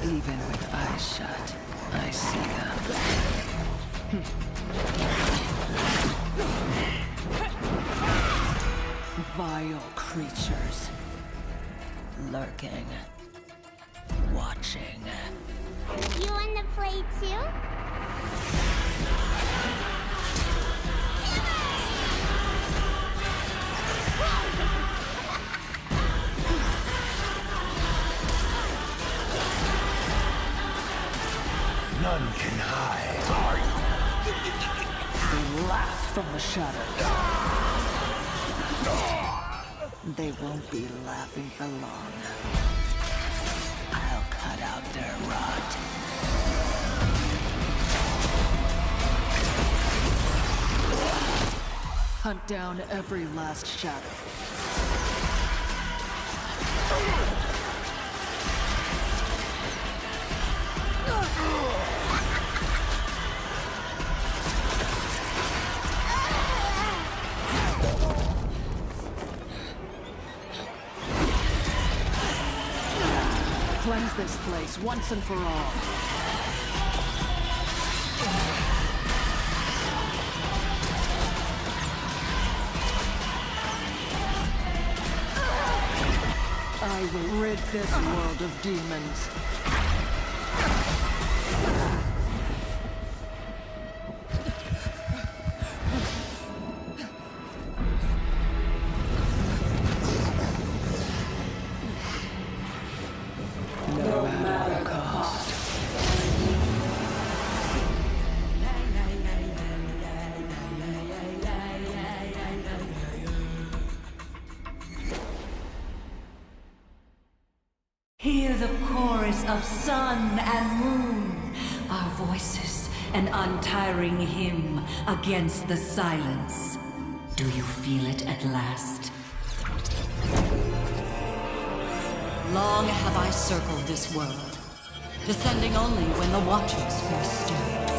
Even with eyes shut, I see them. Vile creatures. Lurking. Watching. You wanna play too? None can hide. They laugh from the shadows. They won't be laughing for long. I'll cut out their rot. Hunt down every last shadow. Cleanse this place once and for all. I will rid this world of demons. No matter the cost. Hear the chorus of sun and moon, our voices, an untiring hymn against the silence. Do you feel it at last? Long have I circled this world, descending only when the Watchers first stirred.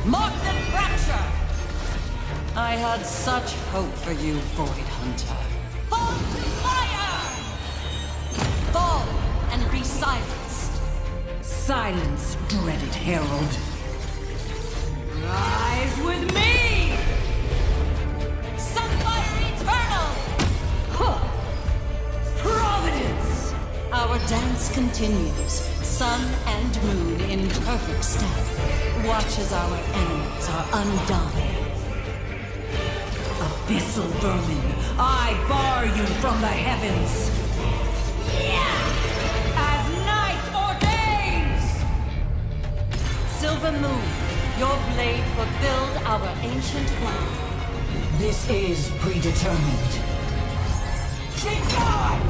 Marks and fracture! I had such hope for you, Void Hunter. Fall to fire! Fall and be silenced. Silence, dreaded herald. Rise with me! Sunfire eternal! Huh. Providence! Our dance continues, sun and moon in perfect step. Watch as our enemies are undone. Abyssal vermin, I bar you from the heavens! As night ordains! Silver moon, your blade fulfilled our ancient plan. This is predetermined. Be gone!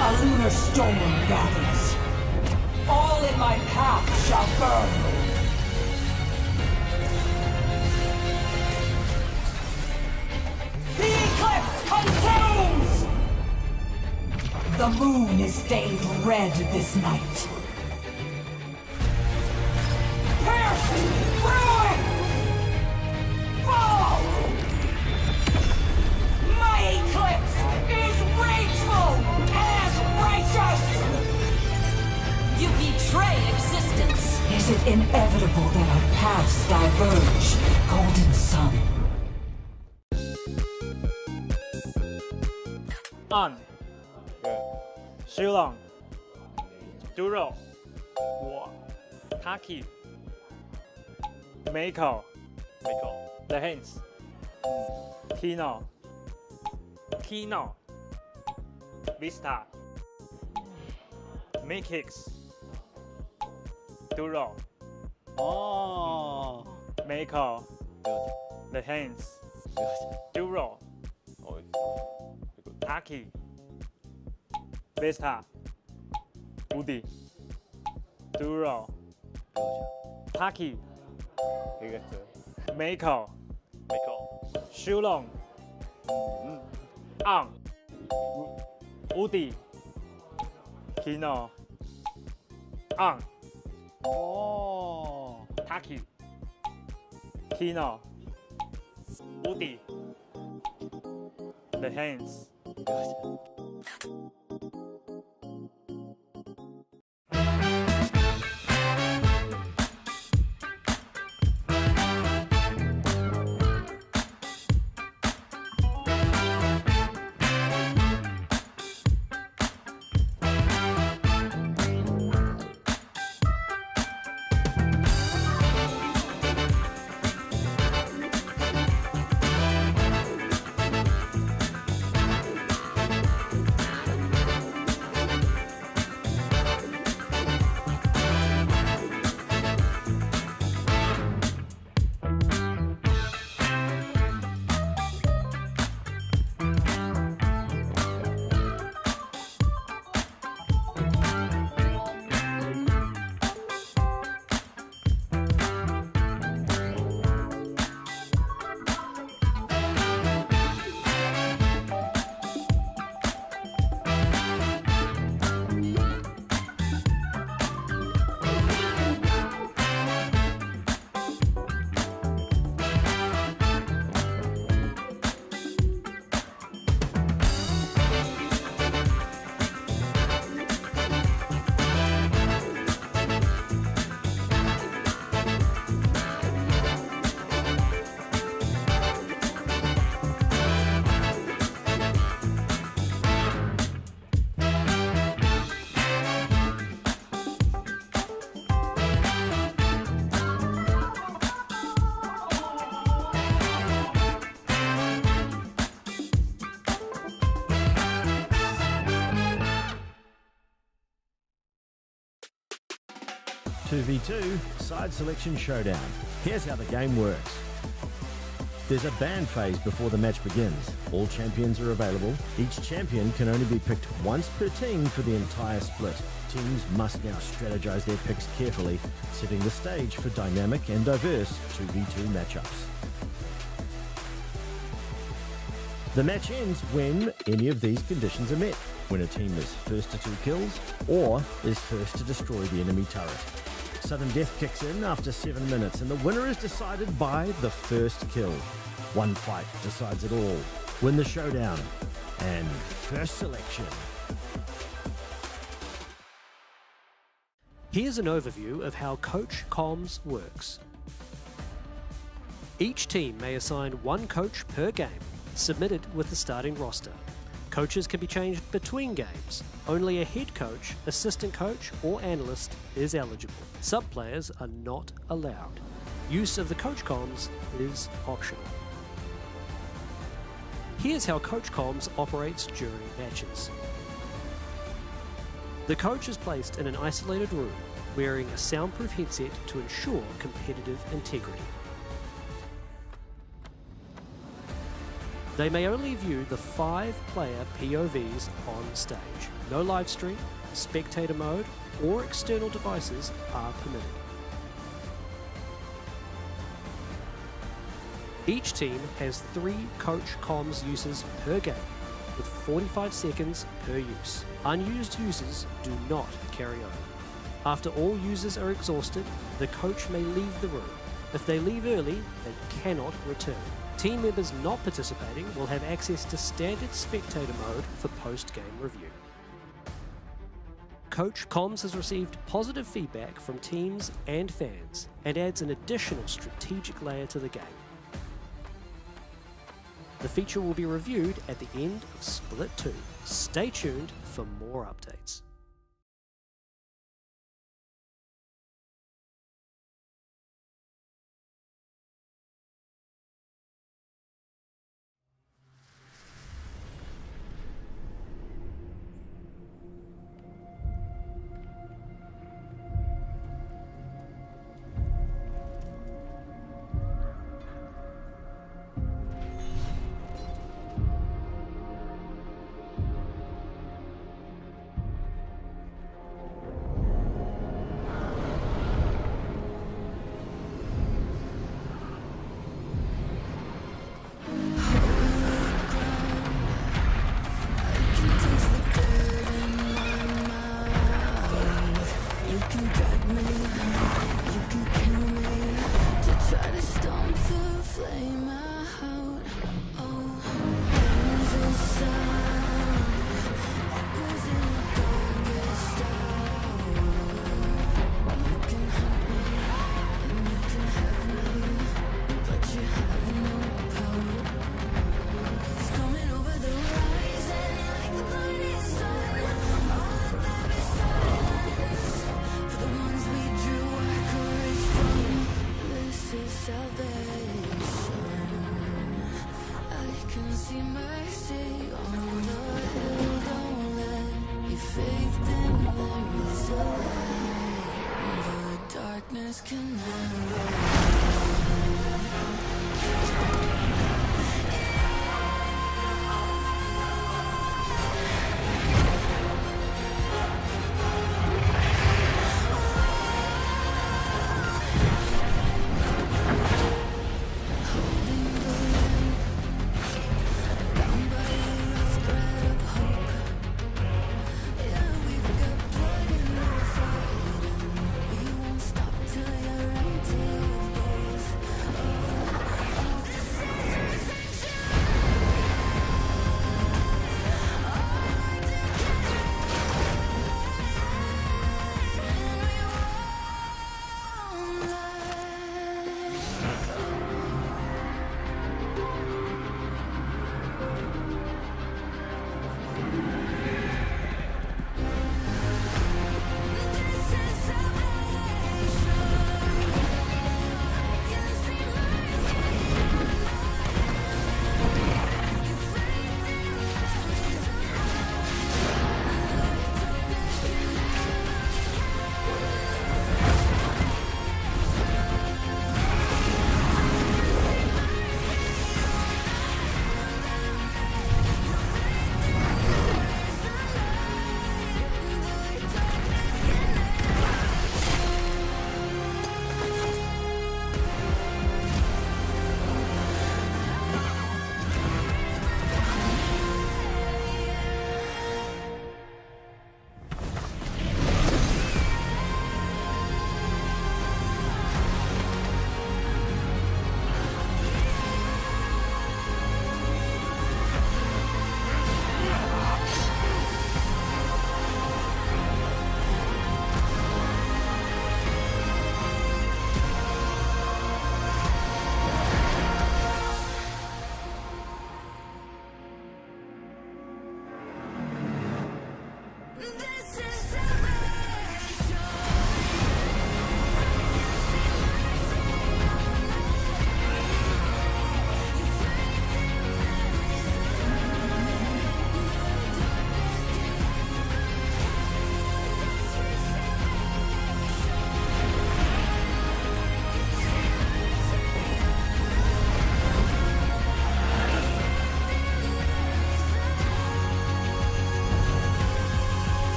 A lunar storm gathers. All in my path shall burn. The eclipse consumes! The moon is stained red this night. Piercing, ruin! Fall! My eclipse is rageful as righteous! You betray existence! Is it inevitable that our paths diverge, Golden Sun? On. Shulong. Duro. War. Taki. Mako. The hands. Kino. Kino. Vista. Makix. Duro. 아. Mako. The hands. Duro. Taki. Vista. Udi. Duro. Taki. 되겠어요. Mako. 메이커. Shulong. On. Udi. Kino. On. 오. Taki. Kino. Udi. The hands. 2v2 side selection showdown. Here's how the game works. There's a ban phase before the match begins. All champions are available. Each champion can only be picked once per team for the entire split. Teams must now strategize their picks carefully, setting the stage for dynamic and diverse 2v2 matchups. The match ends when any of these conditions are met. When a team is first to 2 kills or is first to destroy the enemy turret. Sudden death kicks in after 7 minutes and the winner is decided by the first kill. One fight decides it all. Win the showdown and first selection. Here's an overview of how Coach Comms works. Each team may assign 1 coach per game, submitted with the starting roster. Coaches can be changed between games. Only a head coach, assistant coach, or analyst is eligible. Sub-players are not allowed. Use of the Coach Comms is optional. Here's how Coach Comms operates during matches. The coach is placed in an isolated room, wearing a soundproof headset to ensure competitive integrity. They may only view the 5-player POVs on stage. No live stream, spectator mode, or external devices are permitted. Each team has 3 Coach Comms uses per game, with 45 seconds per use. Unused users do not carry over. After all users are exhausted, the coach may leave the room. If they leave early, they cannot return. Team members not participating will have access to standard spectator mode for post-game review. Coach Comms has received positive feedback from teams and fans and adds an additional strategic layer to the game. The feature will be reviewed at the end of Split 2. Stay tuned for more updates.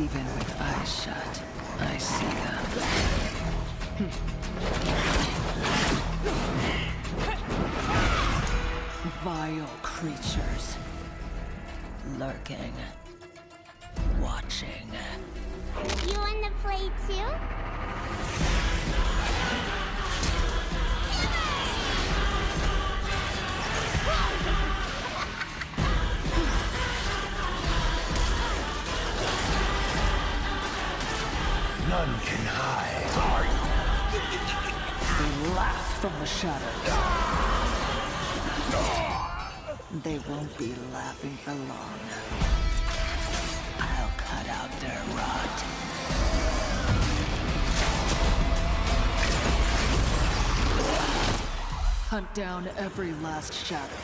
Even with eyes shut, I see them. Vile creatures. Lurking. Watching. You wanna play too? None can hide. They laugh from the shadows. They won't be laughing for long. I'll cut out their rot. Hunt down every last shadow.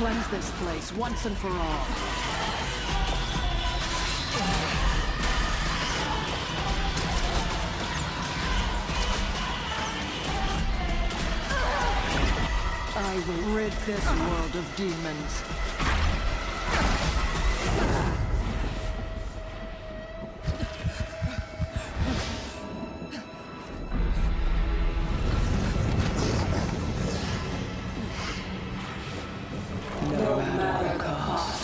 Cleanse this place once and for all. I will rid this world of demons. No matter the cost.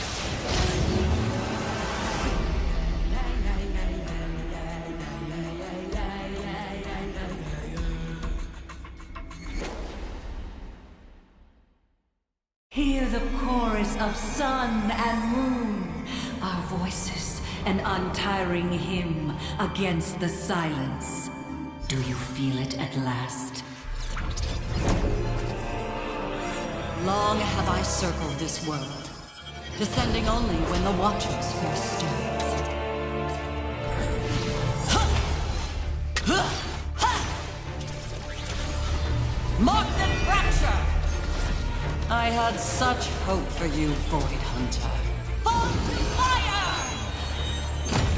Hear the chorus of sun and moon, our voices, an untiring hymn against the silence. Do you feel it at last? Long have I circled this world, descending only when the Watchers first stirred. Mark and fracture! I had such hope for you, Void Hunter. Fall to fire!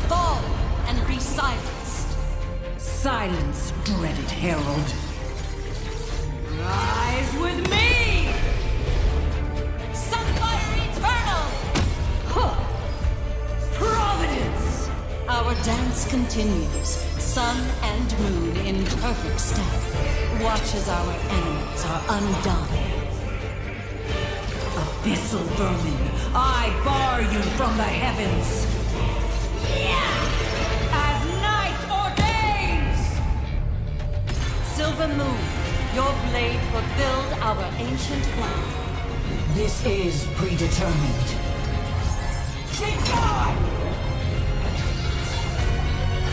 Fall and be silenced. Silence, dreaded herald. Rise with me! Sunfire Eternal! Providence! Our dance continues, sun and moon in perfect step. Watch as our enemies are undone. Abyssal vermin, I bar you from the heavens! As night ordains! Silver Moon, your blade fulfilled our ancient vow. This is predetermined.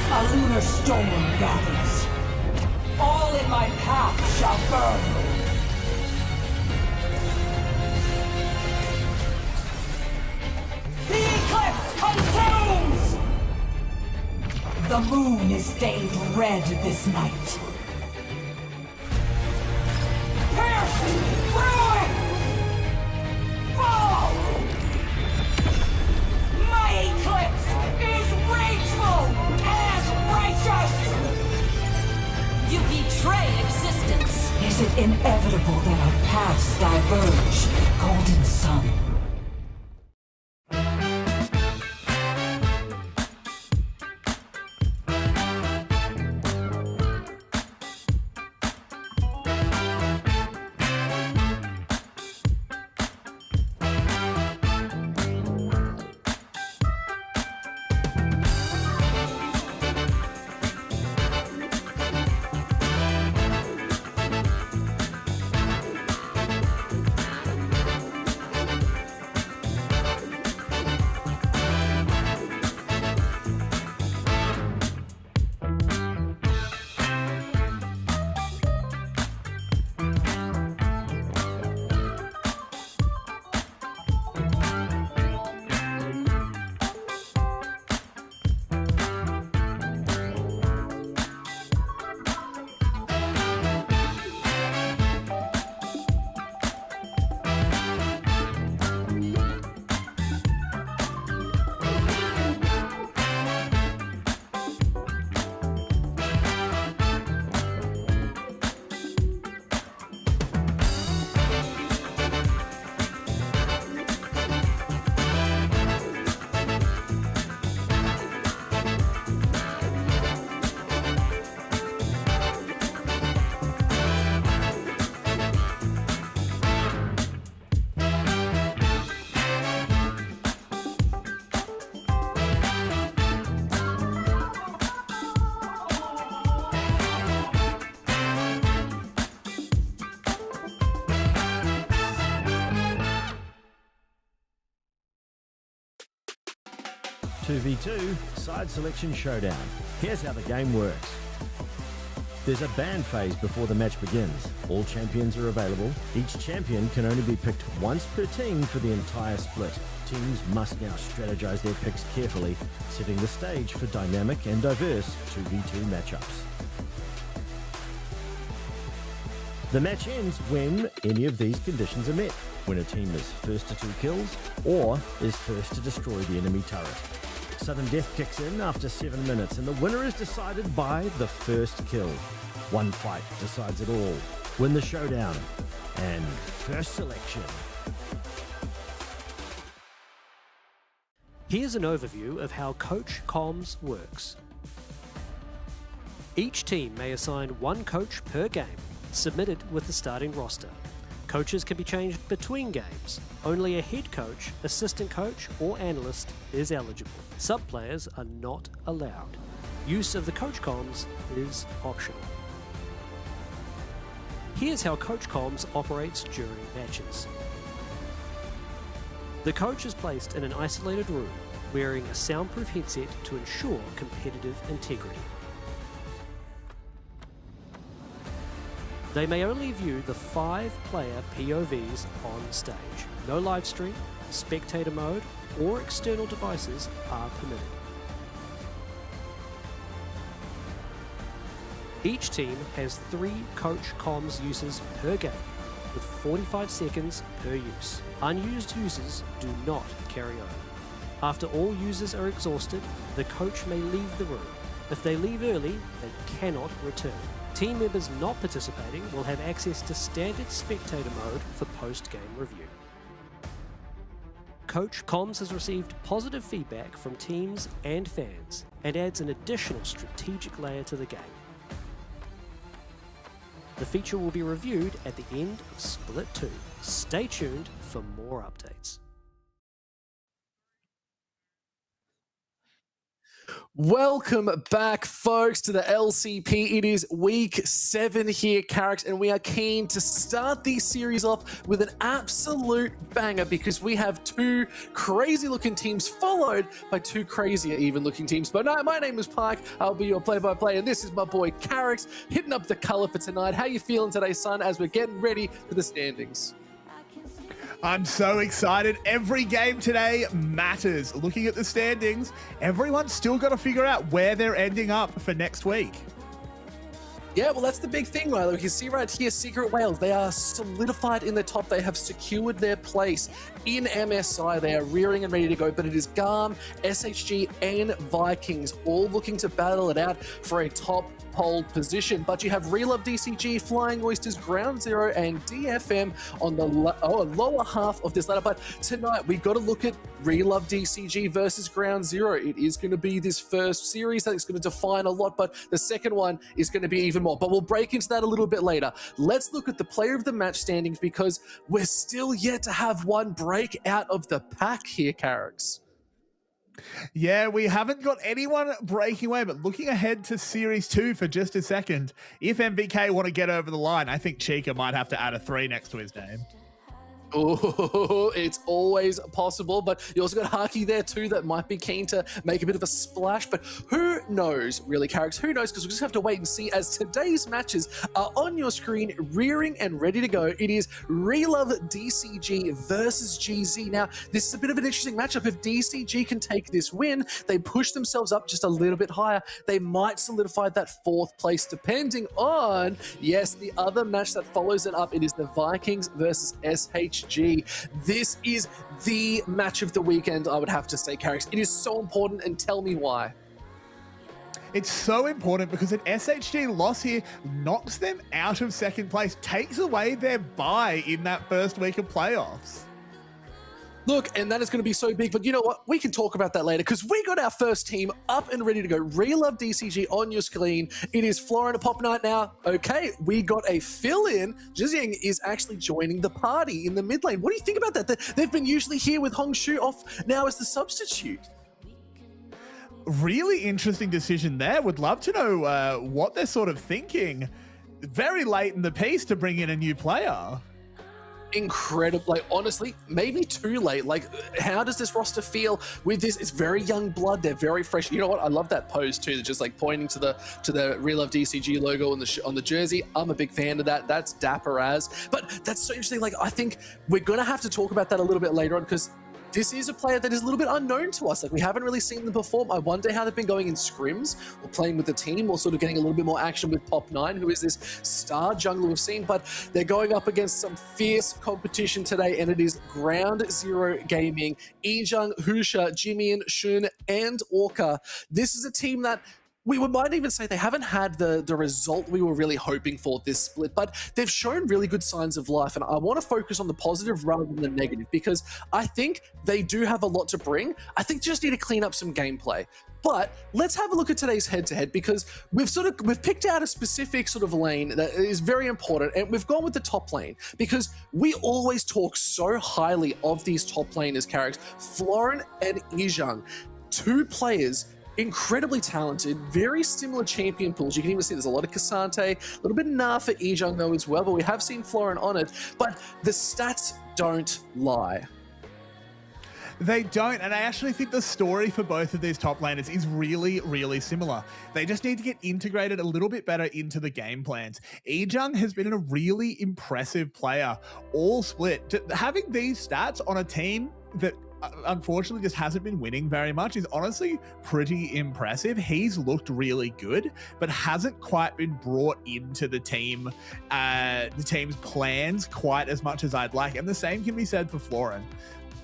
A lunar storm gathers. All in my path shall burn. The eclipse consumes! The moon is stained red this night. Pierce through it! Fall! My eclipse is rageful as righteous! You betray existence. Is it inevitable that our paths diverge, Golden Sun? 2v2 side selection showdown. Here's how the game works. There's a ban phase before the match begins. All champions are available. Each champion can only be picked once per team for the entire split. Teams must now strategize their picks carefully, setting the stage for dynamic and diverse 2v2 matchups. The match ends when any of these conditions are met. When a team is first to 2 kills or is first to destroy the enemy turret. Sudden death kicks in after 7 minutes and the winner is decided by the first kill. One fight decides it all. Win the showdown and first selection. Here's an overview of how Coach Comms works. Each team may assign 1 coach per game, submitted with the starting roster. Coaches can be changed between games. Only a head coach, assistant coach, or analyst is eligible. Sub-players are not allowed. Use of the Coach Comms is optional. Here's how Coach Comms operates during matches. The coach is placed in an isolated room, wearing a soundproof headset to ensure competitive integrity. They may only view the 5-player POVs on stage. No live stream, spectator mode, or external devices are permitted. Each team has 3 Coach Comms uses per game, with 45 seconds per use. Unused users do not carry over. After all users are exhausted, the coach may leave the room. If they leave early, they cannot return. Team members not participating will have access to standard spectator mode for post-game review. Coach Comms has received positive feedback from teams and fans and adds an additional strategic layer to the game. The feature will be reviewed at the end of Split 2. Stay tuned for more updates. Welcome back, folks, to the LCP. It is week 7 here, Carricks, and we are keen to start this series off with an absolute banger because we have 2 crazy-looking teams followed by 2 crazier even-looking teams. But no, my name is Pike. I'll be your play-by-play, and this is my boy Carricks hitting up the color for tonight. How you feeling today, son, as we're getting ready for the standings? I'm so excited. Every game today matters. Looking at the standings, everyone's still got to figure out where they're ending up for next week. Yeah, well, that's the big thing, right? We can see right here, Secret Wales, they are solidified in the top. They have secured their place in MSI. They are rearing and ready to go, but it is Garm, SHG, and Vikings all looking to battle it out for a top pole position. But you have Relove DCG, Flying Oysters, Ground Zero, and DFM on the lower half of this ladder. But tonight, we've got to look at Relove DCG versus Ground Zero. It is going to be this first series that is going to define a lot, but the second one is going to be even more. But we'll break into that a little bit later. Let's look at the player of the match standings because we're still yet to have one break out of the pack here, Carricks. Yeah, we haven't got anyone breaking away, but looking ahead to Series 2 for just a second, if MVK want to get over the line, I think Chica might have to add a 3 next to his name. Oh, it's always possible, but you also got Haki there too that might be keen to make a bit of a splash, but who knows, really, Carricks? Who knows? Because we just have to wait and see as today's matches are on your screen, rearing and ready to go. It is Relove DCG versus GZ. Now, this is a bit of an interesting matchup. If DCG can take this win, they push themselves up just a little bit higher. They might solidify that 4th place, depending on, yes, the other match that follows it up. It is the Vikings versus SHG. This is the match of the weekend, I would have to say, Carricks. It is so important, and tell me why. It's so important because an SHG loss here knocks them out of 2nd place, takes away their bye in that first week of playoffs. Look, and that is going to be so big, but you know what? We can talk about that later because we got our first team up and ready to go. Relove DCG on your screen. It is Florida Pop Night now. Okay, we got a fill-in. Jizying is actually joining the party in the mid lane. What do you think about that? They've been usually here with Hongshu off now as the substitute. Really interesting decision there. Would love to know what they're sort of thinking. Very late in the piece to bring in a new player. incredible. Like, honestly, maybe too late. Like, how does this roster feel with this? It's very young blood. They're very fresh. You know what? I love that pose too. They're just like pointing to the Real Love DCG logo on the jersey. I'm a big fan of that. That's dapper as. But that's so interesting. Like, I think we're gonna have to talk about that a little bit later on, because this is a player that is a little bit unknown to us. Like, we haven't really seen them perform. I wonder how they've been going in scrims or playing with the team or sort of getting a little bit more action with Pop 9, who is this star jungler we've seen. But they're going up against some fierce competition today, and it is Ground Zero Gaming, Ejung, Husha, Jimian, Shun, and Orca. This is a team that we might even say they haven't had the result we were really hoping for this split, but they've shown really good signs of life. And I want to focus on the positive rather than the negative, because I think they do have a lot to bring. I think they just need to clean up some gameplay. But let's have a look at today's head-to-head, because we've picked out a specific sort of lane that is very important, and we've gone with the top lane because we always talk so highly of these top laners characters. Florin and Ejung, two players, incredibly talented, very similar champion pools. You can even see there's a lot of Cassante, a little bit of Na for Ejung though as well, but we have seen Florin on it. But the stats don't lie. They don't, and I actually think the story for both of these top laners is really, really similar. They just need to get integrated a little bit better into the game plans. Ejung has been a really impressive player all split. Having these stats on a team that unfortunately just hasn't been winning very much is honestly pretty impressive. He's looked really good, but hasn't quite been brought into the team's plans quite as much as I'd like. And the same can be said for Florin.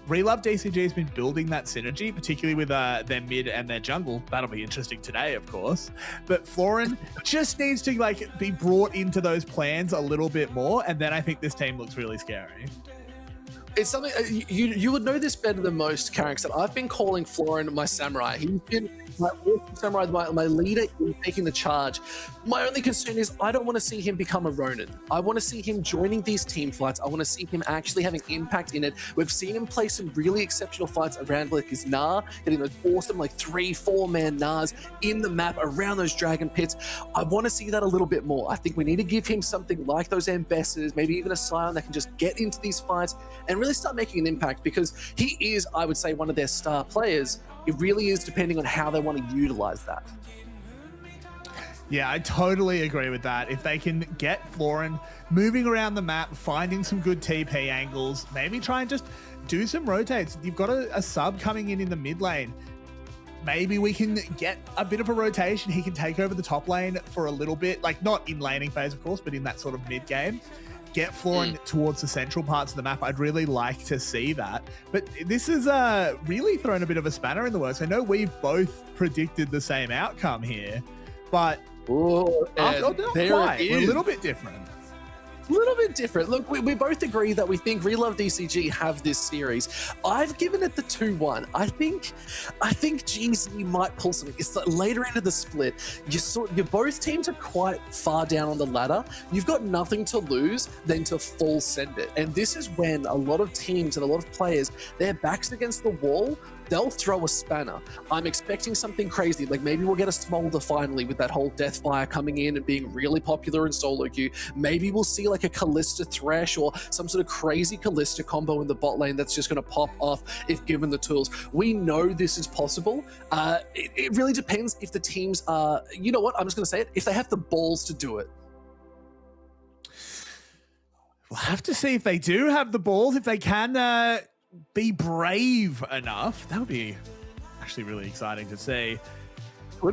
Real Love DCG has been building that synergy, particularly with their mid and their jungle. That'll be interesting today, of course. But Florin just needs to like be brought into those plans a little bit more, and then I think this team looks really scary. It's something you would know this better than most characters. That I've been calling Florin my samurai. He's been my awesome samurai, my leader in taking the charge. My only concern is I don't want to see him become a Ronin. I want to see him joining these team fights. I want to see him actually having impact in it. We've seen him play some really exceptional fights around like his Na, getting those awesome like 3-4 man Nas in the map around those dragon pits. I want to see that a little bit more. I think we need to give him something like those ambassadors, maybe even a Scion that can just get into these fights and really start making an impact, because he is, I would say, one of their star players. It really is depending on how they want to utilize that. Yeah, I totally agree with that. If they can get Florin moving around the map, finding some good TP angles, maybe try and just do some rotates. You've got a sub coming in the mid lane. Maybe we can get a bit of a rotation. He can take over the top lane for a little bit, like not in laning phase, of course, but in that sort of mid game. Get Florin towards the central parts of the map. I'd really like to see that. But this is really thrown a bit of a spanner in the works. I know we've both predicted the same outcome here, but we're a little bit different. A little bit different. Look, we both agree that we think Real Love DCG have this series. I've given it the 2-1. I think GZ might pull something. It's like later into the split. Your both teams are quite far down on the ladder. You've got nothing to lose than to full send it. And this is when a lot of teams and a lot of players, their backs against the wall, they'll throw a spanner. I'm expecting something crazy, like maybe we'll get a Smolder finally with that whole Deathfire coming in and being really popular in solo queue. Maybe we'll see like a Kalista Thresh or some sort of crazy Kalista combo in the bot lane that's just going to pop off if given the tools. We know this is possible. It really depends if the teams are, you know what, I'm just going to say it, if they have the balls to do it. We'll have to see if they do have the balls, if they can be brave enough. That would be actually really exciting to see.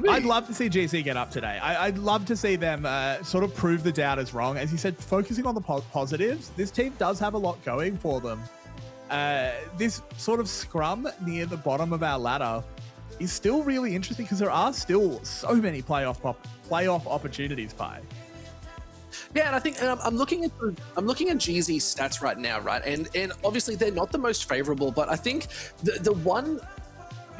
I'd love to see GC get up today. I'd love to see them sort of prove the doubters wrong. As you said, focusing on the positives, this team does have a lot going for them. This sort of scrum near the bottom of our ladder is still really interesting because there are still so many playoff opportunities, Pi. Yeah, and I think I'm looking at GZ's stats right now, right? And obviously they're not the most favorable, but I think the one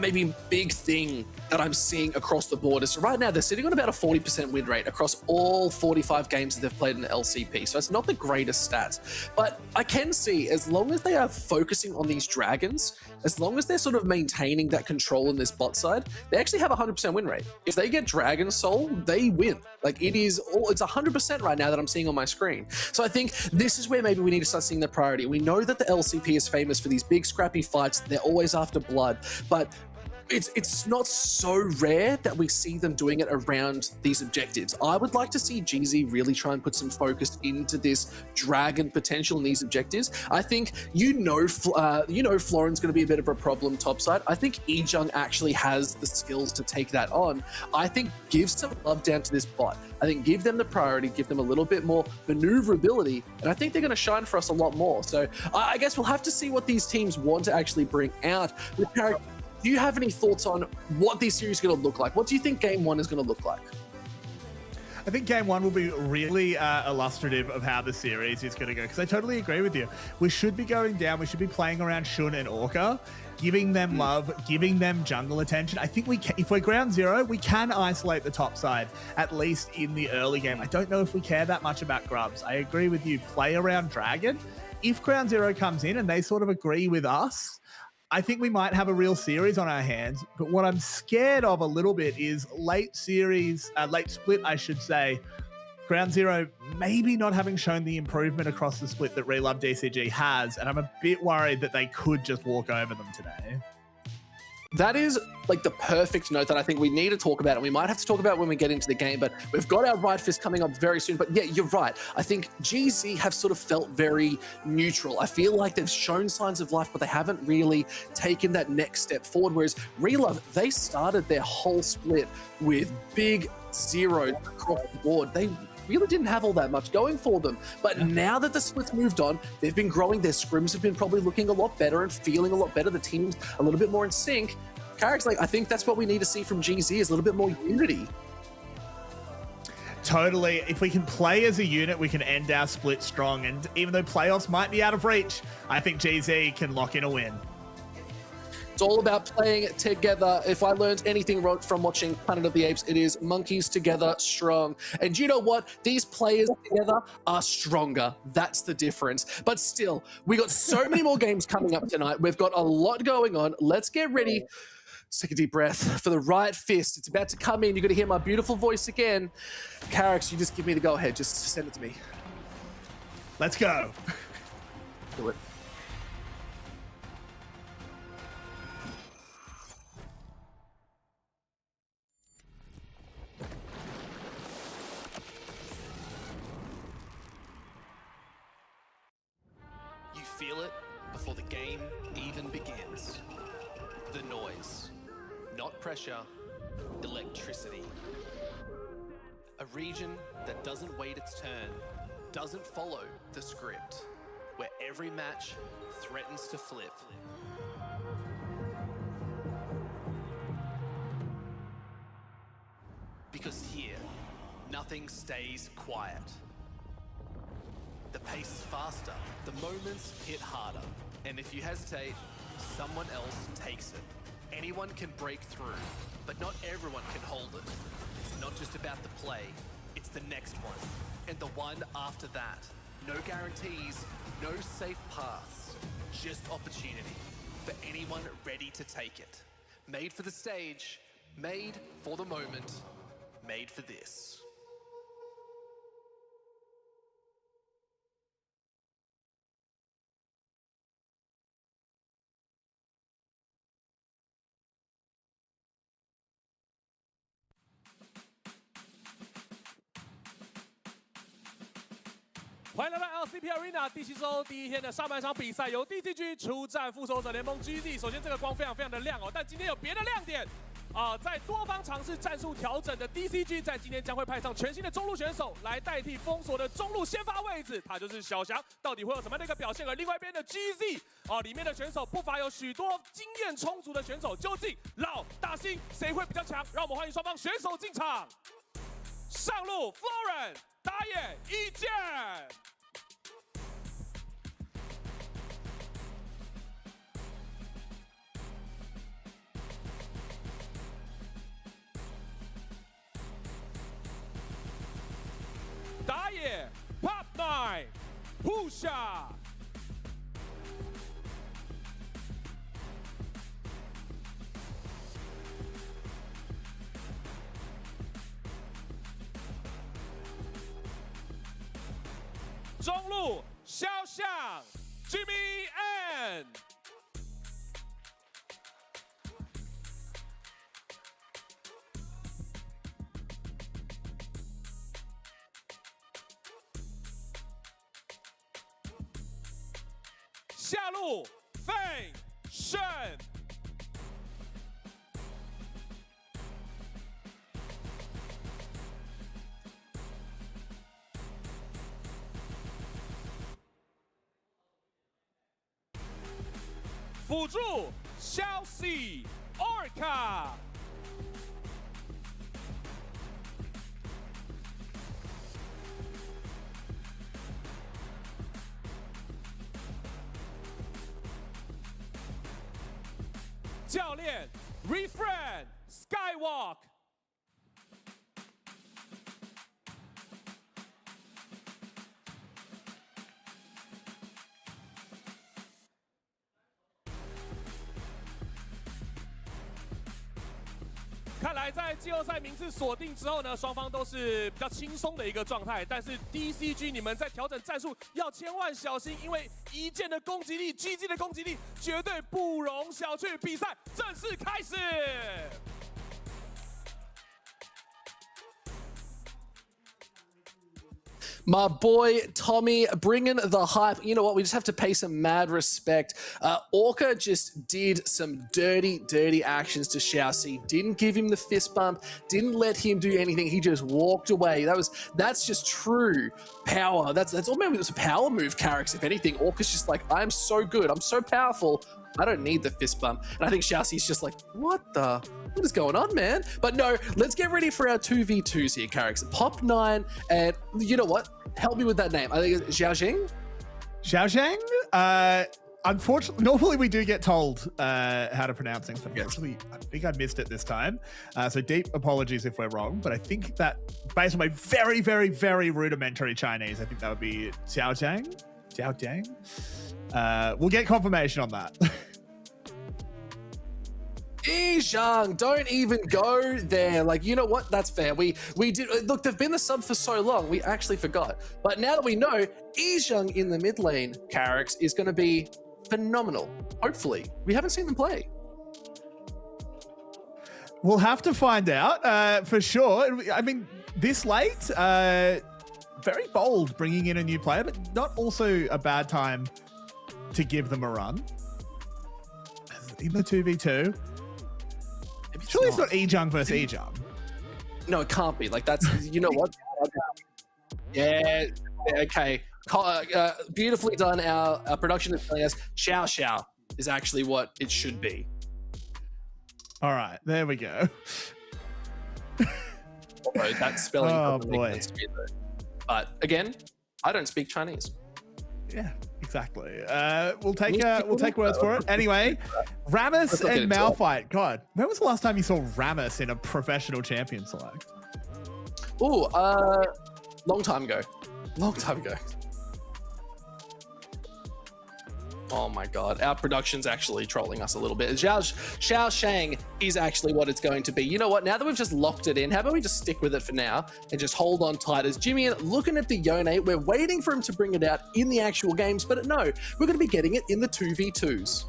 maybe big thing that I'm seeing across the board is right now they're sitting on about a 40% win rate across all 45 games that they've played in the LCP. So it's not the greatest stats, but I can see as long as they are focusing on these dragons, as long as they're sort of maintaining that control in this bot side, they actually have a 100% win rate. If they get Dragon Soul, they win. Like it's 100% right now that I'm seeing on my screen. So I think this is where maybe we need to start seeing the priority. We know that the LCP is famous for these big scrappy fights. They're always after blood, but it's not so rare that we see them doing it around these objectives. I would like to see GZ really try and put some focus into this dragon potential in these objectives. I think Florin's going to be a bit of a problem topside. I think Ejung actually has the skills to take that on. I think give some love down to this bot. I think give them the priority, give them a little bit more maneuverability, and I think they're going to shine for us a lot more. So I guess we'll have to see what these teams want to actually bring out. Do you have any thoughts on what this series is going to look like? What do you think Game 1 is going to look like? I think Game 1 will be really illustrative of how the series is going to go, because I totally agree with you. We should be going down. We should be playing around Shun and Orca, giving them love, giving them jungle attention. I think we can, if we're ground zero, we can isolate the top side, at least in the early game. I don't know if we care that much about Grubs. I agree with you. Play around Dragon. If ground zero comes in and they sort of agree with us, I think we might have a real series on our hands. But what I'm scared of a little bit is late split, I should say. Ground Zero maybe not having shown the improvement across the split that Relove DCG has. And I'm a bit worried that they could just walk over them today. That is like the perfect note that I think we need to talk about, and we might have to talk about when we get into the game, but we've got our Right Fist coming up very soon. But yeah, you're right. I think GZ have sort of felt very neutral. I feel like they've shown signs of life, but they haven't really taken that next step forward. Whereas Relove, they started their whole split with big zeros across the board. They really didn't have all that much going for them. But now that the split's moved on, they've been growing. Their scrims have been probably looking a lot better and feeling a lot better. The team's a little bit more in sync. Carrick's like, I think that's what we need to see from GZ, is a little bit more unity. Totally. If we can play as a unit, we can end our split strong. And even though playoffs might be out of reach, I think GZ can lock in a win. It's all about playing together. If I learned anything from watching Planet of the Apes, it is monkeys together strong. And you know what? These players together are stronger. That's the difference. But still, we got so many more games coming up tonight. We've got a lot going on. Let's get ready. Let's take a deep breath for the Right Fist. It's about to come in. You're going to hear my beautiful voice again. Carricks, you just give me the go-ahead. Just send it to me. Let's go. Do it. You feel it before the game even begins. The noise, not pressure, electricity. A region that doesn't wait its turn, doesn't follow the script, where every match threatens to flip. Because here, nothing stays quiet. The pace is faster, the moments hit harder, and if you hesitate, someone else takes it. Anyone can break through, but not everyone can hold it. It's not just about the play, it's the next one, and the one after that. No guarantees, no safe paths, just opportunity for anyone ready to take it. Made for the stage, made for the moment, made for this.欢迎来到 LCP Arena 第7周第一天的上半场比赛，由 DCG 出战复仇者联盟 GZ。首先这个光非常的亮哦，但今天有别的亮点。在多方尝试战术调整的 DCG， 在今天将会派上全新的中路选手来代替封锁的中路先发位置，他就是小翔。到底会有什么样的一个表现？而另外一边的 GZ， 里面的选手不乏有许多经验充足的选手，究竟老大新谁会比较强？让我们欢迎双方选手进场。上路 Florin 打野一剑。野 Pop 9 Pusha。中路肖像 Jimmy N。下路费胜。辅助消息 Orca。教练 Refrain Skywalk。看来在季后赛名次锁定之后呢，双方都是比较轻松的一个状态。但是 DCG 你们在调整战术要千万小心，因为一键的攻击力、GG 的攻击力绝对不容小觑。比赛正式开始。My boy Tommy bringing the hype. You know what? We just have to pay some mad respect. Orca just did some dirty actions to Xiaoxi. Didn't give him the fist bump. Didn't let him do anything. He just walked away. That's just true power. That's all. Maybe it was a power move, Carrix. If anything, Orca's just like, I'm so good. I'm so powerful. I don't need the fist bump. And I think Xiaoxi's just like, what is going on, man? But no, let's get ready for our 2v2s here, Carrix. Pop 9, and you know what? Help me with that name. I think it's Xiaoxing? Xiaoxing? Unfortunately, normally we do get told how to pronounce things. Unfortunately, I think I missed it this time. So deep apologies if we're wrong. But I think that based on my very, very, very rudimentary Chinese, I think that would be Xiaojiang. We'll get confirmation on that. Yizhang, don't even go there. Like, you know what? That's fair. We did look. They've been the sub for so long, we actually forgot. But now that we know, Yizhang in the mid lane, Carrix, is going to be phenomenal. Hopefully, we haven't seen them play. We'll have to find out for sure. I mean, this late, very bold bringing in a new player, but not also a bad time to give them a run. In the 2v2. Surely it's not Yizhang versus Yizhang. No, it can't be. Like, that's, you know what? Yeah, okay. Beautifully done. Our production is telling us Xiao Xiao is actually what it should be. All right, there we go. Although that spelling doesn't make sense to me, though. But again, I don't speak Chinese. Yeah, exactly. We'll take words for it. Anyway, Rammus and Malphite. God, when was the last time you saw Rammus in a professional champion select? Ooh, long time ago. Oh my god, our production's actually trolling us a little bit. Xiaoshang is actually what it's going to be. You know what? Now that we've just locked it in, how about we just stick with it for now and just hold on tight? As Jimmy looking at the Yone, we're waiting for him to bring it out in the actual games, but no, we're going to be getting it in the 2v2s.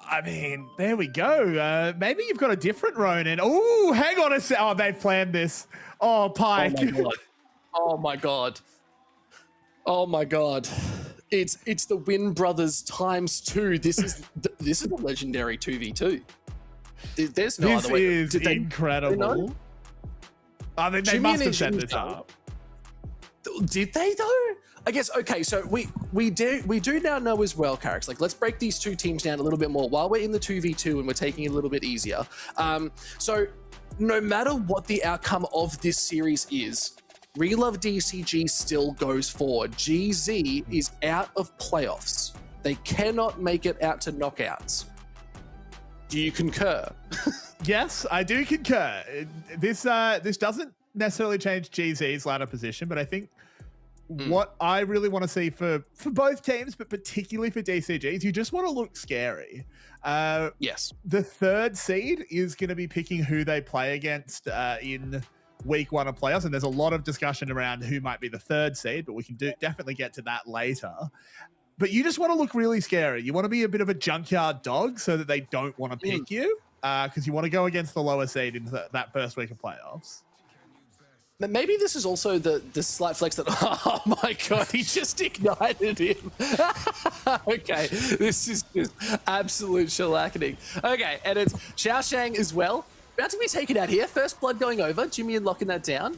I mean, there we go. Maybe you've got a different Ronin. Oh, hang on a sec. Oh, they've planned this. Oh, Pike. Oh my god. Oh my god. It's the Win Brothers ×2. This is a legendary 2v2. There's no other way. This is incredible. I mean, they must have set this up. Did they though? I guess, okay, so we do now know as well, Carrix, like, let's break these two teams down a little bit more while we're in the 2v2 and we're taking it a little bit easier. So no matter what the outcome of this series is, Relove DCG still goes forward. GZ is out of playoffs. They cannot make it out to knockouts. Do you concur? Yes, I do concur. This doesn't necessarily change GZ's ladder position, but I think what I really want to see for both teams, but particularly for DCG, is you just want to look scary. Yes. The third seed is going to be picking who they play against in week 1 of playoffs, and there's a lot of discussion around who might be the third seed, but we can definitely get to that later. But you just want to look really scary. You want to be a bit of a junkyard dog so that they don't want to pick you, because you want to go against the lower seed in that first week of playoffs. Maybe this is also the slight flex that, oh my God, he just ignited him. Okay, this is just absolute shellacking. Okay, and it's Xiaoshang as well. About to be taken out here. First blood going over. Jimmy and locking that down.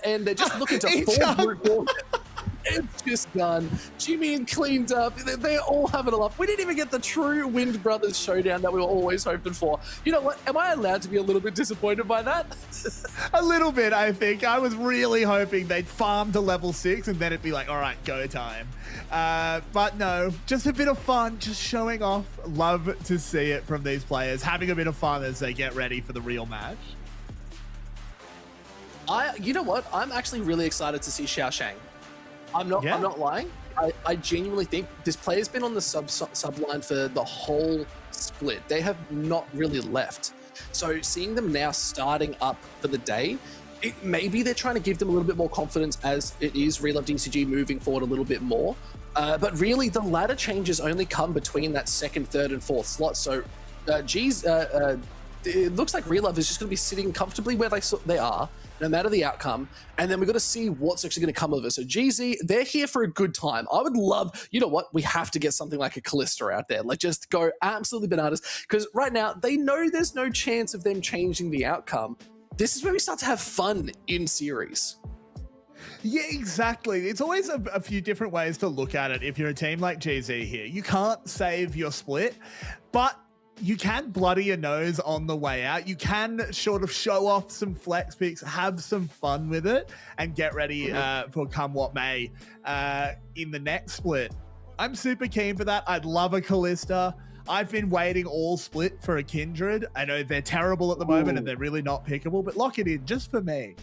And they're just looking to fall through. It's just done. Jimmy and cleaned up. They're all having a laugh. We didn't even get the true Wind Brothers showdown that we were always hoping for. You know what? Am I allowed to be a little bit disappointed by that? A little bit, I think. I was really hoping they'd farm to level 6 and then it'd be like, all right, go time. But no, just a bit of fun, just showing off. Love to see it from these players, having a bit of fun as they get ready for the real match. You know what? I'm actually really excited to see Xiaoshang. I'm not lying. I genuinely think this player's been on the sub line for the whole split. They have not really left. So seeing them now starting up for the day, maybe they're trying to give them a little bit more confidence as it is Relove DCG moving forward a little bit more. But really, the ladder changes only come between that 2nd, 3rd, and 4th slot. So it looks like Relove is just going to be sitting comfortably where they are, no matter the outcome, and then we've got to see what's actually going to come of it. So GZ, they're here for a good time. I would love, you know what, we have to get something like a Callista out there, like just go absolutely bananas, because right now they know there's no chance of them changing the outcome. This is where we start to have fun in series. Yeah, exactly. It's always a few different ways to look at it if you're a team like GZ here. You can't save your split, but you can bloody your nose on the way out. You can sort of show off some flex picks, have some fun with it, and get ready for come what may in the next split. I'm super keen for that. I'd love a Callista. I've been waiting all split for a Kindred. I know they're terrible at the moment and they're really not pickable, but lock it in just for me.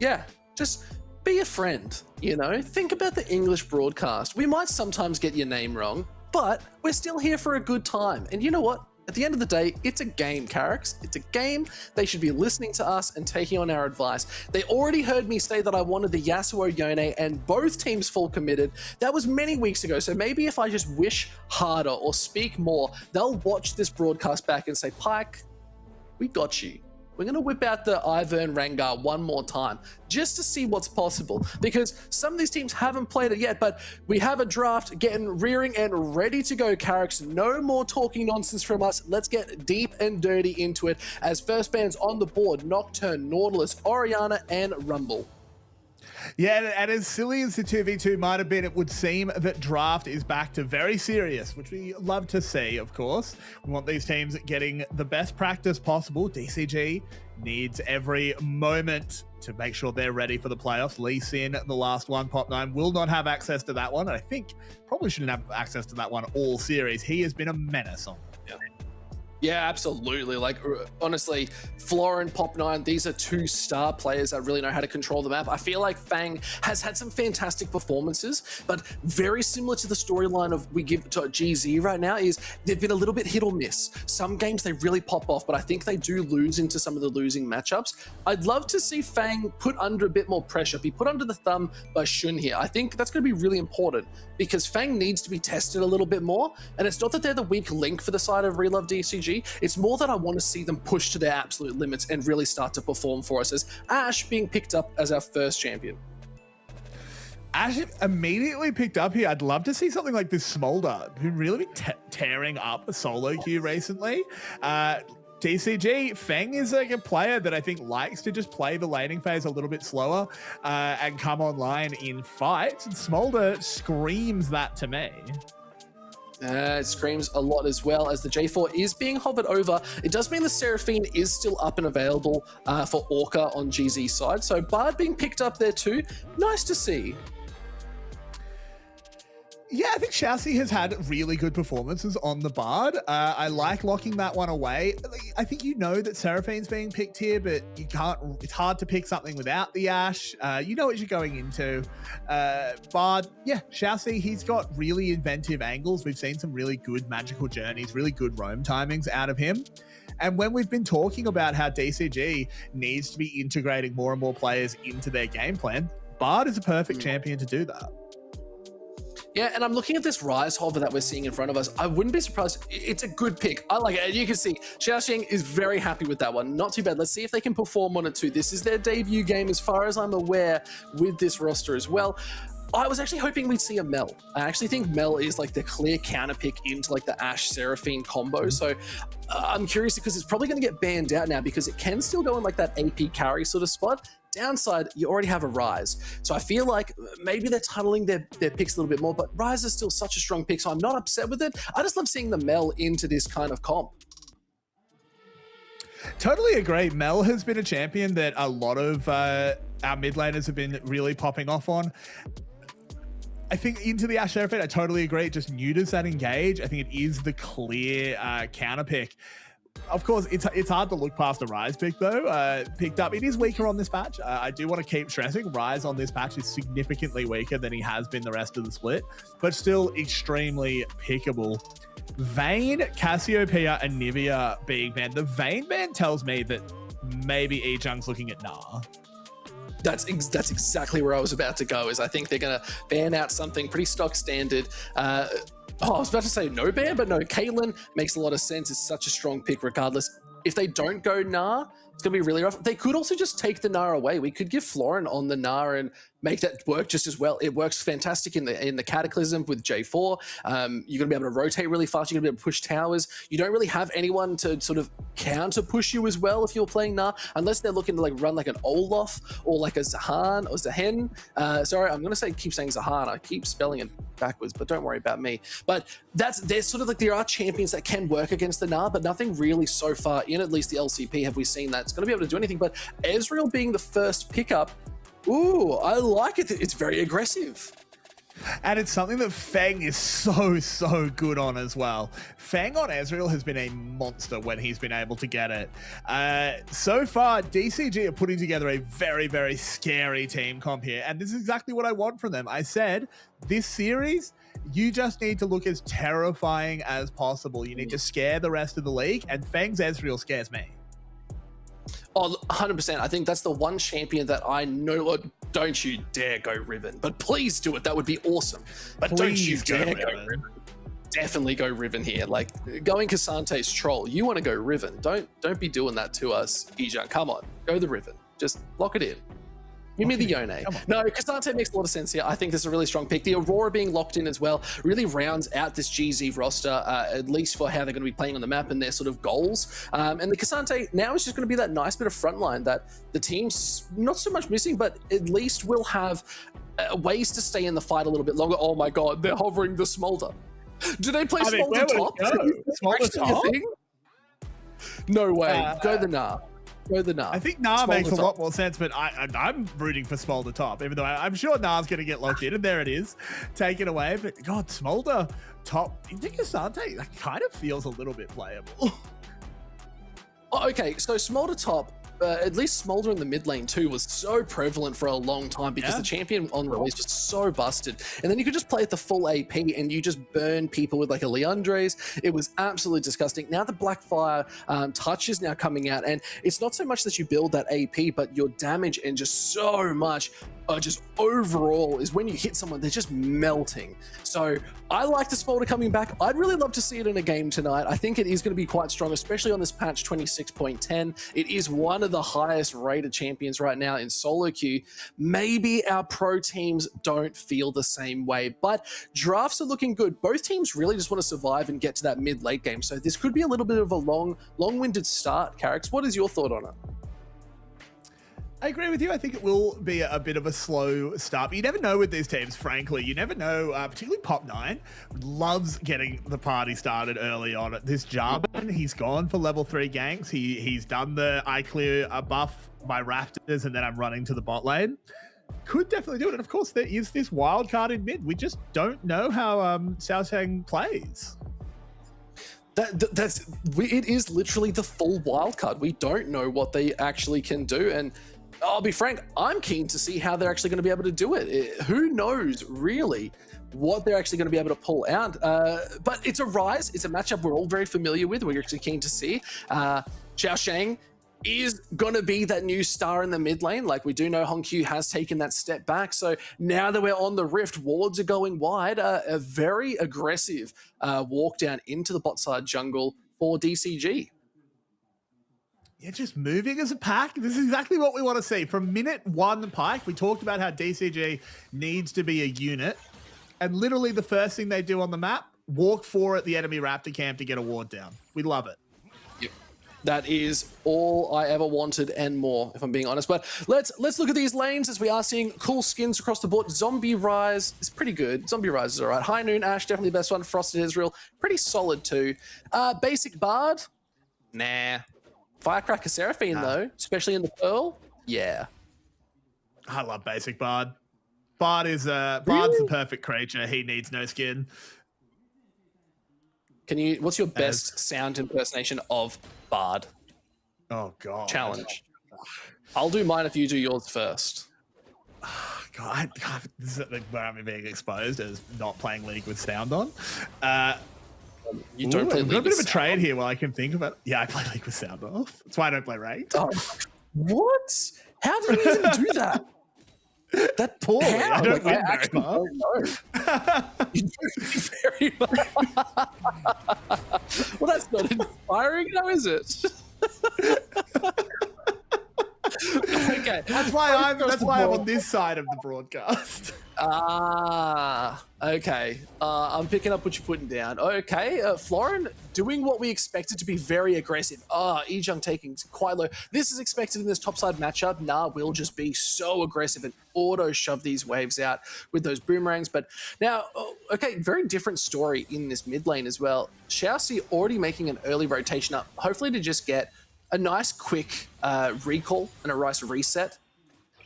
Yeah, just be a friend, you know? Think about the English broadcast. We might sometimes get your name wrong, but we're still here for a good time. And you know what? At the end of the day, it's a game, Carrix. It's a game. They should be listening to us and taking on our advice. They already heard me say that I wanted the Yasuo Yone and both teams full committed. That was many weeks ago, so maybe if I just wish harder or speak more, they'll watch this broadcast back and say, Pike, we got you. We're going to whip out the Ivern Rengar one more time just to see what's possible, because some of these teams haven't played it yet, but we have a draft getting rearing and ready to go, Carrix. No more talking nonsense from us. Let's get deep and dirty into it as first bands on the board: Nocturne, Nautilus, Orianna, and Rumble. Yeah, and as silly as the 2v2 might have been, it would seem that draft is back to very serious, which we love to see, of course. We want these teams getting the best practice possible. DCG needs every moment to make sure they're ready for the playoffs. Lee Sin, the last one, Pop9, will not have access to that one. I think probably shouldn't have access to that one all series. He has been a menace on them. Yeah, absolutely. Like, honestly, Florin, Pop9, these are 2 star players that really know how to control the map. I feel like Fang has had some fantastic performances, but very similar to the storyline of we give to GZ right now is they've been a little bit hit or miss. Some games they really pop off, but I think they do lose into some of the losing matchups. I'd love to see Fang put under a bit more pressure, be put under the thumb by Shun here. I think that's going to be really important because Fang needs to be tested a little bit more, and it's not that they're the weak link for the side of Relove DCG. It's more that I want to see them push to their absolute limits and really start to perform for us, as Ash being picked up as our first champion. Ash immediately picked up here. I'd love to see something like this Smolder, who really been tearing up a solo queue recently. DCG, Feng is like a player that I think likes to just play the laning phase a little bit slower and come online in fights. And Smolder screams that to me. It screams a lot as well, as the J4 is being hovered over. It does mean the Seraphine is still up and available for Orca on GZ's side. So Bard being picked up there too. Nice to see. Yeah, I think Xiaoxi has had really good performances on the Bard. I like locking that one away. I think you know that Seraphine's being picked here, but you can't. It's hard to pick something without the Ashe. You know what you're going into. Bard, yeah, Xiaoxi, he's got really inventive angles. We've seen some really good magical journeys, really good roam timings out of him. And when we've been talking about how DCG needs to be integrating more and more players into their game plan, Bard is a perfect champion to do that. Yeah, and I'm looking at this Rise hover that we're seeing in front of us. I wouldn't be surprised. It's a good pick. I like it. You can see Xiaoxing is very happy with that one. Not too bad. Let's see if they can perform on it too. This is their debut game as far as I'm aware with this roster as well. I was actually hoping we'd see a Mel. I actually think Mel is like the clear counter pick into like the Ashe Seraphine combo. So I'm curious because it's probably going to get banned out now because it can still go in like that AP carry sort of spot. Downside, you already have a Rise. So I feel like maybe they're tunneling their picks a little bit more, but Rise is still such a strong pick, so I'm not upset with it. I just love seeing the Mel into this kind of comp. Totally agree. Mel has been a champion that a lot of our mid laners have been really popping off on. I think into the Ashe Seraphine, I totally agree. It just neuters that engage. I think it is the clear counter pick. Of course, it's hard to look past the Rise pick, though. Picked up. It is weaker on this patch. I do want to keep stressing. Rise on this patch is significantly weaker than he has been the rest of the split, but still extremely pickable. Vayne, Cassiopeia, and Nivea being banned. The Vayne ban tells me that maybe Ejung's looking at Nah. That's exactly where I was about to go, is I think they're going to ban out something pretty stock standard. I was about to say no ban, but no, Caitlyn makes a lot of sense. It's such a strong pick regardless. If they don't go Nah, it's going to be really rough. They could also just take the Nah away. We could give Florin on the Nah and make that work just as well. It works fantastic in the Cataclysm with J4. You're going to be able to rotate really fast. You're going to be able to push towers. You don't really have anyone to sort of counter push you as well if you're playing Nah, unless they're looking to like run like an Olaf or like a Zahan or Zahen. Sorry, I'm going to keep saying Zahan. I keep spelling it backwards, but don't worry about me. But there's sort of like, there are champions that can work against the Nah, but nothing really so far in at least the LCP have we seen that's going to be able to do anything. But Ezreal being the first pickup, ooh, I like it. It's very aggressive. And it's something that Feng is so good on as well. Feng on Ezreal has been a monster when he's been able to get it. So far, DCG are putting together a very scary team comp here. And this is exactly what I want from them. I said, this series, you just need to look as terrifying as possible. You need to scare the rest of the league. And Feng's Ezreal scares me. Oh, 100%. I think that's the one champion that I know. Don't you dare go Riven, but please do it. That would be awesome. But please don't you dare go Riven. Definitely go Riven here. Like going Cassante's troll. You want to go Riven. Don't be doing that to us, Ejung. Come on, go the Riven. Just lock it in. Give me the Yone. No, Cassante makes a lot of sense here. I think this is a really strong pick. The Aurora being locked in as well really rounds out this GZ roster, at least for how they're going to be playing on the map and their sort of goals. And the Cassante now is just going to be that nice bit of frontline that the team's not so much missing, but at least will have ways to stay in the fight a little bit longer. Oh my God, they're hovering the Smolder. Do they play Smolder top? Smolder top? No way. Go the Nah. Go the Nah. I think Nah makes a lot more sense, but I'm rooting for Smolder top, even though I'm sure Nah's going to get locked in, and there it is, taken away. But God, Smolder top, you think Cassante, that kind of feels a little bit playable. Oh, okay, so Smolder top, at least Smolder in the mid lane too, was so prevalent for a long time because the champion on release was so busted. And then you could just play at the full AP and you just burn people with like a Leandre's. It was absolutely disgusting. Now the Blackfire touch is now coming out, and it's not so much that you build that AP, but your damage and just so much just overall is when you hit someone, they're just melting. So I like the Smolder coming back. I'd really love to see it in a game tonight. I think it is going to be quite strong, especially on this patch 26.10. It is one of the highest rated champions right now in solo queue. Maybe our pro teams don't feel the same way, but drafts are looking good. Both teams really just want to survive and get to that mid-late game. So this could be a little bit of a long-winded start, Carrix. What is your thought on it? I agree with you. I think it will be a bit of a slow start. But you never know with these teams, frankly. You never know, particularly Pop9 loves getting the party started early on. This Jarvan, he's gone for level 3 ganks. He's done the I clear a buff by Raptors and then I'm running to the bot lane. could definitely do it. And of course, there is this wild card in mid. We just don't know how Xiaosheng plays. It is literally the full wild card. We don't know what they actually can do, and I'll be frank, I'm keen to see how they're actually going to be able to do it. Who knows really what they're actually going to be able to pull out? But it's a Rise. It's a matchup we're all very familiar with. We're actually keen to see. Xiaosheng is going to be that new star in the mid lane. Like, we do know Hongqiu has taken that step back. So now that we're on the Rift, wards are going wide. A very aggressive walk down into the bot side jungle for DCG. Yeah, just moving as a pack. This is exactly what we want to see. From minute one, Pike, we talked about how DCG needs to be a unit. And literally the first thing they do on the map, walk 4 at the enemy Raptor camp to get a ward down. We love it. Yep. That is all I ever wanted and more, if I'm being honest. But let's look at these lanes as we are seeing cool skins across the board. Zombie Rise is pretty good. Zombie Rise is all right. High Noon Ash, definitely the best one. Frosted Israel, pretty solid too. Basic Bard, nah. Firecracker Seraphine though, especially in the Pearl, yeah. I love Basic Bard. Bard's the perfect creature. He needs no skin. What's your best sound impersonation of Bard? Oh God. Challenge. I'll do mine if you do yours first. God, this is where I'm being exposed as not playing League with sound on. You don't play League with sound. I've got a bit of a trade here while I can think about it. Yeah, I play League with sound off. That's why I don't play ranked. Oh, what? How did you even do that? That poorly. I don't win very far. Don't know. You do very well. Well, that's not inspiring now, is it? Okay. That's why I'm on this side of the broadcast. Okay. I'm picking up what you're putting down. Okay, Florin doing what we expected to be very aggressive. Ejung taking quite low. This is expected in this topside matchup. Nah will just be so aggressive and auto shove these waves out with those boomerangs. But now, okay, very different story in this mid lane as well. Xiaoxi already making an early rotation up, hopefully to just get a nice quick recall and a nice reset.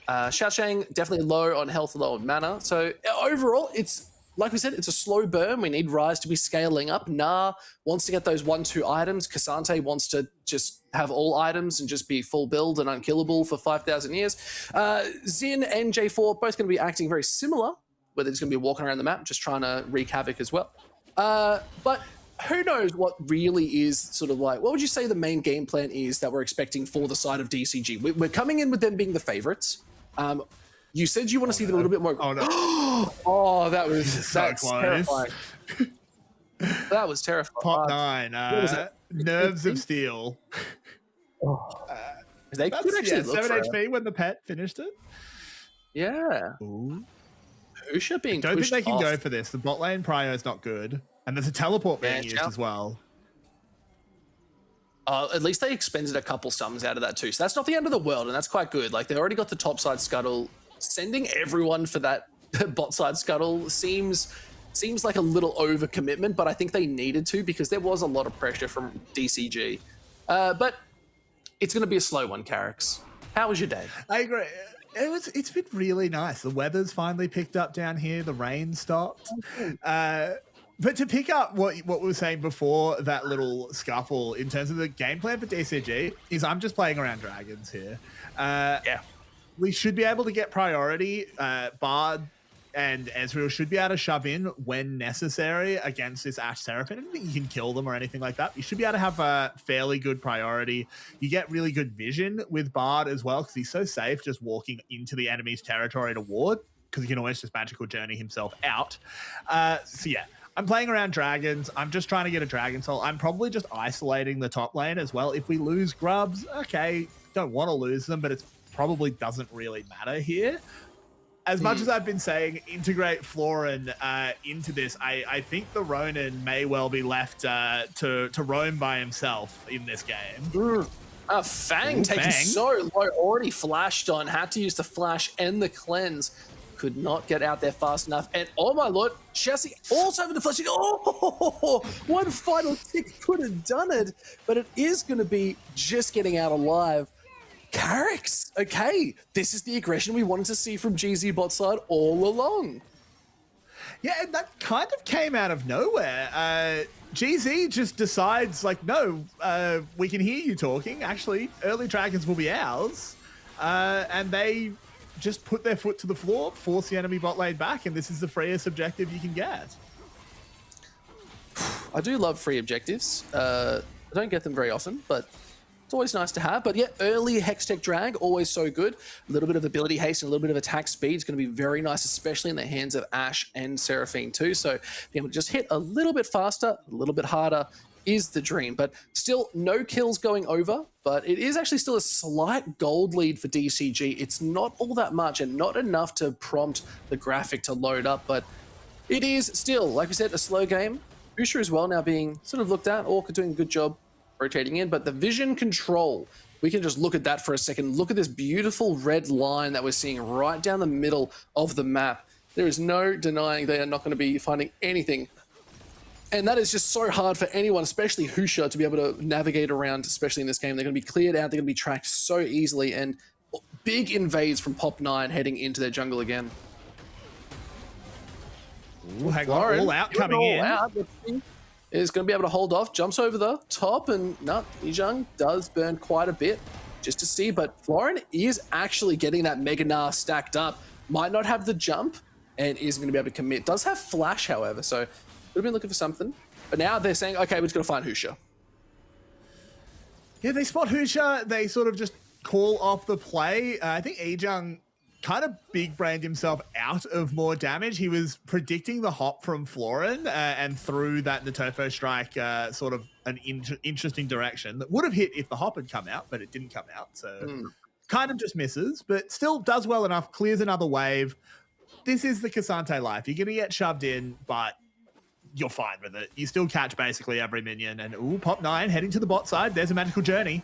Xiaosheng definitely low on health, low on mana. So overall, it's like we said, it's a slow burn. We need Rise to be scaling up. Nah wants to get those 1-2 items. Cassante wants to just have all items and just be full build and unkillable for 5,000 years. Xin and J4 both going to be acting very similar, where they're just going to be walking around the map, just trying to wreak havoc as well. But who knows what really is sort of like, what would you say the main game plan is that we're expecting for the side of DCG? We're coming in with them being the favorites. You said you want to see them a little bit more. Oh no! Oh, that's so close. Terrifying. That was terrifying. Pot 9. Nerves of Steel. They could actually look 7 HP when the pet finished it. Yeah. Ooh. Usha being don't think they can off. go for this. The bot lane prio is not good, and there's a teleport being used as well. At least they expended a couple summons out of that too. So that's not the end of the world, and that's quite good. Like, they already got the top side scuttle. Sending everyone for that bot side scuttle seems like a little overcommitment, but I think they needed to because there was a lot of pressure from DCG. But it's going to be a slow one, Carrix. How was your day? I agree. It's been really nice. The weather's finally picked up down here. The rain stopped. But to pick up what we were saying before that little scuffle in terms of the game plan for DCG is I'm just playing around dragons here. Yeah. We should be able to get priority. Bard and Ezreal should be able to shove in when necessary against this Ashe Seraphine. I don't think you can kill them or anything like that. You should be able to have a fairly good priority. You get really good vision with Bard as well because he's so safe just walking into the enemy's territory to ward because he can always just magical journey himself out. So yeah. I'm playing around dragons. I'm just trying to get a dragon soul. I'm probably just isolating the top lane as well. If we lose grubs, okay, don't want to lose them, but it probably doesn't really matter here. As much as I've been saying, integrate Florin into this, I think the Ronin may well be left to roam by himself in this game. Fang taking so low, already flashed on, had to use the flash and the cleanse. Could not get out there fast enough. And oh my lord, Chassis also having the flash. Oh, one final tick could have done it, but it is going to be just getting out alive. Carrix, okay, this is the aggression we wanted to see from GZ bot side all along. Yeah, and that kind of came out of nowhere. GZ just decides, like, no, we can hear you talking. Actually, early dragons will be ours. And they just put their foot to the floor, force the enemy bot lane back, and this is the freest objective you can get. I do love free objectives. I don't get them very often, but it's always nice to have. But yeah, early Hextech drag, always so good. A little bit of ability haste and a little bit of attack speed is going to be very nice, especially in the hands of Ashe and Seraphine too. So being able to just hit a little bit faster, a little bit harder is the dream. But still no kills going over, but it is actually still a slight gold lead for DCG. It's not all that much and not enough to prompt the graphic to load up, but it is still, like we said, a slow game. Usher as well now being sort of looked at. Orca doing a good job rotating in, but the vision control, we can just look at that for a second. Look at this beautiful red line that we're seeing right down the middle of the map. There is no denying they are not going to be finding anything. And that is just so hard for anyone, especially Husha, to be able to navigate around, especially in this game. They're going to be cleared out. They're going to be tracked so easily, and big invades from Pop9 heading into their jungle again. Ooh, hang on, all out coming in. Is going to be able to hold off, jumps over the top, and no, Yijang does burn quite a bit just to see, but Florin is actually getting that Mega Gnar stacked up. Might not have the jump and isn't going to be able to commit. Does have flash, however, so would have been looking for something. But now they're saying, okay, we're just going to find Husha. Yeah, they spot Husha. They sort of just call off the play. I think Yijang kind of big-brained himself out of more damage. He was predicting the hop from Florin and threw that Natofo strike sort of an interesting direction that would have hit if the hop had come out, but it didn't come out. So kind of just misses, but still does well enough, clears another wave. This is the Cassante life. You're going to get shoved in, but you're fine with it. You still catch basically every minion. And ooh, Pop9 heading to the bot side. There's a magical journey.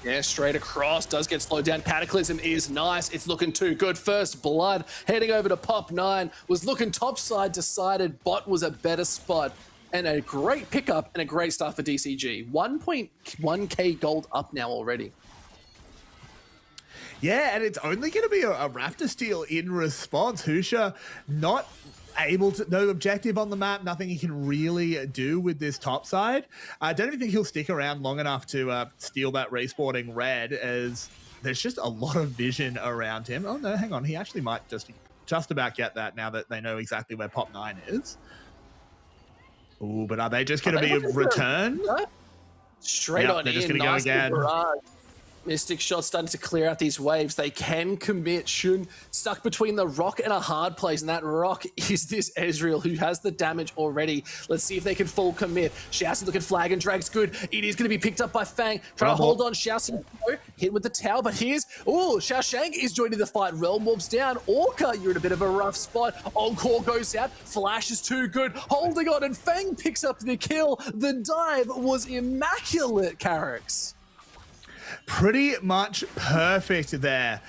Yeah, straight across, does get slowed down. Cataclysm is nice. It's looking too good. First blood, heading over to Pop9, was looking topside, decided bot was a better spot. And a great pickup and a great start for DCG. 1.1k gold up now already. Yeah, and it's only going to be a Raptor steal in response. Husha not able to, no objective on the map, nothing he can really do with this top side. I don't even think he'll stick around long enough to steal that respawning red, as there's just a lot of vision around him. Oh no, hang on, he actually might just about get that now that they know exactly where Pop9 is. Ooh, but are they just going to be a return? Straight on they're in, just going to go again. Barrage. Mystic Shot starting to clear out these waves. They can commit. Shun stuck between the rock and a hard place, and that rock is this Ezreal, who has the damage already. Let's see if they can full commit. Xiaoxing looking flag and drag's good. It is going to be picked up by Fang. Trying to hold on. Xiaoxing hit with the tower, but here's Xiaoxing is joining the fight. Realm Orbs down. Orca, you're in a bit of a rough spot. Encore goes out. Flash is too good. Holding on, and Fang picks up the kill. The dive was immaculate, Carrix. Pretty much perfect there.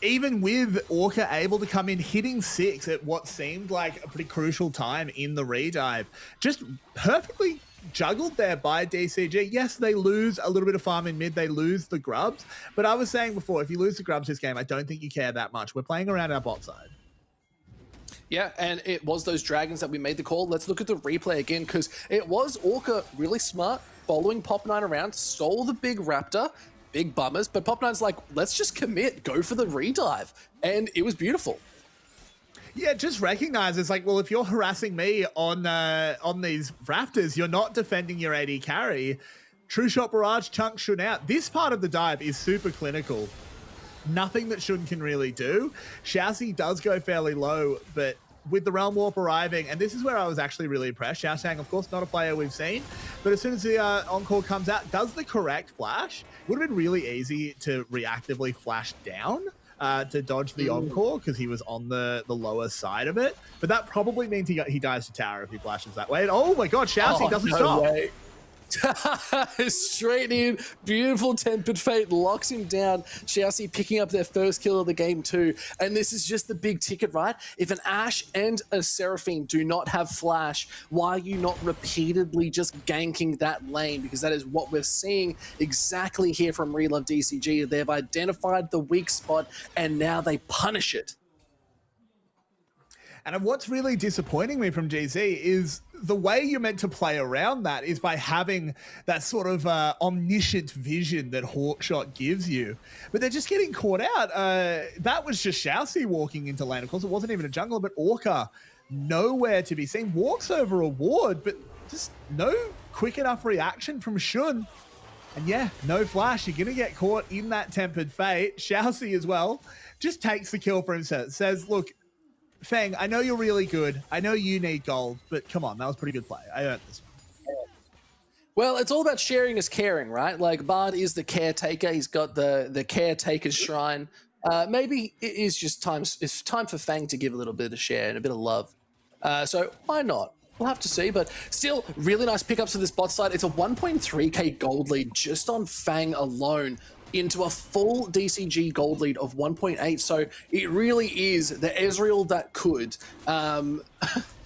Even with Orca able to come in hitting 6 at what seemed like a pretty crucial time in the redive, just perfectly juggled there by DCG. Yes, they lose a little bit of farm in mid, they lose the grubs, but I was saying before, if you lose the grubs this game, I don't think you care that much. We're playing around our bot side. Yeah, and it was those dragons that we made the call. Let's look at the replay again, because it was Orca really smart, following Pop9 around, stole the big raptor, big bummers, but Pop9's like, let's just commit, go for the redive, and it was beautiful. Yeah, just recognize it's like, well, if you're harassing me on these raptors, you're not defending your AD carry. True Shot Barrage chunks Shun out. This part of the dive is super clinical. Nothing that Shun can really do. Xiaoxing does go fairly low, but with the Realm Warp arriving, and this is where I was actually really impressed. Xiaoxing, of course, not a player we've seen, but as soon as the Encore comes out, does the correct flash. Would have been really easy to reactively flash down to dodge the Encore, because he was on the lower side of it. But that probably means he dies to tower if he flashes that way. And oh my god, Xiaoxing doesn't stop. Straight in, beautiful Tempered Fate locks him down. Xiaoxi picking up their first kill of the game too. And this is just the big ticket, right? If an Ashe and a Seraphine do not have flash, why are you not repeatedly just ganking that lane? Because that is what we're seeing exactly here from Relove DCG. They've identified the weak spot and now they punish it. And what's really disappointing me from GZ is the way you're meant to play around that is by having that sort of omniscient vision that Hawkshot gives you. But they're just getting caught out. That was just Xiaoxi walking into lane. Of course, it wasn't even a jungler, but Orca, nowhere to be seen. Walks over a ward, but just no quick enough reaction from Shun. And yeah, no flash. You're going to get caught in that Tempered Fate. Xiaoxi as well just takes the kill for himself. Says, look, Fang, I know you're really good. I know you need gold, but come on, that was pretty good play. I earned this one. Well, it's all about sharing is caring, right? Like, Bard is the caretaker. He's got the caretaker's shrine. Maybe it is just it's time for Fang to give a little bit of share and a bit of love. So why not? We'll have to see, but still really nice pickups for this bot side. It's a 1.3k gold lead just on Fang alone, into a full DCG gold lead of 1.8. So it really is the Ezreal that could.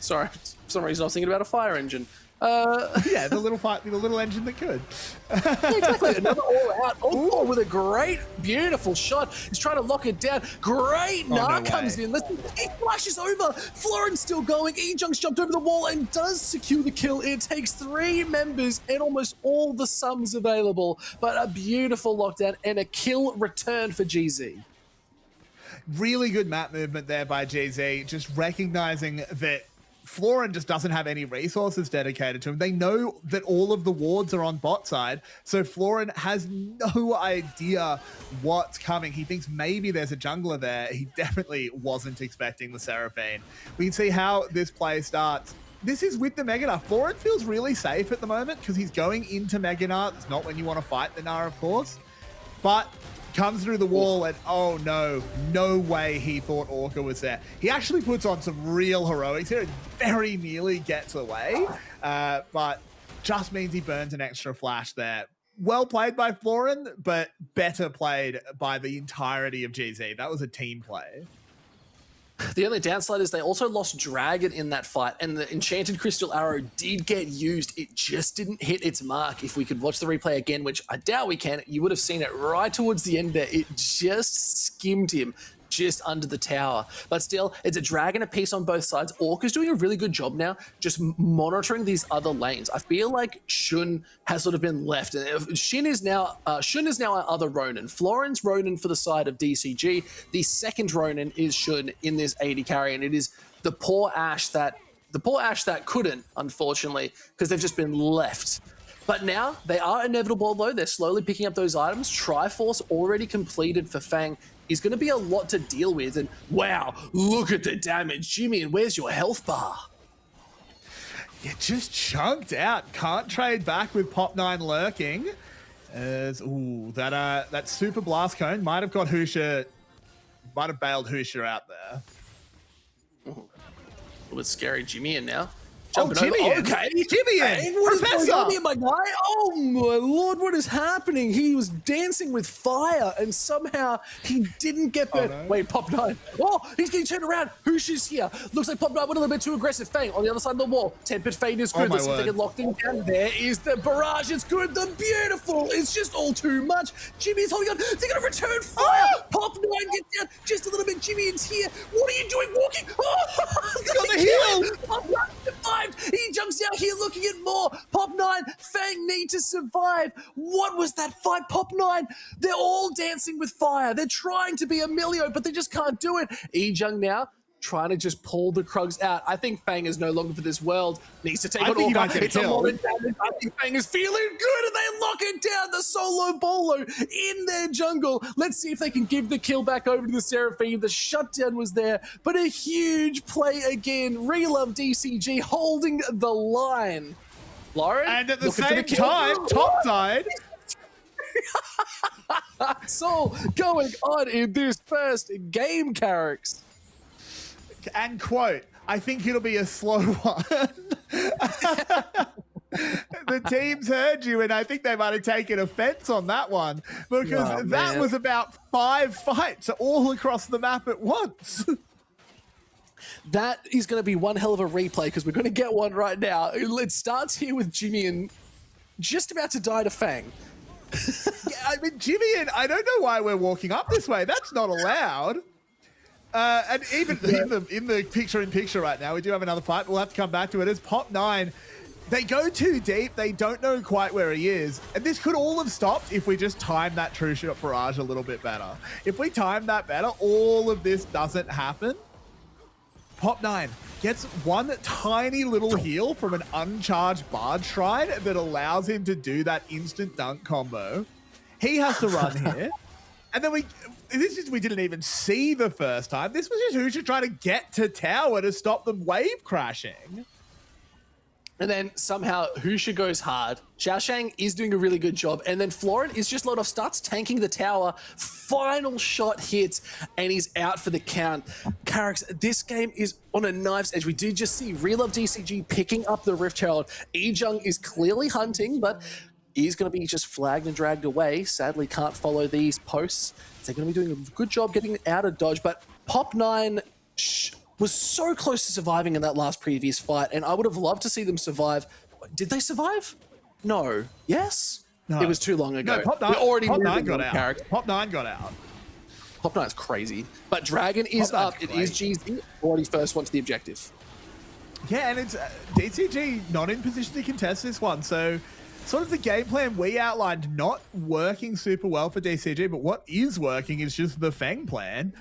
Sorry, for some reason I was thinking about a fire engine. Yeah, the little engine that could. Yeah, exactly. Another all out. Oh, with a great, beautiful shot. He's trying to lock it down. Great. Nah comes in. Listen, he flashes over. Florin's still going. E-Junk's jumped over the wall and does secure the kill. It takes 3 members and almost all the sums available, but a beautiful lockdown and a kill return for GZ. Really good map movement there by GZ, just recognizing that Florin just doesn't have any resources dedicated to him. They know that all of the wards are on bot side, so Florin has no idea what's coming. He thinks maybe there's a jungler there. He definitely wasn't expecting the Seraphine. We can see how this play starts. This is with the Mega Gnar. Florin feels really safe at the moment because he's going into Mega Gnar. It's not when you want to fight the Gnar, of course, but comes through the wall and oh no, no way he thought Orca was there. He actually puts on some real heroics here and very nearly gets away, but just means he burns an extra flash there. Well played by Florin, but better played by the entirety of GZ. That was a team play. The only downside is they also lost Dragon in that fight, and the Enchanted Crystal Arrow did get used. It just didn't hit its mark. If we could watch the replay again, which I doubt we can, you would have seen it right towards the end there. It just skimmed him just under the tower. But still, it's a Dragon apiece on both sides. Orca's doing a really good job now, just monitoring these other lanes. I feel like Shun has sort of been left. And Shun is now our other Ronin. Florin's Ronin for the side of DCG. The second Ronin is Shun in this AD carry, and it is the poor Ashe that couldn't, unfortunately, because they've just been left. But now they are inevitable, though. They're slowly picking up those items. Triforce already completed for Fang is going to be a lot to deal with. And wow, look at the damage. Jimmy, and where's your health bar? Yeah, just chunked out. Can't trade back with Pop 9 lurking. Ooh, that super blast cone might have got Husha, might have bailed Husha out there. Ooh. A little bit scary. Jimmy in now. Jimmy! Okay, Jimmy! Hey, what is going on here, my guy? Oh my lord, what is happening? He was dancing with fire, and somehow he didn't get burned. Oh, no. Wait, Pop 9. Oh, he's getting turned around. Who's here? Looks like Pop 9 went a little bit too aggressive. Fang on the other side of the wall. Tempered Fate is good. Let's see if they get locked in. And there is the barrage. It's good. The beautiful. It's just all too much. Jimmy's holding on. They're going to return fire. Oh! Pop 9 gets down just a little bit. Jimmy is here. What are you doing walking? Oh, he's got the heal. Pop 9 survived. He jumps out here looking at more. Pop 9, Fang need to survive. What was that fight, Pop 9? They're all dancing with fire. They're trying to be Emilio, but they just can't do it. E-Jung now trying to just pull the Krugs out. I think Fang is no longer for this world. Needs to take on Orca. It's a lot of damage. I think Fang is feeling good, and they lock it down. The solo bolo in their jungle. Let's see if they can give the kill back over to the Seraphine. The shutdown was there, but a huge play again. Relove DCG holding the line. Lauren, and at the same time, top side. That's all going on in this first game, Carricks. And quote, I think it'll be a slow one. The teams heard you, and I think they might have taken offense on that one because that was about 5 fights all across the map at once. That is going to be one hell of a replay because we're going to get one right now. It starts here with Jimmy and just about to die to Fang. Yeah, I mean, Jimmy, and I don't know why we're walking up this way. That's not allowed. And even in the picture-in-picture right now, we do have another fight. We'll have to come back to it. As Pop9, they go too deep. They don't know quite where he is. And this could all have stopped if we just timed that true shot barrage a little bit better. If we timed that better, all of this doesn't happen. Pop9 gets one tiny little heal from an uncharged Bard Shrine that allows him to do that instant dunk combo. He has to run here. And then we didn't even see the first time. This was just Husha trying to get to tower to stop them wave crashing. And then somehow Husha goes hard. Xiaoshang is doing a really good job. And then Florin is just starts tanking the tower. Final shot hits, and he's out for the count. Carrix, this game is on a knife's edge. We did just see Real of DCG picking up the Rift Herald. Ejung is clearly hunting, but he's going to be just flagged and dragged away. Sadly, can't follow these posts. They're going to be doing a good job getting out of dodge, but Pop9 was so close to surviving in that last previous fight, and I would have loved to see them survive. Did they survive? No. Yes? No. It was too long ago. No, Pop9 got out. Pop9 got out. Pop9's crazy. But Dragon is up. It is GZ. Already first one to the objective. Yeah, and it's DCG not in position to contest this one, so sort of the game plan we outlined not working super well for DCG, but what is working is just the Feng plan.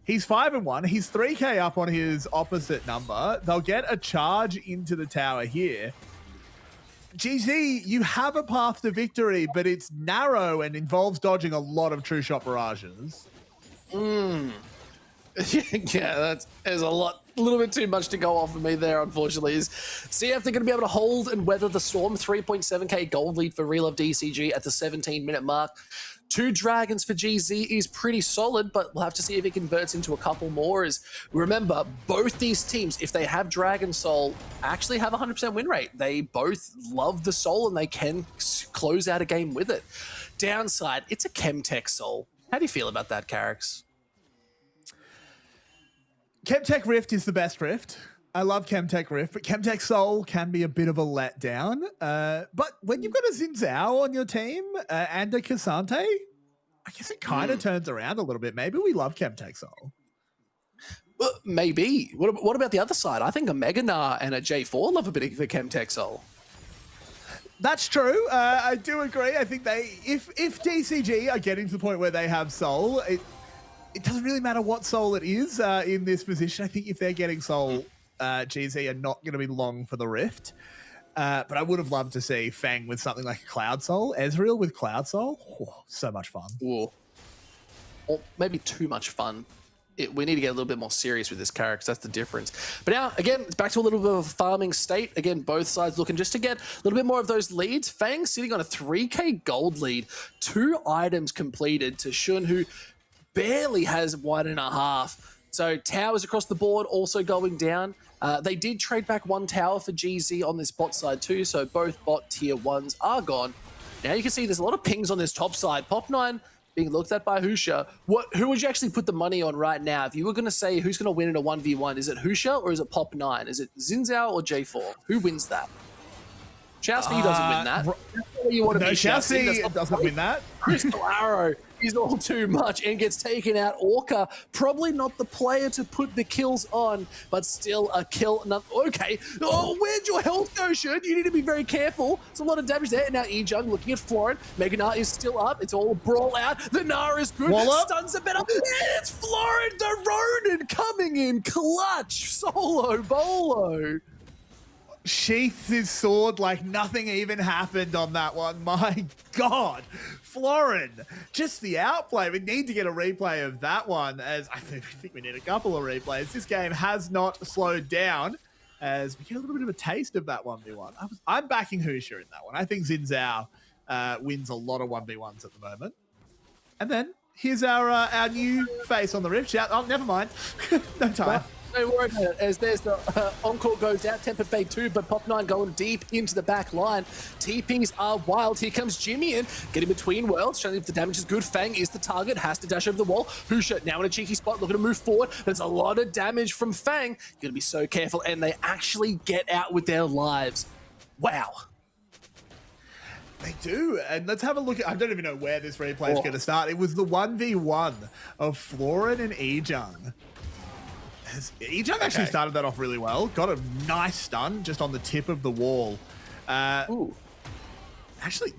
He's 5-1. He's 3k up on his opposite number. They'll get a charge into the tower here. GZ, you have a path to victory, but it's narrow and involves dodging a lot of true shot barrages. Yeah, there's a little bit too much to go off of me there, unfortunately. See if they're going to be able to hold and weather the storm. 3.7k gold lead for Real of DCG at the 17-minute mark. 2 dragons for GZ is pretty solid, but we'll have to see if it converts into a couple more. As remember, both these teams, if they have Dragon Soul, actually have a 100% win rate. They both love the Soul and they can close out a game with it. Downside, it's a Chemtech Soul. How do you feel about that, Carrix? Chemtech Rift is the best Rift. I love Chemtech Rift, but Chemtech Soul can be a bit of a letdown. But when you've got a Xin Zhao on your team and a Cassante, I guess it kind of turns around a little bit. Maybe we love Chemtech Soul. Well, maybe. What about the other side? I think a Meganar and a J4 love a bit of a Chemtech Soul. That's true. I do agree. I think if DCG are getting to the point where they have Soul, it doesn't really matter what Soul it is in this position. I think if they're getting Soul, GZ are not going to be long for the Rift. But I would have loved to see Fang with something like a Cloud Soul. Ezreal with Cloud Soul. Oh, so much fun. Ooh. Or maybe too much fun. We need to get a little bit more serious with this character. That's the difference. But now, again, it's back to a little bit of a farming state. Again, both sides looking just to get a little bit more of those leads. Fang sitting on a 3k gold lead. 2 items completed to Shun, who barely has 1.5. So towers across the board also going down. They did trade back 1 tower for GZ on this bot side too, so both bot tier 1s are gone. Now you can see there's a lot of pings on this top side. Pop9 being looked at by Husha. Who would you actually put the money on right now? If you were going to say who's going to win in a 1v1, is it Husha or is it Pop9? Is it Xin Zhao or J4? Who wins that? Xiaoxi doesn't win that. Xiaoxi doesn't win that. Crystal Arrow is all too much and gets taken out. Orca, probably not the player to put the kills on, but still a kill. Okay. Oh, where'd your health go, Shun? You need to be very careful. There's a lot of damage there. Now Ejung looking at Florin. Meganar is still up. It's all brawl out. The Gnar is good. Stuns are better. It's Florin the Ronin coming in clutch. Solo bolo. Sheaths his sword like nothing even happened on that one. My God. Florin, just the outplay. We need to get a replay of that one, as I think we need a couple of replays. This game has not slowed down as we get a little bit of a taste of that 1v1. I'm backing Husha in that one. I think Xin Zhao wins a lot of 1v1s at the moment. And then here's our new face on the Rift. Oh, never mind. No time. Don't worry about it, as there's the Encore goes out, Tempered Fate 2, but Pop9 going deep into the back line. TPs are wild. Here comes Jimmy in, getting between worlds, showing if the damage is good. Fang is the target, has to dash over the wall. Husha now in a cheeky spot, looking to move forward. There's a lot of damage from Fang. You're going to be so careful, and they actually get out with their lives. Wow. They do, and let's have a look at, I don't even know where this replay is going to start. It was the 1v1 of Florin and Ejung. Ejung actually started that off really well. Got a nice stun just on the tip of the wall. Actually,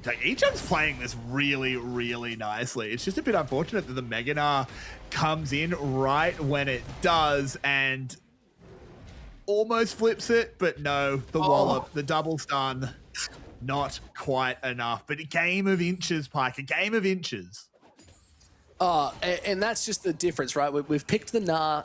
Ejung's playing this really, really nicely. It's just a bit unfortunate that the Meganar comes in right when it does and almost flips it, but no, the wallop, the double stun. Not quite enough, but a game of inches, Pike, a game of inches. And that's just the difference, right? We've picked the Gnar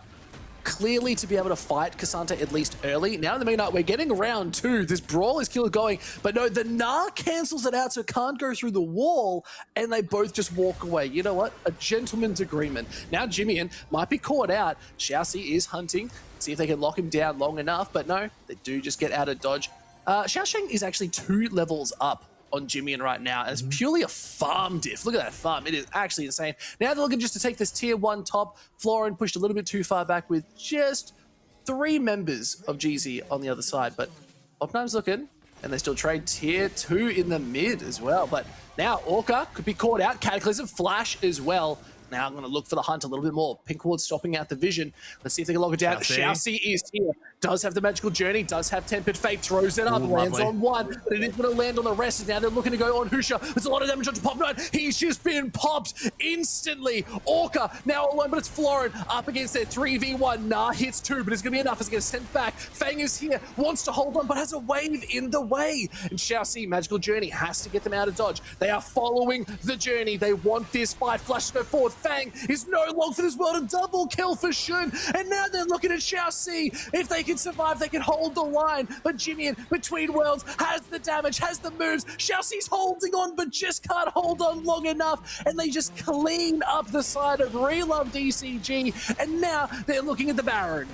clearly to be able to fight Cassandra at least early. Now in the main night, we're getting round 2. This brawl is still going, but no, the Gnar cancels it out so it can't go through the wall, and they both just walk away. You know what? A gentleman's agreement. Now Jimmy might be caught out. Xiaoxi is hunting, see if they can lock him down long enough, but no, they do just get out of dodge. Xiaoxing is actually 2 levels up on Jimmy right now, and it's purely a farm diff. Look at that farm. It is actually insane. Now they're looking just to take this tier 1 top. Florin pushed a little bit too far back with just 3 members of GZ on the other side, but Opnime's looking, and they still trade tier 2 in the mid as well. But now Orca could be caught out. Cataclysm Flash as well. Now I'm going to look for the hunt a little bit more. Pinkward stopping out the vision. Let's see if they can lock it down. Xiaoxi is here. Does have the magical journey. Does have Tempered Fate. Throws it up. Lands on 1. But it is going to land on the rest. Now they're looking to go on Husha. There's a lot of damage onto Pop9. He's just been popped instantly. Orca now alone, but it's Florin up against their 3v1. Nah, hits 2, but it's going to be enough. It's going to send back. Fang is here. Wants to hold on, but has a wave in the way. And Xiaoxi, magical journey, has to get them out of dodge. They are following the journey. They want this fight. Flash to go forward. Fang is no longer for this world. A double kill for Shun. And now they're looking at Xiaoxi. If they can survive, they can hold the line. But Jimmy between worlds has the damage, has the moves. Xiaoxi's holding on, but just can't hold on long enough. And they just clean up the side of Relove DCG. And now they're looking at the Baron.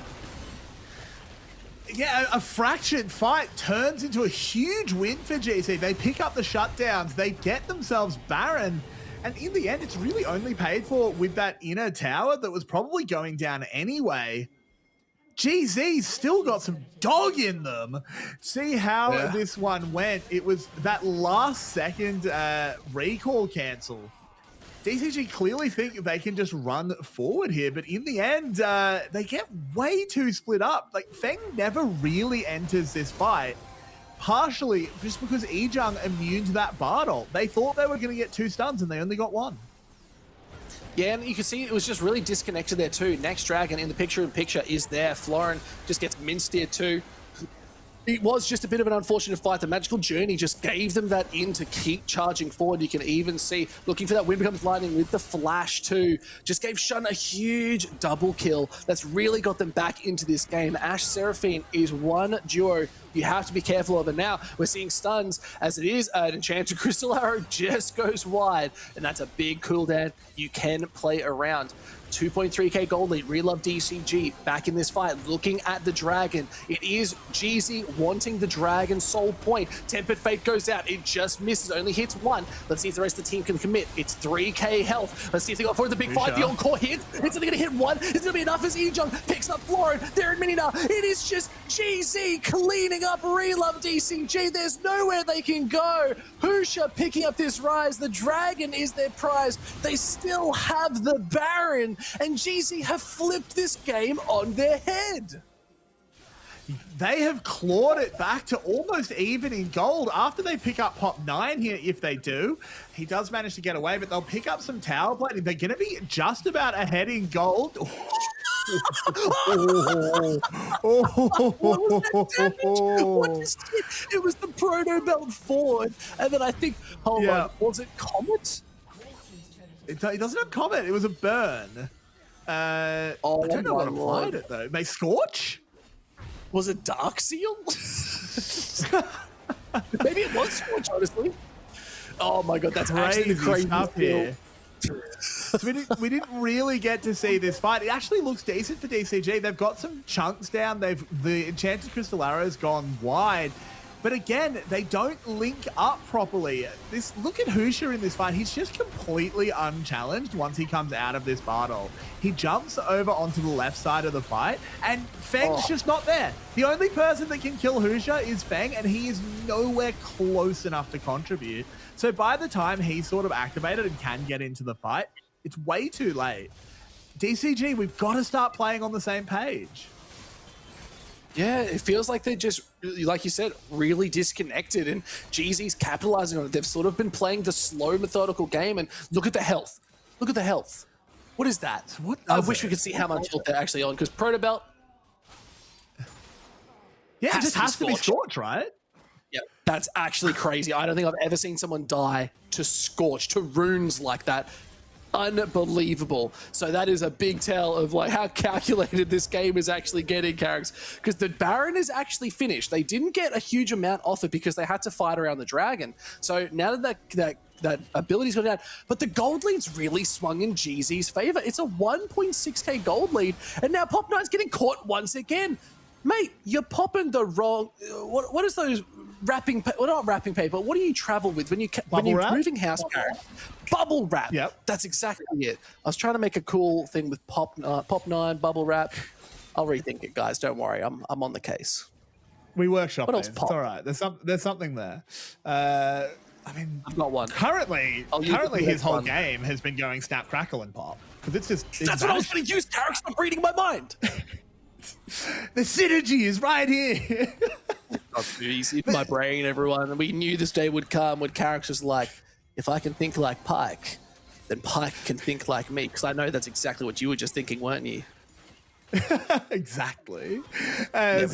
Yeah, a fractured fight turns into a huge win for GC. They pick up the shutdowns. They get themselves Baron. And in the end, it's really only paid for with that inner tower that was probably going down anyway. GZ's still got some dog in them. See how this one went. It was that last second recall cancel. DCG clearly think they can just run forward here, but in the end, they get way too split up. Like, Feng never really enters this fight. Partially just because Ejung immune to that bar ult. They thought they were going to get 2 stuns and they only got 1. Yeah, and you can see it was just really disconnected there too. Next Dragon in the picture-in-picture is there. Florin just gets minced here too. It was just a bit of an unfortunate fight. The magical journey just gave them that in to keep charging forward. You can even see, looking for that Wind Becomes Lightning with the flash too. Just gave Shun a huge double kill. That's really got them back into this game. Ashe Seraphine is one duo you have to be careful of. And now we're seeing stuns as it is. An Enchanted Crystal Arrow just goes wide. And that's a big cooldown you can play around. 2.3k gold lead, Relove DCG back in this fight, looking at the dragon. It is GZ wanting the dragon soul point. Tempered Fate goes out, it just misses, only hits 1. Let's see if the rest of the team can commit. It's 3k health. Let's see if they go for the big fight. The Encore hit. It's only gonna hit 1. It's gonna be enough as Ejung picks up Florin. They're in mini now. It is just GZ cleaning up Relove DCG. There's nowhere they can go. Husha picking up this rise. The dragon is their prize. They still have the Baron. And GZ have flipped this game on their head. They have clawed it back to almost even in gold after they pick up Pop9 here. If they do, he does manage to get away, but they'll pick up some tower plating. They're going to be just about ahead in gold. What was that damage? What just hit? It was the Proto Belt forward, and then I think, hold on, was it Comet? It doesn't have Comet. It was a burn. I don't know what applied it though. May Scorch? Was it Dark Seal? Maybe it was Scorch, honestly. Oh my god, that's actually the crazy stuff here. So we didn't really get to see this fight. It actually looks decent for DCG. They've got some chunks down. The Enchanted Crystal Arrow's gone wide. But again, they don't link up properly. Look at Husha in this fight. He's just completely unchallenged once he comes out of this battle. He jumps over onto the left side of the fight, and Feng's just not there. The only person that can kill Husha is Feng, and he is nowhere close enough to contribute. So by the time he's sort of activated and can get into the fight, it's way too late. DCG, we've got to start playing on the same page. Yeah, it feels like they're just, like you said, really disconnected, and GZ's capitalizing on it. They've sort of been playing the slow, methodical game, and look at the health. Look at the health. What is that? I wish we could see how much health they're actually on, because Protobelt... Yeah, it just has to be Scorch, right? Yeah, that's actually crazy. I don't think I've ever seen someone die to Scorch, to runes like that. Unbelievable. So that is a big tell of like how calculated this game is actually getting, Carrix, because the Baron is actually finished. They didn't get a huge amount off it because they had to fight around the dragon. So now that ability's gone down, but the gold lead's really swung in GZ's favor. It's a 1.6k gold lead, and now Pop9's getting caught once again. Mate, you're popping the wrong... What is those wrapping... Well, not wrapping paper. What do you travel with when you're moving house cards? Bubble wrap. Yep. That's exactly it. I was trying to make a cool thing with Pop9, bubble wrap. I'll rethink it, guys. Don't worry. I'm on the case. We workshop it. It's all right. There's something there. I mean, I've got one. Currently his whole game has been going snap, crackle, and pop. Because it's just... That's what I was going to use, Carrix. I'm reading my mind. The synergy is right here. That's easy. My brain, everyone. We knew this day would come when Carrix was like, if I can think like Pike, then Pike can think like me. Because I know that's exactly what you were just thinking, weren't you? Exactly. As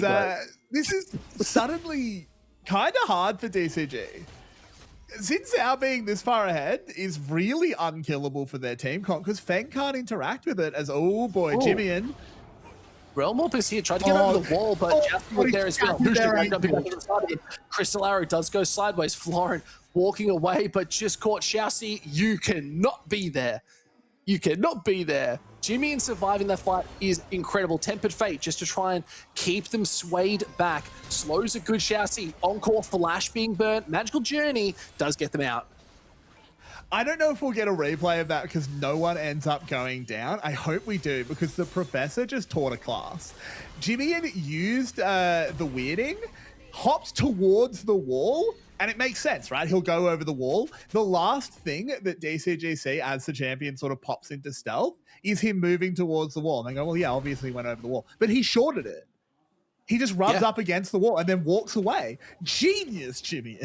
this is suddenly kind of hard for DCG. Xin Zhao being this far ahead is really unkillable for their team comp because Feng can't interact with it as, oh boy, Jimmy Realm Warp is here, tried to get over the wall, but Jasper was there as well. Crystal Arrow does go sideways. Florin walking away, but just caught Xiaoxi. You cannot be there. You cannot be there. Jimmy surviving that fight is incredible. Tempered Fate just to try and keep them swayed back. Slows a good Xiaoxi. Encore Flash being burnt. Magical Journey does get them out. I don't know if we'll get a replay of that because no one ends up going down. I hope we do because the professor just taught a class. Jimmy used the weirding, hops towards the wall, and it makes sense, right? He'll go over the wall. The last thing that DCG see as the champion sort of pops into stealth is him moving towards the wall. And they go, well, yeah, obviously he went over the wall. But he shorted it. He just rubs up against the wall and then walks away. Genius, Jimmy.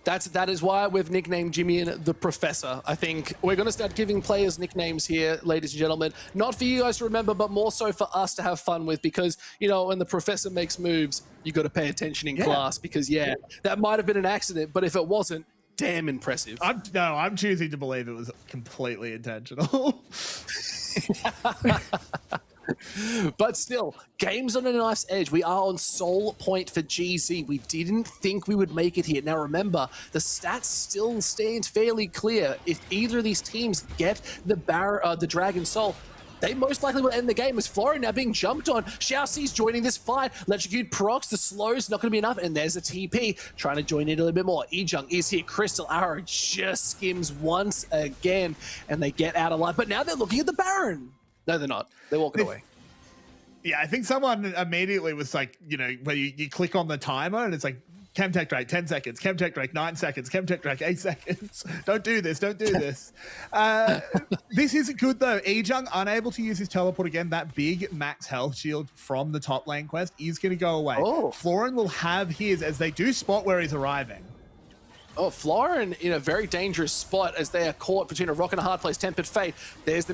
That is why we've nicknamed Jimmy the Professor. I think we're going to start giving players nicknames here, ladies and gentlemen. Not for you guys to remember, but more so for us to have fun with because, you know, when the Professor makes moves, you got to pay attention in class because, that might have been an accident, but if it wasn't, damn impressive. I'm choosing to believe it was completely intentional. But still, game's on a nice edge. We are on soul point for GZ. We didn't think we would make it here. Now remember, the stats still stand fairly clear. If either of these teams get the Dragon Soul, they most likely will end the game as Florin now being jumped on. Xiaoxi's joining this fight. Electrocute procs, the slow's not going to be enough, and there's a TP trying to join in a little bit more. Ejung is here. Crystal Arrow just skims once again, and they get out alive. But now they're looking at the Baron. No, they're not. They're walking away. Yeah, I think someone immediately was like, you know, where you click on the timer and it's like, Chemtech Drake, 10 seconds. Chemtech Drake, 9 seconds. Chemtech Drake, 8 seconds. Don't do this. Don't do this. This isn't good, though. Ejung unable to use his teleport again. That big max health shield from the top lane quest is going to go away. Florin will have his as they do spot where he's arriving. Oh, Florin in a very dangerous spot as they are caught between a rock and a hard place. Tempered Fate. There's the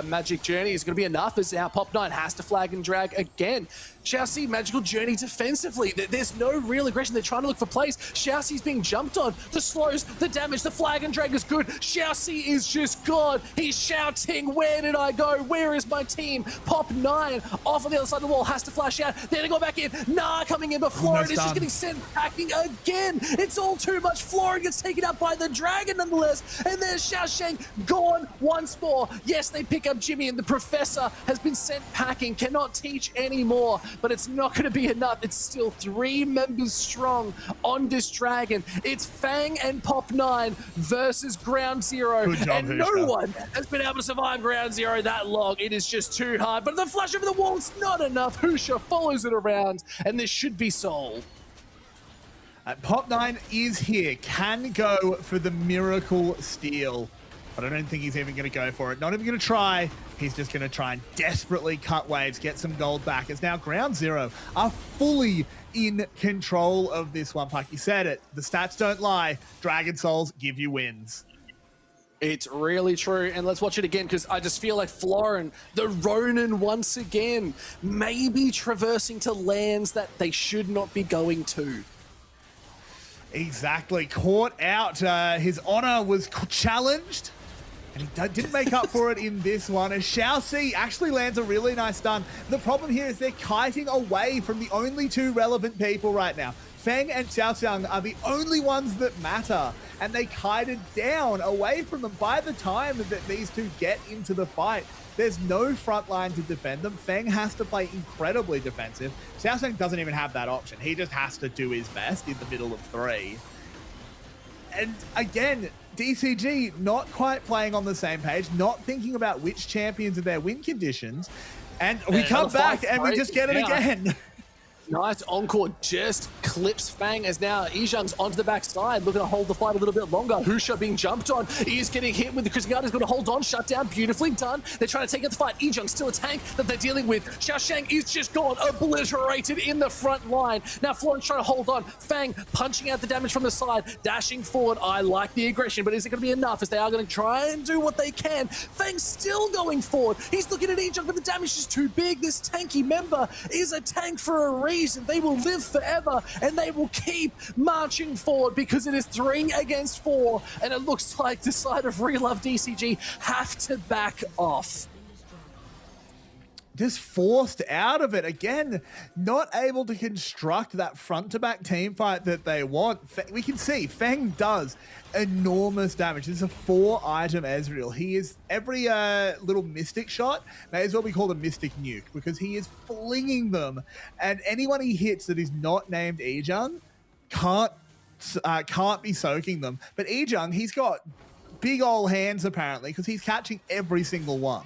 Magic Journey. Is going to be enough as our Pop9 has to flag and drag again. Xiaoxi, Magical Journey defensively. There's no real aggression. They're trying to look for plays. Xiaoxi's being jumped on. The slows, the damage, the flag and drag is good. Xiaoxi is just gone. He's shouting, where did I go? Where is my team? Pop9 off on the other side of the wall. Has to flash out. Then they go back in. Nah, coming in, but Florin is just getting sent packing again. It's all too much. Florin Florin gets taken out by the dragon nonetheless. And there's Xiaosheng gone once more. Yes, they pick up Jimmy, and the professor has been sent packing, cannot teach anymore, but it's not going to be enough. It's still 3 members strong on this dragon. It's Fang and Pop9 versus Ground Zero. Good job, and Husha. no one has been able to survive Ground Zero that long. It is just too hard, but the flash over the wall is not enough. Husha follows it around, and this should be sold. Pop9 is here, can go for the miracle steal, but I don't think he's even going to go for it. Not even going to try. He's just going to try and desperately cut waves, get some gold back. As now Ground Zero are fully in control of this one. Puck, you said it. The stats don't lie. Dragon Souls give you wins. It's really true, and let's watch it again, because I just feel like Florin, the Ronin once again, maybe traversing to lands that they should not be going to. Exactly. Caught out. His honor was challenged, and he didn't make up for it in this one. And Xiaoxi actually lands a really nice stun. The problem here is they're kiting away from the only 2 relevant people right now. Feng and Xiaoxiang are the only ones that matter, and they kited down away from them. By the time that these 2 get into the fight, there's no front line to defend them. Feng has to play incredibly defensive. Xiaoxiang doesn't even have that option. He just has to do his best in the middle of 3. And again, DCG not quite playing on the same page, not thinking about which champions are their win conditions. And we come back and we just get it again. Nice encore, just clips Fang as now Izhang's onto the backside, looking to hold the fight a little bit longer. Husha being jumped on. He is getting hit with the Chris Guard. Is going to hold on, shut down, beautifully done. They're trying to take out the fight. Izhang's still a tank that they're dealing with. Xiaosheng is just gone, obliterated in the front line. Now Florin's trying to hold on. Fang punching out the damage from the side, dashing forward. I like the aggression, but is it going to be enough as they are going to try and do what they can? Fang's still going forward. He's looking at Izhang, but the damage is too big. This tanky member is a tank for a reason. They will live forever, and they will keep marching forward because it is 3 against 4, and it looks like the side of Relove DCG have to back off. Just forced out of it again, not able to construct that front-to-back team fight that they want. We can see Feng does enormous damage. This is a 4-item Ezreal. He is every little mystic shot may as well be called a mystic nuke, because he is flinging them, and anyone he hits that is not named Izhang can't be soaking them. But Izhang, he's got big old hands apparently, because he's catching every single one.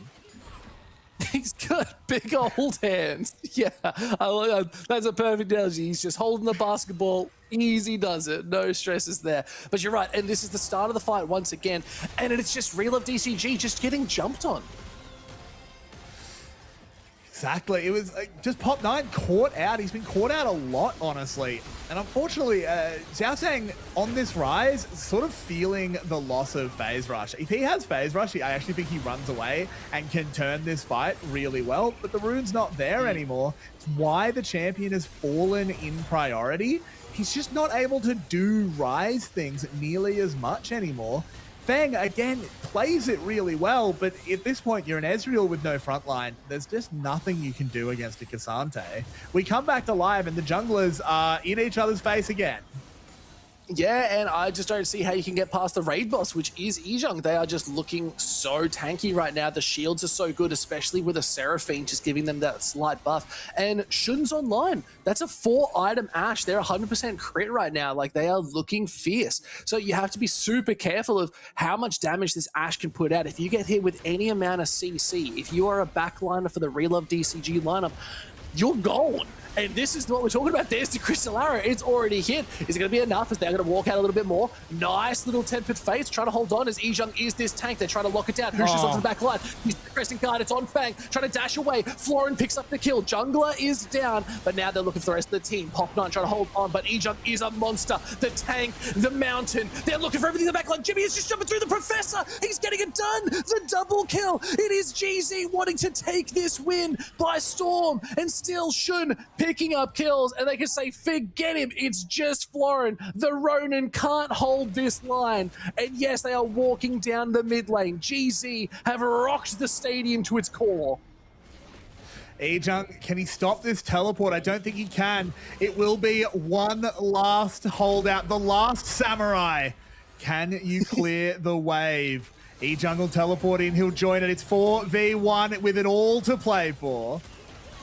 He's got big old hands. Yeah, that's a perfect analogy. He's just holding the basketball. Easy does it. No stresses there. But you're right. And this is the start of the fight once again. And it's just Relove DCG just getting jumped on. Exactly. It was just Pop9 caught out. He's been caught out a lot, honestly. And unfortunately, Xiaoxiang on this rise, sort of feeling the loss of Phase Rush. If he has Phase Rush, I actually think he runs away and can turn this fight really well. But the rune's not there anymore. It's why the champion has fallen in priority. He's just not able to do rise things nearly as much anymore. Fang, again, plays it really well, but at this point, you're an Ezreal with no frontline. There's just nothing you can do against a Cassante. We come back to live, and the junglers are in each other's face again. Yeah, and I just don't see how you can get past the raid boss, which is Izhang. They are just looking so tanky right now. The shields are so good, especially with a Seraphine just giving them that slight buff. And Shun's online. That's a 4-item Ashe. They're 100% crit right now. Like, they are looking fierce. So you have to be super careful of how much damage this Ashe can put out. If you get hit with any amount of CC, if you are a backliner for the Relove DCG lineup, you're gone. And this is what we're talking about. There's the Crystal Arrow. It's already hit. Is it going to be enough? Is they going to walk out a little bit more? Nice little tempered face. Trying to hold on as Izhang is this tank. They're trying to lock it down. Husha's onto the back line. He's pressing guard. It's on Fang. Trying to dash away. Florin picks up the kill. Jungler is down. But now they're looking for the rest of the team. Pop9 trying to hold on. But Izhang is a monster. The tank, the mountain. They're looking for everything in the back line. Jimmy is just jumping through the Professor. He's getting it done. The double kill. It is GZ wanting to take this win by storm. And still Shun picking up kills. And they can say, forget him. It's just Florin. The Ronin can't hold this line. And yes, they are walking down the mid lane. GZ have rocked the stadium to its core. E-Junk, can he stop this teleport? I don't think he can. It will be one last holdout, the last samurai. Can you clear the wave? E-Junk will teleport in, he'll join it. It's 4v1 with it all to play for.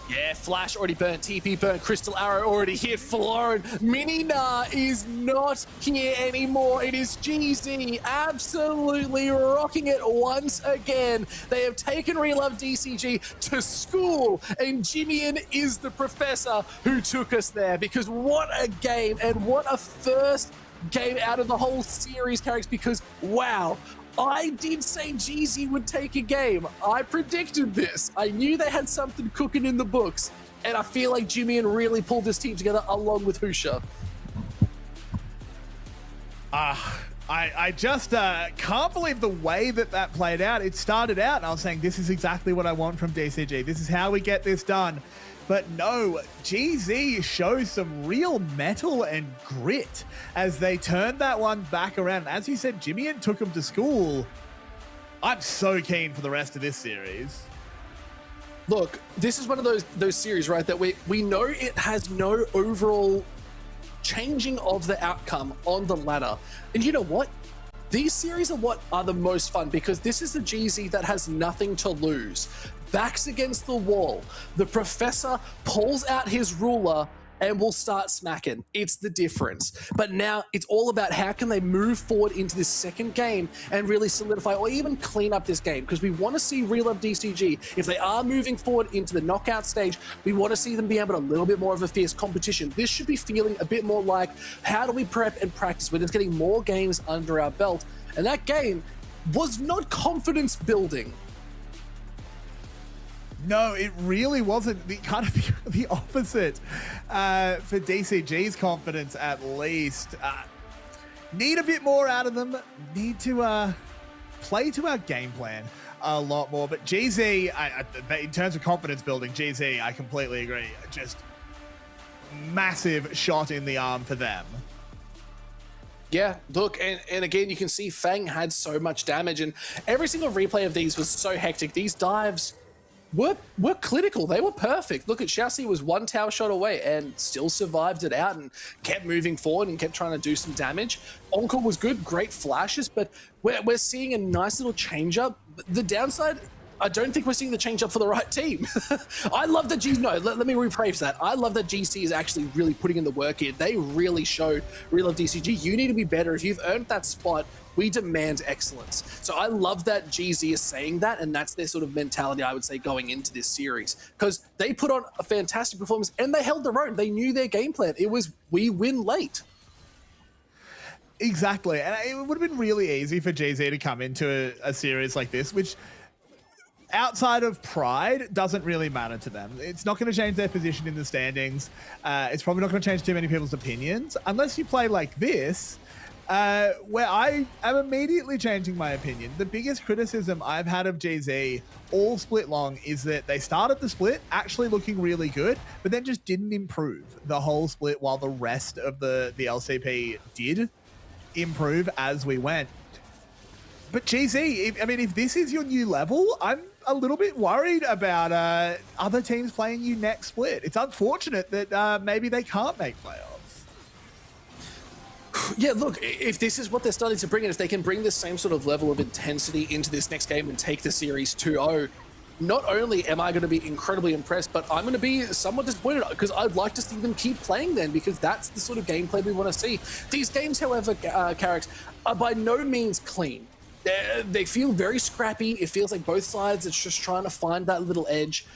Yeah, Flash already burnt, TP burnt, Crystal Arrow already hit Florin. Mini-Na is not here anymore. It is GZ absolutely rocking it once again. They have taken Relove DCG to school, and Jimian is the professor who took us there, because what a game and what a first game out of the whole series, Carrix, because wow, I did say GZ would take a game. I predicted this. I knew they had something cooking in the books. And I feel like Jimian really pulled this team together along with Husha. I just can't believe the way that played out. It started out and I was saying, this is exactly what I want from DCG. This is how we get this done. But no, GZ shows some real mettle and grit as they turned that one back around. As you said, Jimian took him to school. I'm so keen for the rest of this series. Look, this is one of those series, right, that we know it has no overall changing of the outcome on the ladder. And you know what? These series are what are the most fun, because this is the GZ that has nothing to lose. Backs against the wall. The professor pulls out his ruler and will start smacking. It's the difference. But now it's all about how can they move forward into this second game and really solidify or even clean up this game, because we want to see Relove DCG, if they are moving forward into the knockout stage, we want to see them be able to a little bit more of a fierce competition. This should be feeling a bit more like, how do we prep and practice? We're just getting more games under our belt. And that game was not confidence building. No, it really wasn't. Kind of the opposite for DCG's confidence, at least. Need a bit more out of them. Need to play to our game plan a lot more. But GZ, in terms of confidence building, GZ, I completely agree. Just massive shot in the arm for them. Yeah, look, and again, you can see Fang had so much damage, and every single replay of these was so hectic. These dives were clinical. They were perfect. Look at Xiaoxi was one tower shot away and still survived it out and kept moving forward and kept trying to do some damage. Encore was good, great flashes, but we're seeing a nice little change up. The downside, I don't think we're seeing the change up for the right team. I love that let me rephrase that. I love that GC is actually really putting in the work here. They really showed Relove DCG, you need to be better. If you've earned that spot, we demand excellence. So I love that GZ is saying that, and that's their sort of mentality, I would say, going into this series, because they put on a fantastic performance and they held their own. They knew their game plan. It was, we win late. Exactly. And it would have been really easy for GZ to come into a series like this, which outside of pride doesn't really matter to them. It's not going to change their position in the standings. It's probably not going to change too many people's opinions unless you play like this, where I am immediately changing my opinion. The biggest criticism I've had of GZ all split long is that they started the split actually looking really good, but then just didn't improve the whole split, while the rest of the LCP did improve as we went. But GZ, if this is your new level, I'm a little bit worried about other teams playing you next split. It's unfortunate that maybe they can't make playoffs. Yeah, look, if this is what they're starting to bring in, if they can bring this same sort of level of intensity into this next game and take the series 2-0, not only am I going to be incredibly impressed, but I'm going to be somewhat disappointed, because I'd like to see them keep playing then, because that's the sort of gameplay we want to see. These games, however, Carrix, are by no means clean. They feel very scrappy. It feels like both sides are just trying to find that little edge.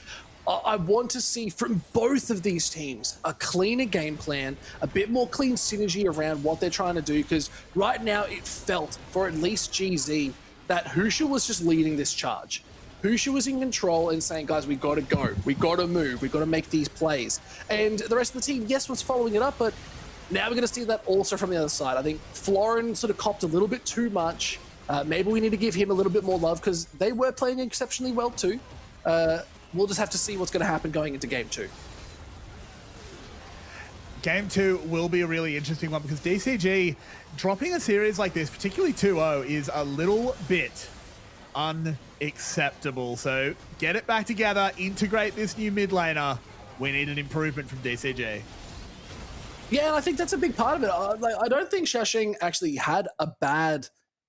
I want to see from both of these teams a cleaner game plan, a bit more clean synergy around what they're trying to do, because right now it felt, for at least GZ, that Husha was just leading this charge. Husha was in control and saying, guys, we got to go. We got to move. We got to make these plays. And the rest of the team, yes, was following it up, but now we're going to see that also from the other side. I think Florin sort of copped a little bit too much. Maybe we need to give him a little bit more love, because they were playing exceptionally well too. We'll just have to see what's going to happen going into Game 2. Game 2 will be a really interesting one, because DCG dropping a series like this, particularly 2-0, is a little bit acceptable. So get it back together, integrate this new mid laner. We need an improvement from DCG. Yeah, and I think that's a big part of it. I don't think Shashing actually had a bad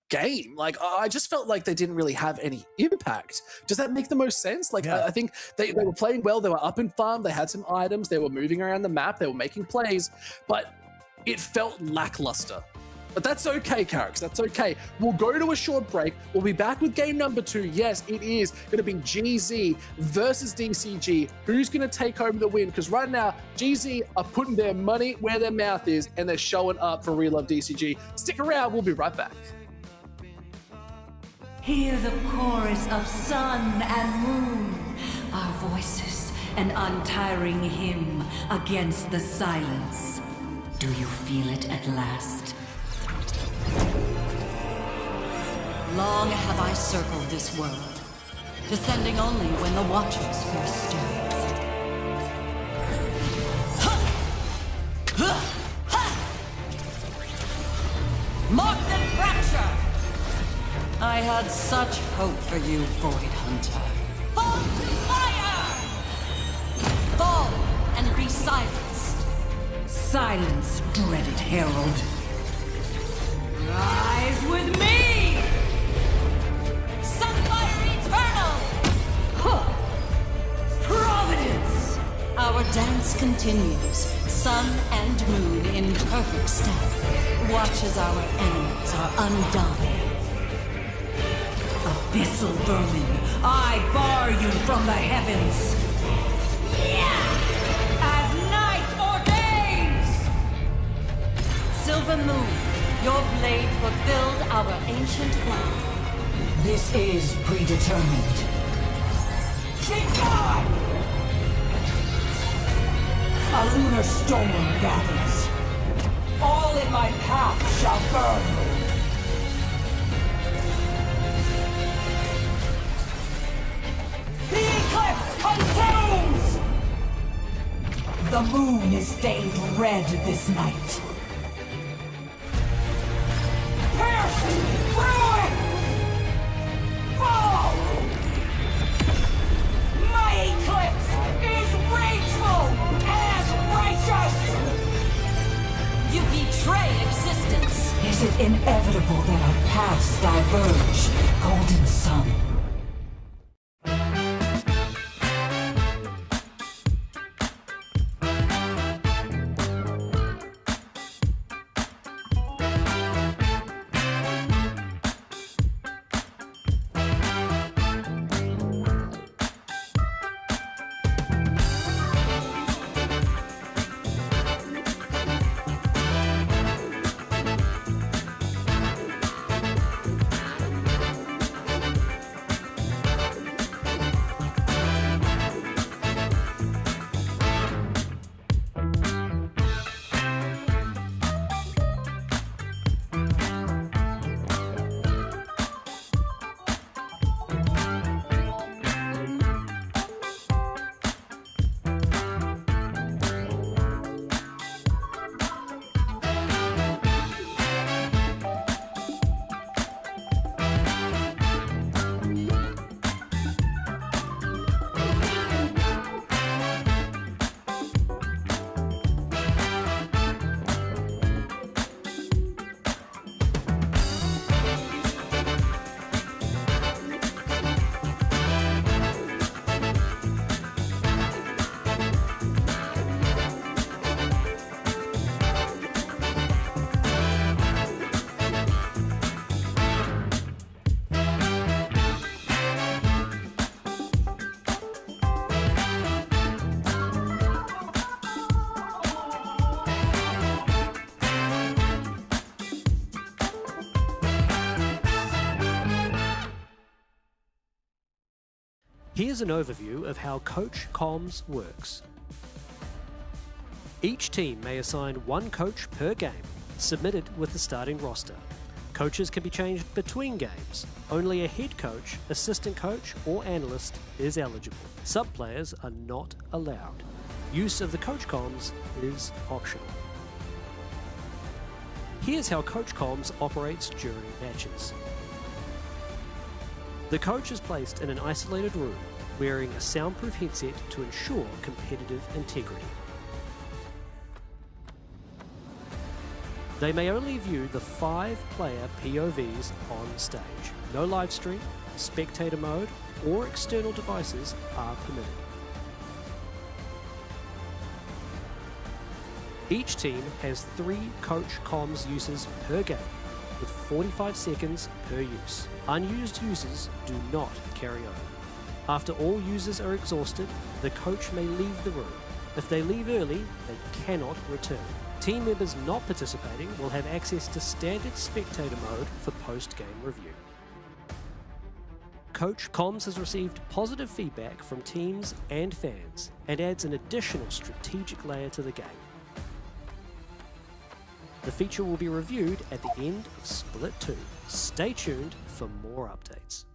game. Like, I just felt like they didn't really have any impact. Does that make the most sense? Like, I think they were playing well. They were up in farm. They had some items. They were moving around the map. They were making plays, but it felt lackluster. But that's okay, Carrix. That's okay. We'll go to a short break. We'll be back with game number 2. Yes, it is going to be GZ versus DCG. Who's going to take home the win? Because right now, GZ are putting their money where their mouth is, and they're showing up for Real Love DCG. Stick around. We'll be right back. Hear the chorus of sun and moon, our voices, an untiring hymn against the silence. Do you feel it at last? Long have I circled this world, descending only when the Watchers first stirred. Mark and fracture! I had such hope for you, Void Hunter. Fall to fire! Fall and be silenced. Silence, dreaded herald. Rise with me! Sunfire Eternal! Huh. Providence! Our dance continues, sun and moon in perfect step. Watch as our enemies are undone. Abyssal vermin, I bar you from the heavens. As night ordains! Silver Moon, your blade fulfilled our ancient vow. This is predetermined. Begone! A lunar storm gathers. All in my path shall burn. The eclipse consumes! The moon is stained red this night. Pierce through it! Fall! My eclipse is rageful as righteous! You betray existence! Is it inevitable that our paths diverge, Golden Sun? Here's an overview of how Coach Comms works. Each team may assign one coach per game, submitted with the starting roster. Coaches can be changed between games. Only a head coach, assistant coach, or analyst is eligible. Sub-players are not allowed. Use of the Coach Comms is optional. Here's how Coach Comms operates during matches. The coach is placed in an isolated room, wearing a soundproof headset to ensure competitive integrity. They may only view the 5-player POVs on stage. No live stream, spectator mode, or external devices are permitted. Each team has 3 coach comms uses per game, with 45 seconds per use. Unused users do not carry over. After all users are exhausted, the coach may leave the room. If they leave early, they cannot return. Team members not participating will have access to standard spectator mode for post-game review. Coach Comms has received positive feedback from teams and fans and adds an additional strategic layer to the game. The feature will be reviewed at the end of Split 2. Stay tuned for more updates.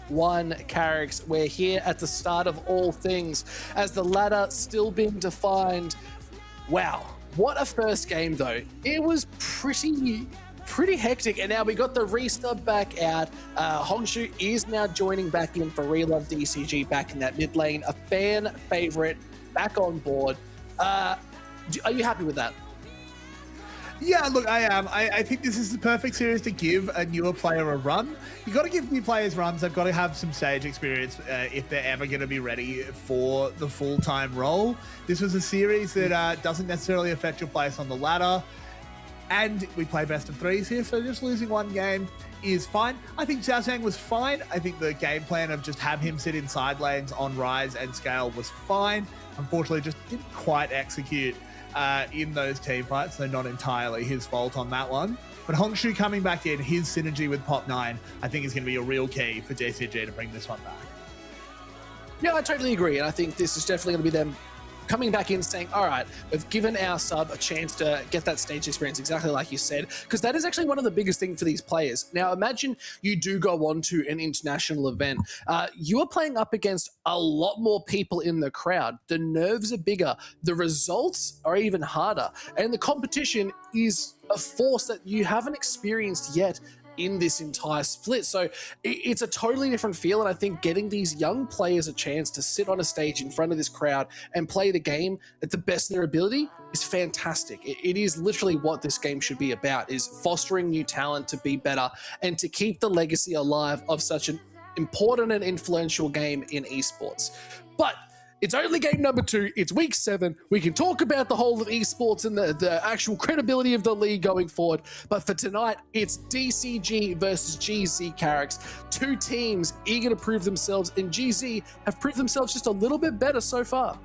One Carrix, we're here at the start of all things as the ladder still being defined. Wow, what a first game though. It was pretty hectic, and now we got the restart back out. Hongshu is now joining back in for Relove DCG back in that mid lane, a fan favorite back on board. Are you happy with that? Yeah, look, I am. I think this is the perfect series to give a newer player a run. You got to give new players runs. They've got to have some stage experience if they're ever going to be ready for the full-time role. This was a series that doesn't necessarily affect your place on the ladder. And we play best of 3s here, so just losing one game is fine. I think Xiao Zhang was fine. I think the game plan of just have him sit in side lanes on Rise and Scale was fine. Unfortunately, just didn't quite execute in those team fights, so not entirely his fault on that one. But Hongshu coming back in, his synergy with Pop 9, I think is going to be a real key for DCG to bring this one back. Yeah, I totally agree, and I think this is definitely going to be them coming back in saying, all right, we've given our sub a chance to get that stage experience, exactly like you said, because that is actually one of the biggest things for these players. Now, imagine you do go on to an international event. You are playing up against a lot more people in the crowd. The nerves are bigger. The results are even harder. And the competition is a force that you haven't experienced yet in this entire split. So it's a totally different feel, and I think getting these young players a chance to sit on a stage in front of this crowd and play the game at the best of their ability is fantastic. It is literally what this game should be about, is fostering new talent to be better and to keep the legacy alive of such an important and influential game in esports. But it's only game number 2. It's week 7. We can talk about the whole of esports and the actual credibility of the league going forward. But for tonight, it's DCG versus GZ Carrix. 2 teams eager to prove themselves, and GZ have proved themselves just a little bit better so far.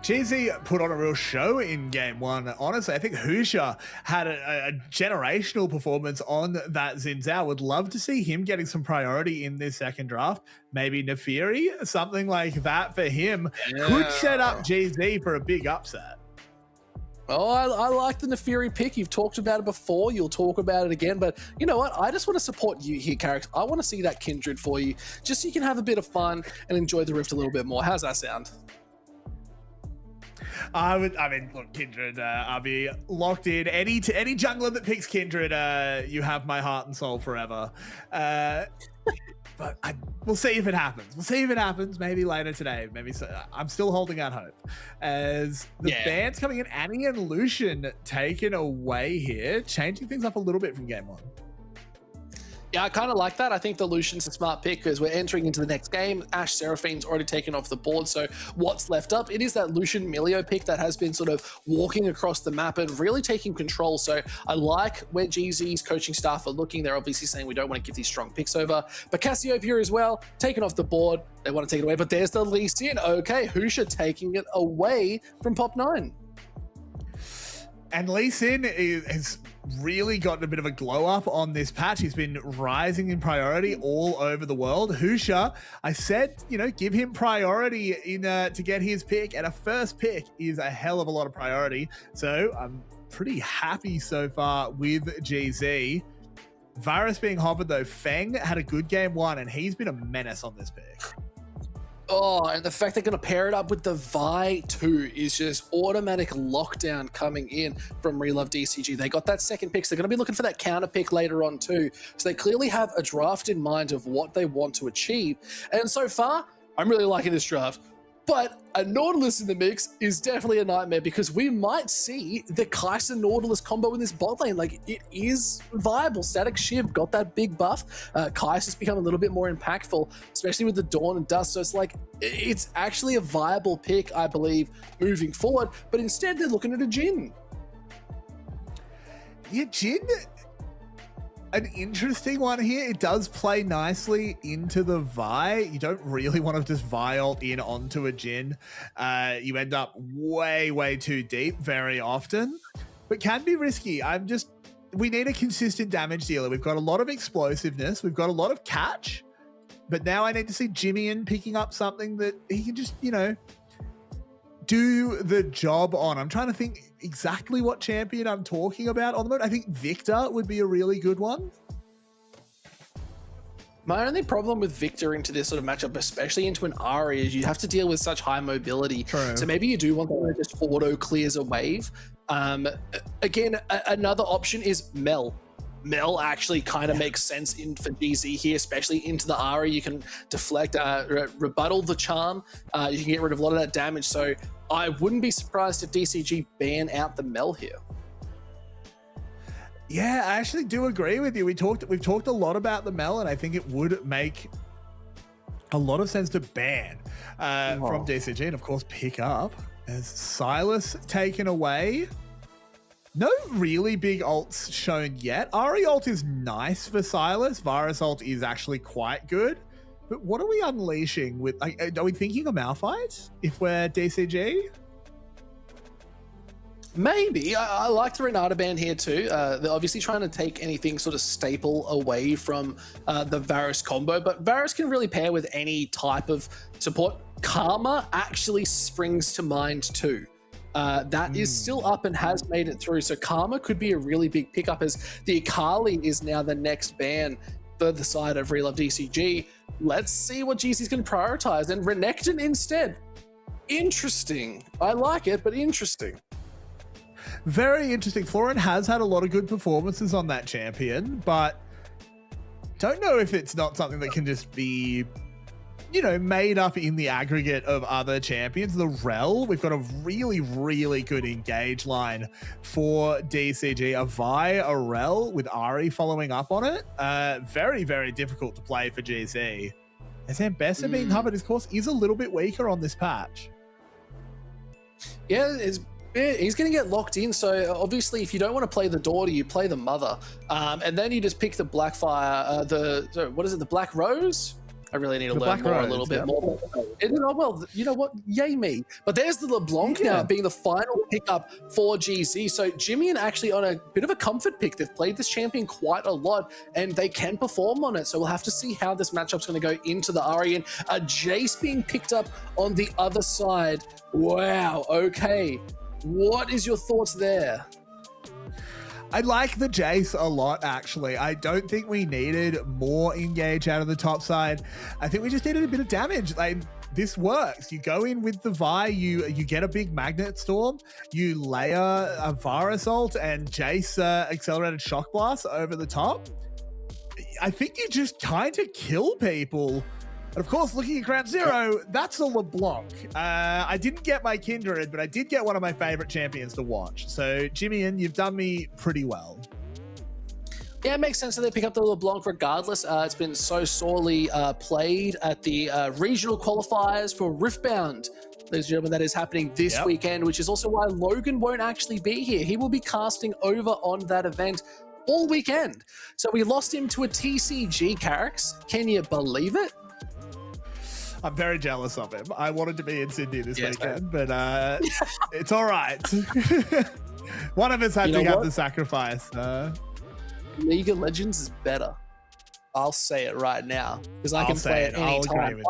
GZ put on a real show in game 1. Honestly, I think Husha had a generational performance on that Xin Zhao. Would love to see him getting some priority in this second draft. Maybe Nefiri, something like that for him. Yeah. Could set up GZ for a big upset. Oh, I like the Nefiri pick. You've talked about it before. You'll talk about it again. But you know what? I just want to support you here, Carrix. I want to see that Kindred for you, just so you can have a bit of fun and enjoy the Rift a little bit more. How's that sound? I mean, look, Kindred, I'll be locked in. Any jungler that picks Kindred, you have my heart and soul forever. But we'll see if it happens. We'll see if it happens. Maybe later today. Maybe so. I'm still holding out hope. As the bans coming in, Annie and Lucian taken away here, changing things up a little bit from game 1. Yeah, I kind of like that. I think the Lucian's a smart pick because we're entering into the next game. Ashe Seraphine's already taken off the board, so what's left up? It is that Lucian Milio pick that has been sort of walking across the map and really taking control. So I like where GZ's coaching staff are looking. They're obviously saying we don't want to give these strong picks over. But Cassiopeia as well, taken off the board. They want to take it away, but there's the Lee Sin. Okay, Husha taking it away from Pop 9. And Lee Sin has really gotten a bit of a glow up on this patch. He's been rising in priority all over the world. Husha, I said, give him priority in to get his pick, and a first pick is a hell of a lot of priority. So I'm pretty happy so far with GZ. Varus being hovered though. Feng had a good game 1, and he's been a menace on this pick. Oh, and the fact they're going to pair it up with the Vi 2 is just automatic lockdown coming in from Relove DCG. They got that second pick, so they're going to be looking for that counter pick later on too. So they clearly have a draft in mind of what they want to achieve. And so far, I'm really liking this draft. But a Nautilus in the mix is definitely a nightmare because we might see the Kai'Sa Nautilus combo in this bot lane. Like, it is viable. Static Shiv got that big buff. Kai'Sa's become a little bit more impactful, especially with the Dawn and Dust. So it's like, it's actually a viable pick, I believe, moving forward. But instead, they're looking at a Jhin. Yeah, Jhin, an interesting one here. It does play nicely into the Vi. You don't really want to just Vi ult in onto a Jhin. You end up way too deep very often, but can be risky. We need a consistent damage dealer. We've got a lot of explosiveness. We've got a lot of catch, but now I need to see Jimmy picking up something that he can just, do the job on. I'm trying to think exactly what champion I'm talking about on the moment. I think Victor would be a really good one. My only problem with Victor into this sort of matchup, especially into an Ahri, is you have to deal with such high mobility. True. So maybe you do want that just auto clears a wave. Again, another option is Mel. Mel actually kind of makes sense for GZ here, especially into the Ahri. You can deflect, rebuttal the charm. You can get rid of a lot of that damage. So I wouldn't be surprised if DCG ban out the Mel here. Yeah, I actually do agree with you. We've talked a lot about the Mel, and I think it would make a lot of sense to ban from DCG, and of course pick up as Silas taken away. No really big ults shown yet. Ahri ult is nice for Silas. Varus ult is actually quite good. But what are we unleashing with? Are we thinking a Malphite if we're DCG? Maybe. I like the Renata ban here too. They're obviously trying to take anything sort of staple away from the Varus combo, but Varus can really pair with any type of support. Karma actually springs to mind too. That is still up and has made it through. So Karma could be a really big pickup as the Akali is now the next ban for the side of Relove DCG. Let's see what GC's going to prioritize. And Renekton instead. Interesting. I like it, but interesting. Very interesting. Florin has had a lot of good performances on that champion, but don't know if it's not something that can just be, made up in the aggregate of other champions. The Rel, we've got a really good engage line for DCG. A Vi, a Rel with Ahri following up on it. Very difficult to play for GC. As Ambessa being Hubbard, his course is a little bit weaker on this patch. Yeah, he's going to get locked in. So obviously, if you don't want to play the daughter, you play the mother, and then you just pick the Blackfire. The Black Rose? I really need to learn more a little bit more. Well, you know what? Yay me. But there's the LeBlanc now being the final pickup for GZ. So Jimmy actually on a bit of a comfort pick. They've played this champion quite a lot and they can perform on it. So we'll have to see how this matchup's going to go into the Ahri. And Jace being picked up on the other side. Wow. Okay. What is your thoughts there? I like the Jace a lot, actually. I don't think we needed more engage out of the top side. I think we just needed a bit of damage. Like, this works. You go in with the Vi, you get a big magnet storm, you layer a Varus ult and Jace accelerated shock blast over the top. I think you just kind of kill people. And of course, looking at Ground Zero, that's a LeBlanc. I didn't get my Kindred, but I did get one of my favorite champions to watch. So, Jimmy, you've done me pretty well. Yeah, it makes sense that they pick up the LeBlanc regardless. It's been so sorely played at the regional qualifiers for Riftbound. Ladies and gentlemen, that is happening this weekend, which is also why Logan won't actually be here. He will be casting over on that event all weekend. So we lost him to a TCG, Carrix. Can you believe it? I'm very jealous of him. I wanted to be in Sydney this weekend, but it's all right. One of us had to have the sacrifice. League of Legends is better. I'll say it right now because I can play it anytime.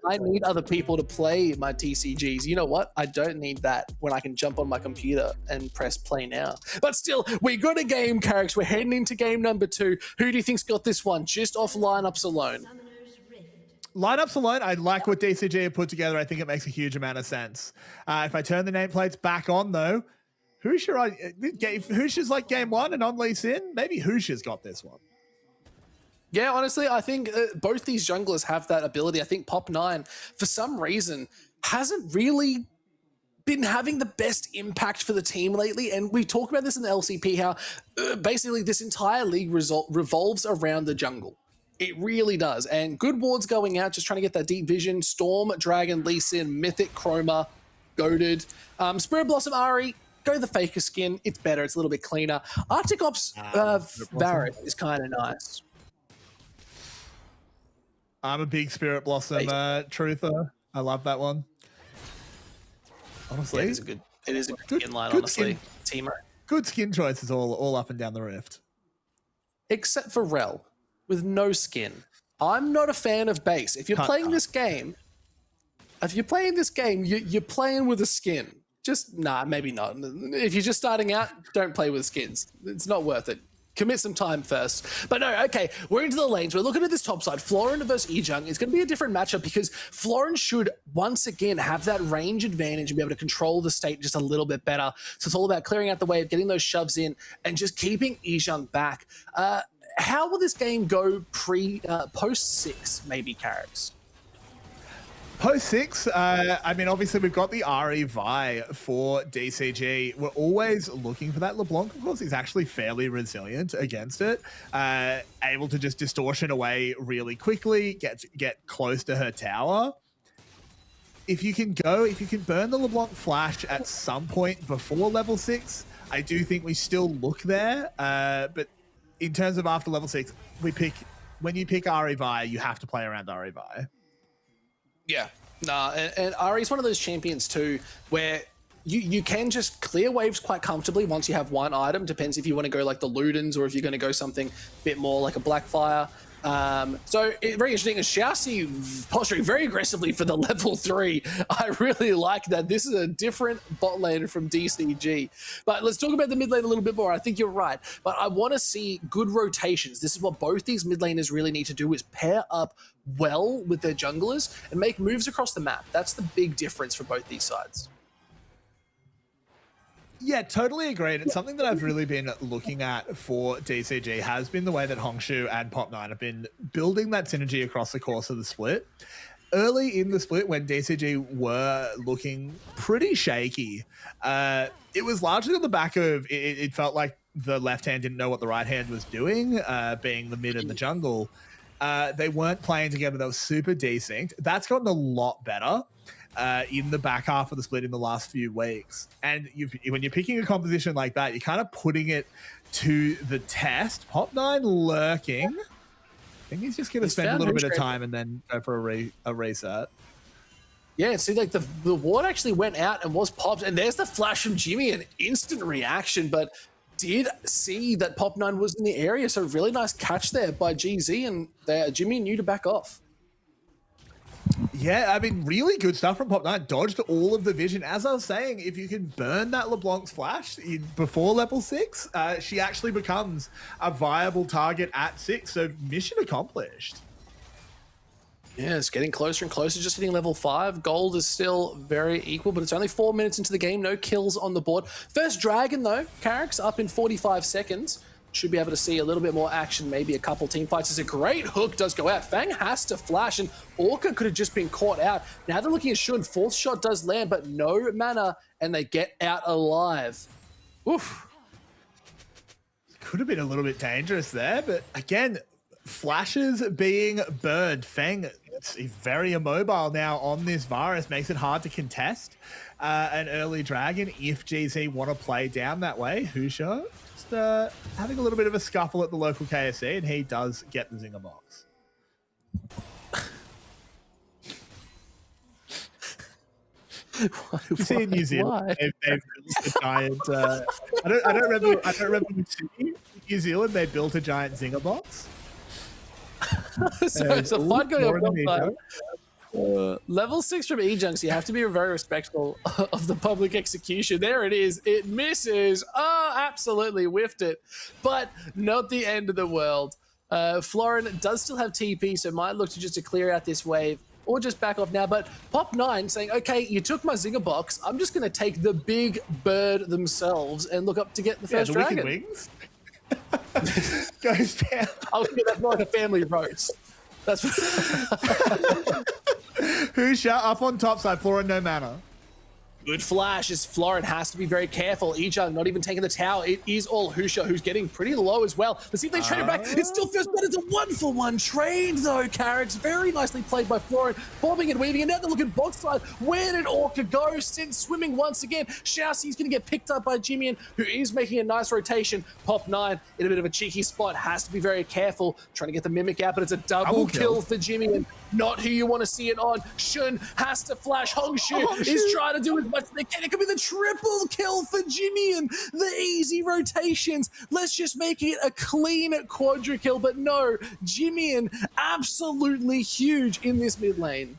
I need other people to play my TCGs. You know what? I don't need that when I can jump on my computer and press play now. But still, we got a game, Carrix. We're heading into game number 2. Who do you think's got this one just off lineups alone? Lineups alone, I like what DCG have put together. I think it makes a huge amount of sense. If I turn the nameplates back on, though, Husha's like game one and on Lee Sin. Maybe Husha's got this one. Yeah, honestly, I think both these junglers have that ability. I think Pop9, for some reason, hasn't really been having the best impact for the team lately. And we talk about this in the LCP, how basically this entire league revolves around the jungle. It really does. And good wards going out, just trying to get that deep vision. Storm, Dragon, Lee Sin, Mythic, Chroma, Goated. Spirit Blossom, Ari, go the Faker skin. It's better. It's a little bit cleaner. Arctic Ops Varus is kind of nice. I'm a big Spirit Blossom truther. I love that one. Honestly, yeah, it is a good skin line, honestly. Teamer. Good skin choices all up and down the rift. Except for Rel, with no skin. I'm not a fan of base. If you're playing this game, you're playing with a skin. Just, maybe not. If you're just starting out, don't play with skins. It's not worth it. Commit some time first. But no, okay, we're into the lanes. We're looking at this top side. Florin versus Ejung. It's going to be a different matchup because Florin should, once again, have that range advantage and be able to control the state just a little bit better. So it's all about clearing out the way of getting those shoves in and just keeping Ejung back. How will this game go post 6, maybe, Carrots? Post 6, I mean, obviously we've got the RE Vi for DCG. We're always looking for that. LeBlanc, of course, is actually fairly resilient against it. Able to just distortion away really quickly, get close to her tower. If you can burn the LeBlanc flash at some point before level 6, I do think we still look there. But in terms of after level 6, when you pick RE Vi, you have to play around RE Vi. Yeah, and Ari's one of those champions too, where you can just clear waves quite comfortably once you have one item. Depends if you want to go like the Ludens or if you're going to go something a bit more like a Blackfire. So it's very interesting. Xiaoxi posturing very aggressively for the level 3. I really like that. This is a different bot lane from DCG. But let's talk about the mid lane a little bit more. I think you're right. But I want to see good rotations. This is what both these mid laners really need to do, is pair up well with their junglers and make moves across the map. That's the big difference for both these sides. Yeah, totally agreed. It's something that I've really been looking at for DCG has been the way that Hongshu and Pop9 have been building that synergy across the course of the split. Early in the split, when DCG were looking pretty shaky, it was largely on the back of it felt like the left hand didn't know what the right hand was doing, being the mid and the jungle. They weren't playing together. They were super desynced. That's gotten a lot better in the back half of the split in the last few weeks. And when you're picking a composition like that, you're kind of putting it to the test. Pop9 lurking. I think he's just going to spend a little bit of time and then go for a reset. Yeah, see, like the ward actually went out and was popped. And there's the flash from Jimmy, an instant reaction, but did see that Pop9 was in the area. So really nice catch there by GZ, and Jimmy knew to back off. Yeah, I mean, really good stuff from Pop9. Dodged all of the vision. As I was saying, if you can burn that LeBlanc's flash before level 6, she actually becomes a viable target at 6. So mission accomplished. Yeah, it's getting closer and closer, just hitting level 5. Gold is still very equal, but it's only 4 minutes into the game. No kills on the board. First Dragon, though. Carrick's up in 45 seconds. Should be able to see a little bit more action, maybe a couple team fights. It's a great hook, does go out. Fang has to flash, and Orca could have just been caught out. Now they're looking at Shun. Fourth shot does land, but no mana, and they get out alive. Oof. Could have been a little bit dangerous there, but again, flashes being burned. Fang is very immobile now on this Varus, makes it hard to contest an early Dragon if GZ want to play down that way. Husha having a little bit of a scuffle at the local KFC, and he does get the zinger box. You see in New Zealand, they've built a giant. I don't remember in New Zealand they built a giant zinger box. So it's a fight going on. Level 6 from Ejung, so you have to be very respectful of the public execution. There it is. It misses. Oh, absolutely whiffed it. But not the end of the world. Florin does still have TP, so might look to just to clear out this wave or just back off now. But Pop9 saying, okay, you took my Zinger box. I'm just going to take the big bird themselves and look up to get the first dragon. Wings goes down. I was thinking that's more like a family roast. That's Husha up on top side, Florin no mana. Good flash as Florin has to be very careful. Ejung not even taking the tower. It is all Husha, who's getting pretty low as well. Let's see if they trade it back. It's still first, but it's a 1-for-1 trade though, Carrick's. Very nicely played by Florin. Bombing and weaving, and now they look at bot side. Where did Orca go? Sent swimming once again. Shousy's going to get picked up by Jimian, who is making a nice rotation. Pop9 in a bit of a cheeky spot. Has to be very careful. Trying to get the Mimic out, but it's a double kill for Jimian. Not who you want to see it on. Shun has to flash. Hongshu is trying to do as much as they can. It could be the triple kill for Jimian. The easy rotations. Let's just make it a clean quadra kill. But no, Jimian absolutely huge in this mid lane.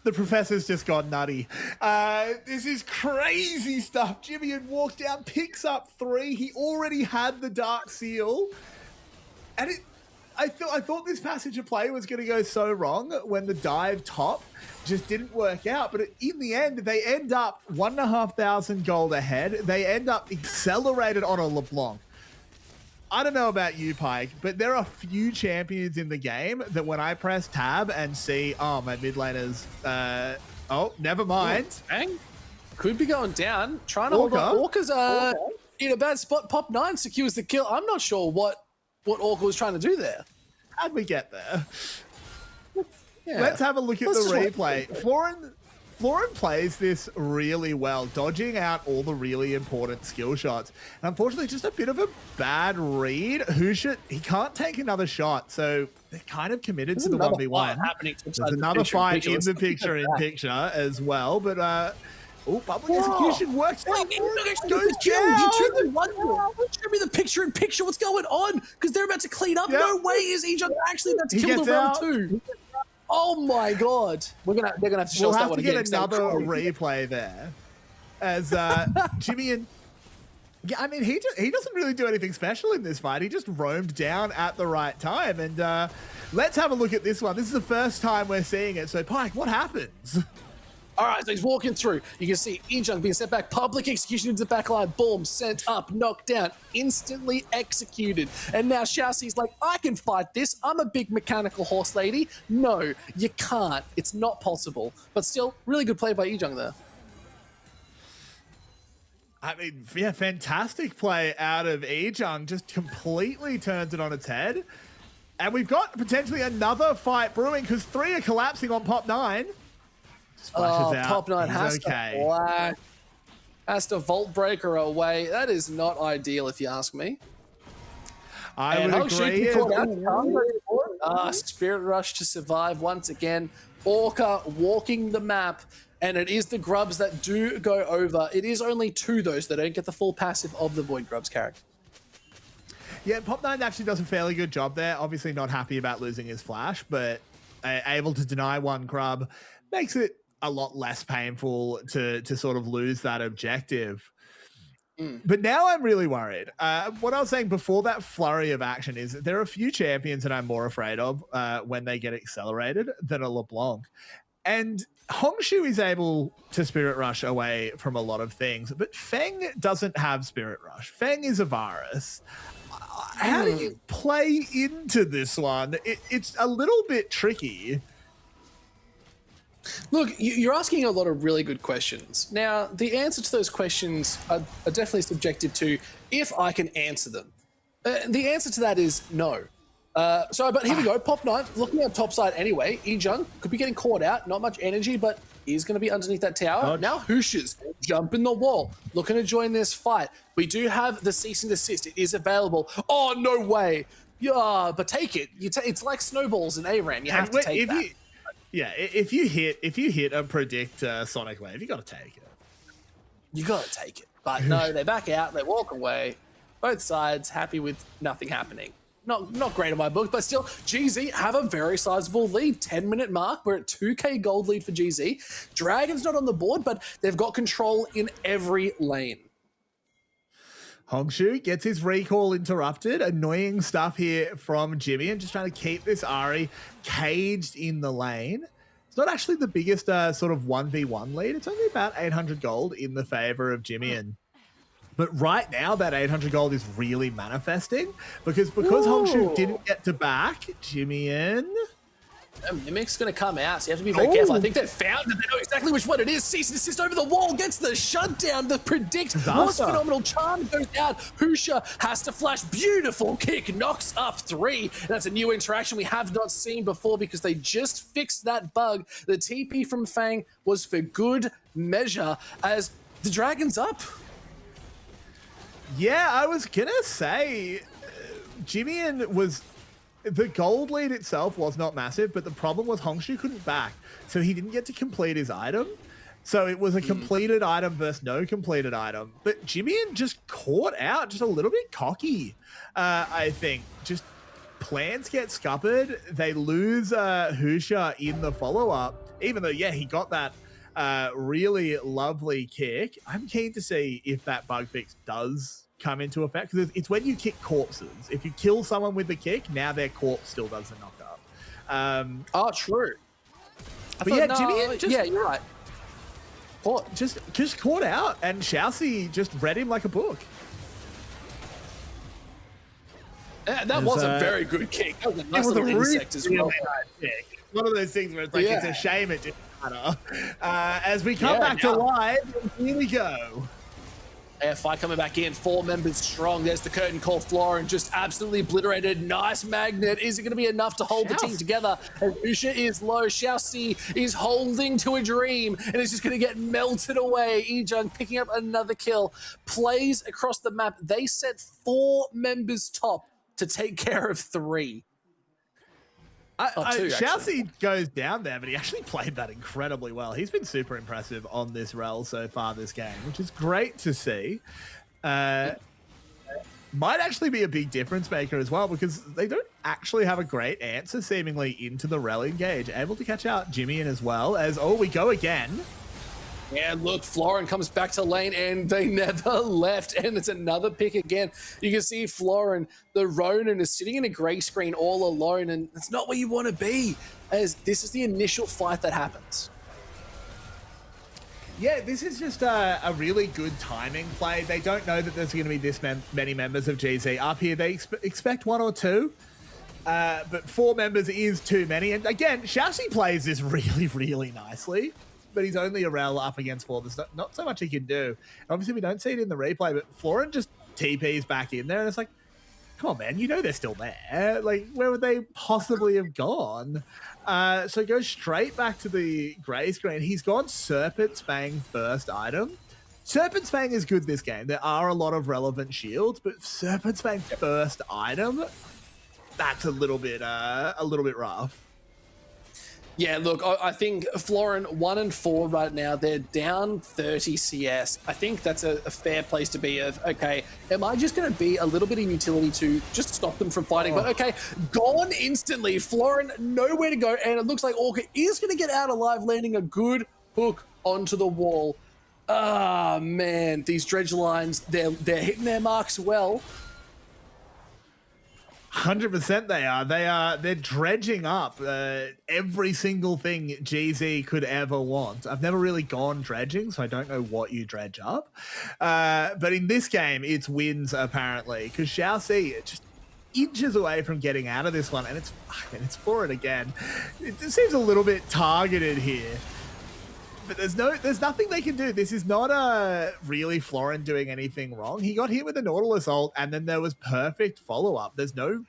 The professor's just gone nutty. This is crazy stuff. Jimian walks down, picks up 3. He already had the Dark Seal. And I thought this passage of play was going to go so wrong when the dive top just didn't work out. But in the end, they end up 1,500 gold ahead. They end up accelerated on a LeBlanc. I don't know about you, Pike, but there are few champions in the game that when I press tab and see, oh, my mid laner's, oh, never mind. Bang. Could be going down. Trying to hold on. Orca's in a bad spot. Pop9 secures the kill. I'm not sure what Orca was trying to do there. How'd we get there? Yeah. Let's have a look at the replay. Florin plays this really well, dodging out all the really important skill shots. And unfortunately, just a bit of a bad read. Husha, he can't take another shot, so they're kind of committed to the 1v1. There's another fight in the picture as well, but public execution works. Show me the picture-in-picture. What's going on? Because they're about to clean up. No way is Ejung actually about to kill the round 2. Oh my god! They're gonna have to show us that one again. We'll have to get another replay there, as Jimian. Yeah, I mean he doesn't really do anything special in this fight. He just roamed down at the right time, and let's have a look at this one. This is the first time we're seeing it. So Pike, what happens? All right, so he's walking through. You can see Ejung being sent back. Public execution into the backline. Boom, sent up, knocked down, instantly executed. And now Shousy's like, I can fight this. I'm a big mechanical horse lady. No, you can't. It's not possible. But still, really good play by Ejung there. I mean, yeah, fantastic play out of Ejung. Just completely turns it on its head. And we've got potentially another fight brewing because 3 are collapsing on Pop9. Pop9 has to Vault Breaker away. That is not ideal, if you ask me. I would agree. Spirit Rush to survive once again. Orca walking the map, and it is the Grubs that do go over. It is only 2, though, so they don't get the full passive of the Void Grubs character. Yeah, Pop9 actually does a fairly good job there. Obviously not happy about losing his flash, but able to deny 1 Grub makes it a lot less painful to sort of lose that objective. But now I'm really worried. What I was saying before that flurry of action is that there are a few champions that I'm more afraid of when they get accelerated than a LeBlanc. And Hongshu is able to Spirit Rush away from a lot of things, but Feng doesn't have Spirit Rush. Feng is a virus. How do you play into this one? It's a little bit tricky. Look, you're asking a lot of really good questions. Now, the answer to those questions are definitely subjective to if I can answer them. The answer to that is no. But here we go. Pop9 looking at top side anyway. Ejung could be getting caught out. Not much energy, but he's going to be underneath that tower. Now Husha's jumping the wall, looking to join this fight. We do have the cease and desist. It is available. Oh, no way. Yeah, but take it. It's like snowballs in ARAM. You have to take that. If you hit a predict Sonic Wave, you got to take it. You got to take it. But no, they back out. They walk away. Both sides happy with nothing happening. Not great in my book, but still, GZ have a very sizable lead. 10-minute mark. We're at 2k gold lead for GZ. Dragon's not on the board, but they've got control in every lane. Hongshu gets his recall interrupted. Annoying stuff here from Jimmy and just trying to keep this Ahri caged in the lane. It's not actually the biggest sort of 1v1 lead. It's only about 800 gold in the favor of Jimmy. But right now, that 800 gold is really manifesting because Hongshu didn't get to back Jimmy in. Mimic's going to come out, so you have to be very careful. I think they've found it. They know exactly which one it is. Cease and desist over the wall, gets the shutdown. The predict was phenomenal. Charm goes out. Husha has to flash. Beautiful kick, knocks up 3. And that's a new interaction we have not seen before because they just fixed that bug. The TP from Fang was for good measure as the Dragon's up. Yeah, I was going to say Jimmyan was... The gold lead itself was not massive, but the problem was Hongshu couldn't back, so he didn't get to complete his item. So it was a completed item versus no completed item. But Jimmyan just caught out, just a little bit cocky, I think. Just plans get scuppered. They lose Husha in the follow-up, even though, yeah, he got that really lovely kick. I'm keen to see if that bug fix does come into effect because it's when you kick corpses. If you kill someone with the kick, now their corpse still does the knock up. True. But yeah, Jimmy, yeah, you're right. Just caught out, and Xiaoxi just read him like a book. That was a very good kick. That was a nice little insect as well. One of those things where it's like it's a shame it didn't matter. As we come back to live, here we go. AFI coming back in, 4 members strong. There's the curtain call. Florin just absolutely obliterated. Nice magnet. Is it going to be enough to hold the team together? And Usha is low. Xiaoxi is holding to a dream, and it's just going to get melted away. Ejung picking up another kill. Plays across the map. They set 4 members top to take care of 3. Xiaoxi goes down there, but he actually played that incredibly well. He's been super impressive on this rel so far this game, which is great to see. Might actually be a big difference maker as well because they don't actually have a great answer seemingly into the rel engage. Able to catch out Jimmyan as well as, we go again. And look, Florin comes back to lane and they never left. And it's another pick again. You can see Florin, the Ronin, is sitting in a gray screen all alone. And that's not where you want to be, as this is the initial fight that happens. Yeah, this is just a really good timing play. They don't know that there's going to be this many members of GZ up here. They expect 1 or 2. But 4 members is too many. And again, Xiaoxi plays this really, really nicely. But he's only a rel up against 4. There's not so much he can do. And obviously, we don't see it in the replay, but Florin just TPs back in there, and it's like, come on, man, you know they're still there. Like, where would they possibly have gone? So go straight back to the grey screen. He's gone Serpent's Fang first item. Serpent's Fang is good this game. There are a lot of relevant shields, but Serpent's Fang first item, that's a little bit rough. Yeah, look, I think Florin 1 and 4 right now, they're down 30 CS. I think that's a fair place to be of, okay, am I just going to be a little bit of utility to just stop them from fighting? But okay, gone instantly. Florin nowhere to go, and it looks like Orca is going to get out alive, landing a good hook onto the wall. Ah, man, these dredge lines, they're hitting their marks well. 100% they are. They're dredging up every single thing GZ could ever want. I've never really gone dredging, so I don't know what you dredge up. But in this game, it's wins apparently, because Xiaoxi just inches away from getting out of this one, and it's for it again. It seems a little bit targeted here. But there's nothing they can do. This is not really Florin doing anything wrong. He got hit with the Nautilus ult, and then there was perfect follow-up. There's no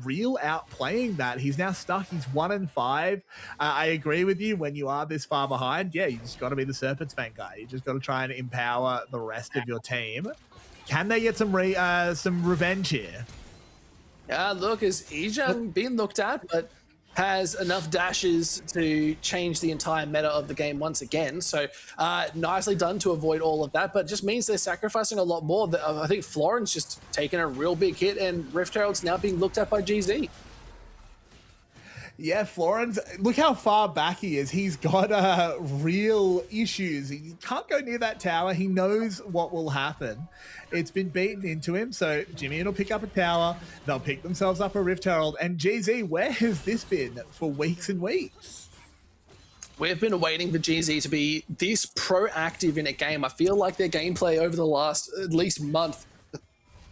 real outplaying that. He's now stuck. He's 1 and 5. I agree with you. When you are this far behind, yeah, you just got to be the Serpent's Fang guy. You just got to try and empower the rest of your team. Can they get some revenge here? Look, is Ejung being looked at, but has enough dashes to change the entire meta of the game once again. So nicely done to avoid all of that, but just means they're sacrificing a lot more. I think Florin's just taken a real big hit, and Rift Herald's now being looked at by GZ. Yeah, Florence, look how far back he is. He's got real issues. He can't go near that tower. He knows what will happen. It's been beaten into him, so Jimmy will pick up a tower. They'll pick themselves up a Rift Herald. And GZ, where has this been for weeks and weeks? We've been waiting for GZ to be this proactive in a game. I feel like their gameplay over the last at least month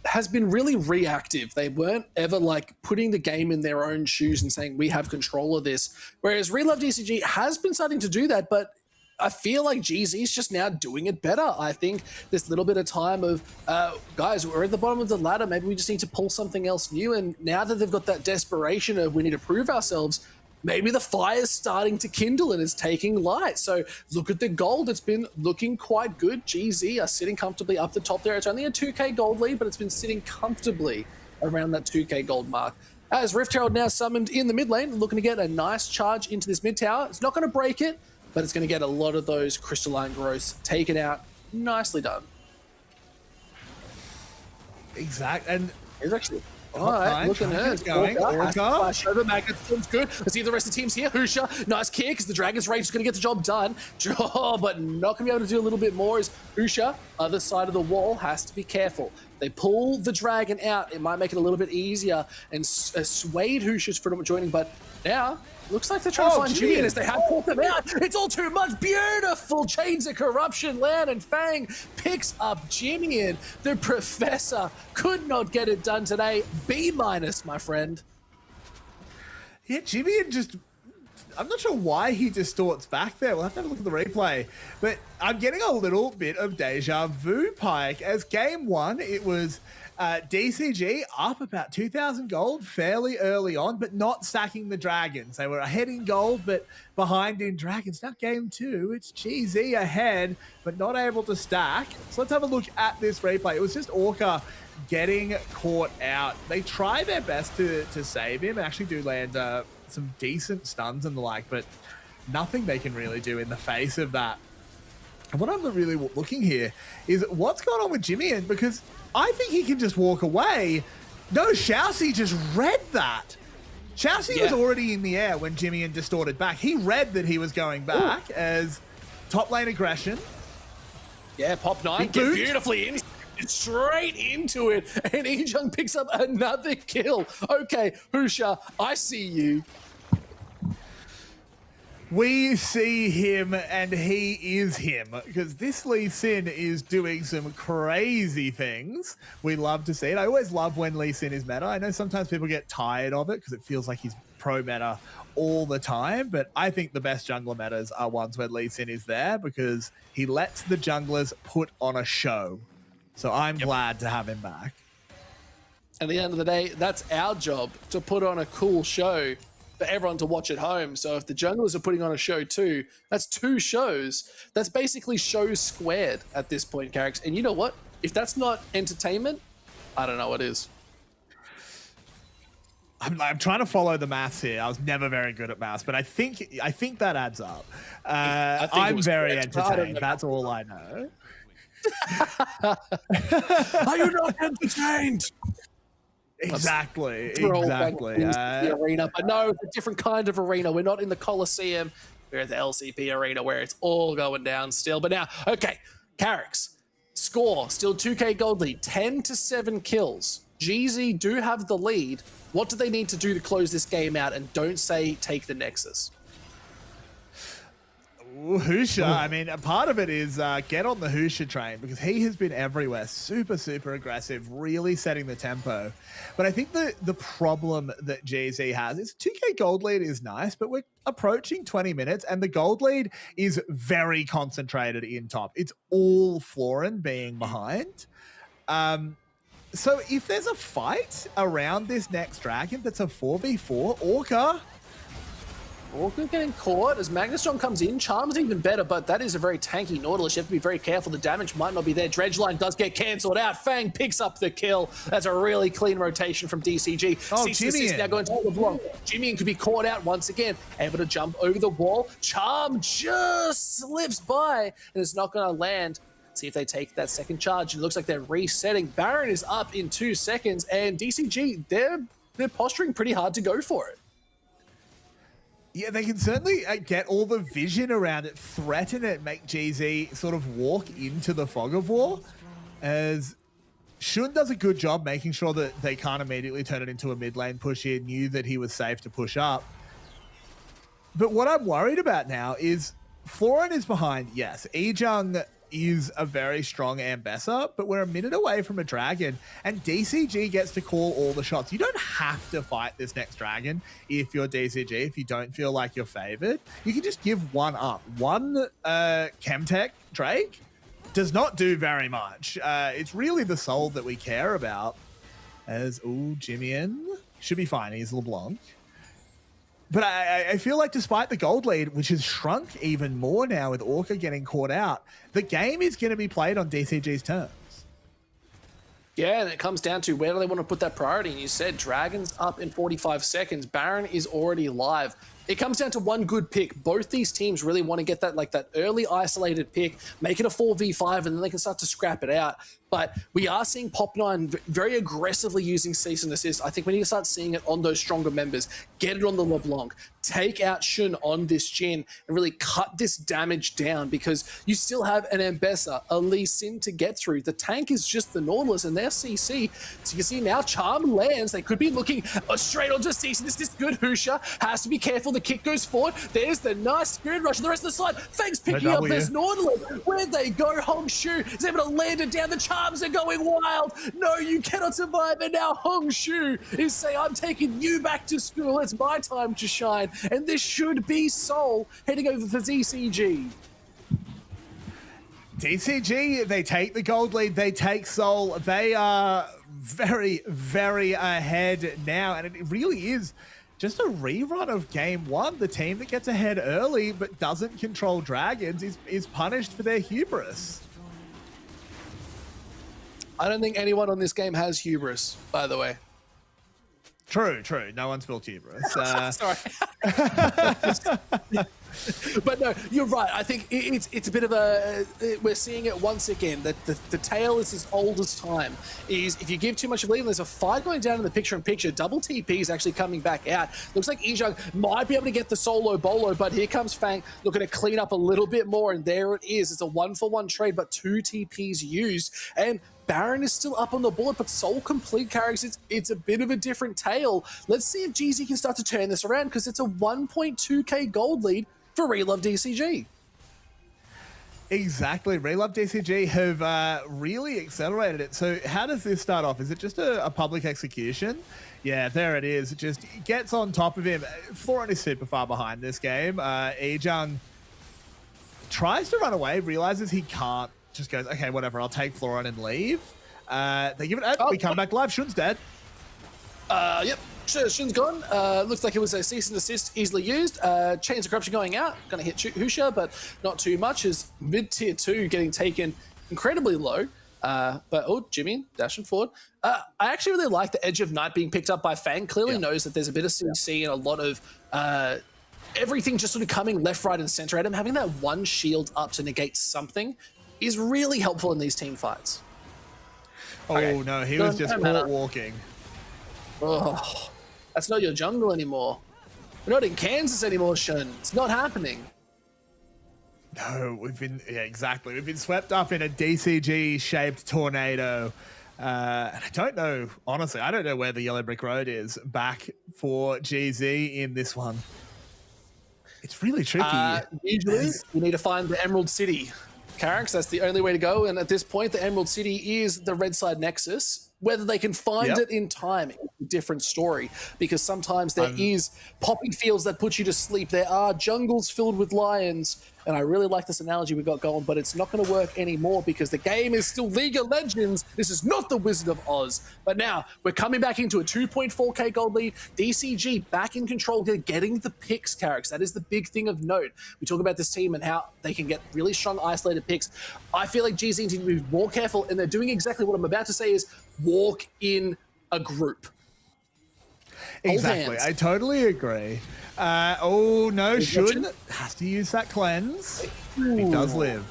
has been really reactive. They weren't ever like putting the game in their own shoes and saying, we have control of this. Whereas Relove DCG has been starting to do that, but I feel like GZ is just now doing it better. I think this little bit of time of, guys, we're at the bottom of the ladder. Maybe we just need to pull something else new. And now that they've got that desperation of we need to prove ourselves, maybe the fire's starting to kindle and it's taking light. So look at the gold. It's been looking quite good. GZ are sitting comfortably up the top there. It's only a 2k gold lead, but it's been sitting comfortably around that 2k gold mark. As Rift Herald now summoned in the mid lane, looking to get a nice charge into this mid tower. It's not going to break it, but it's going to get a lot of those crystalline growths taken out. Nicely done. Exact. And it's actually... All right, look at her. Flash over, Magnet's good. Let's see the rest of the teams here. Husha, nice kick, as the Dragon's Rage is going to get the job done. Oh, but not going to be able to do a little bit more is Husha, other side of the wall, has to be careful. They pull the Dragon out. It might make it a little bit easier and swayed Husha's from joining, but now looks like they're trying to find Jimmy, and as they have pulled them out, it's all too much. Beautiful Chains of Corruption. Lan and Fang picks up Jimmy, and the Professor could not get it done today. B-, my friend. Yeah, Jimmy just... I'm not sure why he distorts back there. We'll have to have a look at the replay. But I'm getting a little bit of deja vu, Pike. As game one, it was DCG up about 2,000 gold fairly early on, but not stacking the dragons. They were ahead in gold, but behind in dragons. Now game two, it's GZ ahead, but not able to stack. So let's have a look at this replay. It was just Orca getting caught out. They try their best to save him and actually do land some decent stuns and the like, but nothing they can really do in the face of that. And what I'm really looking here is what's going on with Jimmy, and because I think he can just walk away. No, Shousey just read that. Shousey was already in the air when Jimmy and distorted back. He read that he was going back as top lane aggression. Yeah, pop 9, get beautifully in. Straight into it, and Ejung picks up another kill. Okay, Husha, I see you. We see him, and he is him, because this Lee Sin is doing some crazy things. We love to see it. I always love when Lee Sin is meta. I know sometimes people get tired of it because it feels like he's pro meta all the time, but I think the best jungler metas are ones where Lee Sin is there because he lets the junglers put on a show. So I'm glad to have him back. At the end of the day, that's our job, to put on a cool show for everyone to watch at home. So if the junglers are putting on a show too, that's 2 shows. That's basically shows squared at this point, Carrix. And you know what? If that's not entertainment, I don't know what is. I'm trying to follow the maths here. I was never very good at maths, but I think that adds up. I'm very entertained. That's all I know. Are you not entertained? Exactly. The arena, but no, it's a different kind of arena. We're not in the Coliseum. We're at the LCP arena where it's all going down still. But now, okay, Carrix, score still 2k gold lead, 10 to 7 kills. GZ do have the lead. What do they need to do to close this game out? And don't say take the Nexus. Husha, I mean, a part of it is get on the Husha train because he has been everywhere, super aggressive, really setting the tempo. But I think the problem that GZ has is 2k gold lead is nice, but we're approaching 20 minutes and the gold lead is very concentrated in top. It's all Florin being behind. So if there's a fight around this next dragon that's a 4v4, Orca getting caught as Magnustron comes in. Charm's even better, but that is a very tanky Nautilus. You have to be very careful. The damage might not be there. Dredgeline does get cancelled out. Fang picks up the kill. That's a really clean rotation from DCG. Oh, Jimmy now going to the block. Jimmy could be caught out once again. Able to jump over the wall. Charm just slips by and it's not going to land. See if they take that second charge. It looks like they're resetting. Baron is up in 2 seconds and DCG, they're posturing pretty hard to go for it. Yeah, they can certainly get all the vision around it, threaten it, make GZ sort of walk into the fog of war. As Shun does a good job making sure that they can't immediately turn it into a mid lane push here, knew that he was safe to push up. But what I'm worried about now is Florin is behind, yes. Ejung is a very strong Ambessa, but we're a minute away from a dragon, and DCG gets to call all the shots. You don't have to fight this next dragon if you're DCG, if you don't feel like you're favored. You can just give one up. One Chemtech Drake does not do very much. It's really the soul that we care about. As, ooh, Jimmian should be fine. He's LeBlanc. But I feel like despite the gold lead, which has shrunk even more now with Orca getting caught out, the game is going to be played on DCG's terms. Yeah, and it comes down to where do they want to put that priority? And you said Dragon's up in 45 seconds. Baron is already live. It comes down to one good pick. Both these teams really want to get that early isolated pick, make it a 4v5, and then they can start to scrap it out. But we are seeing Pop9 very aggressively using cease and desist. I think we need to start seeing it on those stronger members. Get it on the LeBlanc. Take out Shun on this Jhin and really cut this damage down, because you still have an Ambessa, a Lee Sin to get through. The tank is just the Nautilus and their CC. So you can see now Charm lands. They could be looking straight onto cease and desist. Good Husha. Has to be careful. The kick goes forward. There's the nice Spirit Rush on the rest of the side. Fang's picking up this Nautilus. Where'd they go? Hong Shu is able to land it down. The Charms are going wild. No, you cannot survive. And now Hong Shu is saying, I'm taking you back to school. It's my time to shine. And this should be Soul heading over for DCG. DCG, they take the gold lead. They take Soul. They are very, very ahead now. And it really is just a rerun of game one. The team that gets ahead early but doesn't control dragons is punished for their hubris. I don't think anyone on this game has hubris, by the way. True. No one's built hubris. Sorry. But no, you're right. I think it's a bit of a... We're seeing it once again. That the tale is as old as time. Is if you give too much of a lead, and there's a fight going down in the picture-in-picture, double TP is actually coming back out. Looks like Ejung might be able to get the solo bolo, but here comes Fang looking to clean up a little bit more, and there it is. It's a 1-for-1 trade, but 2 TPs used. And Baron is still up on the board, but Soul complete carries. It's a bit of a different tale. Let's see if GZ can start to turn this around, because it's a 1.2k gold lead for Relove DCG. Exactly. Relove DCG have really accelerated it. So how does this start off? Is it just a public execution? Yeah, there it is. It just gets on top of him. Florin is super far behind this game. Ejung tries to run away, realizes he can't. Just goes, okay, whatever, I'll take Florin and leave. They give it we come back live. Shun's dead. Yep, Shun's gone. Looks like it was a cease and desist, easily used. Chains of Corruption going out. Gonna hit Husha, but not too much, as mid-tier 2 getting taken incredibly low. But Jimmy dashing forward. I actually really like the Edge of Night being picked up by Fang. Clearly knows that there's a bit of CC and a lot of everything just sort of coming left, right, and center at him. Having that one shield up to negate something is really helpful in these team fights. Oh no, he was just walking. Oh, that's not your jungle anymore. We're not in Kansas anymore, Shun. It's not happening. No, exactly. We've been swept up in a DCG-shaped tornado. And I don't know, honestly, I don't know where the Yellow Brick Road is back for GZ in this one. It's really tricky. Usually, you need to find the Emerald City. Carracks, that's the only way to go. And at this point, the Emerald City is the Red Side Nexus. Whether they can find it in time is a different story, because sometimes there is poppy fields that put you to sleep. There are jungles filled with lions. And I really like this analogy we got going, but it's not going to work anymore because the game is still League of Legends. This is not the Wizard of Oz. But now we're coming back into a 2.4k gold lead. DCG back in control here, getting the picks, Carracks. That is the big thing of note. We talk about this team and how they can get really strong isolated picks. I feel like GZ needs to be more careful, and they're doing exactly what I'm about to say, is walk in a group. Exactly. I totally agree. Oh no, Shun has to use that cleanse. He does live.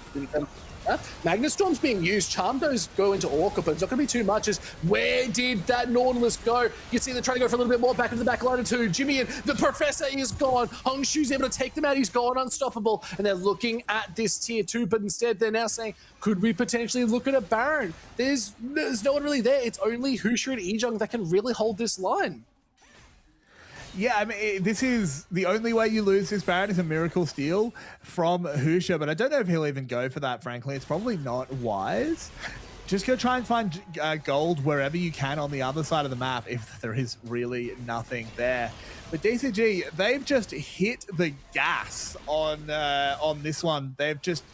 Magnet Storm's being used. Charm does go into Orca, but it's not going to be too much. As where did that Nautilus go? You see they're trying to go for a little bit more back into the back line too. Jimmy and the Professor is gone. Hongshu's able to take them out. He's gone unstoppable. And they're looking at this tier 2, but instead they're now saying, could we potentially look at a Baron? There's no one really there. It's only Husha and Ejong that can really hold this line. Yeah, I mean, this is the only way you lose this Baron is a Miracle Steal from Husha, but I don't know if he'll even go for that, frankly. It's probably not wise. Just go try and find gold wherever you can on the other side of the map if there is really nothing there. But DCG, they've just hit the gas on this one. They've just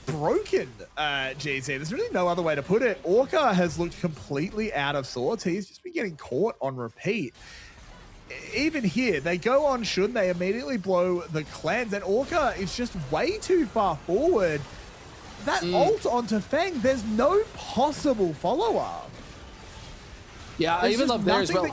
broken GC. There's really no other way to put it. Orca has looked completely out of sorts. He's just been getting caught on repeat. Even here, they go on Shun, they immediately blow the cleanse, and Orca is just way too far forward. That ult onto Feng, there's no possible follow-up. Yeah, I even love there as well.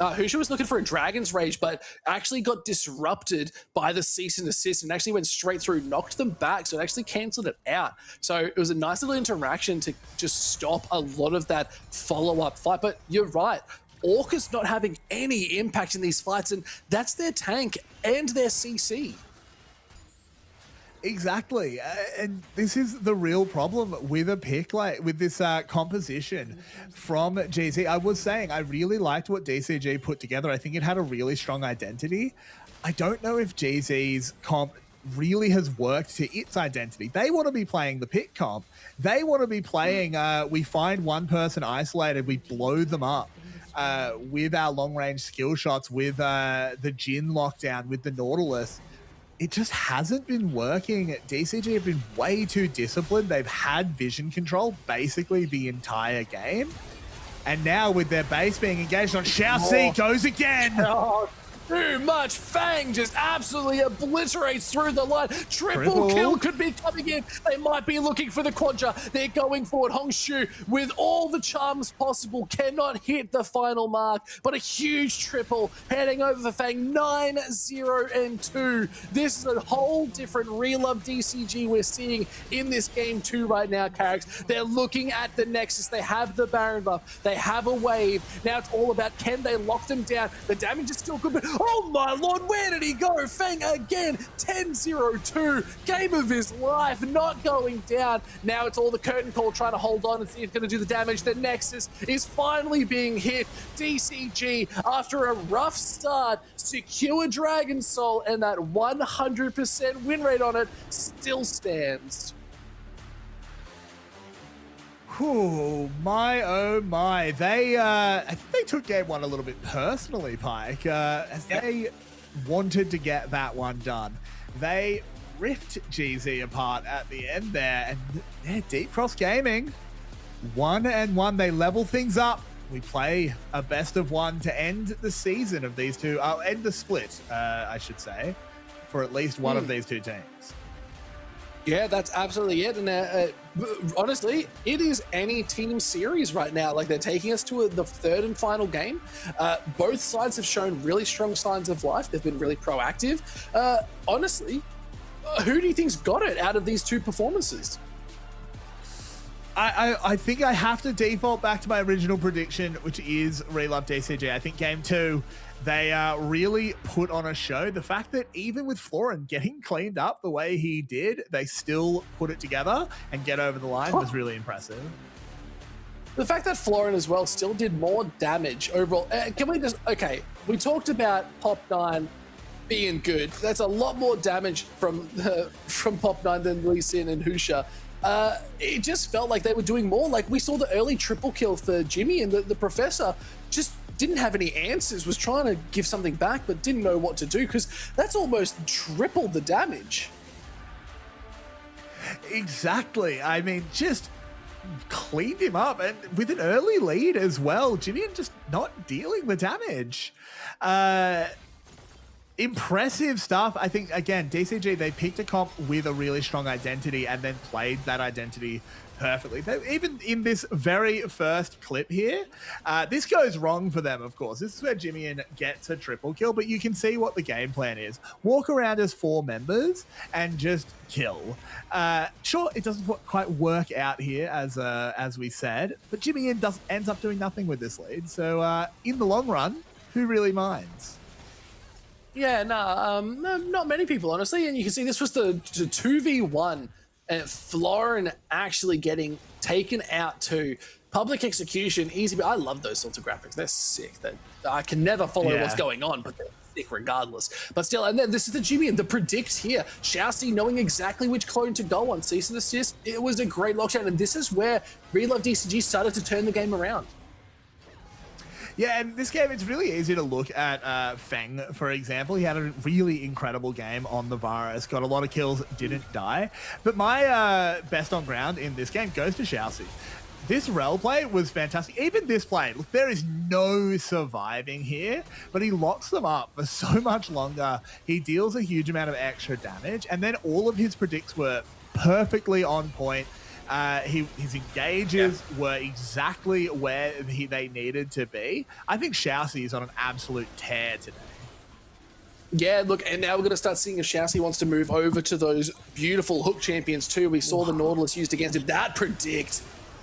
Husha was looking for a Dragon's Rage, but actually got disrupted by the cease and desist and actually went straight through, knocked them back, so it actually cancelled it out. So it was a nice little interaction to just stop a lot of that follow-up fight. But you're right, Orca's not having any impact in these fights, and that's their tank and their CC. Exactly, and this is the real problem with a pick like with this composition from GC. I was saying I really liked what DCG put together. I think it had a really strong identity. I don't know if GC's comp really has worked to its identity. They want to be playing the pick comp. They want to be playing, we find one person isolated, we blow them up with our long-range skill shots, with the Jin lockdown, with the Nautilus. It just hasn't been working. DCG have been way too disciplined. They've had vision control basically the entire game. And now with their base being engaged on Xiaoxi, goes again. Oh, too much. Fang just absolutely obliterates through the line. Triple kill could be coming in. They might be looking for the Quadra. They're going forward. Hongshu, with all the charms possible, cannot hit the final mark, but a huge triple heading over for Fang. 9-0-2. This is a whole different real of DCG we're seeing in this game 2 right now, Carrix. They're looking at the Nexus. They have the Baron buff. They have a wave. Now it's all about, can they lock them down? The damage is still good, but oh my lord, where did he go? Fang again, 10-0-2. Game of his life, not going down. Now it's all the curtain call trying to hold on and see if it's going to do the damage. The Nexus is finally being hit. DCG, after a rough start, secure Dragon Soul, and that 100% win rate on it still stands. Oh my. They I think they took game 1 a little bit personally, Pike, as they wanted to get that one done. They ripped GZ apart at the end there, and yeah, Deep Cross Gaming 1-1. They level things up. We play a best of 1 to end the season of these two. I'll end the split, I should say, for at least one of these two teams. Yeah, that's absolutely it. And honestly, it is any team series right now. Like, they're taking us to the third and final game. Both sides have shown really strong signs of life. They've been really proactive. Honestly, who do you think's got it out of these two performances? I think I have to default back to my original prediction, which is Relove DCG. I think game 2, they really put on a show. The fact that even with Florin getting cleaned up the way he did, they still put it together and get over the line was really impressive. The fact that Florin as well still did more damage overall. Can we just, okay, we talked about Pop 9 being good. That's a lot more damage from Pop 9 than Lee Sin and Husha. It just felt like they were doing more. Like, we saw the early triple kill for Jimmy, and the Professor just didn't have any answers, was trying to give something back, but didn't know what to do, because that's almost triple the damage. Exactly. I mean, just cleaned him up, and with an early lead as well. Jimmy just not dealing the damage. Impressive stuff. I think, again, DCG, they picked a comp with a really strong identity and then played that identity perfectly. Even in this very first clip here, this goes wrong for them, of course. This is where Jimmy gets a triple kill, but you can see what the game plan is. Walk around as 4 members and just kill. Sure, it doesn't quite work out here, as we said, but Jimmy ends up doing nothing with this lead. So in the long run, who really minds? Yeah, not many people, honestly. And you can see this was the 2v1 and Florin actually getting taken out to public execution. Easy. I love those sorts of graphics. They're sick. I can never follow what's going on, but they're sick regardless. But still, and then this is the Jimmy, the predict here. Xiaoxi knowing exactly which clone to go on. Cease and desist. It was a great lockdown. And this is where Relove DCG started to turn the game around. Yeah, and this game, it's really easy to look at Feng, for example. He had a really incredible game on the Varus, got a lot of kills, didn't die. But my best on ground in this game goes to Xiaoxi. This rel play was fantastic. Even this play, look, there is no surviving here, but he locks them up for so much longer. He deals a huge amount of extra damage, and then all of his predicts were perfectly on point. His engages were exactly where they needed to be. I think Xiaoxi is on an absolute tear today. Yeah, look, and now we're going to start seeing if Xiaoxi wants to move over to those beautiful hook champions too. We saw the Nautilus used against him. That predict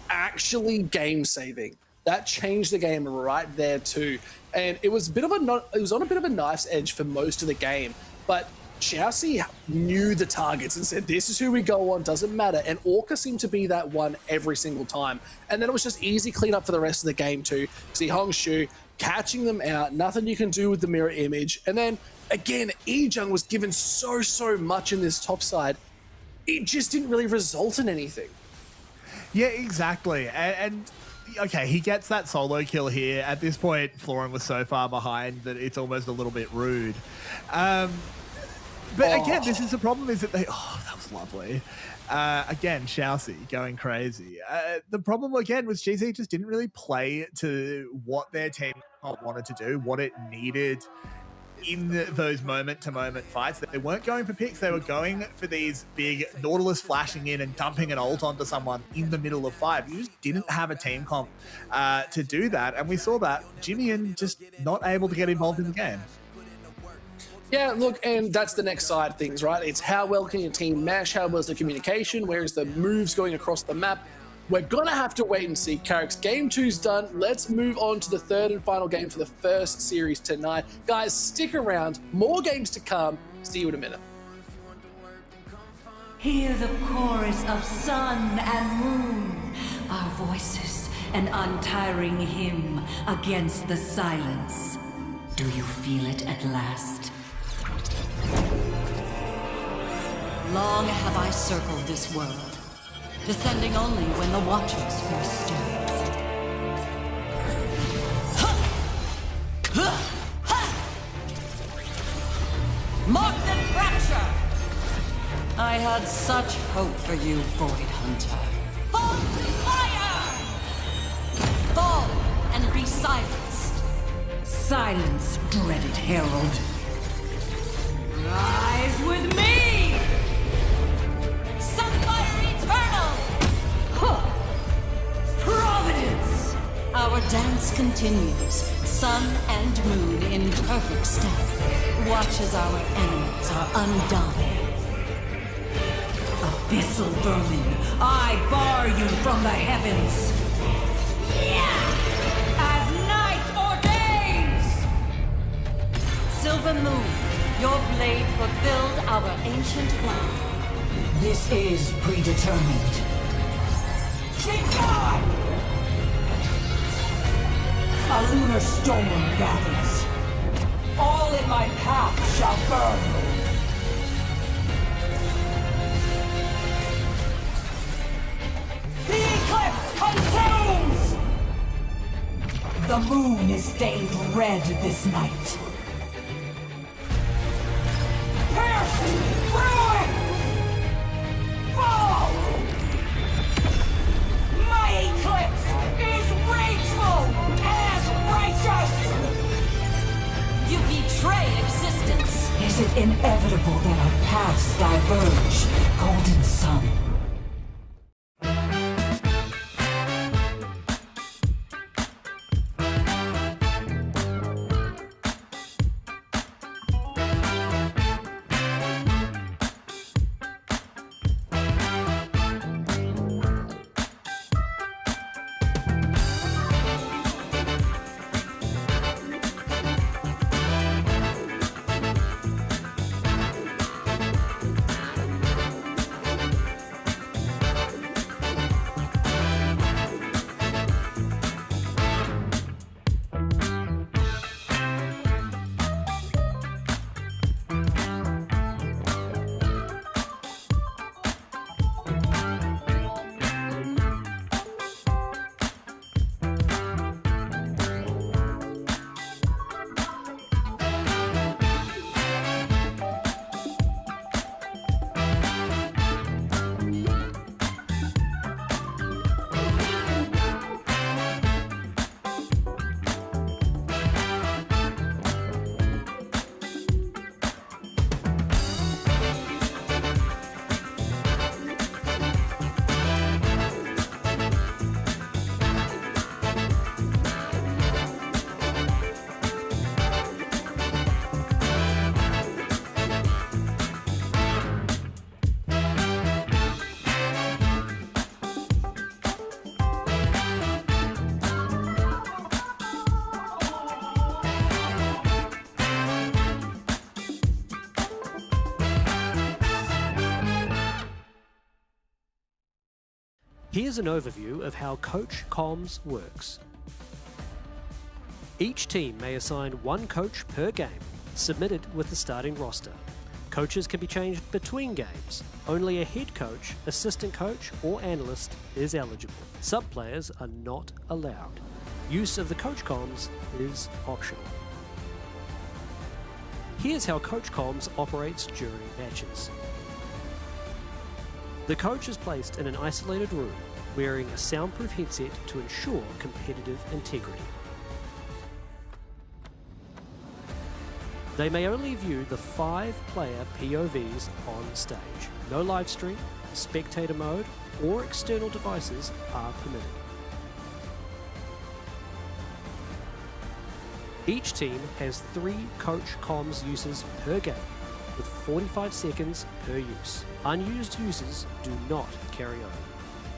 actually game-saving. That changed the game right there too. And it was on a bit of a knife's edge for most of the game, but Xiaoxi knew the targets and said, this is who we go on, doesn't matter. And Orca seemed to be that one every single time. And then it was just easy cleanup for the rest of the game too. See Hongshu catching them out, nothing you can do with the mirror image. And then again, Ejung was given so much in this top side. It just didn't really result in anything. Yeah, exactly. And okay, he gets that solo kill here. At this point, Florin was so far behind that it's almost a little bit rude. But again, this is the problem, is that that was lovely. Again, Xiaoxi going crazy. The problem again was GZ just didn't really play to what their team wanted to do, what it needed in those moment-to-moment fights. They weren't going for picks, they were going for these big Nautilus flashing in and dumping an ult onto someone in the middle of 5. You just didn't have a team comp to do that, and we saw that. Jimmy just not able to get involved in the game. Yeah, look, and that's the next side of things, right? It's how well can your team mesh, how well is the communication, where is the moves going across the map. We're gonna have to wait and see. Carrick's game 2's done. Let's move on to the third and final game for the first series tonight. Guys, stick around. More games to come. See you in a minute. Hear the chorus of sun and moon, our voices, an untiring hymn against the silence. Do you feel it at last? Long have I circled this world, descending only when the Watchers first stirred. Mark and fracture! I had such hope for you, Void Hunter. Fall to fire! Fall and be silenced. Silence, dreaded herald. Rise with me! Sunfire Eternal! Providence! Our dance continues, sun and moon in perfect step. Watch as our enemies are undone. Abyssal vermin, I bar you from the heavens. As night ordains! Silver Moon, your blade fulfilled our ancient vow. This is predetermined. Begone! A lunar storm gathers. All in my path shall burn. The eclipse consumes! The moon is stained red this night. Piercing through it! Fall! My eclipse is rageful as righteous! You betray existence! Is it inevitable that our paths diverge, Golden Sun? Here's an overview of how Coach Comms works. Each team may assign one coach per game, submitted with the starting roster. Coaches can be changed between games. Only a head coach, assistant coach, or analyst is eligible. Sub-players are not allowed. Use of the Coach Comms is optional. Here's how Coach Comms operates during matches. The coach is placed in an isolated room, wearing a soundproof headset to ensure competitive integrity. They may only view the 5-player POVs on stage. No live stream, spectator mode, or external devices are permitted. Each team has 3 Coach Comms uses per game, with 45 seconds per use. Unused users do not carry over.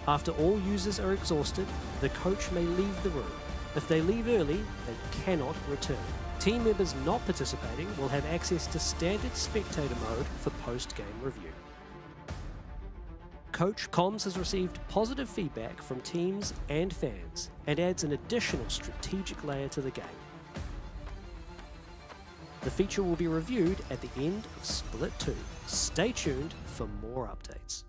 After all users are exhausted, the coach may leave the room. If they leave early, they cannot return. Team members not participating will have access to standard spectator mode for post-game review. Coach Comms has received positive feedback from teams and fans and adds an additional strategic layer to the game. The feature will be reviewed at the end of Split 2. Stay tuned for more updates.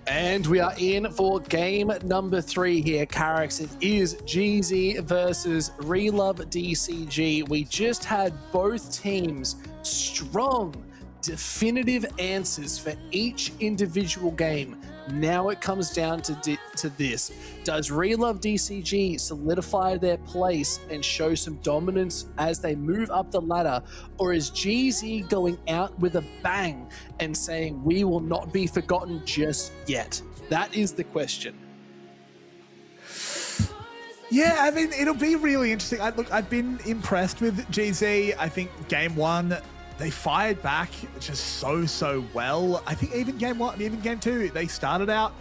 And we are in for game number 3 here, Carrix. It is GZ versus Relove DCG. We just had both teams strong, definitive answers for each individual game. Now it comes down to this. Does Relove DCG solidify their place and show some dominance as they move up the ladder? Or is GZ going out with a bang and saying, we will not be forgotten just yet? That is the question. Yeah, I mean, it'll be really interesting. I've been impressed with GZ. I think game 1, they fired back just so well. I think even game 1, even game 2, they started out,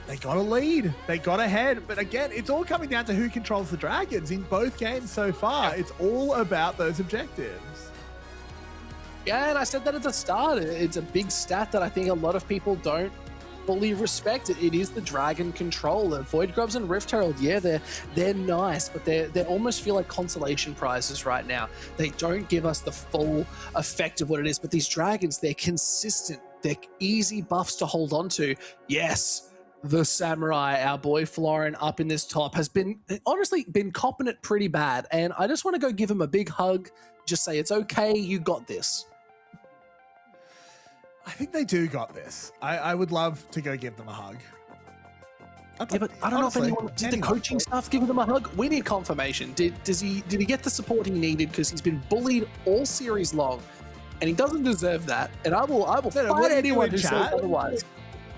they got a lead, they got ahead. But again, it's all coming down to who controls the dragons in both games so far. It's all about those objectives. Yeah, and I said that at the start. It's a big stat that I think a lot of people don't fully respect. It is the dragon control. Void Grubs and Rift Herald, yeah, they're nice, but they almost feel like consolation prizes right now. They don't give us the full effect of what it is, but these dragons, they're consistent. They're easy buffs to hold on to. Yes, the Samurai, our boy Florin up in this top, has honestly been copping it pretty bad, and I just want to go give him a big hug, just say, it's okay, you got this. I think they do got this. I would love to go give them a hug. Yeah, but I don't know if anyone did the coaching staff give them a hug. We need confirmation. Did he get the support he needed? Because he's been bullied all series long, and he doesn't deserve that. And I will fight anyone who says otherwise.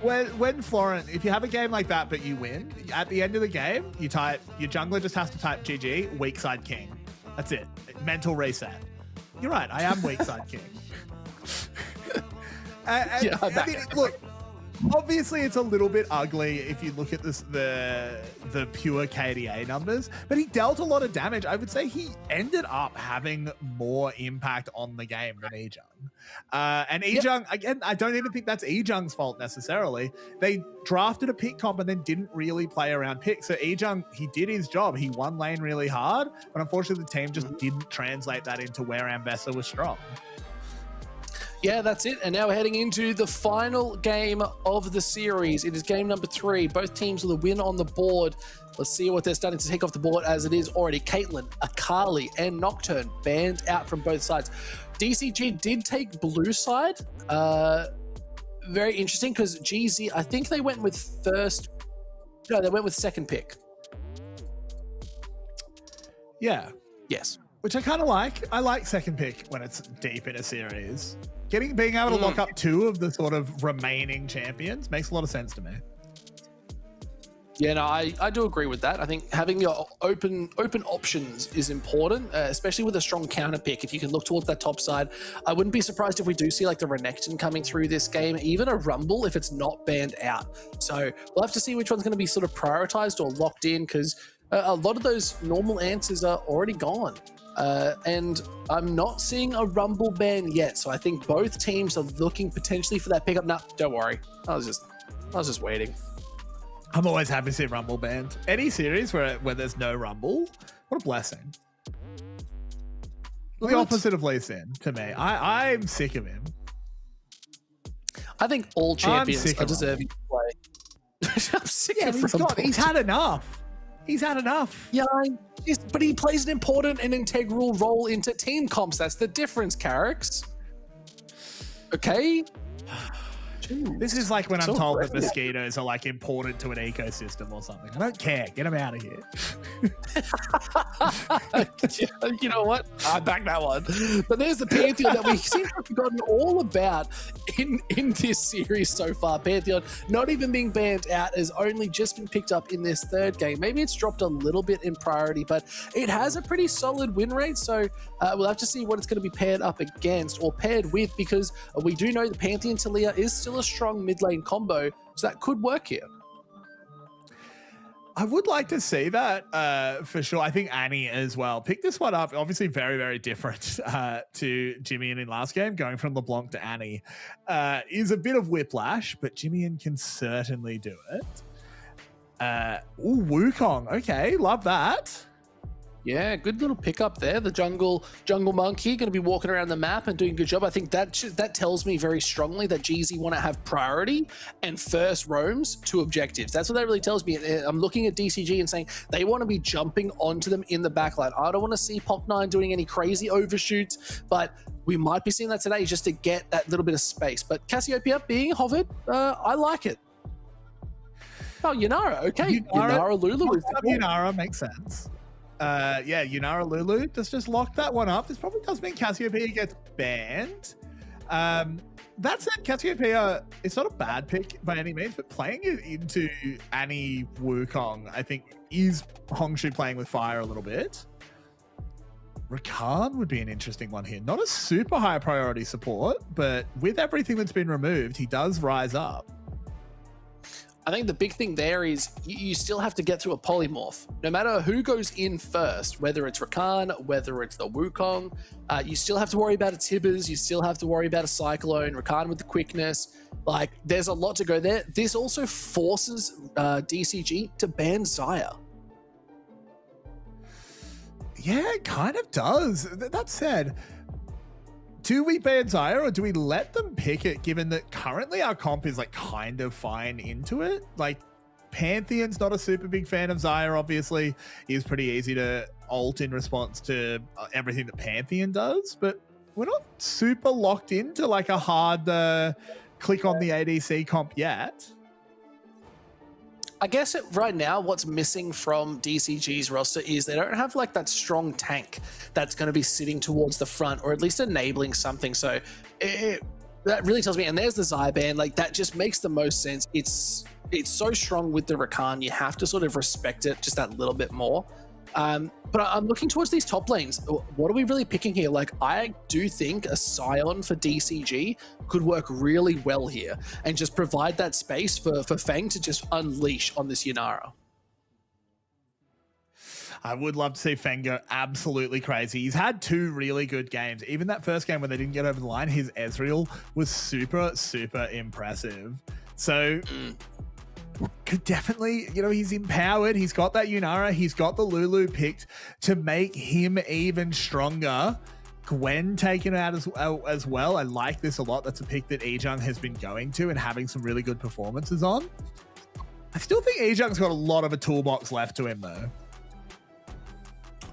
When Florent, if you have a game like that but you win, at the end of the game, you type, your jungler just has to type GG, weak side king. That's it. Mental reset. You're right, I am weak side king. Yeah, I mean, look, obviously it's a little bit ugly if you look at this, the pure KDA numbers, but he dealt a lot of damage. I would say he ended up having more impact on the game than Ejung. And Ejung, again, I don't even think that's Ejung's fault necessarily. They drafted a pick comp and then didn't really play around picks. So Ejung, he did his job. He won lane really hard, but unfortunately the team just didn't translate that into where Ambessa was strong. Yeah, that's it. And now we're heading into the final game of the series. It is game number 3. Both teams with a win on the board. Let's see what they're starting to take off the board, as it is already Caitlyn, Akali, and Nocturne banned out from both sides. DCG did take blue side. Very interesting, because GZ, I think they went with they went with second pick. Yeah. Yes. Which I kind of like. I like second pick when it's deep in a series. Being able to lock up 2 of the sort of remaining champions makes a lot of sense to me. Yeah, no, I do agree with that. I think having your open options is important, especially with a strong counter pick. If you can look towards that top side, I wouldn't be surprised if we do see like the Renekton coming through this game, even a Rumble if it's not banned out. So we'll have to see which one's going to be sort of prioritized or locked in, because a lot of those normal answers are already gone. And I'm not seeing a Rumble ban yet, so I think both teams are looking potentially for that pickup. No, don't worry. I was just waiting. I'm always happy to see Rumble banned. Any series where there's no Rumble, what a blessing. The opposite of Lee Sin to me. I'm sick of him. I think all champions are deserving to play. I'm sick of Rumble. He's had enough. He's had enough. Yeah, but he plays an important and integral role into team comps. That's the difference, Carrix. Okay? This is like when I'm told that mosquitoes are like important to an ecosystem or something. I don't care. Get them out of here. You know what? I back that one. But there's the Pantheon that we seem to have forgotten all about in this series so far. Pantheon not even being banned out, has only just been picked up in this 3rd game. Maybe it's dropped a little bit in priority, but it has a pretty solid win rate. So we'll have to see what it's going to be paired up against or paired with, because we do know the Pantheon Talia is still a strong mid lane combo, so that could work here. I would like to see that for sure. I think Annie as well picked this one up. Obviously very, very different to Jimmy in last game. Going from LeBlanc to Annie is a bit of whiplash, but Jimmy can certainly do it. Wukong. Okay, love that. Yeah, good little pickup there. The jungle monkey going to be walking around the map and doing a good job. I think that tells me very strongly that GZ want to have priority and first roams to objectives. That's what that really tells me. I'm looking at DCG and saying they want to be jumping onto them in the backline. I don't want to see Pop9 doing any crazy overshoots, but we might be seeing that today just to get that little bit of space. But Cassiopeia being hovered, I like it. Oh, Yunara. Okay. Yunara Lulu. Yunara makes sense. Yeah, Yunara Lulu just locked that one up. This probably does mean Cassiopeia gets banned. That said, Cassiopeia, it's not a bad pick by any means, but playing it into Annie Wukong, I think, is Hongshu playing with fire a little bit. Rakan would be an interesting one here. Not a super high priority support, but with everything that's been removed, he does rise up. I think the big thing there is you still have to get through a polymorph. No matter who goes in first, whether it's Rakan, whether it's the Wukong, you still have to worry about a Tibbers, you still have to worry about a Cyclone, Rakan with the quickness. Like, there's a lot to go there. This also forces DCG to ban Xayah. Yeah, it kind of does. That said, do we ban Xayah or do we let them pick it, given that currently our comp is like kind of fine into it? Like, Pantheon's not a super big fan of Xayah, obviously. He's pretty easy to ult in response to everything that Pantheon does, but not super locked into like a hard click on the ADC comp yet. I guess right now what's missing from DCG's roster is they don't have like that strong tank that's going to be sitting towards the front or at least enabling something. So that really tells me, and there's the Zyban, like that just makes the most sense. It's so strong with the Rakan, you have to sort of respect it just that little bit more. But I'm looking towards these top lanes. What are we really picking here? Like, I do think a Sion for DCG could work really well here and just provide that space for Fang to just unleash on this Yunara. I would love to see Fang go absolutely crazy. He's had 2 really good games. Even that first game when they didn't get over the line, his Ezreal was super, super impressive. So could definitely, you know, he's empowered. He's got that Yunara. He's got the Lulu picked to make him even stronger. Gwen taken out as well. I like this a lot. That's a pick that Ejung has been going to and having some really good performances on. I still think Ejung's got a lot of a toolbox left to him though.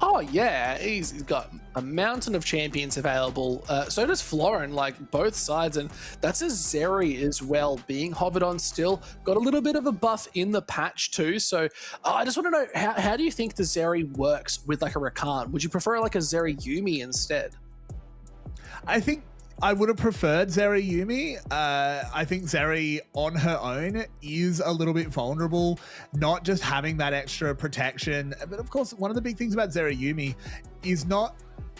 Oh yeah, he's got a mountain of champions available. So does Florin, like both sides, and that's a Zeri as well, being hovered on still. Got a little bit of a buff in the patch too. So I just want to know, how do you think the Zeri works with like a Rakan? Would you prefer like a Zeri Yuumi instead? I think I would have preferred Zeri Yuumi. I think Zeri on her own is a little bit vulnerable, not just having that extra protection. But of course, one of the big things about Zeri Yuumi is not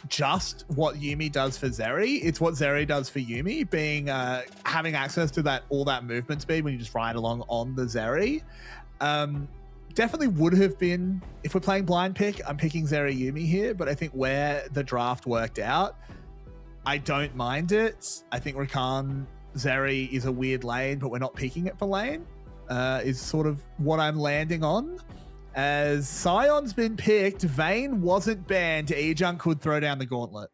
just what Yuumi does for Zeri, it's what Zeri does for Yuumi, being having access to all that movement speed when you just ride along on the Zeri. Definitely would have been, if we're playing blind pick, I'm picking Zeri Yuumi here, but I think where the draft worked out, I don't mind it. I think Rakan Zeri is a weird lane, but we're not picking it for lane, is sort of what I'm landing on. As Sion's been picked, Vayne wasn't banned, Ejung could throw down the gauntlet.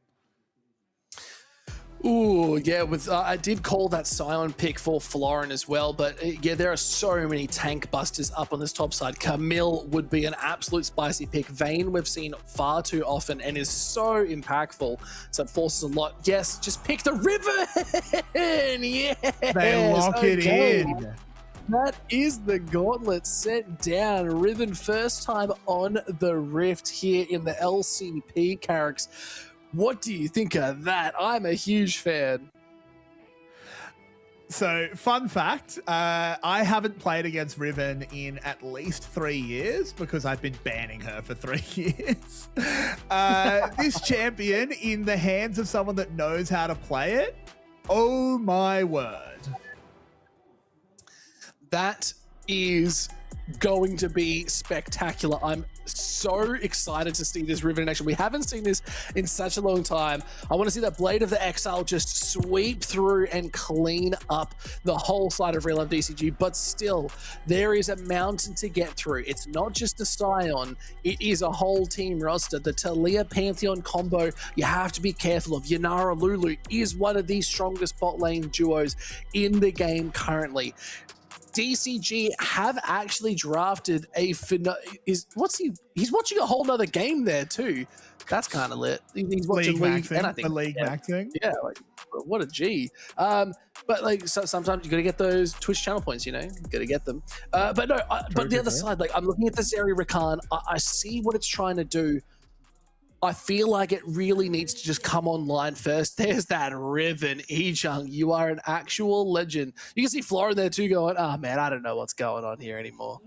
Ooh, yeah, I did call that Sion pick for Florin as well, but yeah, there are so many tank busters up on this top side. Camille would be an absolute spicy pick. Vayne we've seen far too often and is so impactful, so it forces a lot. Yes, just pick the Riven! Yes! They lock it in. That is the gauntlet sent down. Riven first time on the Rift here in the LCP characters. What do you think of that? I'm a huge fan. So, fun fact, I haven't played against Riven in at least 3 years because I've been banning her for 3 years. This champion, in the hands of someone that knows how to play it, oh my word. That is going to be spectacular. I'm so excited to see this Riven in action. We haven't seen this in such a long time. I want to see that Blade of the Exile just sweep through and clean up the whole side of Real Life DCG, but still, there is a mountain to get through. It's not just a Sion, it is a whole team roster. The Taliyah Pantheon combo, you have to be careful of. Yunara Lulu is one of the strongest bot lane duos in the game currently. DCG have actually drafted he's watching a whole nother game there too. That's kind of lit. He's watching League and I think League maxing. Yeah, like what a G. But like sometimes you got to get those Twitch channel points, you know, you got to get them. But no, but the other side, like I'm looking at this area Rakan, I see what it's trying to do. I feel like it really needs to just come online first. There's that Riven, Ejung. You are an actual legend. You can see Florin there too going, oh man, I don't know what's going on here anymore.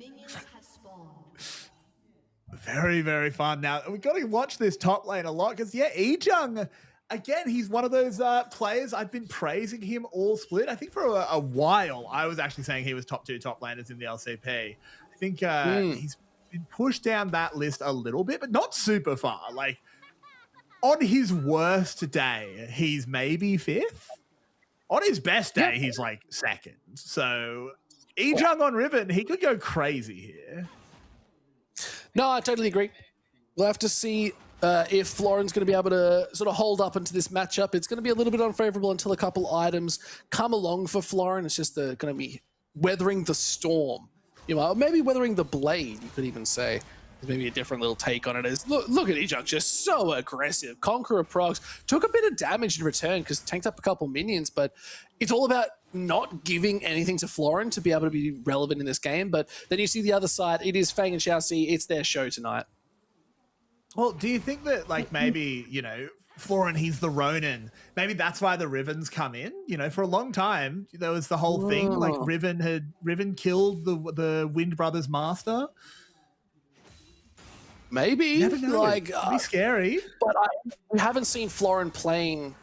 Very, very fun. Now, we've got to watch this top lane a lot because, yeah, Ejung, again, he's one of those players. I've been praising him all split. I think for a while, I was actually saying he was top 2 top laners in the LCP. I think he's been pushed down that list a little bit, but not super far. Like on his worst day, he's maybe 5th. On his best day, he's like 2nd. So Ejung on Riven, he could go crazy here. No, I totally agree. We'll have to see if Florin's going to be able to sort of hold up into this matchup. It's going to be a little bit unfavorable until a couple items come along for Florin. It's just going to be weathering the storm. You know, maybe weathering the blade, you could even say. maybe a different little take on it is look at Ejunk, just so aggressive. Conqueror procs took a bit of damage in return because tanked up a couple minions, but it's all about not giving anything to Florin to be able to be relevant in this game. But then you see the other side, it is Fang and Xiaoxi, it's their show tonight. Well, do you think that, like, maybe, you know, Florin, he's the Ronin, maybe that's why the Rivens come in? You know, for a long time, there was the whole thing, like, Riven killed the Wind Brothers master. Maybe, like, it'd be scary. But we haven't seen Florin playing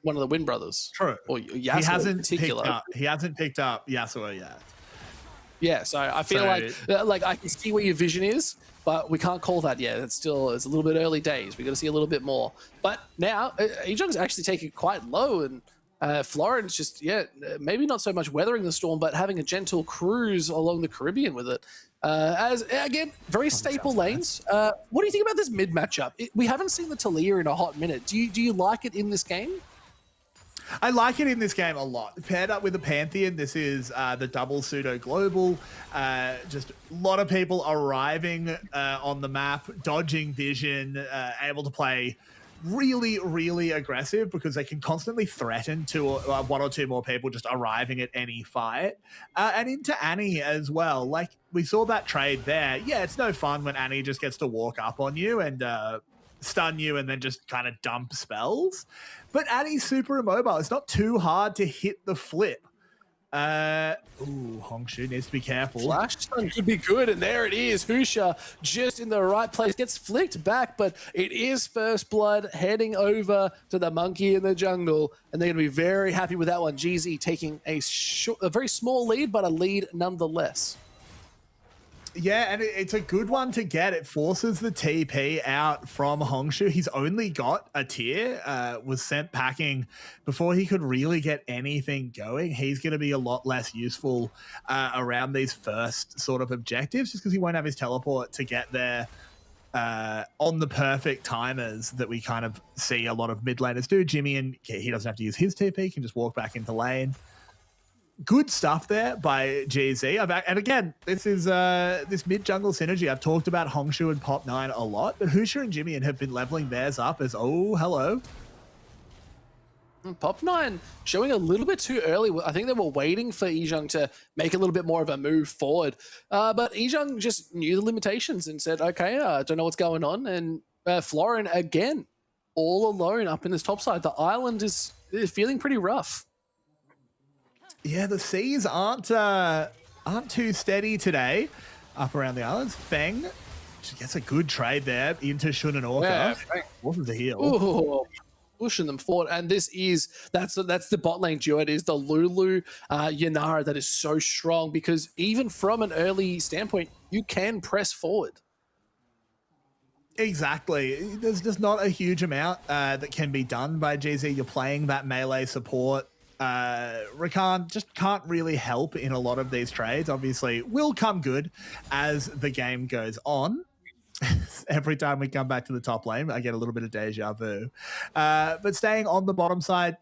one of the Wind Brothers. True. Or Yasuo in particular. He hasn't picked up Yasuo yet. Yeah, so I feel like I can see what your vision is, but we can't call that yet. It's a little bit early days. We got to see a little bit more. But now, Ejung's actually taking it quite low, and Florin's just, maybe not so much weathering the storm, but having a gentle cruise along the Caribbean with it. As again, very staple lanes. What do you think about this mid matchup? We haven't seen the Talia in a hot minute. Do you like it in this game? I like it in this game a lot. Paired up with the Pantheon, this is the double pseudo global. Just a lot of people arriving on the map, dodging vision, able to play really, really aggressive because they can constantly threaten to one or two more people just arriving at any fight. And into Annie as well. Like, we saw that trade there. Yeah, it's no fun when Annie just gets to walk up on you and stun you and then just kind of dump spells. But Annie's super immobile. It's not too hard to hit the flip. Hongshu needs to be careful. Flash stun could be good, and there it is. Husha just in the right place, gets flicked back, but it is First Blood heading over to the monkey in the jungle, and they're going to be very happy with that one. GZ taking a very small lead, but a lead nonetheless. Yeah, and it's a good one to get. It forces the TP out from Hongshu. He's only got a tier, was sent packing before he could really get anything going. He's going to be a lot less useful around these first sort of objectives just because he won't have his teleport to get there on the perfect timers that we kind of see a lot of mid laners do. Jimmy, and he doesn't have to use his TP, he can just walk back into lane. Good stuff there by GZ. And again, this is this mid-jungle synergy. I've talked about Hongshu and Pop9 a lot, but Husha and Jimmy have been leveling theirs up as, oh, hello. Pop9 showing a little bit too early. I think they were waiting for Ejung to make a little bit more of a move forward. But Ejung just knew the limitations and said, okay, I don't know what's going on. And Florin, again, all alone up in this top side. The island is feeling pretty rough. Yeah, the seas aren't too steady today up around the islands. Feng she gets a good trade there into Shun and Orca. Wasn't the heal. Ooh, pushing them forward. And this is, that's the bot lane duo. It is the Lulu Yanara that is so strong because even from an early standpoint, you can press forward. Exactly. There's just not a huge amount that can be done by GZ. You're playing that melee support. Rakan just can't really help in a lot of these trades. Obviously, will come good as the game goes on. Every time we come back to the top lane, I get a little bit of deja vu. But staying on the bottom side,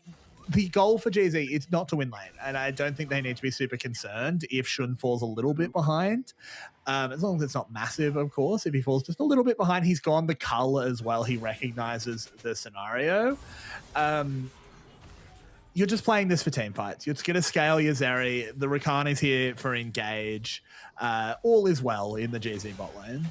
the goal for GZ is not to win lane, and I don't think they need to be super concerned if Shun falls a little bit behind. As long as it's not massive, of course. If he falls just a little bit behind, he's gone the cull as well. He recognizes the scenario. You're just playing this for team fights. You're just going to scale your Zeri. The Rakan is here for engage. All is well in the GZ bot lane.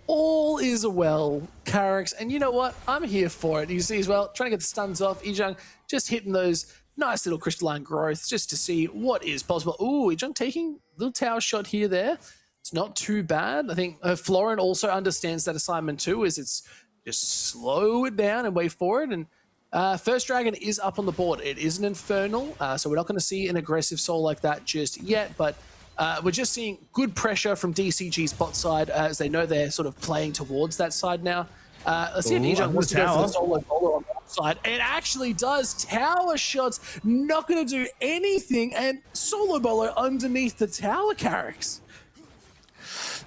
All is well, Carrix. And you know what? I'm here for it. You see as well, trying to get the stuns off. Ejung just hitting those nice little crystalline growths just to see what is possible. Ooh, Ejung taking a little tower shot here there. It's not too bad. I think Florin also understands that assignment too, is it's just slow it down and wait for it. And First Dragon is up on the board. It is an Infernal, so we're not going to see an aggressive soul like that just yet, but we're just seeing good pressure from DCG's bot side as they know they're sort of playing towards that side now. Let's see if Ejung wants to go for the solo bowler on that side. It actually does. Tower shots, not going to do anything, and solo bowler underneath the tower, Carrix.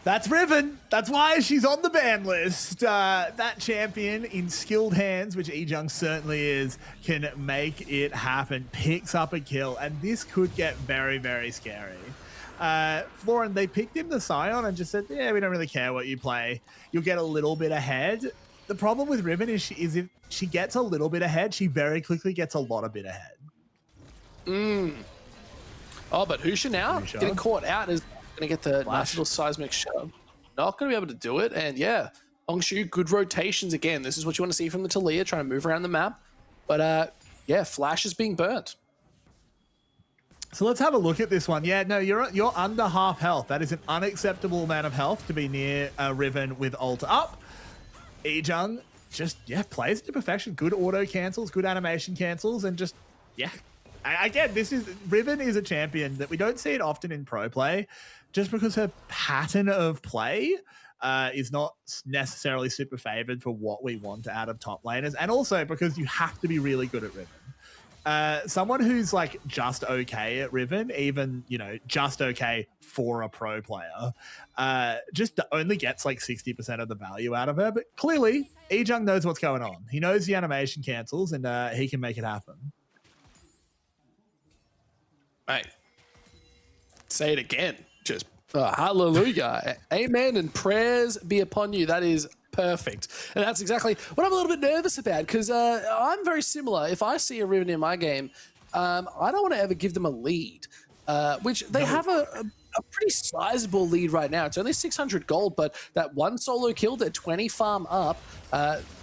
That's Riven. That's why she's on the ban list. That champion in skilled hands, which Ejung certainly is, can make it happen. Picks up a kill, and this could get very, very scary. Florin, they picked him the Scion and just said, yeah, we don't really care what you play. You'll get a little bit ahead. The problem with Riven is if she gets a little bit ahead, she very quickly gets a lot of bit ahead. Oh, but Husha now getting caught out is going to get the nice little seismic shove. Not going to be able to do it. And yeah, Hongshu, good rotations again. This is what you want to see from the Talia, trying to move around the map. But yeah, Flash is being burnt. So let's have a look at this one. Yeah, no, you're under half health. That is an unacceptable amount of health to be near Riven with ult up. Ejung just, plays it to perfection. Good auto cancels, good animation cancels, and just, again, Riven is a champion that we don't see it often in pro play, just because her pattern of play is not necessarily super favored for what we want out of top laners, and also because you have to be really good at Riven. Someone who's like just okay at Riven, even, just okay for a pro player, just only gets like 60% of the value out of her. But clearly, Ejung knows what's going on. He knows the animation cancels, and he can make it happen. Mate, say it again. Just hallelujah. Amen and prayers be upon you. That is perfect. And that's exactly what I'm a little bit nervous about, because I'm very similar. If I see a Riven in my game, I don't want to ever give them a lead, which they have a pretty sizable lead right now. It's only 600 gold, but that one solo kill, they're 20 farm up.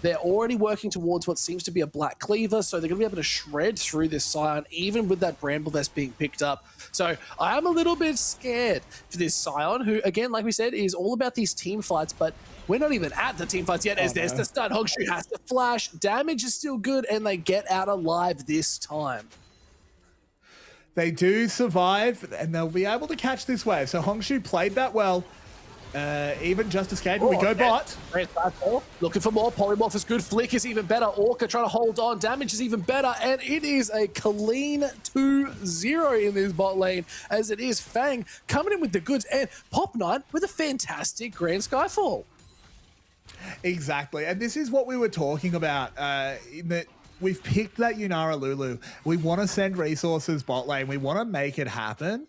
They're already working towards what seems to be a Black Cleaver, so they're going to be able to shred through this Scion, even with that Bramble Vest being picked up. So I am a little bit scared for this Scion, who, again, like we said, is all about these team fights, but we're not even at the team fights yet, as there's the stun. Hongshu has to flash. Damage is still good, and they get out alive this time. They do survive, and they'll be able to catch this wave. So Hongshu played that well. Even just escaping. We go bot. Looking for more. Polymorph is good. Flick is even better. Orca trying to hold on. Damage is even better. And it is a clean 2-0 in this bot lane, as it is Fang coming in with the goods. And Pop9 with a fantastic Grand Skyfall. Exactly. And this is what we were talking about, in that we've picked that Yunara Lulu. We want to send resources bot lane. We want to make it happen.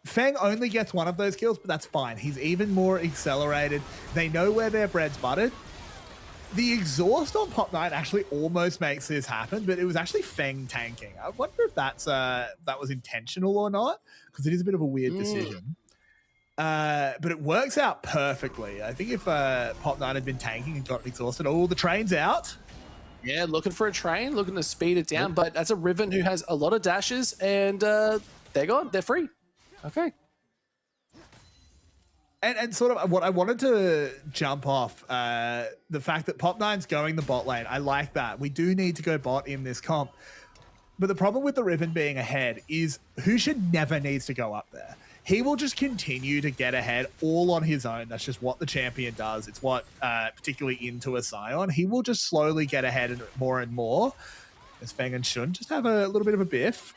Fang only gets one of those kills, but that's fine. He's even more accelerated. They know where their bread's buttered. The exhaust on Pop9 actually almost makes this happen, but it was actually Fang tanking. I wonder if that was intentional or not, because it is a bit of a weird decision. But it works out perfectly. I think if Pop9 had been tanking and gotten exhausted, the train's out. Yeah, looking for a train, looking to speed it down, but that's a Riven who has a lot of dashes, and they're gone. They're free. Okay. And sort of what I wanted to jump off, the fact that Pop9's going the bot lane. I like that. We do need to go bot in this comp. But the problem with the Riven being ahead is Husha never needs to go up there. He will just continue to get ahead all on his own. That's just what the champion does. It's what, particularly into a Scion, he will just slowly get ahead and more. As Fang and Shun just have a little bit of a biff.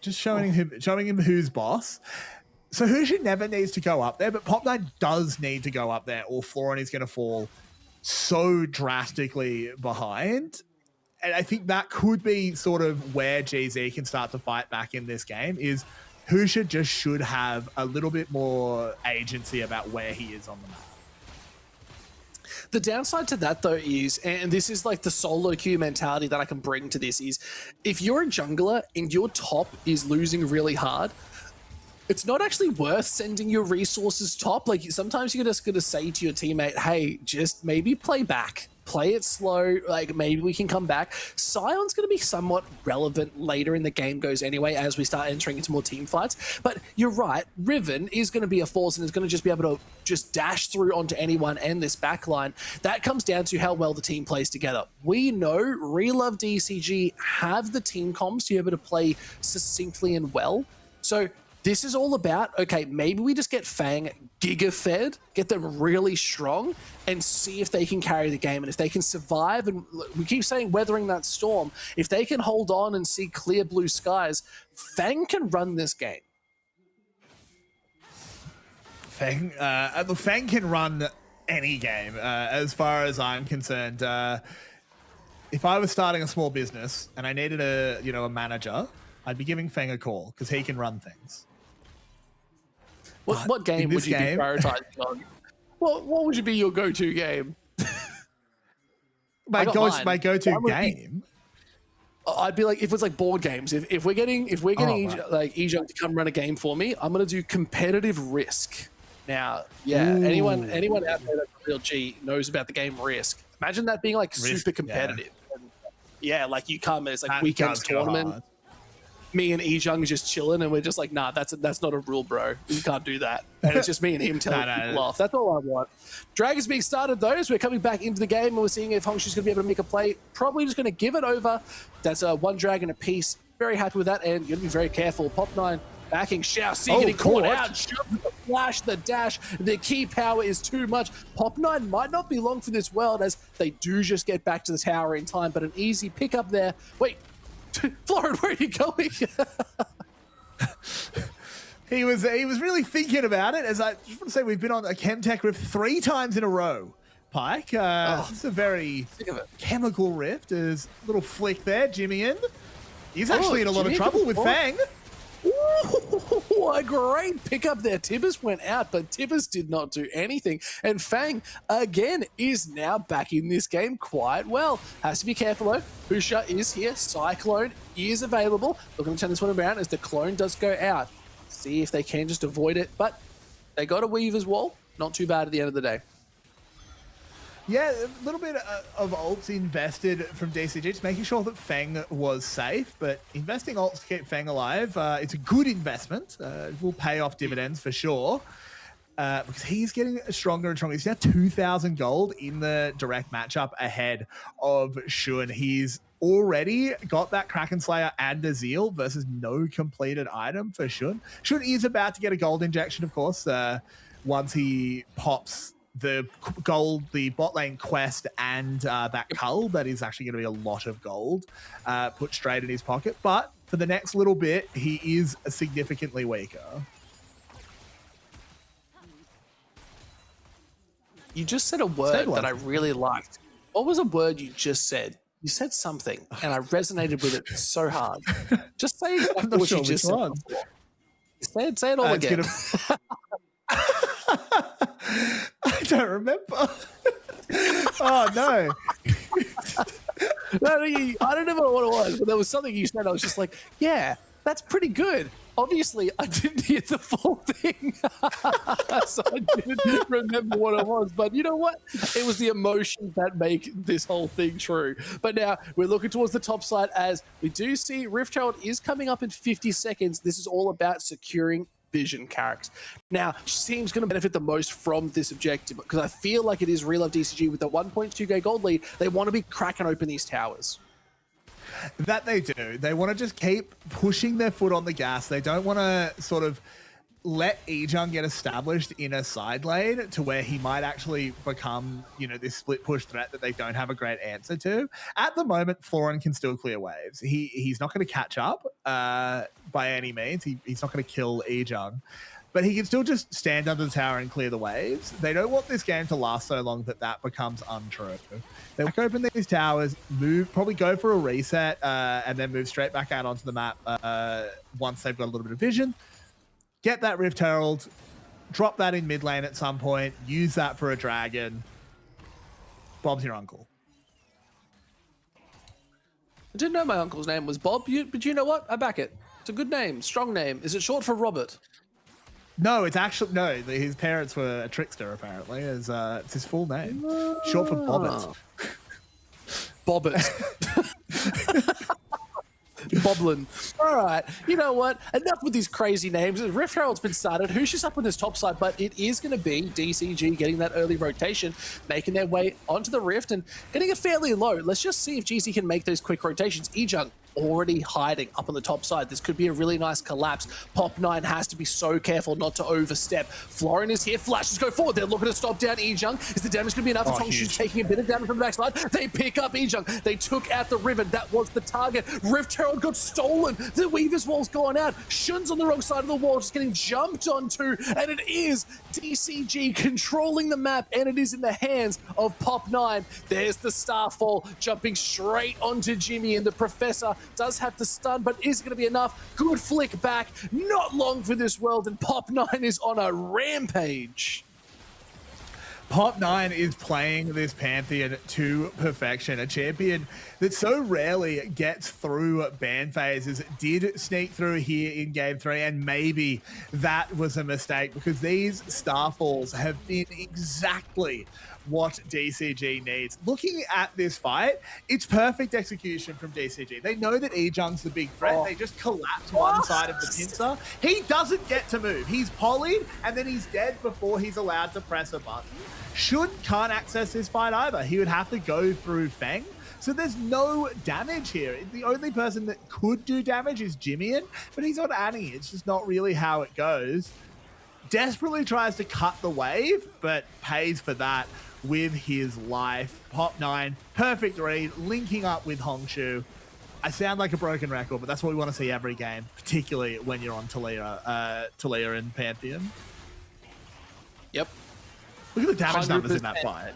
Just showing him who's boss. So Husha never needs to go up there, but Pop9 does need to go up there, or Florin is going to fall so drastically behind. And I think that could be sort of where GZ can start to fight back in this game, is Husha just should have a little bit more agency about where he is on the map. The downside to that, though, is, and this is like the solo queue mentality that I can bring to this, is if you're a jungler and your top is losing really hard, it's not actually worth sending your resources top. Like, sometimes you're just going to say to your teammate, hey, just maybe play back. Play it slow, like maybe we can come back. Scion's going to be somewhat relevant later in the game goes anyway, as we start entering into more team fights. But you're right, Riven is going to be a force and is going to just be able to just dash through onto anyone and this backline. That comes down to how well the team plays together. We know Relove DCG have the team comms to be able to play succinctly and well. So this is all about, okay, maybe we just get Fang giga-fed, get them really strong, and see if they can carry the game. And if they can survive, and we keep saying weathering that storm, if they can hold on and see clear blue skies, Fang can run this game. Fang can run any game, as far as I'm concerned. If I was starting a small business and I needed a manager, I'd be giving Fang a call, because he can run things. What game would you be prioritizing on? What would you be your go-to game? My go-to game. I'd be like, if it's like board games, if we're getting like Ejung to come run a game for me, I'm gonna do competitive Risk. Now, anyone out there that's a real G knows about the game Risk. Imagine that being like super competitive. Yeah, like you come, it's like that weekends tournament. Me and Ejung just chilling, and we're just like, nah, that's not a rule, bro. You can't do that. And it's just me and him telling people off. That's all I want. Drag is being started, though, so we're coming back into the game, and we're seeing if Hongshu's going to be able to make a play. Probably just going to give it over. That's one dragon apiece. Very happy with that, and you're going to be very careful. Pop9 backing Xiao C getting caught out. Jump, the flash, the dash. The key power is too much. Pop9 might not be long for this world, as they do just get back to the tower in time, but an easy pickup there. Wait. Florin, where are you going? He was really thinking about it. As I just want to say, we've been on a Chemtech rift 3 times in a row, Pike. It's a very chemical rift. There's a little flick there, Jimmy in. He's actually in a lot of trouble with Fang. Ooh, a great pickup there. Tibbers went out, but Tibbers did not do anything. And Fang, again, is now back in this game quite well. Has to be careful, though. Husha is here. Cyclone is available. Looking to turn this one around as the clone does go out. See if they can just avoid it. But they got a Weaver's Wall. Not too bad at the end of the day. Yeah, a little bit of ults invested from DCG, just making sure that Feng was safe, but investing ults to keep Feng alive, it's a good investment. It will pay off dividends for sure, because he's getting stronger and stronger. He's now 2,000 gold in the direct matchup ahead of Shun. He's already got that Kraken Slayer and a Zeal versus no completed item for Shun. Shun is about to get a gold injection, of course, once he pops the gold, the bot lane quest, and that cull. That is actually going to be a lot of gold put straight in his pocket. But for the next little bit, he is significantly weaker. You just said a word that I really liked. What was a word you just said? You said something, and I resonated with it so hard. Just say exactly what you just said. Say it all again. I don't remember. Oh, no. I don't know what it was, but there was something you said. I was just like, yeah, that's pretty good. Obviously, I didn't hear the full thing, so I didn't remember what it was. But you know what? It was the emotions that make this whole thing true. But now we're looking towards the top side as we do see Rift Herald is coming up in 50 seconds. This is all about securing Vision carries. Now, team's going to benefit the most from this objective because I feel like it is Real Life DCG with the 1.2k gold lead. They want to be cracking open these towers. That they do. They want to just keep pushing their foot on the gas. They don't want to sort of let Ejung get established in a side lane to where he might actually become, this split push threat that they don't have a great answer to. At the moment, Florin can still clear waves. He's not going to catch up by any means. He's not going to kill Ejung, but he can still just stand under the tower and clear the waves. They don't want this game to last so long that becomes untrue. They open these towers, probably go for a reset, and then move straight back out onto the map once they've got a little bit of vision. Get that Rift Herald, drop that in mid lane at some point, use that for a dragon. Bob's your uncle. I didn't know my uncle's name was Bob, but you know what? I back it. It's a good name, strong name. Is it short for Robert? No, it's actually, no, his parents were a trickster, apparently. It's his full name. Short for Bobbert. Bobbert. Boblin. All right. You know what? Enough with these crazy names. Rift Herald's been started. Who's just up on this top side? But it is going to be DCG getting that early rotation, making their way onto the Rift and getting it fairly low. Let's just see if GC can make those quick rotations. Ejung already hiding up on the top side. This could be a really nice collapse. Pop9 has to be so careful not to overstep. Florin is here. Flashes go forward. They're looking to stop down Ejung. Is the damage going to be enough? Hongshu's taking a bit of damage from the backside. They pick up Ejung. They took out the Riven. That was the target. Rift Herald got stolen. The Weaver's Wall's gone out. Shun's on the wrong side of the wall, just getting jumped onto. And it is DCG controlling the map, and it is in the hands of Pop9. There's the Starfall jumping straight onto Jimmy, and the Professor does have the stun, but is it going to be enough? Good flick back. Not long for this world, and Pop9 is on a rampage. Pop9 is playing this Pantheon to perfection. A champion that so rarely gets through ban phases did sneak through here in Game 3, and maybe that was a mistake because these Starfalls have been exactly what DCG needs. Looking at this fight, it's perfect execution from DCG. They know that E-Jung's the big threat. They just collapse one side of the pincer. He doesn't get to move. He's polyed, and then he's dead before he's allowed to press a button. Shun can't access this fight either. He would have to go through Feng. So there's no damage here. The only person that could do damage is Jimmian, but he's on Annie. It's just not really how it goes. Desperately tries to cut the wave, but pays for that with his life. Pop9, perfect read, linking up with Hongshu. I sound like a broken record, but that's what we want to see every game, particularly when you're on Talia and Pantheon. Yep. Look at the damage 100%. numbers in that fight.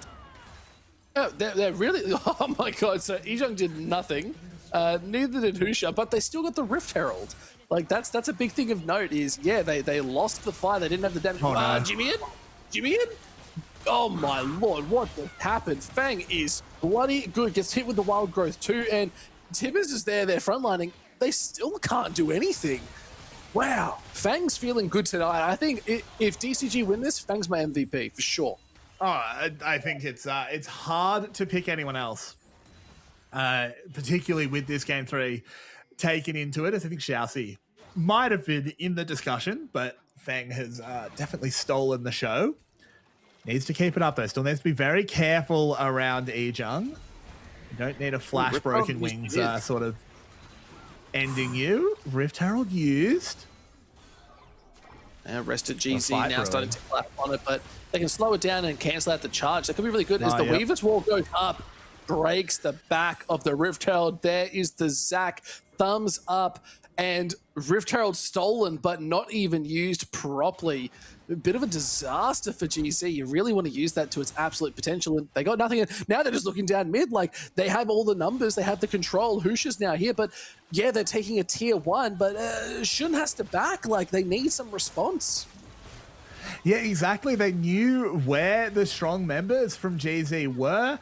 Oh, they're really... Oh my god, so E-Jung did nothing. Neither did Husha, but they still got the Rift Herald. Like, that's a big thing of note is, yeah, they lost the fight. They didn't have the damage. Oh, no. Jimmian? Oh my lord, what just happened? Fang is bloody good. Gets hit with the wild growth too, and Tibbers is there, they're frontlining. They still can't do anything. Wow, Fang's feeling good tonight. I think if DCG win this, Fang's my MVP for sure. Oh, I think it's hard to pick anyone else, particularly with this Game 3 taken into it. I think Xiaoxi might have been in the discussion, but Fang has definitely stolen the show. Needs to keep it up though. Still needs to be very careful around E-Jung. You don't need a flash broken wings sort of ending you. Rift Herald used. Rested GZ now starting to clap on it, but they can slow it down and cancel out the charge. That could be really good as the Weaver's Wall goes up, breaks the back of the Rift Herald. There is the Zac, thumbs up, and Rift Herald stolen, but not even used properly. A bit of a disaster for GZ. You really want to use that to its absolute potential, and they got nothing. And now they're just looking down mid. Like, they have all the numbers, they have the control. Husha's now here, but yeah, they're taking a tier 1, but Shun has to back. Like, they need some response. Yeah, exactly. They knew where the strong members from GZ were.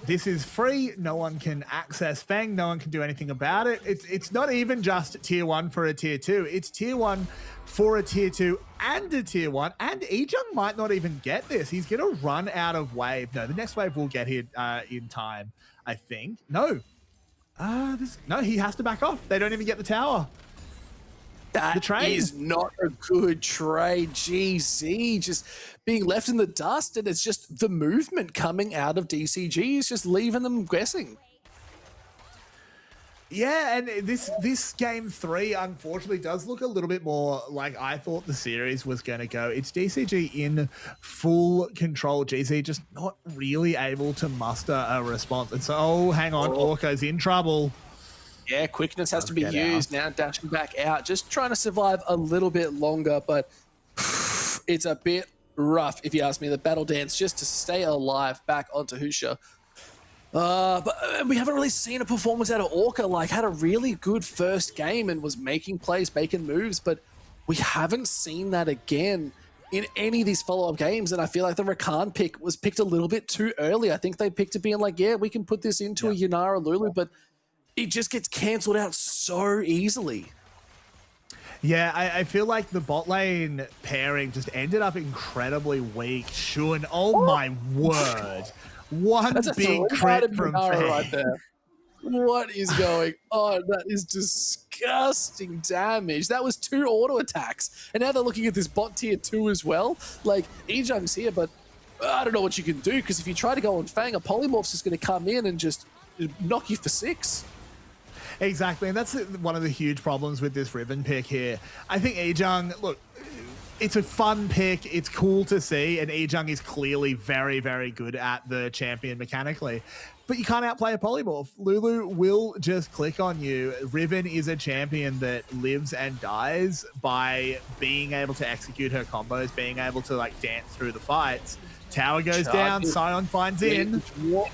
This is free. No one can access Fang. No one can do anything about it. It's not even just tier 1 for a tier 2. It's tier 1 for a tier 2 and a tier 1. And E-Jung might not even get this. He's going to run out of wave. No, the next wave will get here in time, I think. No. No, he has to back off. They don't even get the tower. That is not a good trade. GZ just being left in the dust, and it's just the movement coming out of DCG is just leaving them guessing. Yeah, and this Game 3, unfortunately, does look a little bit more like I thought the series was going to go. It's DCG in full control. GZ just not really able to muster a response. And so, oh, hang on, Orko's in trouble. Yeah, quickness has to be used. Now dashing back out, just trying to survive a little bit longer, but it's a bit rough, if you ask me. The battle dance just to stay alive back onto Husha. But we haven't really seen a performance out of Orca. Like, had a really good first game and was making plays, making moves, but we haven't seen that again in any of these follow-up games. And I feel like the Rakan pick was picked a little bit too early. I think they picked it being like, yeah, we can put this into a Yunara Lulu, but it just gets cancelled out so easily. Yeah, I feel like the bot lane pairing just ended up incredibly weak. Shun, oh my word. One big crit from Fang. Right there. What is going on? That is disgusting damage. That was 2 auto attacks. And now they're looking at this bot tier 2 as well. Like, E-Jung's here, but I don't know what you can do, because if you try to go on Fang, a polymorph's just going to come in and just knock you for 6. Exactly, and that's one of the huge problems with this Riven pick here. I think E-Jung, look, it's a fun pick. It's cool to see, and E-Jung is clearly very, very good at the champion mechanically. But you can't outplay a polymorph. Lulu will just click on you. Riven is a champion that lives and dies by being able to execute her combos, being able to like dance through the fights. Tower goes down, Sion finds in.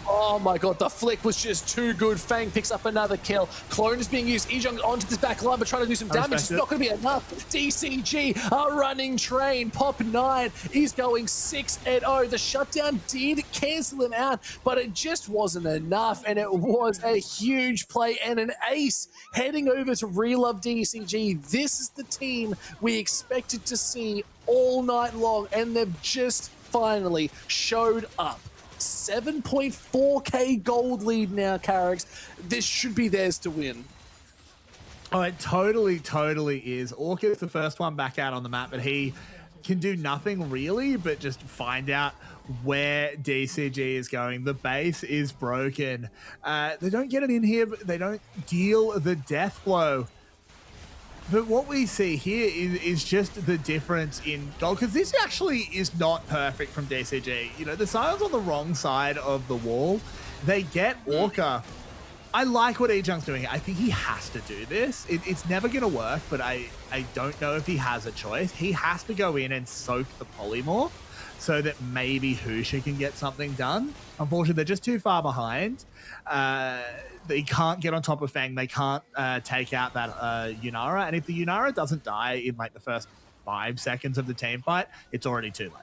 Oh my god, the flick was just too good. Fang picks up another kill. Clone is being used. Ejung onto this back line, but trying to do some damage. It's not going to be enough. DCG, a running train. Pop 9 is going 6-0. The shutdown did cancel him out, but it just wasn't enough, and it was a huge play and an ace heading over to Relove DCG. This is the team we expected to see all night long, and they've just finally showed up. 7.4k gold lead now, Carrigs. This should be theirs to win. Oh, it totally is. Orca's the first one back out on the map, but he can do nothing really but just find out where DCG is going. The base is broken. They don't get it in here, but they don't deal the death blow. But what we see here is just the difference in gold, because this actually is not perfect from DCG. You know, the Sion's on the wrong side of the wall. They get Orca. I like what Ejung's doing. I think he has to do this. It's never going to work, but I don't know if he has a choice. He has to go in and soak the polymorph so that maybe Husha can get something done. Unfortunately, they're just too far behind. They can't get on top of Fang. They can't take out that Yunara. And if the Yunara doesn't die in like the first 5 seconds of the team fight, it's already too late.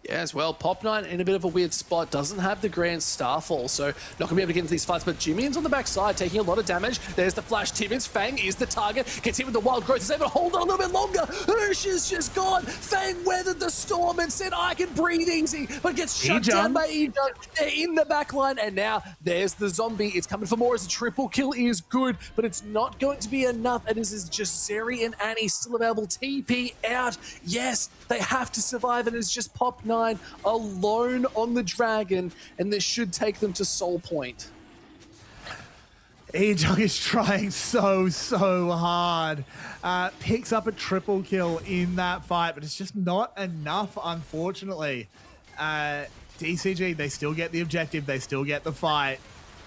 Yeah, as well. Pop 9 in a bit of a weird spot. Doesn't have the Grand Starfall, so not going to be able to get into these fights. But Jimmy's on the backside, taking a lot of damage. There's the flash. Tibbins. Fang is the target. Gets hit with the wild growth. Is able to hold on a little bit longer. Husha's just gone. Fang weathered the storm and said, I can breathe easy. But gets shut down by Ejung. They're in the back line. And now there's the zombie. It's coming for more as a triple kill is good. But it's not going to be enough. And this is just Seri and Annie still available. TP out. Yes, they have to survive. And it's just Pop 9 alone on the dragon, and this should take them to Soul Point. Ejung is trying so hard. Picks up a triple kill in that fight, but it's just not enough, unfortunately. DCG, they still get the objective. They still get the fight.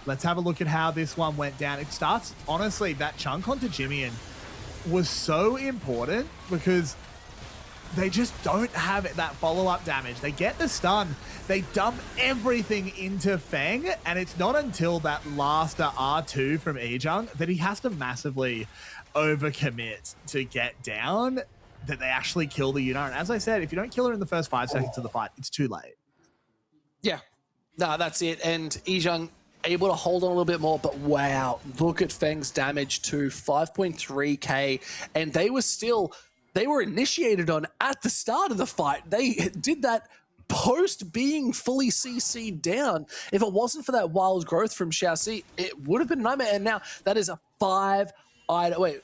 Let's have a look at how this one went down. It starts, honestly, that chunk onto Jimmy was so important because they just don't have that follow-up damage. They get the stun. They dump everything into Fang, and it's not until that last R2 from Ejung that he has to massively overcommit to get down that they actually kill the Yunara. And as I said, if you don't kill her in the first 5 seconds of the fight, it's too late. Yeah. No, that's it. And Ejung able to hold on a little bit more, but wow, look at Fang's damage to 5.3k, and they were initiated on at the start of the fight. They did that post being fully CC'd down. If it wasn't for that wild growth from Xiaoxi, it would have been a nightmare. And now that is a 4 item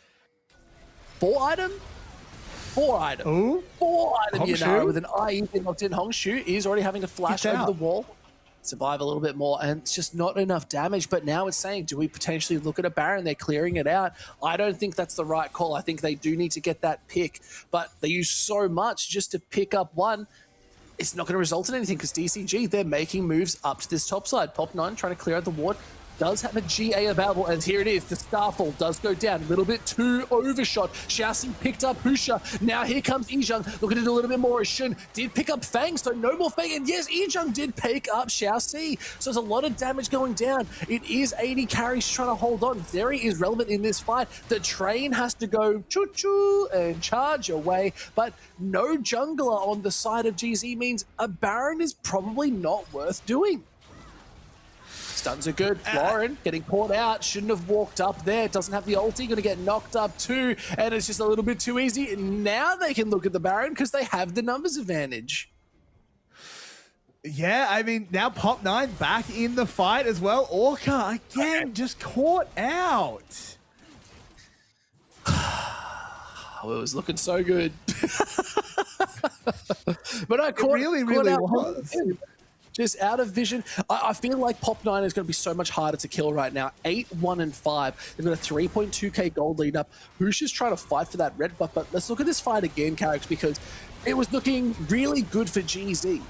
Yunara with an IE being locked in. Hongshu is already having to flash over the wall, survive a little bit more, and it's just not enough damage. But now it's saying, do we potentially look at a Baron? They're clearing it out. I don't think that's the right call. I think they do need to get that pick, but they use so much just to pick up one. It's not going to result in anything because DCG, they're making moves up to this top side. Pop 9 trying to clear out the ward. Does have a GA available, and here it is. The Starfall does go down. A little bit too overshot. Xiaoxi picked up Husha. Now here comes Ejung. Looking at it a little bit more. Shun did pick up Fang, so no more Fang. And yes, Ejung did pick up Xiaoxi. So there's a lot of damage going down. It is 80 carries trying to hold on. Zeri is relevant in this fight. The train has to go choo-choo and charge away, but no jungler on the side of GZ means a Baron is probably not worth doing. Stuns are good. Lauren getting caught out. Shouldn't have walked up there. Doesn't have the ulti. Going to get knocked up too. And it's just a little bit too easy. Now they can look at the Baron because they have the numbers advantage. Yeah, I mean, now Pop 9 back in the fight as well. Orca, again, just caught out. Oh, it was looking so good. But I caught, really out was. Just out of vision. I feel like Pop 9 is going to be so much harder to kill right now. 8-1-5. They've got a 3.2k gold lead up. Husha's trying to fight for that red buff, but let's look at this fight again, Carrick, because it was looking really good for GZ.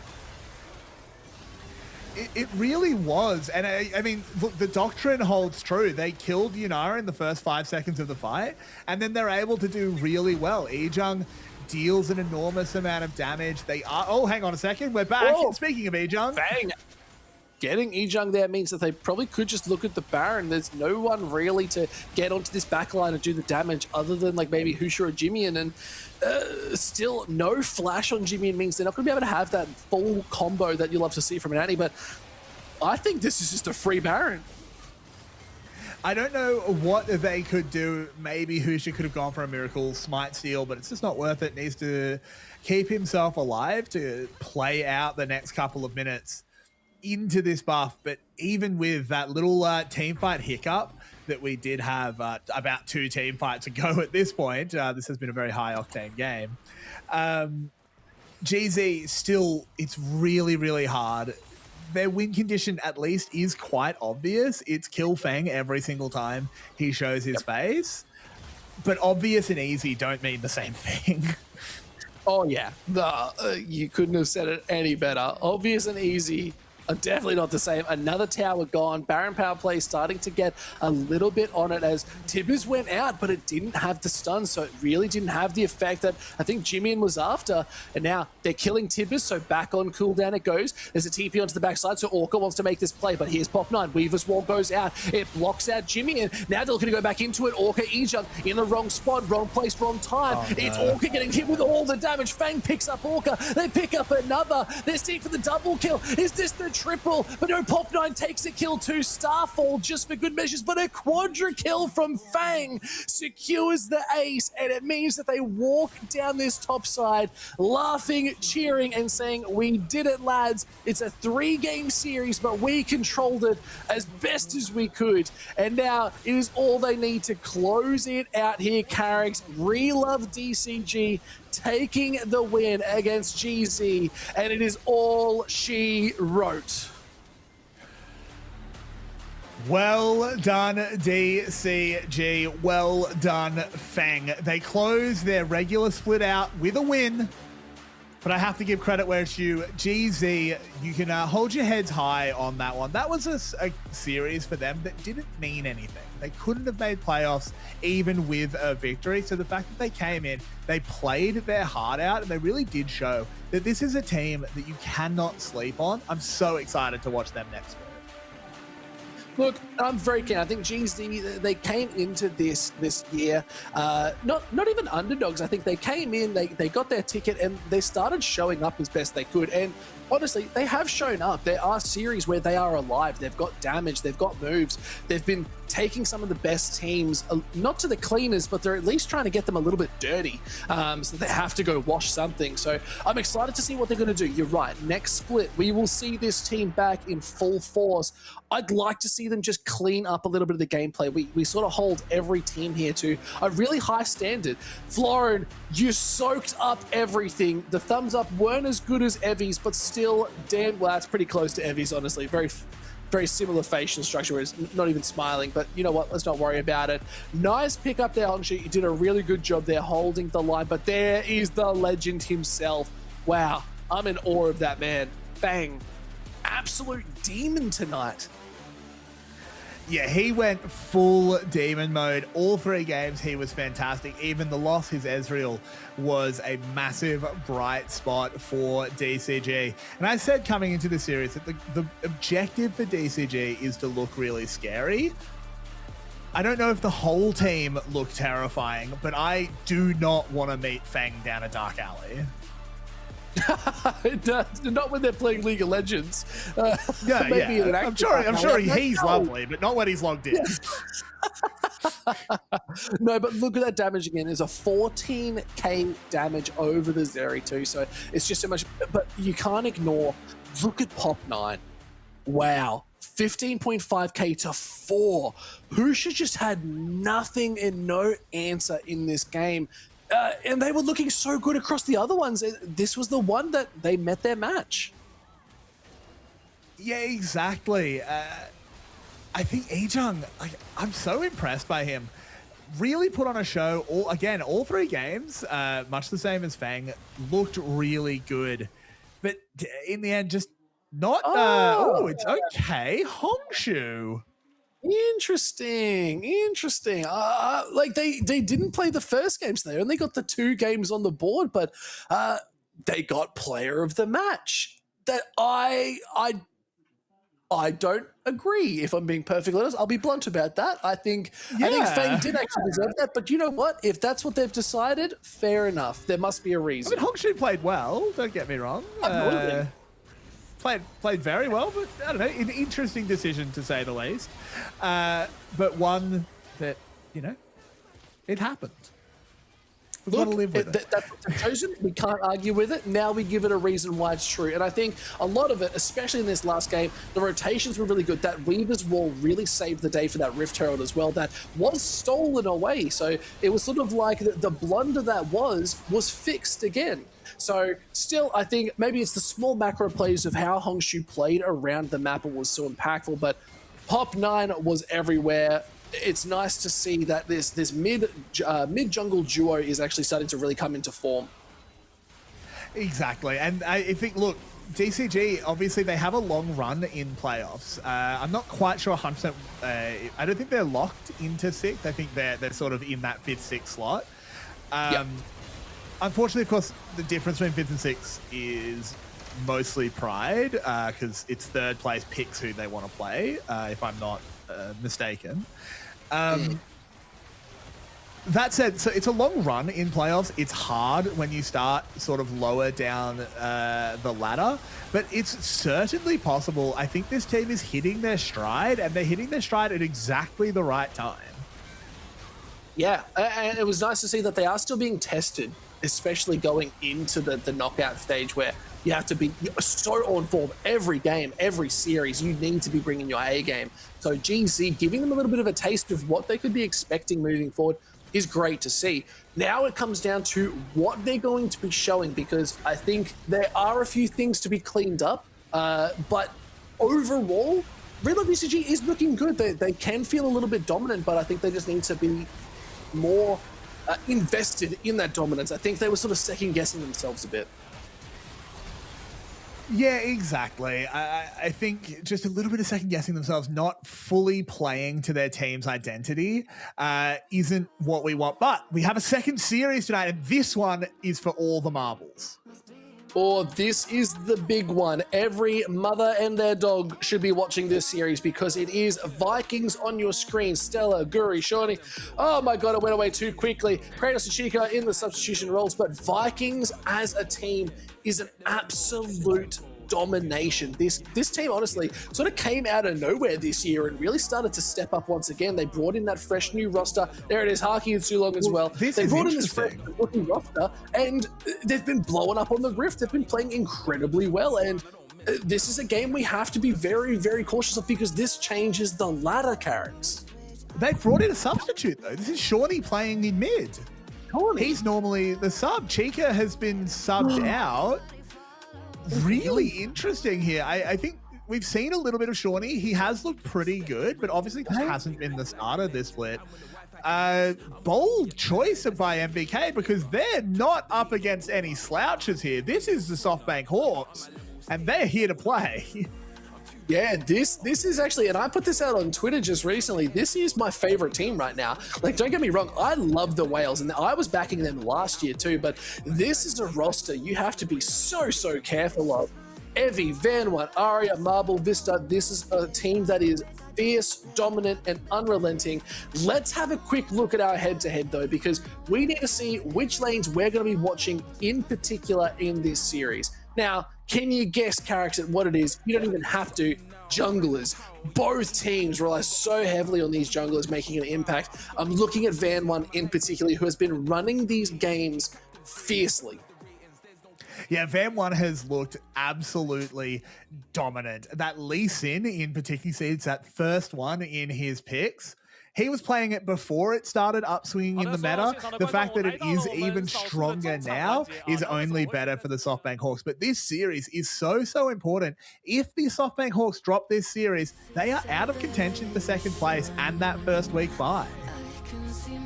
It really was. And I mean, look, the doctrine holds true. They killed Yunara in the first 5 seconds of the fight, and then they're able to do really well. Ejung deals an enormous amount of damage. They are... Oh, hang on a second. We're back. Oh. Speaking of Ejung. Bang! Getting Ejung there means that they probably could just look at the Baron. There's no one really to get onto this backline and do the damage other than like maybe Husha or Jimmy, and still no flash on Jimmy means they're not going to be able to have that full combo that you love to see from an Annie, but I think this is just a free Baron. I don't know what they could do. Maybe Husha could have gone for a Miracle Smite Steal, but it's just not worth it. Needs to keep himself alive to play out the next couple of minutes into this buff. But even with that little team fight hiccup that we did have, about 2 team fights ago at this point, this has been a very high octane game. GZ still, it's really, really hard. Their win condition at least is quite obvious. It's kill Feng every single time he shows his face. But obvious and easy don't mean the same thing. Oh yeah, you couldn't have said it any better. Obvious and easy are definitely not the same. Another tower gone. Baron power play starting to get a little bit on it as Tibbers went out, but it didn't have the stun, so it really didn't have the effect that I think Jimmy was after. And now they're killing Tibbers, so back on cooldown it goes. There's a TP onto the backside, so Orca wants to make this play, but here's Pop 9. Weaver's Wall goes out. It blocks out Jimmy, and now they're looking to go back into it. Orca, Ejung in the wrong spot, wrong place, wrong time. Oh, no. It's Orca getting hit with all the damage. Fang picks up Orca. They pick up another. They're steep for the double kill. Is this the triple? But no, Pop 9 takes a kill too. Starfall just for good measures, but a quadra kill from Fang secures the ace, and it means that they walk down this top side laughing, cheering, and saying, we did it, lads. It's a 3-game series, but we controlled it as best as we could. And now it is all they need to close it out here. Carrick's Relove DCG taking the win against GZ, and it is all she wrote. Well done, DCG. Well done, Fang. They close their regular split out with a win, but I have to give credit where it's due. GZ, you can hold your heads high on that one. That was a series for them that didn't mean anything. They couldn't have made playoffs even with a victory. So the fact that they came in, they played their heart out, and they really did show that this is a team that you cannot sleep on. I'm so excited to watch them next week. Look, I'm very keen. I think GZ, they came into this year, not even underdogs. I think they came in, they got their ticket, and they started showing up as best they could. And honestly, they have shown up. There are series where they are alive. They've got damage. They've got moves. They've been taking some of the best teams, not to the cleaners, but they're at least trying to get them a little bit dirty. So they have to go wash something. So I'm excited to see what they're going to do. You're right. Next split, we will see this team back in full force. I'd like to see them just clean up a little bit of the gameplay. We sort of hold every team here to a really high standard. Florin, you soaked up everything. The thumbs up weren't as good as Evie's, but still, damn, well, that's pretty close to Evie's, honestly. Very similar facial structure, where it's not even smiling, but you know what? Let's not worry about it. Nice pick up there, Hongshu. You did a really good job there holding the line, but there is the legend himself. Wow, I'm in awe of that man. Bang. Absolute demon tonight. Yeah, he went full demon mode. All 3 games, he was fantastic. Even the loss, his Ezreal, was a massive bright spot for DCG. And I said coming into the series that the objective for DCG is to look really scary. I don't know if the whole team looked terrifying, but I do not want to meet Fang down a dark alley. Not when they're playing League of Legends. Yeah. I'm sure he's lovely, but not when he's logged in. No, but look at that damage again. There's a 14k damage over the Zeri too, so it's just so much. But you can't ignore. Look at Pop 9. Wow. 15.5k to 4. Husha just had nothing and no answer in this game. And they were looking so good across the other ones. This was the one that they met their match. Yeah, exactly. I think Ejung, I'm so impressed by him. Really put on a show. All 3 games, much the same as Fang, looked really good. But in the end, just not... it's okay. Hongshu. Interesting. Like they didn't play the first games. They only got the 2 games on the board, but they got player of the match. That I don't agree. If I'm being perfectly honest, I'll be blunt about that. I think Fang did actually deserve that. But you know what? If that's what they've decided, fair enough. There must be a reason. I mean, Hongshu played well. Don't get me wrong. Played very well, but I don't know, an interesting decision to say the least. But one that, you know, it happened. We've got to live with it. That's what they've chosen. We can't argue with it. Now we give it a reason why it's true. And I think a lot of it, especially in this last game, the rotations were really good. That Weaver's Wall really saved the day for that Rift Herald as well. That was stolen away. So it was sort of like the blunder that was fixed again. So still, I think maybe it's the small macro plays of how Hongshu played around the map was so impactful. But Pop 9 was everywhere. It's nice to see that this mid jungle duo is actually starting to really come into form. Exactly, and I think, look, DCG, obviously they have a long run in playoffs. I'm not quite sure 100%. I don't think they're locked into 6th. I think they're sort of in that 5th, 6th slot. Unfortunately, of course, the difference between 5th and 6th is mostly pride, because it's 3rd place picks who they want to play, if I'm not mistaken. That said, so it's a long run in playoffs. It's hard when you start sort of lower down the ladder, but it's certainly possible. I think this team is hitting their stride, and they're hitting their stride at exactly the right time. Yeah, and it was nice to see that they are still being tested, especially going into the knockout stage where you have to be so on form every game, every series. You need to be bringing your A game. So GZ giving them a little bit of a taste of what they could be expecting moving forward is great to see. Now it comes down to what they're going to be showing, because I think there are a few things to be cleaned up. But overall, Redlock DCG is looking good. They can feel a little bit dominant, but I think they just need to be more invested in that dominance. I think they were sort of second guessing themselves a bit. Yeah, exactly. I think just a little bit of second guessing themselves, not fully playing to their team's identity, isn't what we want. But we have a second series tonight, and this one is for all the marbles. Or this is the big one. Every mother and their dog should be watching this series, because it is Vikings on your screen. Stella, Guri, Shawnee. Oh my God, it went away too quickly. Kratos and Chica in the substitution roles, but Vikings as a team is an absolute domination. This team honestly sort of came out of nowhere this year and really started to step up once again. They brought in that fresh new roster. There it is, Haki and Sulong as well. They brought in this fresh looking roster, and they've been blowing up on the Rift. They've been playing incredibly well, and this is a game we have to be very, very cautious of, because this changes the ladder carrots. They brought in a substitute though. This is Shawnee playing in mid. He's normally the sub. Chica has been subbed out. Really interesting here. I think we've seen a little bit of Shawnee. He has looked pretty good, but obviously just hasn't been the starter this split. Bold choice by MVK, because they're not up against any slouches here. This is the SoftBank Hawks, and they're here to play. Yeah, this is actually, and I put this out on Twitter just recently, this is my favorite team right now. Like, don't get me wrong, I love the Whales, and I was backing them last year too, but this is a roster you have to be so careful of. Evie, Van One, Aria, Marble, Vista, this is a team that is fierce, dominant, and unrelenting. Let's have a quick look at our head-to-head though, because we need to see which lanes we're going to be watching in particular in this series. Now, can you guess, Carrix, at what it is? You don't even have to. Junglers. Both teams rely so heavily on these junglers making an impact. I'm looking at Van One in particular, who has been running these games fiercely. Yeah, Van One has looked absolutely dominant. That Lee Sin in particular, sees that first one in his picks. He was playing it before it started upswinging in the meta. The fact that it is even stronger now is only better for the SoftBank Hawks. But this series is so important. If the SoftBank Hawks drop this series, they are out of contention for second place and that first week bye.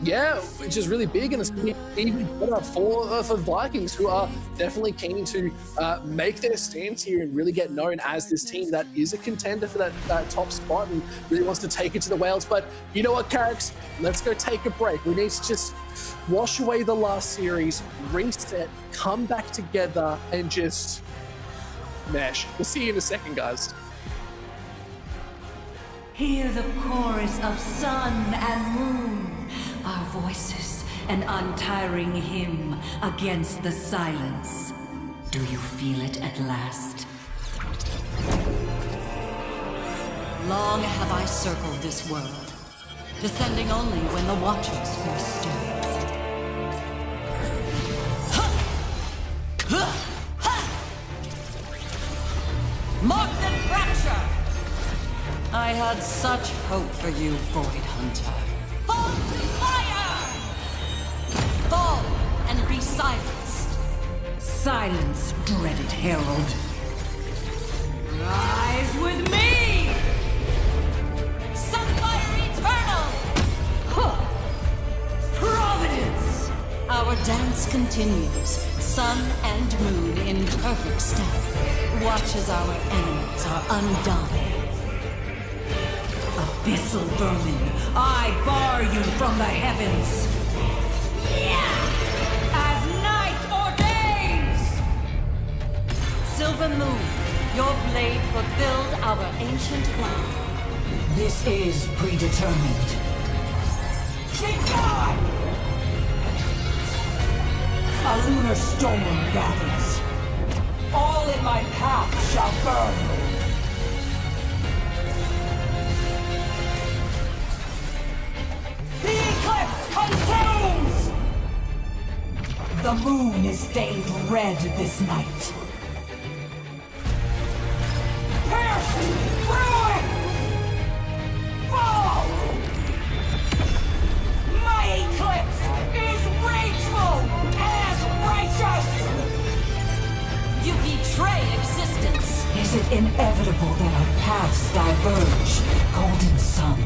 Yeah, which is really big, and it's going to be even better for Vikings, who are definitely keen to make their stance here and really get known as this team that is a contender for that top spot and really wants to take it to the Wales. But you know what, Carricks? Let's go take a break. We need to just wash away the last series, reset, come back together, and just mesh. We'll see you in a second, guys. Hear the chorus of sun and moon, our voices, an untiring hymn against the silence. Do you feel it at last? Long have I circled this world, descending only when the Watchers first stirred. Mark and fracture! I had such hope for you, Void Hunter. Fall to fire! Fall and be silenced. Silence, dreaded herald. Rise with me! Sunfire Eternal! Providence! Our dance continues, sun and moon in perfect step. Watch as our enemies are undone. Abyssal vermin, I bar you from the heavens. As night ordains! Silver Moon, your blade fulfilled our ancient plan. This is predetermined. Begone! A lunar storm gathers. All in my path shall burn. The eclipse consumes! The moon is stained red this night. Pierce through it! Fall! My eclipse is rageful as righteous! You betray existence! Is it inevitable that our paths diverge, Golden Sun?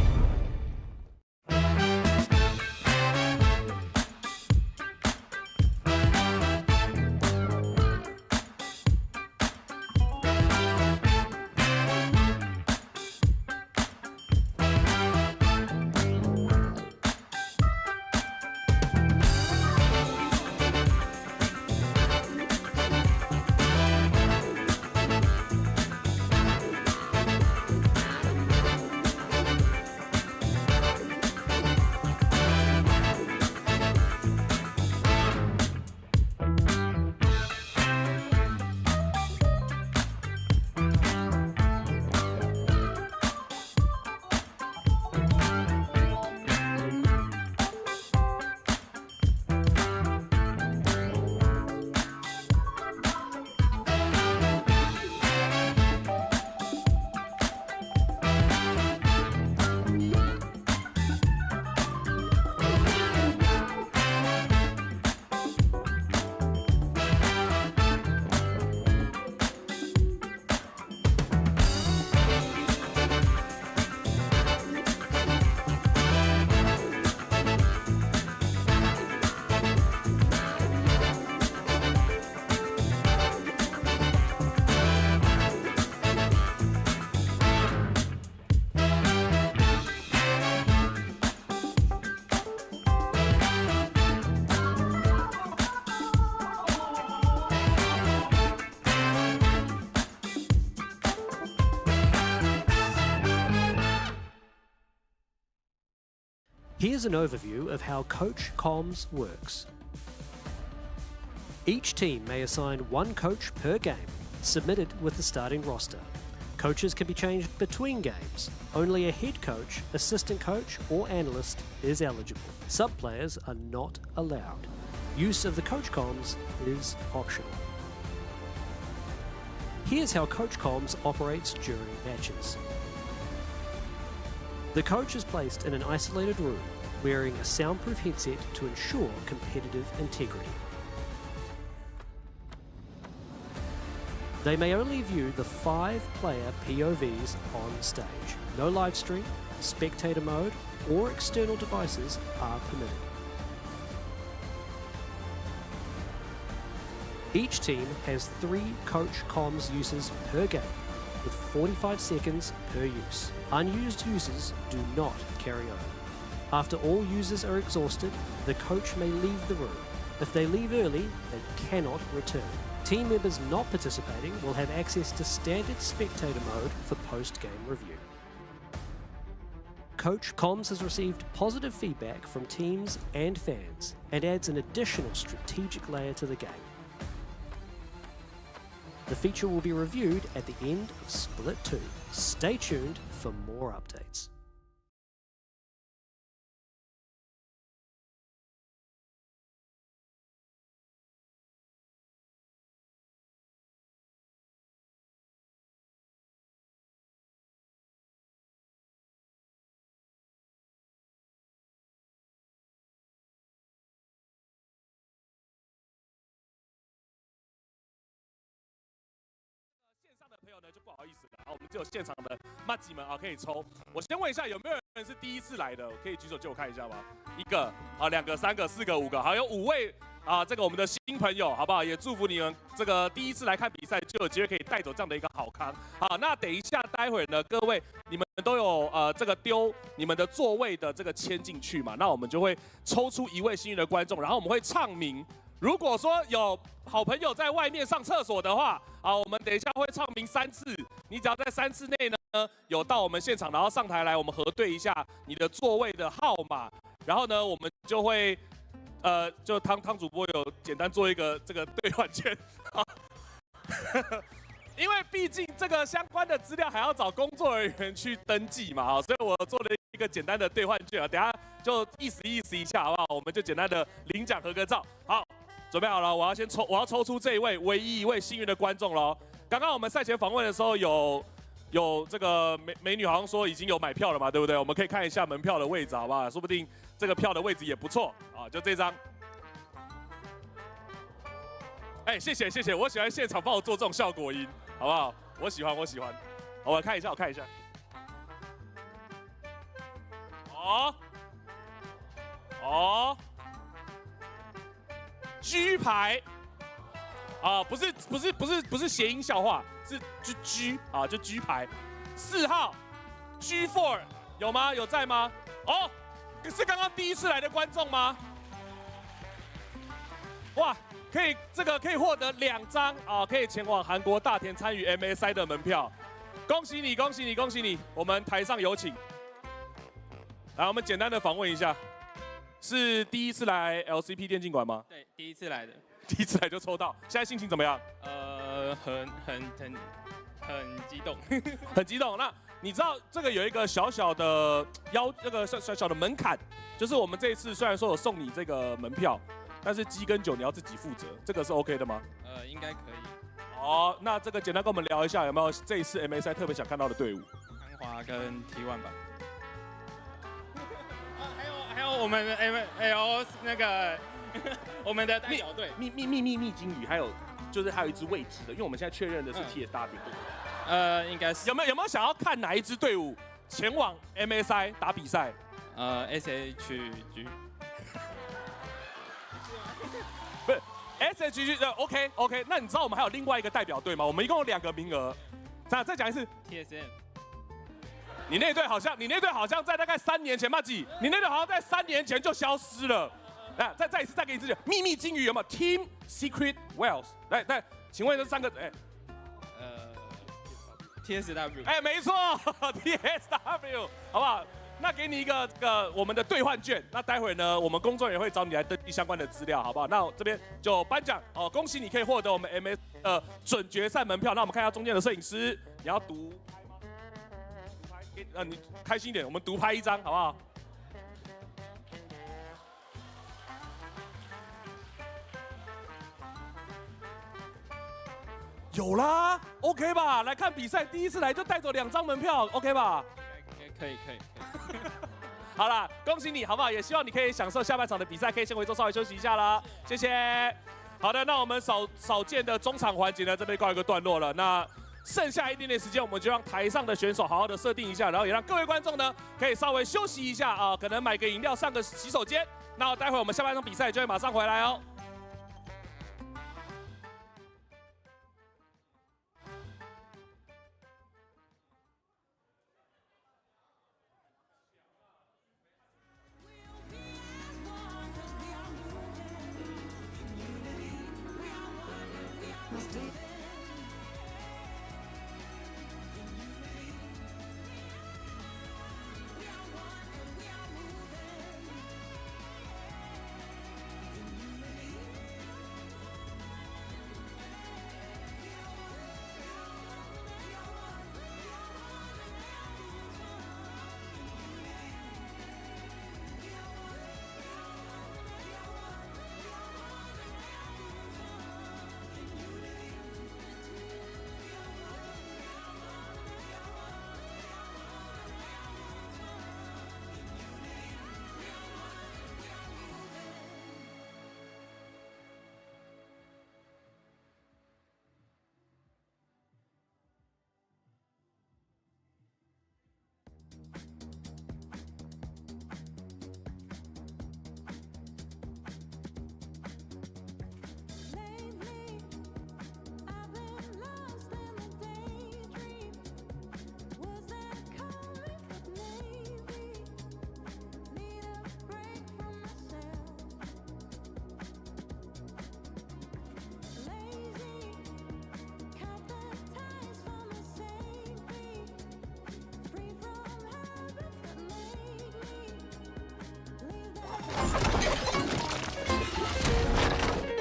Here's an overview of how Coach Comms works. Each team may assign one coach per game, submitted with the starting roster. Coaches can be changed between games. Only a head coach, assistant coach, or analyst is eligible. Sub-players are not allowed. Use of the Coach Comms is optional. Here's how Coach Comms operates during matches. The coach is placed in an isolated room, wearing a soundproof headset to ensure competitive integrity. They may only view the 5-player POVs on stage. No live stream, spectator mode, or external devices are permitted. Each team has 3 coach comms uses per game, with 45 seconds per use. Unused users do not carry over. After all users are exhausted, the coach may leave the room. If they leave early, they cannot return. Team members not participating will have access to standard spectator mode for post-game review. Coach Comms has received positive feedback from teams and fans and adds an additional strategic layer to the game. The feature will be reviewed at the end of Split 2. Stay tuned for more updates.就不好意思了，我们只有现场的麻吉们可以抽。我先问一下，有没有人是第一次来的？可以举手借我看一下吗？1个2个3个4个5个，好，有5位这个我们的新朋友，好不好？也祝福你们这个第一次来看比赛，就有机会可以带走这样的一个好康。好，那等一下，待会呢，各位你们都有这个丢你们的座位的这个签进去嘛？那我们就会抽出1位幸运的观众，然后我们会唱名。如果说有好朋友在外面上厕所的话，我们等一下会唱名3次，你只要在3次内呢有到我们现场，然后上台来，我们核对一下你的座位的号码，然后呢我们就会就汤主播有简单做一个这个兑换券，因为毕竟这个相关的资料还要找工作人员去登记嘛，所以我做了一个简单的兑换券，等一下就意思一下，好不好？我们就简单的领奖合个照，好。准备好了，我要抽出这一位唯一1位幸运的观众喽。刚刚我们赛前访问的时候有这个美女好像说已经有买票了嘛，对不对？我们可以看一下门票的位置，好不好？说不定这个票的位置也不错啊，就这张。谢谢，我喜欢现场帮我做这种效果音，好不好？我喜欢。我看一下。G 牌不是谐音笑话，是 G 就 G 牌。4号 G4 有吗？有在吗？是刚刚第一次来的观众吗？哇，可以获得2张可以前往韩国大田参与 MSI 的门票，恭喜你！我们台上有请。来，我们简单的访问一下。是第一次来 LCP 电竞馆吗？对，第一次来的。第一次来就抽到，现在心情怎么样？很激动，很激动。那你知道这个有一个小小的这个小的门槛，就是我们这一次虽然说有送你这个门票，但是鸡跟酒你要自己负责，这个是 OK 的吗？应该可以。那这个简单跟我们聊一下，有没有这一次 MSI 特别想看到的队伍？安华跟 T1 吧。还有我们的 ML 那个我们的代表队密金鱼，还有一支未知的，因为我们现在确认的是 TSW。应该是。有没有想要看哪一支队伍前往 MSI 打比赛？SHG。不是 SHG OK。那你知道我们还有另外一个代表队吗？我们一共有2个名额。再讲一次。TSM。你那队好像在大概3年前，你那队好像在3年前就消失了。再一次，再给你一次，秘金鱼有没有 ？Team Secret Wells？ 来，请问这3个TSW。没错 ，TSW， 好不好？那给你一个我们的兑换券。那待会呢，我们工作人员会找你来登记相关的资料，好不好？那我这边就颁奖恭喜你可以获得我们 MS 准决赛门票。那我们看一下中间的摄影师，你要读。你开心一点，我们独拍1张，好不好？有啦 ，OK 吧？来看比赛，第一次来就带走2张门票 ，OK 吧？可以。好啦，恭喜你，好不好？也希望你可以享受下半场的比赛，可以先回座稍微休息一下啦，谢谢。好的，那我们少见的中场环节呢，这边告一个段落了。那剩下一点点时间，我们就让台上的选手好好的设定一下，然后也让各位观众呢可以稍微休息一下啊，可能买个饮料、上个洗手间。那待会我们下半场比赛就会马上回来哦。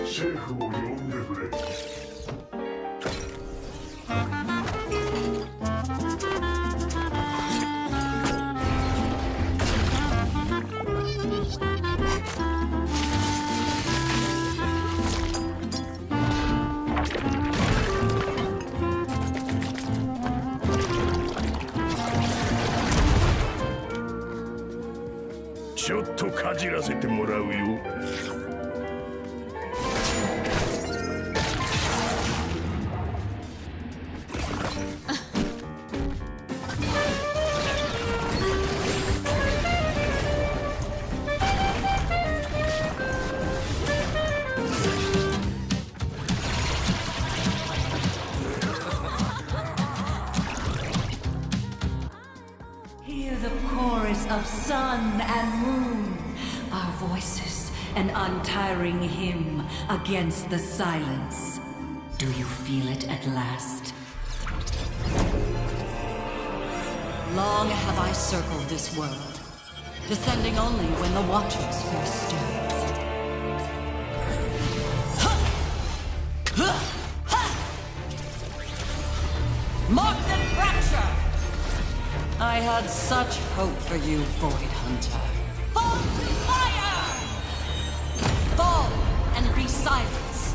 シェフを呼んでくれ。ちょっとかじらせてもらうよ。 Hear the chorus of sun and moon, our voices, an untiring hymn against the silence. Do you feel it at last? Long have I circled this world, descending only when the Watchers first stirred. Mark the fracture! I had such hope for you, Void Hunter. Fall to fire! Fall and be silenced.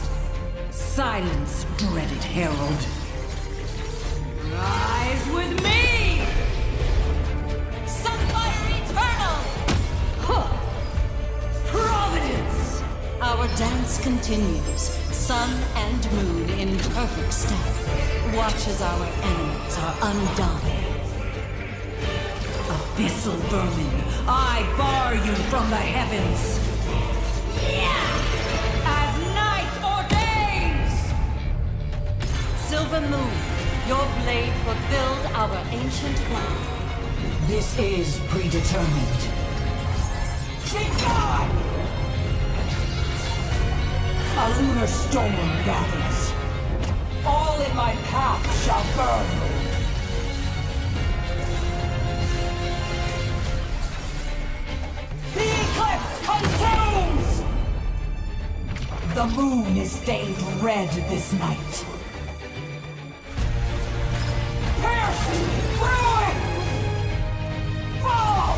Silence, dreaded herald. Rise with me! Sunfire Eternal! Huh. Providence! Our dance continues, sun and moon in perfect step. Watch as our enemies are undone. Abyssal vermin, I bar you from the heavens. As night ordains! Silver Moon, your blade fulfilled our ancient vow. This is predetermined. Begone! A lunar storm gathers. All in my path shall burn. The eclipse consumes! The moon is stained red this night. Fall!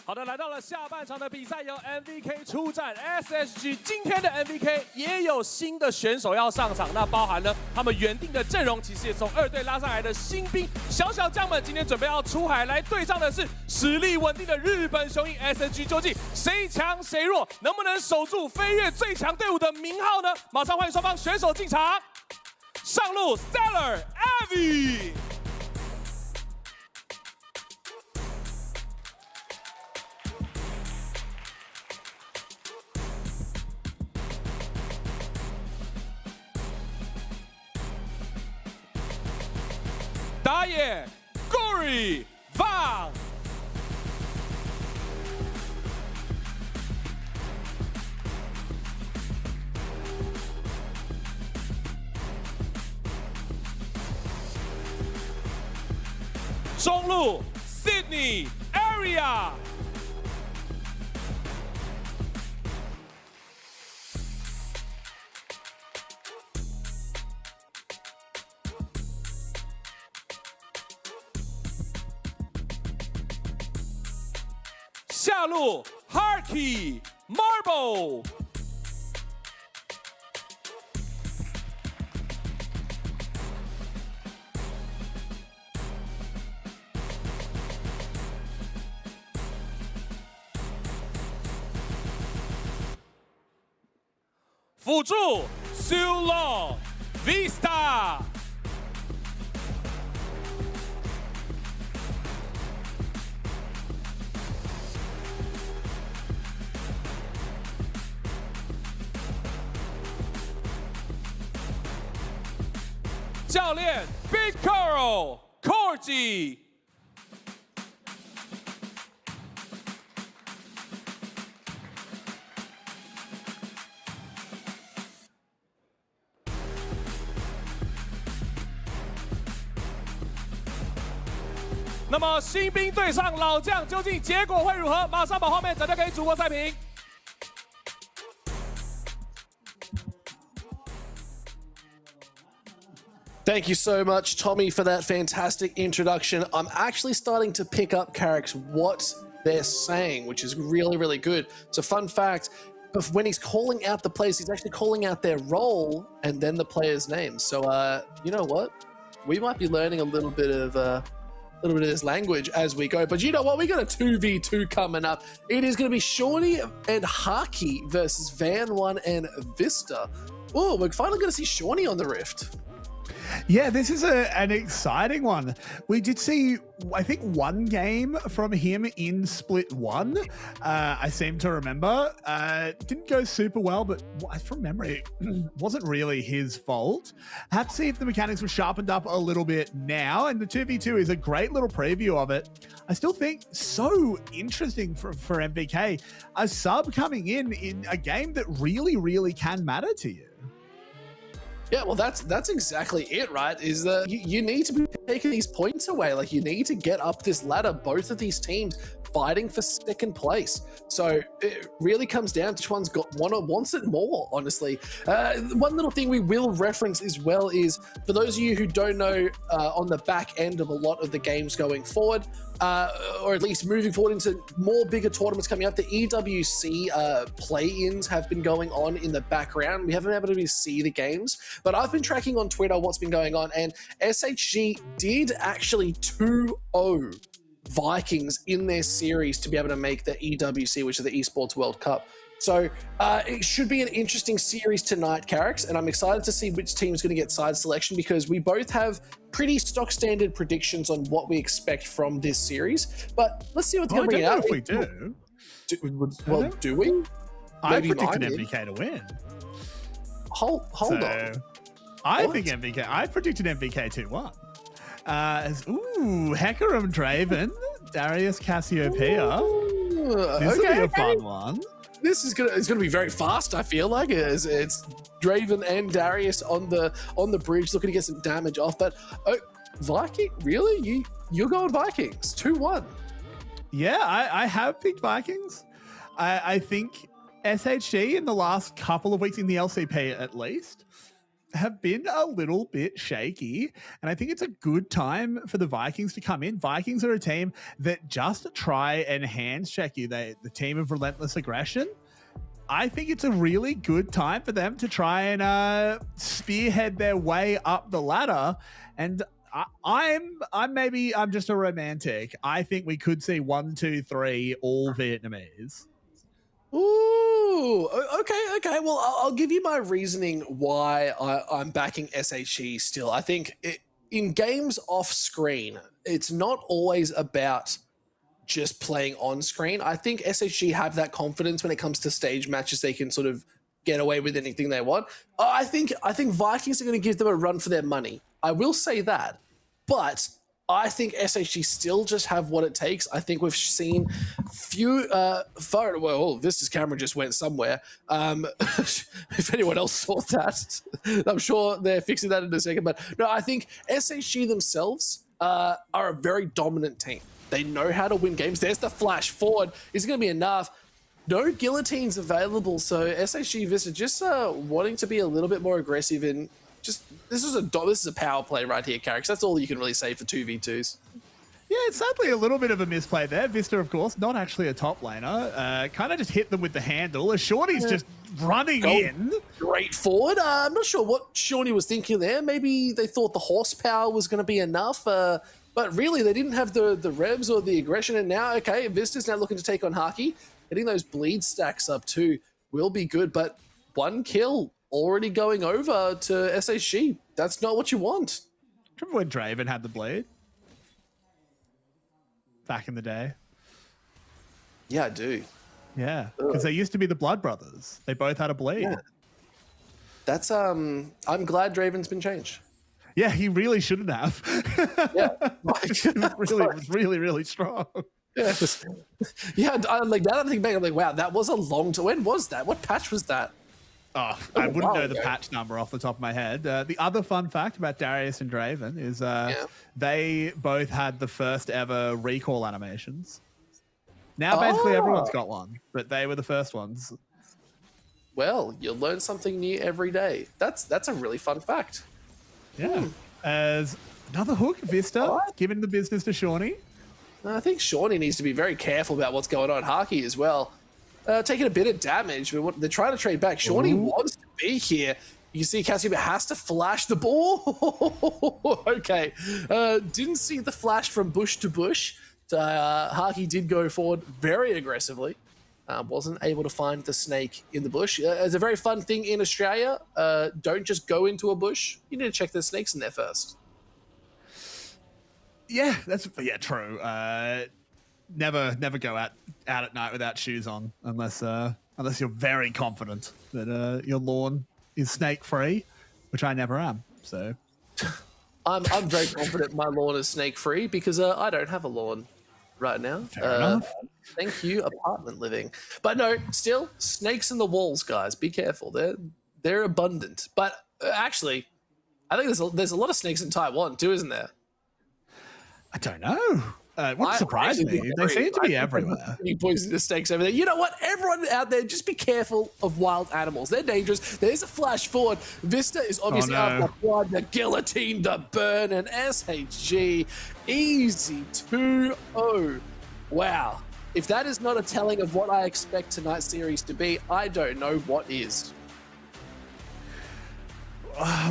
好的，来到了下半场的比赛，由 MVK 出战 SHG。今天的 MVK 也有新的选手要上场，那包含了他们原定的阵容，其实也从2队拉上来的新兵小小将们，今天准备要出海来对仗的是实力稳定的日本雄鹰 SHG。究竟谁强谁弱，能不能守住飞跃最强队伍的名号呢？马上欢迎双方选手进场。上路 Stellar Abby。打野 Gory Van。中路 Sydney Area。下路 Harky Marble。辅助 Sulong Vista。教练 Big Coral Corgi。那么新兵对上老将，究竟结果会如何？马上把画面转交给主播赛评。Thank you so much, Tommy, for that fantastic introduction. I'm actually starting to pick up, Carrick's, what they're saying, which is really, really good. So fun fact, when he's calling out the players, he's actually calling out their role and then the player's name. So you know what? We might be learning a little bit of this language as we go. But you know what? We got a 2v2 coming up. It is going to be Shawnee and Harky versus Van 1 and Vista. Oh, we're finally going to see Shawnee on the Rift. Yeah, this is an exciting one. We did see, I think, one game from him in Split 1. I seem to remember. Didn't go super well, but from memory, it wasn't really his fault. Have to see if the mechanics were sharpened up a little bit now, and the 2v2 is a great little preview of it. I still think so interesting for MVK. A sub coming in a game that really, really can matter to you. Yeah, well, that's exactly it, right? Is that you need to be taking these points away. Like, you need to get up this ladder. Both of these teams fighting for second place. So it really comes down to which one's got one or wants it more, honestly. One little thing we will reference as well is, for those of you who don't know, on the back end of a lot of the games going forward, or at least moving forward into more bigger tournaments coming up, the EWC play-ins have been going on in the background. We haven't been able to see the games, but I've been tracking on Twitter what's been going on, and SHG did actually 2-0 Vikings in their series to be able to make the EWC, which is the Esports World Cup. So it should be an interesting series tonight, Carricks, and I'm excited to see which team is going to get side selection, because we both have pretty stock standard predictions on what we expect from this series. But let's see what's going to be out. If we do. Well, do we? I predicted MVK to win. Hold on. I predicted MVK 2-1. Hecarim Draven, Darius Cassiopeia. This will be a fun one. This is gonna be very fast. I feel like it's Draven and Darius on the bridge looking to get some damage off. But Viking, really? You're going Vikings 2-1? Yeah, I have picked Vikings. I think SHG in the last couple of weeks, in the LCP at least, have been a little bit shaky, and I think it's a good time for the Vikings to come in. Vikings are a team that just try and hands check you. The team of relentless aggression. I think it's a really good time for them to try and spearhead their way up the ladder. And I'm just a romantic. I think we could see 1, 2, 3 all Vietnamese. Ooh, okay. Well, I'll give you my reasoning why I'm backing SHG still. I think in games off screen, it's not always about just playing on screen. I think SHG have that confidence when it comes to stage matches. They can sort of get away with anything they want. I think Vikings are going to give them a run for their money. I will say that, but I think SHG still just have what it takes. I think we've seen Vista's camera just went somewhere. If anyone else saw that, I'm sure they're fixing that in a second. But no, I think SHG themselves are a very dominant team. They know how to win games. There's the flash forward. Is it going to be enough? No guillotines available. So SHG Vista just wanting to be a little bit more aggressive and just this is a power play right here, Carrick. That's all you can really say for 2v2s. Yeah, it's sadly a little bit of a misplay there. Vista, of course, not actually a top laner. Kind of just hit them with the handle. As Shawnee's just running in. Straight forward. I'm not sure what Shawnee was thinking there. Maybe they thought the horsepower was going to be enough. But really, they didn't have the revs or the aggression. And now, okay, Vista's now looking to take on Haki. Getting those bleed stacks up too will be good. But one kill already going over to SHG. That's not what you want. Remember when Draven had the bleed? Back in the day. Yeah, I do. Yeah, because they used to be the Blood Brothers. They both had a bleed. Yeah. That's I'm glad Draven's been changed. Yeah, he really shouldn't have. Yeah, it was really strong. Yeah, I like that. I think back, I'm like, wow, that was a long time. When was that? What patch was that? Oh, I wouldn't know the patch number off the top of my head. The other fun fact about Darius and Draven is they both had the first ever recall animations. Now basically everyone's got one, but they were the first ones. Well, you learn something new every day. That's a really fun fact. Yeah. As another hook, Vista, giving the business to Shawnee. I think Shawnee needs to be very careful about what's going on. Haki as well. Taking a bit of damage, but they're trying to trade back. Shawnee wants to be here. You can see Cassiopeia has to flash the ball. Okay. Didn't see the flash from bush to bush. Haki did go forward very aggressively. Wasn't able to find the snake in the bush. It's a very fun thing in Australia. Don't just go into a bush. You need to check the snakes in there first. Yeah, that's true. Never go out at night without shoes on unless you're very confident that your lawn is snake free, which I never am. So I'm very confident my lawn is snake free because I don't have a lawn right now. Fair enough. Thank you, apartment living. But no, still snakes in the walls, guys. Be careful. They're abundant. But actually, I think there's a lot of snakes in Taiwan too, isn't there? I don't know. Wouldn't surprise me. They seem to be everywhere. Poisonous snakes over there. You know what? Everyone out there, just be careful of wild animals. They're dangerous. There's a flash forward. Vista is obviously out the blood, the guillotine, the burn, and SHG. Easy 2-0. Wow. If that is not a telling of what I expect tonight's series to be, I don't know what is.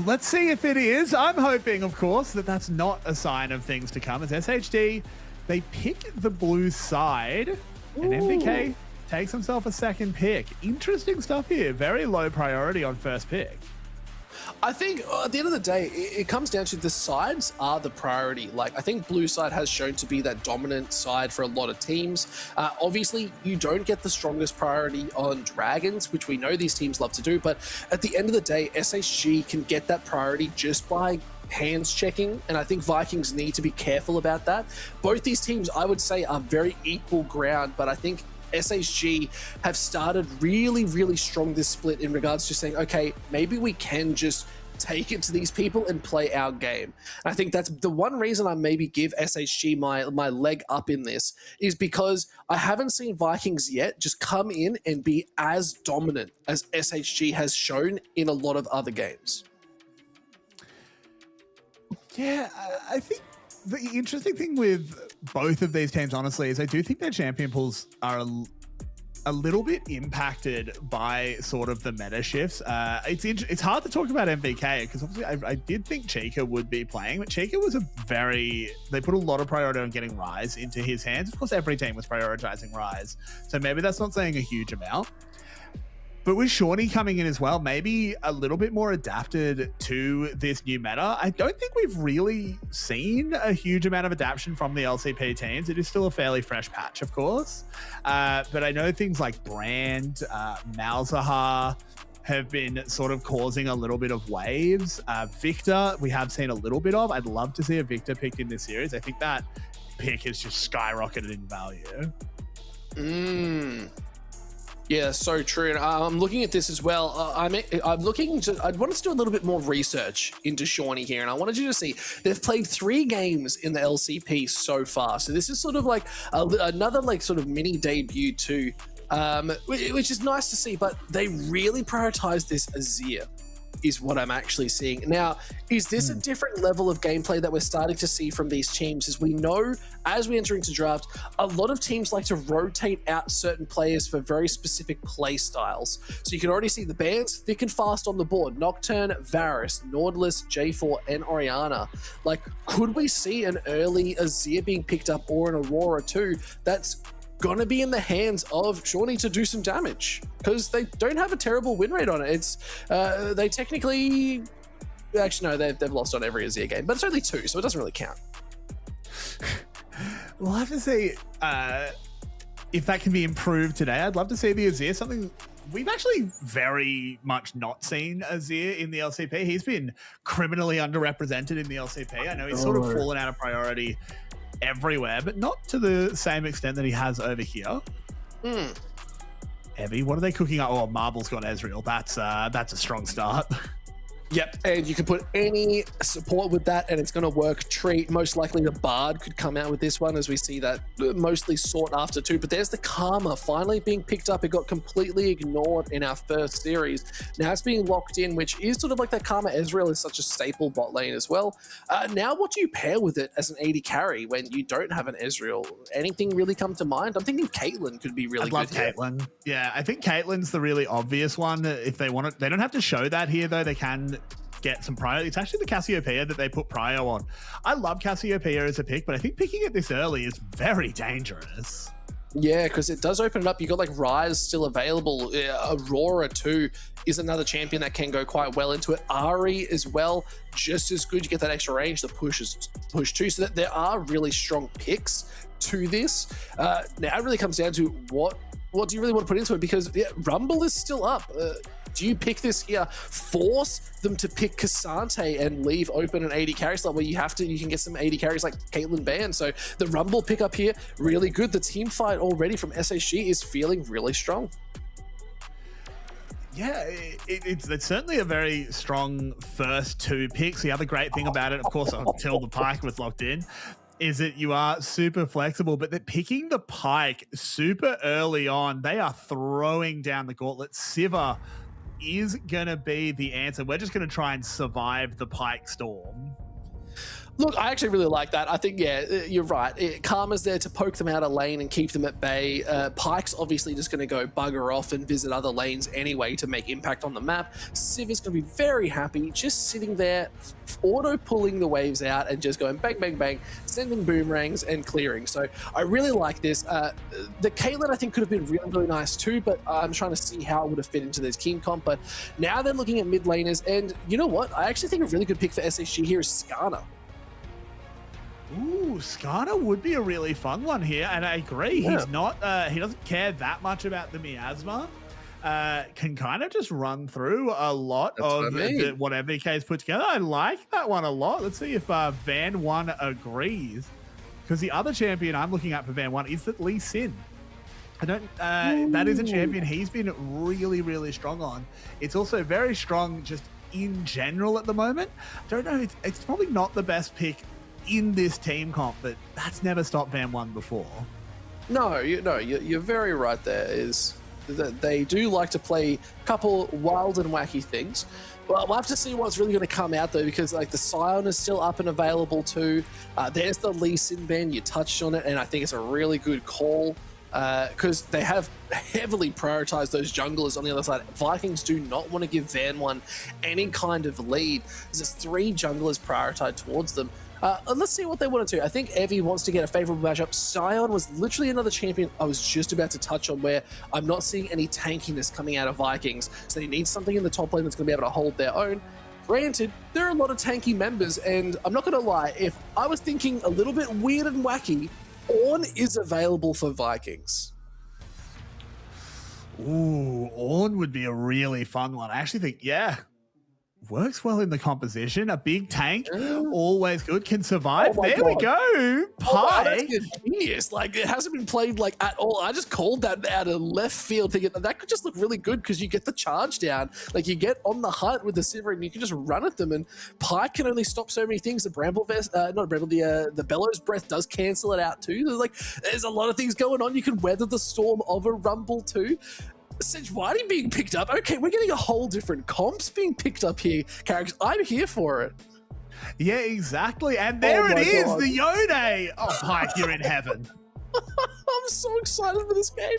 Let's see if it is. I'm hoping, of course, that that's not a sign of things to come. As SHG, they pick the blue side, and MVK takes himself a second pick. Interesting stuff here. Very low priority on first pick. I think at the end of the day, it comes down to the sides are the priority. Like, I think blue side has shown to be that dominant side for a lot of teams. Obviously, you don't get the strongest priority on dragons, which we know these teams love to do. But at the end of the day, SHG can get that priority just by hands checking. And I think Vikings need to be careful about that. Both these teams, I would say, are very equal ground. But I think SHG have started really, really strong this split in regards to saying, okay, maybe we can just take it to these people and play our game. And I think that's the one reason I maybe give SHG my leg up in this is because I haven't seen Vikings yet just come in and be as dominant as SHG has shown in a lot of other games. Yeah, I think the interesting thing with both of these teams, honestly, is I do think their champion pools are a little bit impacted by sort of the meta shifts. It's hard to talk about MVK because obviously I did think Chica would be playing, but Chica was they put a lot of priority on getting Rise into his hands. Of course, every team was prioritizing Rise, so maybe that's not saying a huge amount. But with Shawnee coming in as well, maybe a little bit more adapted to this new meta. I don't think we've really seen a huge amount of adaptation from the LCP teams. It is still a fairly fresh patch, of course. But I know things like Brand, Malzahar have been sort of causing a little bit of waves. Victor, we have seen a little bit of. I'd love to see a Victor picked in this series. I think that pick has just skyrocketed in value. Yeah, so true. And I'm looking at this as well. I'm looking to. I wanted to do a little bit more research into Shawnee here, and I wanted you to see they've played 3 games in the LCP so far. So this is sort of like another like sort of mini debut too, which is nice to see. But they really prioritize this Azir, is what I'm actually seeing. Now, is this a different level of gameplay that we're starting to see from these teams? As we know, as we enter into draft, a lot of teams like to rotate out certain players for very specific play styles. So you can already see the bans thick and fast on the board. Nocturne, Varus, Nautilus, J4, and Orianna. Like, could we see an early Azir being picked up or an Aurora too? That's gonna be in the hands of Shawnee to do some damage because they don't have a terrible win rate on it. It's they technically actually no, they've lost on every Azir game, but it's only 2, so it doesn't really count. We'll have to see if that can be improved today. I'd love to see the Azir, something we've actually very much not seen Azir in the LCP. He's been criminally underrepresented in the LCP. I know he's sort of fallen out of priority everywhere, but not to the same extent that he has over here. Evie, what are they cooking up? Oh, Marble's got Ezreal. That's a strong start. Yep, and you can put any support with that and it's going to work treat. Most likely the Bard could come out with this one, as we see that mostly sought after too. But there's the Karma finally being picked up. It got completely ignored in our first series. Now it's being locked in, which is sort of like that Karma. Ezreal is such a staple bot lane as well. Now what do you pair with it as an AD carry when you don't have an Ezreal? Anything really come to mind? I'm thinking Caitlyn could be really good. I'd love Caitlyn. Yeah, I think Caitlyn's the really obvious one. If they want it, they don't have to show that here though. They can get some Prio. It's actually the Cassiopeia that they put Prio on. I love Cassiopeia as a pick, but I think picking it this early is very dangerous. Yeah, because it does open it up. You got like Rise still available. Aurora too is another champion that can go quite well into it. Ari as well, just as good. You get that extra range. The push too. So that there are really strong picks to this. Now it really comes down to what do you really want to put into it? Because Rumble is still up. Do you pick this here, force them to pick Cassante and leave open an 80 carry slot where you can get some 80 carries like Caitlyn Ban? So the Rumble pickup here, really good. The team fight already from SHG is feeling really strong. Yeah, it's certainly a very strong first 2 picks. The other great thing about it, of course, until the Pyke was locked in, is that you are super flexible, but that picking the Pyke super early on, they are throwing down the gauntlet. Sivir is going to be the answer. We're just going to try and survive the Pyke storm. Look, I actually really like that. I think, yeah, you're right. Karma's there to poke them out of lane and keep them at bay. Pyke's obviously just going to go bugger off and visit other lanes anyway to make impact on the map. Sivir's going to be very happy, just sitting there, auto-pulling the waves out and just going bang, bang, bang, sending boomerangs and clearing. So I really like this. The Caitlyn, I think, could have been really, really nice too, but I'm trying to see how it would have fit into this King comp. But now they're looking at mid laners, and you know what? I actually think a really good pick for SHG here is Skarner. Ooh, Skarner would be a really fun one here, and I agree. Yeah. He's not. He doesn't care that much about the miasma. Can kind of just run through a lot of what MVK's put together. I like that one a lot. Let's see if Van 1 agrees, because the other champion I'm looking at for Van 1 is that Lee Sin. I don't. That is a champion he's been really, really strong on. It's also very strong just in general at the moment. Don't know. It's probably not the best pick in this team comp, but that's never stopped Van 1 before. No, you're very right. There is that they do like to play a couple wild and wacky things. Well, we'll have to see what's really going to come out though, because like the Scion is still up and available too. There's the Lee Sin ban. You touched on it, and I think it's a really good call. because they have heavily prioritized those junglers on the other side. Vikings do not want to give Van One any kind of lead. There's 3 junglers prioritized towards them. Let's see what they want to do. I think Evie wants to get a favorable matchup. Sion was literally another champion I was just about to touch on, where I'm not seeing any tankiness coming out of Vikings. So they need something in the top lane that's going to be able to hold their own. Granted, there are a lot of tanky members, and I'm not going to lie, if I was thinking a little bit weird and wacky, Ornn is available for Vikings. Ooh, Ornn would be a really fun one. I actually think, yeah, works well in the composition. A big tank, always good, can survive. Oh there we go. Pie. That's genius. Like, it hasn't been played like at all. I just called that out of left field, thinking that could just look really good because you get the charge down. Like, you get on the hunt with the Sivir and you can just run at them. And Pie can only stop so many things. The Bramble Vest, not a Bramble, the Bellows Breath does cancel it out too. There's a lot of things going on. You can weather the storm of a Rumble too. Sejuani being picked up. Okay, we're getting a whole different comps being picked up here, characters. I'm here for it. Yeah, exactly. And there it is, God. the Yone. Oh, Pike, you're in heaven. I'm so excited for this game.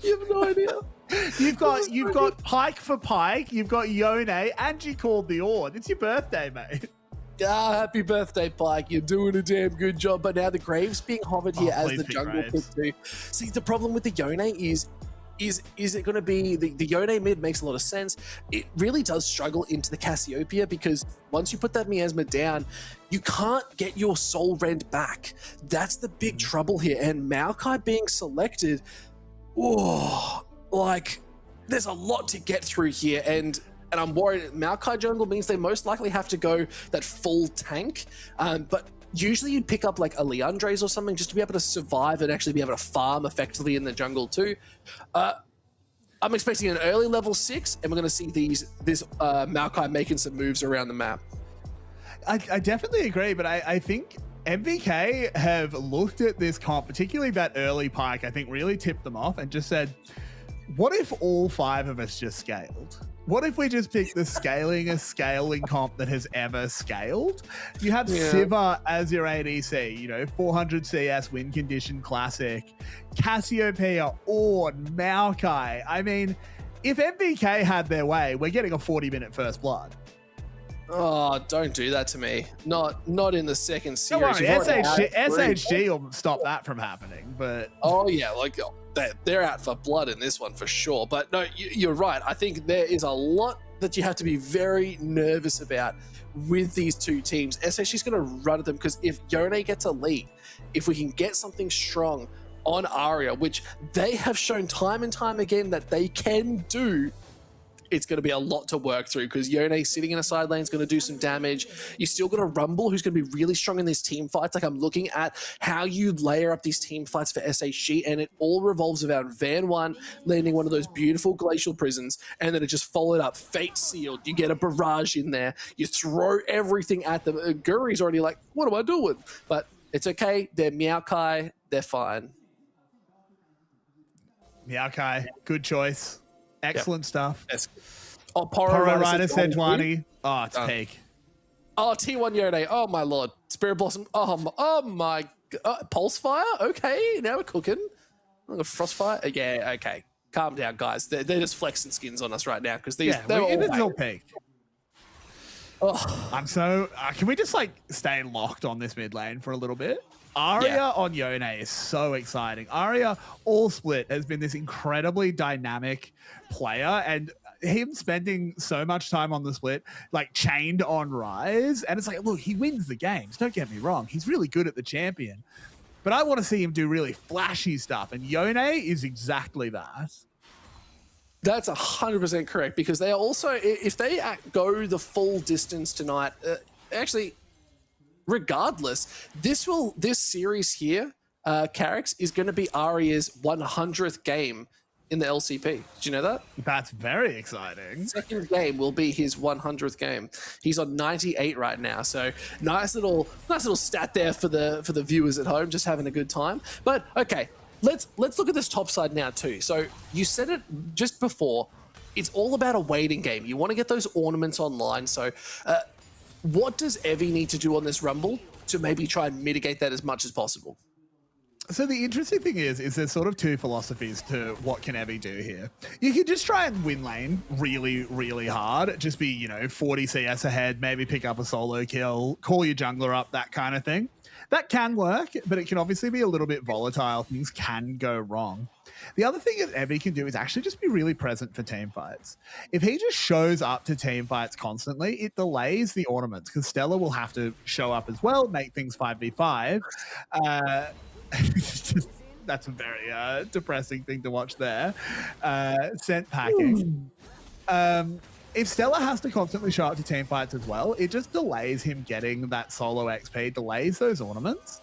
You have no idea. You've got Pike for Pike, you've got Yone, and you called the Ornn. It's your birthday, mate. Happy birthday, Pike. You're doing a damn good job. But now the Graves being hovered here as the jungle pick too. See, the problem with the Yone is it going to be the Yone mid makes a lot of sense. It really does struggle into the Cassiopeia because once you put that miasma down, you can't get your soul rend back. That's the big trouble here. And Maokai being selected, like there's a lot to get through here, and I'm worried Maokai jungle means they most likely have to go that full tank, but usually you'd pick up like a Leandre's or something just to be able to survive and actually be able to farm effectively in the jungle too. I'm expecting an early level 6, and we're going to see this Maokai making some moves around the map. I definitely agree, but I think MVK have looked at this comp, particularly that early Pike, I think really tipped them off and just said, what if all 5 of us just scaled? What if we just pick the scaling comp that has ever scaled? You have Sivir as your ADC, 400 CS win condition classic, Cassiopeia, Ornn, Maokai. I mean, if MVK had their way, we're getting a 40-minute first blood. Oh, don't do that to me. Not in the second series. Don't worry, SHG will stop that from happening, but... Oh, yeah, like... They're out for blood in this one for sure. But no, you're right. I think there is a lot that you have to be very nervous about with these two teams. SHG is going to run at them because if Yone gets a lead, if we can get something strong on Arya, which they have shown time and time again that they can do, it's going to be a lot to work through because Yone sitting in a side lane is going to do some damage. You still got a Rumble who's going to be really strong in these team fights. Like, I'm looking at how you layer up these team fights for SHG, and it all revolves around Van One landing one of those beautiful glacial prisons, and then it just followed up Fate Sealed. You get a barrage in there. You throw everything at them. Guri's already like, what am I doing? But it's okay. They're Maokai. They're fine. Maokai, good choice. Excellent stuff. Yes. Oh, Poro Rider Sejuani. Oh, it's peak. Oh, T1 Yone. Oh, my lord. Spirit Blossom. Oh my God. Pulse Fire? Okay, now we're cooking. Frostfire? Yeah, okay. Calm down, guys. They're just flexing skins on us right now because they're all peak. I'm so... can we just stay locked on this mid lane for a little bit? Arya on Yone is so exciting. Arya all split has been this incredibly dynamic player, and him spending so much time on the split, chained on Rise, and it's like, look, he wins the games. Don't get me wrong. He's really good at the champion, but I want to see him do really flashy stuff, and Yone is exactly that. That's 100% correct, because they are also, if they go the full distance tonight, actually, regardless, this series here, Carrix, is going to be Arya's 100th game in the LCP. Did you know that? That's very exciting. Second game will be his 100th game. He's on 98 right now, so nice little stat there for the viewers at home, just having a good time. But okay, let's look at this top side now too. So you said it just before. It's all about a waiting game. You want to get those ornaments online. So what does Evie need to do on this Rumble to maybe try and mitigate that as much as possible? So the interesting thing is there's sort of two philosophies to what can Evie do here. You can just try and win lane really, really hard. Just be, you know, 40 CS ahead, maybe pick up a solo kill, call your jungler up, that kind of thing. That can work, but it can obviously be a little bit volatile. Things can go wrong. The other thing that Evie can do is actually just be really present for team fights. If he just shows up to team fights constantly, it delays the ornaments because Stella will have to show up as well, make things 5v5. That's a very depressing thing to watch there. Scent packing. If Stella has to constantly show up to team fights as well, it just delays him getting that solo XP, delays those ornaments.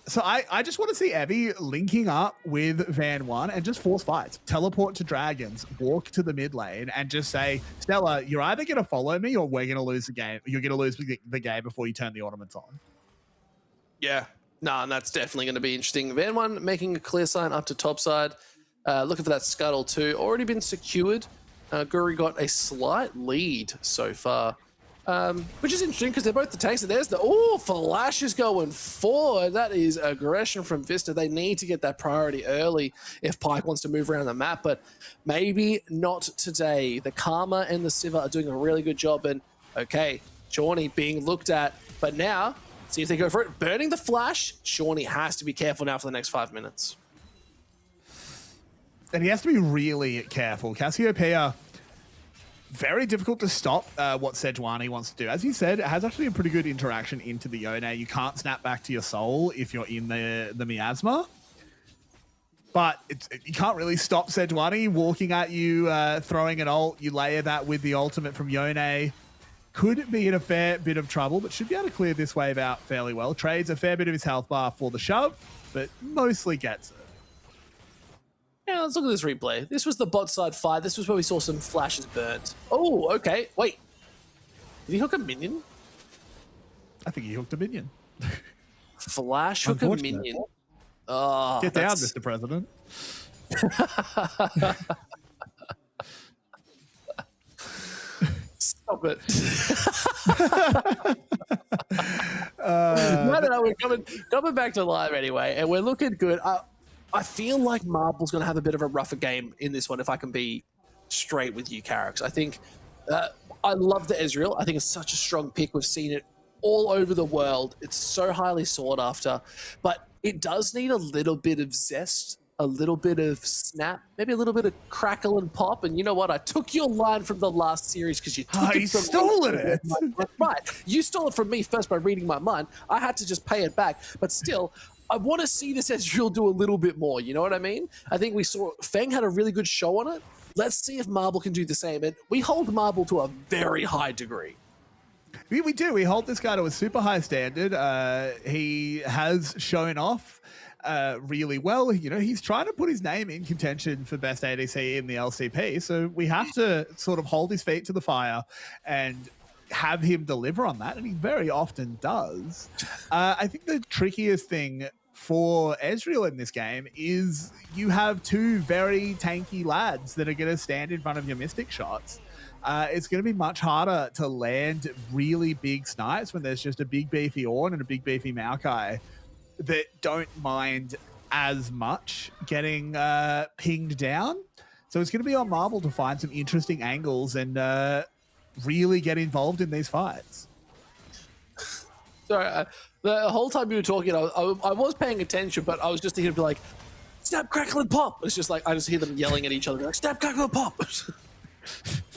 So I just want to see Evie linking up with Van 1 and just force fights. Teleport to dragons, walk to the mid lane, and just say, Stella, you're either going to follow me or we're going to lose the game. You're going to lose the game before you turn the ornaments on. Yeah. No, and that's definitely going to be interesting. Van 1 making a clear sign up to top side. Looking for that scuttle too. Already been secured. Guri got a slight lead so far. Which is interesting because they're both the tanks. And there's the... Oh, Flash is going forward. That is aggression from Vista. They need to get that priority early if Pyke wants to move around the map. But maybe not today. The Karma and the Siva are doing a really good job. And, okay, Shawnee being looked at. But now... See if they go for it. Burning the flash. Shawnee has to be careful now for the next 5 minutes. And he has to be really careful. Cassiopeia, very difficult to stop what Sejuani wants to do. As you said, it has actually a pretty good interaction into the Yone. You can't snap back to your soul if you're in the miasma. But you can't really stop Sejuani walking at you, throwing an ult. You layer that with the ultimate from Yone. Could be in a fair bit of trouble, but should be able to clear this wave out fairly well. Trades a fair bit of his health bar for the shove, but mostly gets it. Yeah, let's look at this replay. This was the bot side fight. This was where we saw some flashes burnt. Oh, okay. Wait. Did he hook a minion? I think he hooked a minion. Flash hook a minion. Oh, get down, Mr. President. Stop it. No, we're coming back to live anyway, and we're looking good. I feel like Marble's going to have a bit of a rougher game in this one, if I can be straight with you, Carrix. I think I love the Ezreal. I think it's such a strong pick. We've seen it all over the world. It's so highly sought after, but it does need a little bit of zest, a little bit of snap, maybe a little bit of crackle and pop. And you know what? I took your line from the last series because you took it from stole it. Right. You stole it from me first by reading my mind. I had to just pay it back. But still, I want to see this Ezreal do a little bit more. You know what I mean? I think we saw Feng had a really good show on it. Let's see if Marble can do the same. And we hold Marble to a very high degree. We do. We hold this guy to a super high standard. He has shown off really well. You know, he's trying to put his name in contention for best ADC in the LCP. So we have to sort of hold his feet to the fire and have him deliver on that. And he very often does. I think the trickiest thing for Ezreal in this game is you have two very tanky lads that are going to stand in front of your Mystic shots. It's going to be much harder to land really big snipes when there's just a big beefy Ornn and a big beefy Maokai that don't mind as much getting pinged down. So it's going to be on Marble to find some interesting angles and really get involved in these fights. Sorry, the whole time you were talking, I was paying attention, but I was just thinking, like, snap, crackle, and pop. It's just like, I just hear them yelling at each other, like, snap, crackle, and pop.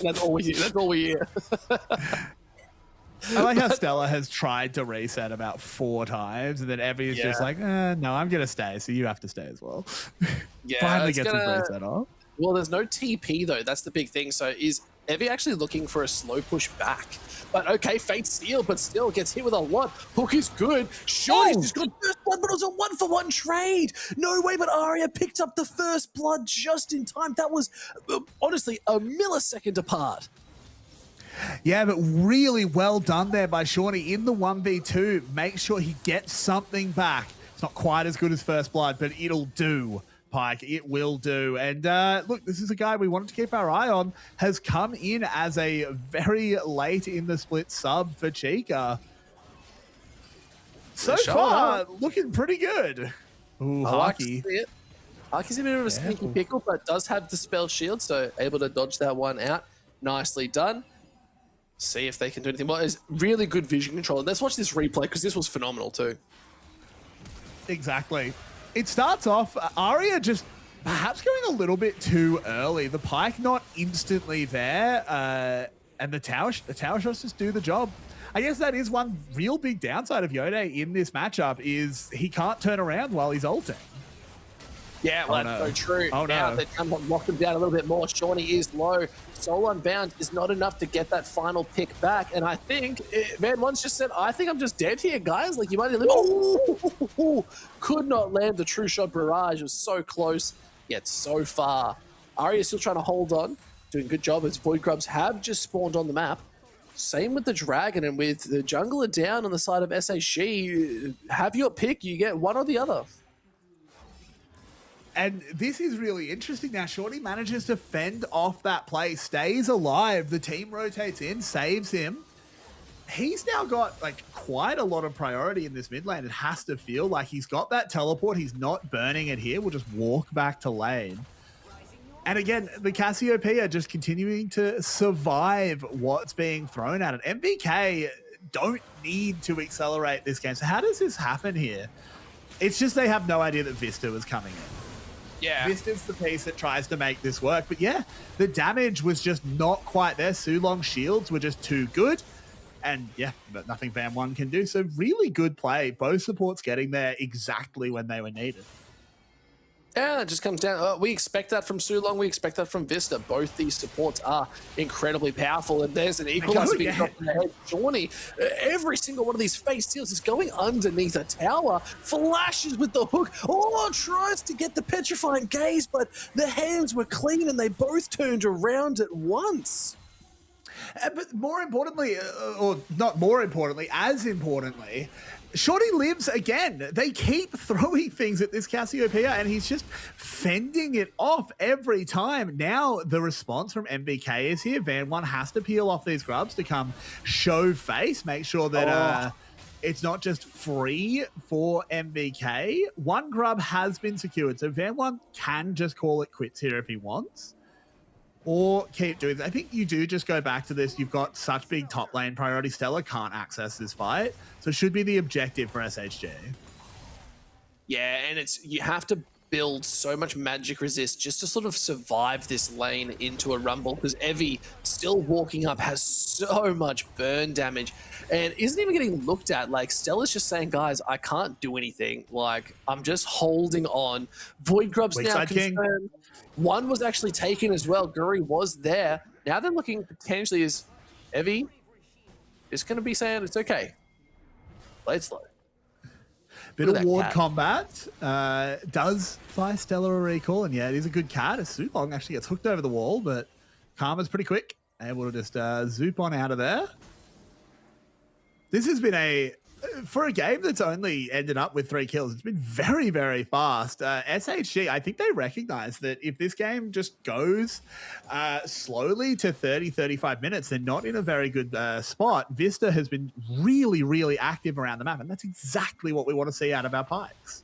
That's all we hear. That's all we hear. I like how Stella has tried to reset about 4 times, and then Evie is just like, no, I'm going to stay, so you have to stay as well. Yeah, finally gets his reset off. Well, there's no TP, though. That's the big thing. So is Evie actually looking for a slow push back? But okay, Fate Steel, but still gets hit with a 1. Hook is good. Sure, he's just got first blood, but it was a 1-for-1 trade. No way, but Arya picked up the first blood just in time. That was, honestly, a millisecond apart. Yeah, but really well done there by Shawnee in the 1v2. Make sure he gets something back. It's not quite as good as First Blood, but it'll do, Pyke. It will do. And look, this is a guy we wanted to keep our eye on. Has come in as a very late in the split sub for Chica. So far, looking pretty good. Ooh, I like to Haki. see it. Haki's a bit of a sneaky pickle, but does have the spell shield, so able to dodge that one out. Nicely done. See if they can do anything more. It's really good vision control. Let's watch this replay because this was phenomenal too. Exactly. It starts off, Arya just perhaps going a little bit too early. The Pike not instantly there, and the tower shots just do the job. I guess that is one real big downside of Yode in this matchup is he can't turn around while he's ulting. Yeah, well, that's so true. Now they can lock him down a little bit more. Shawnee is low. Soul Unbound is not enough to get that final pick back. And I think, man, once just said, I think I'm just dead here, guys. Like, you might have could not land the true shot barrage. It was so close, yet so far. Arya still trying to hold on. Doing a good job as Void Grubs have just spawned on the map. Same with the Dragon, and with the Jungler down on the side of SHG, have your pick. You get one or the other. And this is really interesting now. Shorty manages to fend off that play, stays alive. The team rotates in, saves him. He's now got like quite a lot of priority in this mid lane. It has to feel like he's got that teleport. He's not burning it here. We'll just walk back to lane. And again, the Cassiopeia just continuing to survive what's being thrown at it. MVK don't need to accelerate this game. So how does this happen here? It's just they have no idea that Vista was coming in. Yeah. Vista's the piece that tries to make this work. But yeah, the damage was just not quite there. Sulong's shields were just too good. And yeah, but nothing Van 1 can do. So really good play. Both supports getting there exactly when they were needed. Yeah, it just comes down. We expect that from Sulong. We expect that from Vista. Both these supports are incredibly powerful. And there's an equalizer being dropped in the head. Shawnee, every single one of these face steals is going underneath a tower. Flashes with the hook. Oh, tries to get the petrifying gaze, but the hands were clean and they both turned around at once. But more importantly, or not more importantly, as importantly, Shorty lives again. They keep throwing things at this Cassiopeia and he's just fending it off every time. Now the response from MVK is here. Van 1 has to peel off these grubs to come show face, make sure that it's not just free for MVK. One grub has been secured, so Van 1 can just call it quits here if he wants. Or keep doing that. I think you do just go back to this. You've got such big top lane priority. Stella can't access this fight. So it should be the objective for SHG. Yeah, and it's you have to build so much magic resist just to sort of survive this lane into a rumble because Evie still walking up has so much burn damage and isn't even getting looked at. Like Stella's just saying, guys, I can't do anything. Like I'm just holding on. Void Grub's now confirmed. One was actually taken as well. Guri was there. Now they're looking potentially as Evie is going to be saying it's okay. Play it slow. Bit of ward combat. Does buy Stella a recall, and yeah, it is a good card. Sulong actually gets hooked over the wall, but Karma's pretty quick. Able to just zoop on out of there. This has been for a game that's only ended up with 3 kills, it's been very, very fast. SHG, I think they recognize that if this game just goes slowly to 30, 35 minutes, they're not in a very good spot. Vista has been really, really active around the map, and that's exactly what we want to see out of our Pikes.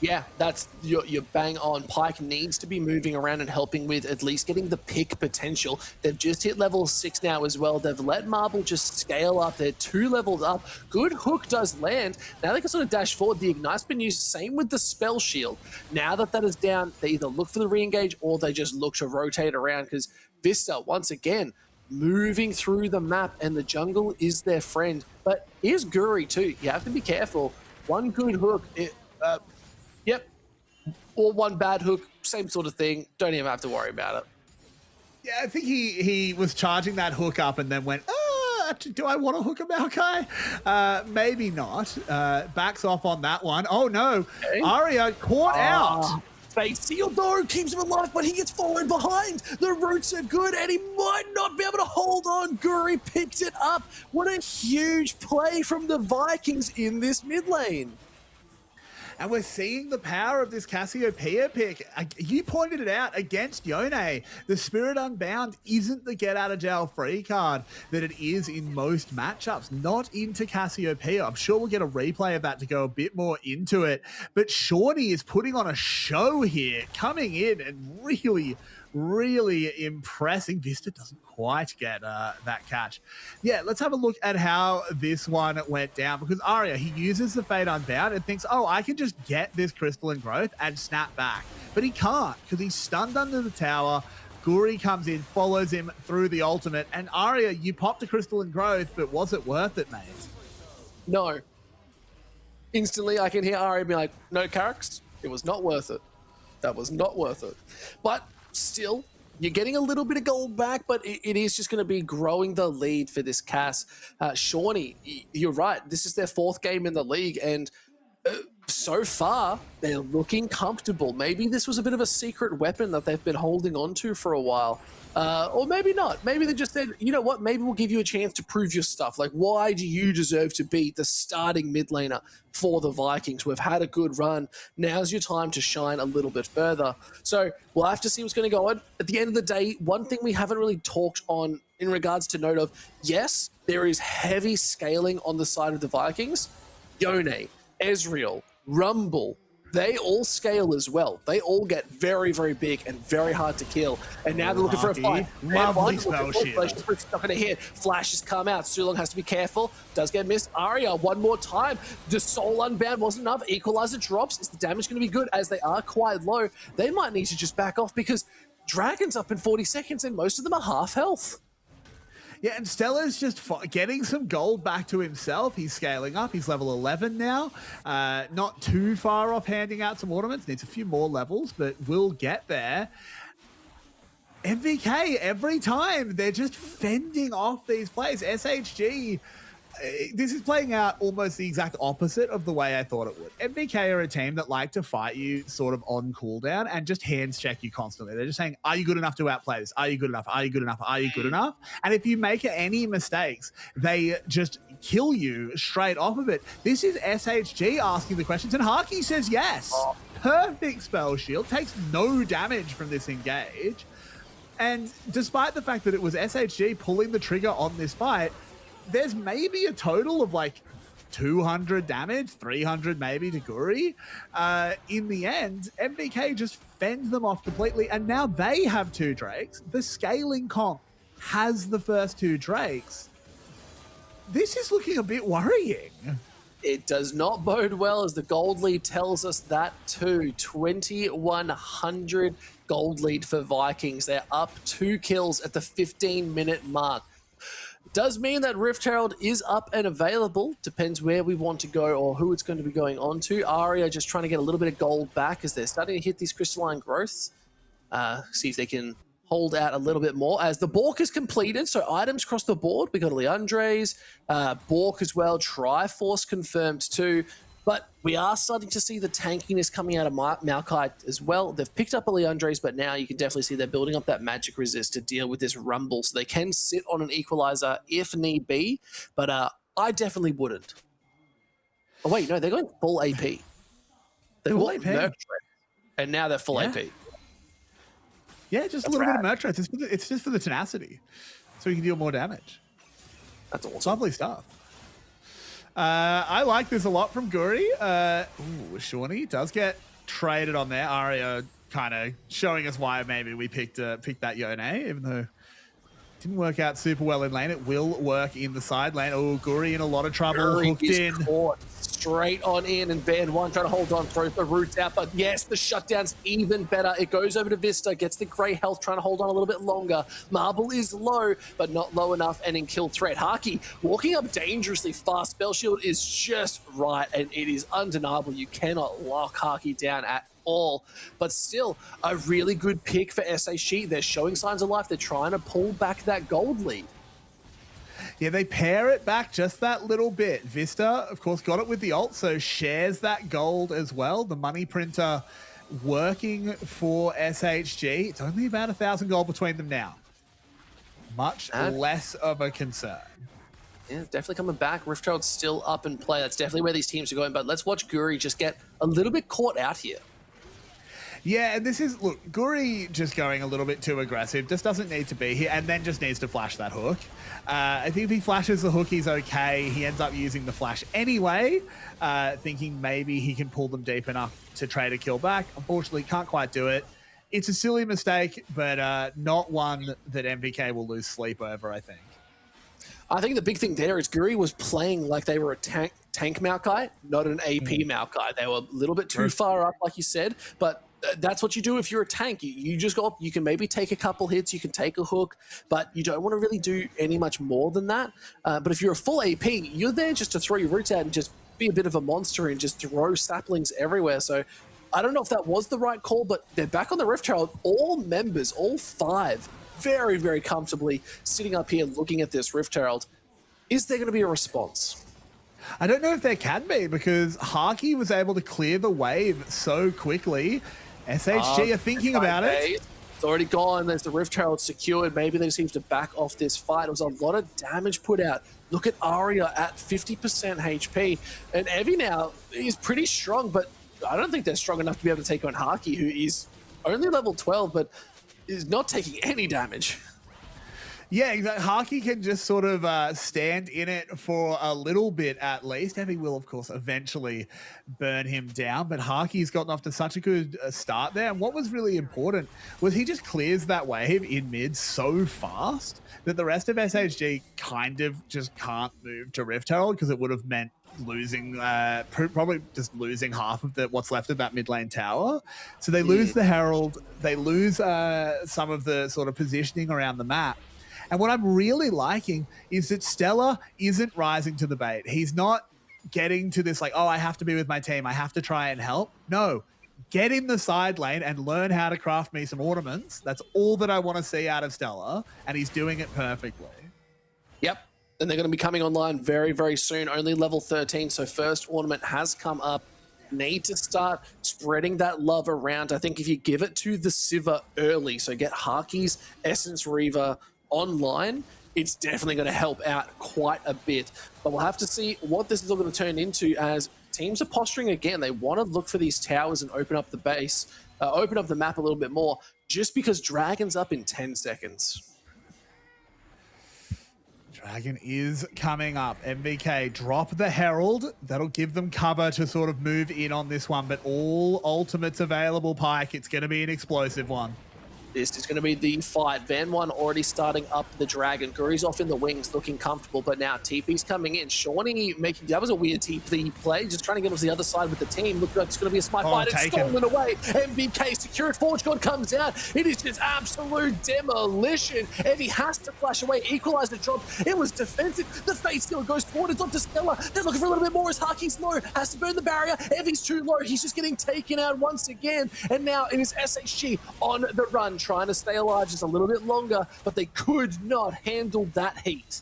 Yeah, that's you're bang on. Pike needs to be moving around and helping with at least getting the pick potential. They've just hit level 6 now as well. They've let Marble just scale up. They're 2 levels up. Good hook does land. Now they can sort of dash forward. The Ignite's been used. Same with the spell shield. Now that is down, they either look for the re-engage or they just look to rotate around because Vista, once again, moving through the map and the jungle is their friend. But here's Guri too. You have to be careful. One good hook, yep. Or one bad hook, same sort of thing. Don't even have to worry about it. Yeah, I think he was charging that hook up and then went, do I want to hook a Maokai? Maybe not. Backs off on that one. Oh no, okay. Arya caught out. Face seal though, keeps him alive, but he gets fallen behind. The roots are good and he might not be able to hold on. Guri picked it up. What a huge play from the Vikings in this mid lane. And we're seeing the power of this Cassiopeia pick. You pointed it out against Yone. The Spirit Unbound isn't the get out of jail free card that it is in most matchups, not into Cassiopeia. I'm sure we'll get a replay of that to go a bit more into it. But Shawnee is putting on a show here, coming in and really impressing. Vista doesn't quite get that catch. Yeah, let's have a look at how this one went down, because Arya, he uses the Fate Unbound and thinks, oh, I can just get this Crystalline Growth and snap back. But he can't, because he's stunned under the tower. Guri comes in, follows him through the ultimate, and Arya, you popped a Crystalline Growth, but was it worth it, mate? No. Instantly, I can hear Arya be like, no, Carrix, it was not worth it. That was not worth it. But still, you're getting a little bit of gold back, but it is just going to be growing the lead for this Cass. Shawnee, you're right. This is their 4th game in the league, and so far, they're looking comfortable. Maybe this was a bit of a secret weapon that they've been holding on to for a while. Or maybe not. Maybe they just said, you know what, maybe we'll give you a chance to prove your stuff. Like, why do you deserve to be the starting mid laner for the Vikings? We've had a good run. Now's your time to shine a little bit further. So we'll have to see what's going to go on. At the end of the day, one thing we haven't really talked on in regards to note of, yes, there is heavy scaling on the side of the Vikings. Yone, Ezreal, Rumble, they all scale as well. They all get very, very big and very hard to kill. And now they're looking for a fight. Lovely spell shield. It's not going to hit. Flash has come out. Sulong has to be careful. Does get missed. Arya, one more time. The Soul Unbound wasn't enough. Equalizer drops. Is the damage going to be good? As they are quite low, they might need to just back off, because Dragon's up in 40 seconds and most of them are half health. Yeah, and Stella's just getting some gold back to himself. He's scaling up. He's level 11 now. Not too far off handing out some ornaments. Needs a few more levels, but we'll get there. MVK, every time, they're just fending off these plays. SHG, this is playing out almost the exact opposite of the way I thought it would. MVK are a team that like to fight you sort of on cooldown and just hands check you constantly. They're just saying, are you good enough to outplay this? Are you good enough? Are you good enough? Are you good enough? And if you make any mistakes, they just kill you straight off of it. This is SHG asking the questions, and Haki says yes. Perfect spell shield, takes no damage from this engage. And despite the fact that it was SHG pulling the trigger on this fight, there's maybe a total of like 200 damage, 300 maybe to Guri. In the end, MVK just fends them off completely, and now they have 2 Drakes. The scaling comp has the first 2 Drakes. This is looking a bit worrying. It does not bode well, as the gold lead tells us that too. 2,100 gold lead for Vikings. They're up 2 kills at the 15-minute mark. Does mean that Rift Herald is up and available. Depends where we want to go or who it's going to be going on to. Arya just trying to get a little bit of gold back as they're starting to hit these crystalline growths. See if they can hold out a little bit more. As the Bork is completed, so items across the board. We got Leandre's, Bork as well, Triforce confirmed too. But we are starting to see the tankiness coming out of Maokai as well. They've picked up a Leandre's, but now you can definitely see they're building up that magic resist to deal with this Rumble. So they can sit on an equalizer if need be, but I definitely wouldn't. Oh wait, no, they're going full AP. They full AP. AP. And now they're full AP. Yeah, just a little bit of Mertrex. It's just for the tenacity, so you can deal more damage. That's awesome. Lovely stuff. I like this a lot from Guri. Shawnee does get traded on there. Arya kind of showing us why maybe we picked that Yone, even though it didn't work out super well in lane. It will work in the side lane. Oh, Guri in a lot of trouble. Guri Hooked in. Caught straight on in, and Band 1 trying to hold on, throws the roots out. But yes, the shutdown's even better. It goes over to Vista, gets the grey health, trying to hold on a little bit longer. Marble is low, but not low enough, and in kill threat. Haki walking up dangerously fast. Spell shield is just right, and it is undeniable. You cannot lock Haki down at all. But still, a really good pick for SHG. They're showing signs of life. They're trying to pull back that gold lead. Yeah, they pair it back just that little bit. Vista, of course, got it with the ult, so shares that gold as well. The money printer working for SHG. It's only about 1,000 gold between them now. Much less of a concern. Yeah, definitely coming back. Rift Herald's still up in play. That's definitely where these teams are going. But let's watch Guri just get a little bit caught out here. Yeah, and this is, look, Guri just going a little bit too aggressive, just doesn't need to be here, and then just needs to flash that hook. I think if he flashes the hook, he's okay. He ends up using the flash anyway, thinking maybe he can pull them deep enough to trade a kill back. Unfortunately, can't quite do it. It's a silly mistake, but not one that MVK will lose sleep over, I think. I think the big thing there is Guri was playing like they were a tank Maokai, not an AP Maokai. They were a little bit too far up, like you said, but that's what you do if you're a tank. You just go up, you can maybe take a couple hits, you can take a hook, but you don't want to really do any much more than that. But if you're a full AP, you're there just to throw your roots out and just be a bit of a monster and just throw saplings everywhere. So I don't know if that was the right call, but they're back on the Rift Herald. All members, all 5, very, very comfortably sitting up here looking at this Rift Herald. Is there going to be a response? I don't know if there can be, because Haki was able to clear the wave so quickly. SHG are thinking about it. It's already gone. There's the Rift Herald secured. Maybe they just need to back off this fight. It was a lot of damage put out. Look at Arya at 50% HP. And Evie now is pretty strong, but I don't think they're strong enough to be able to take on Haki, who is only level 12, but is not taking any damage. Yeah, exactly. Haki can just sort of stand in it for a little bit at least. Evie will, of course, eventually burn him down, but Haki's gotten off to such a good start there. And what was really important was he just clears that wave in mid so fast that the rest of SHG kind of just can't move to Rift Herald, because it would have meant losing, probably just losing half of what's left of that mid lane tower. So they lose the Herald, they lose some of the sort of positioning around the map. And what I'm really liking is that Stella isn't rising to the bait. He's not getting to this like, oh, I have to be with my team, I have to try and help. No, get in the side lane and learn how to craft me some ornaments. That's all that I want to see out of Stella, and he's doing it perfectly. Yep. And they're going to be coming online very, very soon. Only level 13, so first ornament has come up. Need to start spreading that love around. I think if you give it to the Sivir early, so get Haki's Essence Reaver online, it's definitely going to help out quite a bit. But we'll have to see what this is all going to turn into, as teams are posturing again. They want to look for these towers and open up the base, open up the map a little bit more, just because Dragon's up in 10 seconds. Dragon is coming up. MVK drop the Herald. That'll give them cover to sort of move in on this one, but all ultimates available, Pike. It's going to be an explosive one. This is going to be the fight. Van 1 already starting up the Dragon. Guri's off in the wings, looking comfortable, but now TP's coming in. Shawnee making, that was a weird TP play, just trying to get on to the other side with the team. Looked like it's going to be a smite fight. It's stolen away. MVK secured. Forge God comes out. It is just absolute demolition. Evie has to flash away. Equalizer drop. It was defensive. The Fate Stealer goes forward. It's on to Stella. They're looking for a little bit more as Haki's low. Has to burn the barrier. Evie's too low. He's just getting taken out once again. And now it is SHG on the run, trying to stay alive just a little bit longer, but they could not handle that heat.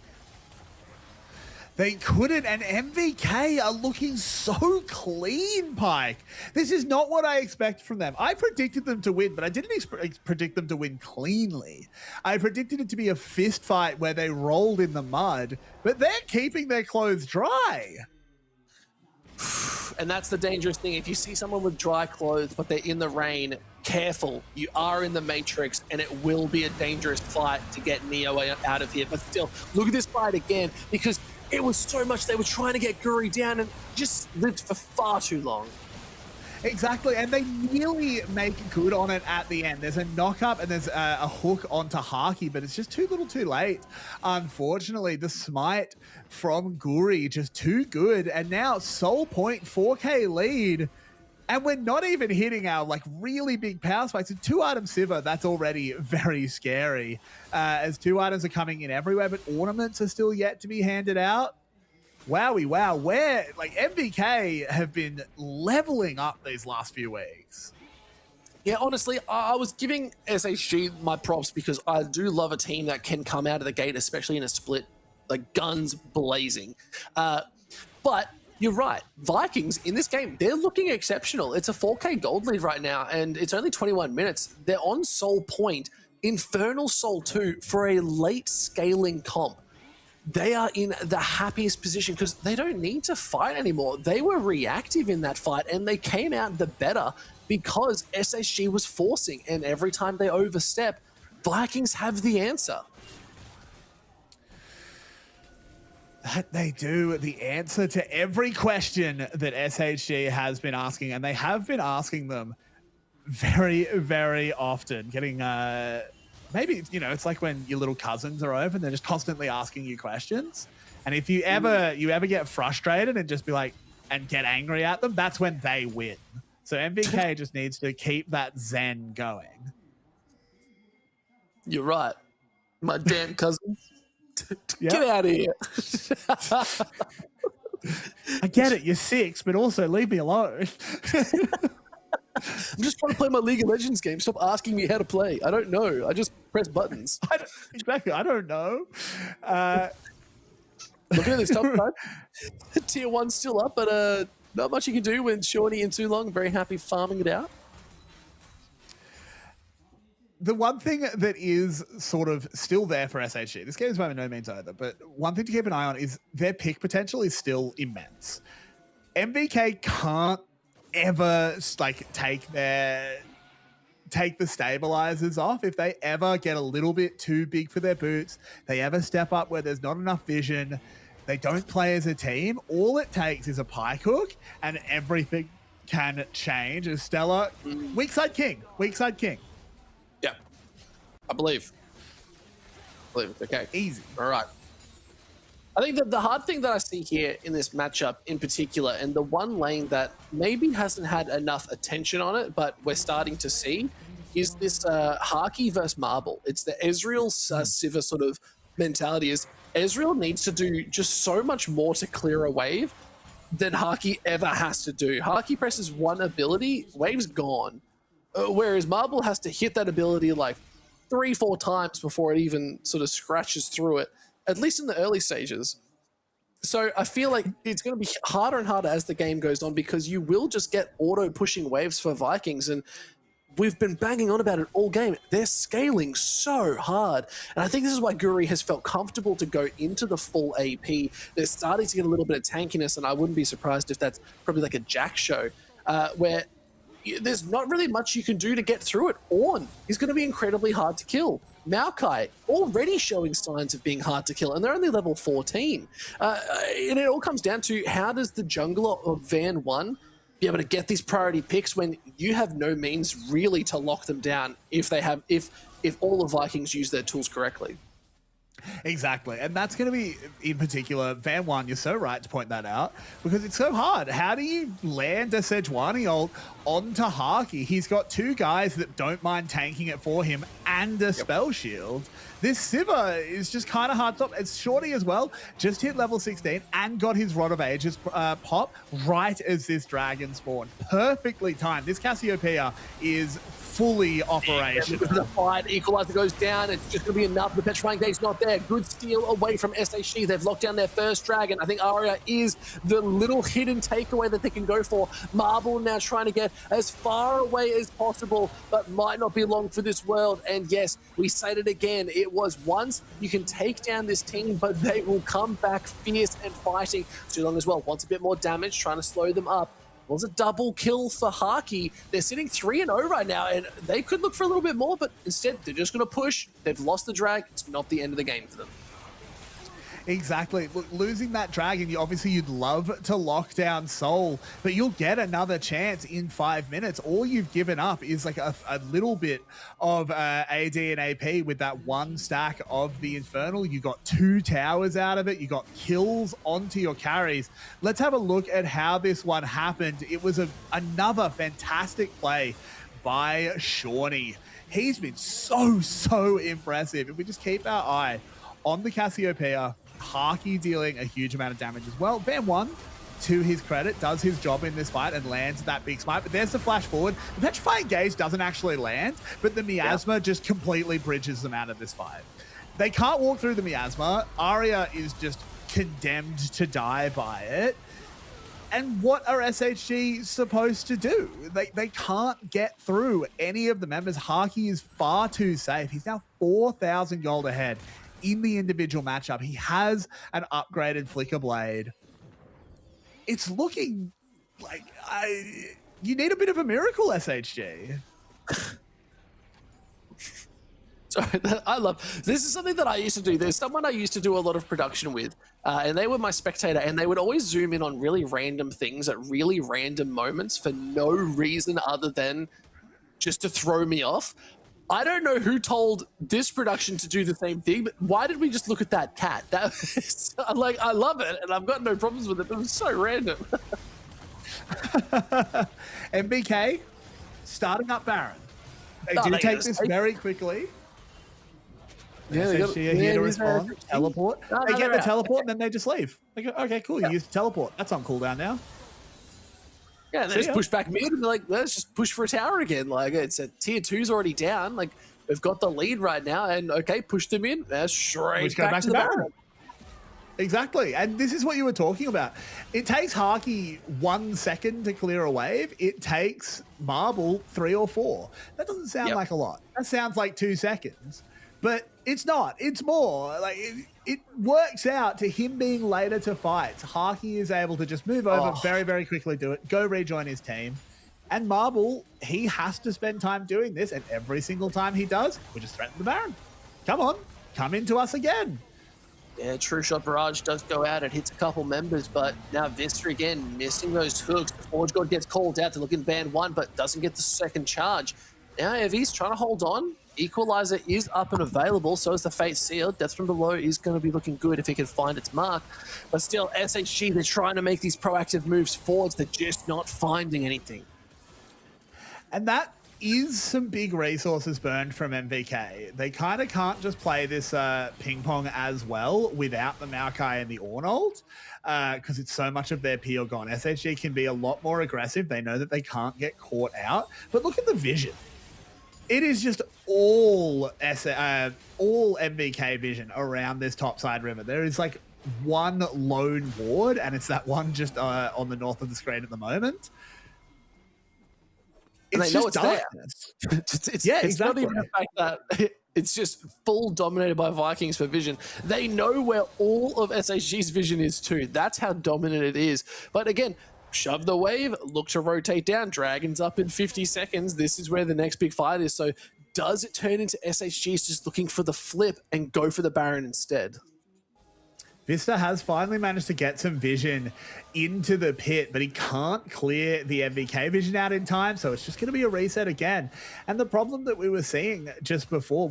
They couldn't, and MVK are looking so clean, Pike. This is not what I expect from them. I predicted them to win, but I didn't predict them to win cleanly. I predicted it to be a fist fight where they rolled in the mud, but they're keeping their clothes dry. And that's the dangerous thing. If you see someone with dry clothes, but they're in the rain, careful. You are in the Matrix, and it will be a dangerous fight to get Neo out of here. But still, look at this fight again, because it was so much. They were trying to get Guri down and just lived for far too long. Exactly, and they nearly make good on it at the end. There's a knock-up and there's a hook onto Haki, but it's just too little too late. Unfortunately, the smite from Guri just too good, and now Soul Point 4K lead, and we're not even hitting our like really big power spikes. With 2-item Sivir, that's already very scary, as 2 items are coming in everywhere, but ornaments are still yet to be handed out. Wowie wow, where like MVK have been leveling up these last few weeks. Yeah, honestly, I was giving SHG my props because I do love a team that can come out of the gate, especially in a split, like guns blazing. But you're right, Vikings in this game, they're looking exceptional. It's a 4K gold lead right now, and it's only 21 minutes. They're on Soul Point, Infernal Soul 2 for a late scaling comp. they are in the happiest position because they don't need to fight anymore. They were reactive in that fight and they came out the better because SHG was forcing, and every time they overstep, Vikings have the answer. That they do. The answer to every question that SHG has been asking, and they have been asking them very, very often, getting maybe, you know, it's like when your little cousins are over and they're just constantly asking you questions. And if you ever get frustrated and just be like, and get angry at them, that's when they win. So MVK just needs to keep that zen going. You're right. My damn cousins. Yep. Get out of here. I get it, you're 6, but also leave me alone. I'm just trying to play my League of Legends game. Stop asking me how to play. I don't know. I just press buttons. Exactly. I don't know. Looking at this top card. Tier 1's still up, but not much you can do when Shawnee in too long. Very happy farming it out. The one thing that is sort of still there for SHG, this game is by no means over, but one thing to keep an eye on is their pick potential is still immense. MVK can't ever like take the stabilizers off. If they ever get a little bit too big for their boots, they ever step up where there's not enough vision, they don't play as a team, all it takes is a pike hook and everything can change. As Stella, weak side king. Yeah, I believe. Okay, easy. All right. I think that the hard thing that I see here in this matchup in particular, and the one lane that maybe hasn't had enough attention on it, but we're starting to see, is this Haki versus Marble. It's the Ezreal Sivir sort of mentality. Is Ezreal needs to do just so much more to clear a wave than Haki ever has to do. Haki presses one ability, wave's gone. Whereas Marble has to hit that ability like 3-4 times before it even sort of scratches through it, at least in the early stages. So I feel like it's going to be harder and harder as the game goes on because you will just get auto-pushing waves for Vikings, and we've been banging on about it all game. They're scaling so hard, and I think this is why Guri has felt comfortable to go into the full AP. They're starting to get a little bit of tankiness, and I wouldn't be surprised if that's probably like a Jack show, where there's not really much you can do to get through it. Ornn is going to be incredibly hard to kill. Maokai already showing signs of being hard to kill, and they're only level 14. And it all comes down to how does the jungler of Van 1 be able to get these priority picks when you have no means really to lock them down if all the Vikings use their tools correctly. Exactly. And that's going to be, in particular, Van 1, you're so right to point that out, because it's so hard. How do you land a Sejuani ult onto Haki? He's got 2 guys that don't mind tanking it for him and a spell shield. This Sivir is just kind of hard to stop. It's Shorty as well, just hit level 16 and got his Rod of Ages pop right as this dragon spawned. Perfectly timed. This Cassiopeia is fully operational. The fight, Equalizer goes down. It's just going to be enough. The Petrifying Gate's not there. Good steal away from SHG. They've locked down their first dragon. I think Arya is the little hidden takeaway that they can go for. Marble now trying to get as far away as possible, but might not be long for this world. And yes, we said it again. It was once you can take down this team, but they will come back fierce and fighting. Too long as well. Wants a bit more damage, trying to slow them up. Was a double kill for Haki. They're sitting 3-0 right now, and they could look for a little bit more, but instead they're just going to push. They've lost the drag. It's not the end of the game for them. Exactly. Look, losing that dragon, you'd love to lock down Soul, but you'll get another chance in 5 minutes. All you've given up is like a little bit of AD and AP with that 1 stack of the Infernal. You got 2 towers out of it. You got kills onto your carries. Let's have a look at how this one happened. It was another fantastic play by Shawnee. He's been so impressive. If we just keep our eye on the Cassiopeia, Haki dealing a huge amount of damage as well. Van 1, to his credit, does his job in this fight and lands that big smite, but there's the flash forward. The Petrifying Gaze doesn't actually land, but the Miasma just completely bridges them out of this fight. They can't walk through the Miasma. Arya is just condemned to die by it. And what are SHG supposed to do? They can't get through any of the members. Haki is far too safe. He's now 4,000 gold ahead in the individual matchup. He has an upgraded Flicker Blade. It's looking like you need a bit of a miracle, SHG. Sorry, I love this. Is something that I used to do. There's someone I used to do a lot of production with, and they were my spectator, and they would always zoom in on really random things at really random moments for no reason other than just to throw me off. I don't know who told this production to do the same thing, but why did we just look at that cat? That was, like, I love it, and I've got no problems with it, but it was so random. MVK starting up Baron. They do take this very quickly. Yeah, here to respond. Teleport. They get the teleport and then they just leave. They go, okay, cool. You used the teleport. That's on cooldown now. Yeah, and they just push back mid and they're like, let's just push for a tower again. Like, it's a tier 2's already down. Like, we've got the lead right now, and okay, push them in. Straight back to the Baron. Exactly. And this is what you were talking about. It takes Haki 1 second to clear a wave. It takes Marble 3 or 4. That doesn't sound like a lot. That sounds like 2 seconds. But it's not. It's more. Like it works out to him being later to fights. Haki is able to just move over very, very quickly, do it, go rejoin his team. And Marble, he has to spend time doing this, and every single time he does, we just threaten the Baron. Come on, come into us again. Yeah, True Shot Barrage does go out. It hits a couple members, but now Vista again missing those hooks. Forge God gets called out to look in band 1, but doesn't get the second charge. Now Evie's trying to hold on. Equalizer is up and available, so is the Fate Seal. Death from Below is going to be looking good if he can find its mark. But still, SHG, they're trying to make these proactive moves forwards. They're just not finding anything. And that is some big resources burned from MVK. They kind of can't just play this ping pong as well without the Maokai and the Ornold, because it's so much of their peel gone. SHG can be a lot more aggressive. They know that they can't get caught out. But look at the vision. It is just all MVK vision around this topside river. There is like one lone ward, and it's that one just on the north of the screen at the moment. And It's they know just it's darkness. there. It's not even the fact that it's just full dominated by Vikings for vision. They know where all of SHG's vision is too. That's how dominant it is. But again, shove the wave, look to rotate down. Dragon's up in 50 seconds. This is where the next big fight is. So does it turn into SHG's just looking for the flip and go for the Baron instead? Vista has finally managed to get some vision into the pit, but he can't clear the MVK vision out in time, so it's just going to be a reset again. And the problem that we were seeing just before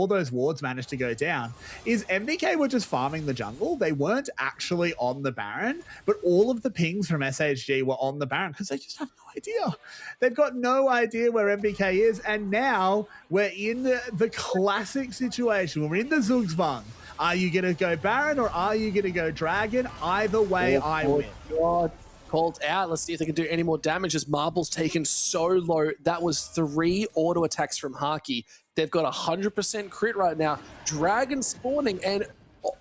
those wards managed to go down is MVK were just farming the jungle. They weren't actually on the Baron, but all of the pings from SHG were on the Baron because they just have no idea. They've got no idea where MVK is, and now we're in the classic situation. We're in the Zugzwang. Are you going to go Baron or are you going to go Dragon? Either way, I win. God. Called out. Let's see if they can do any more damage as Marble's taken so low. That was 3 auto attacks from Haki. They've got 100% crit right now. Dragon spawning, and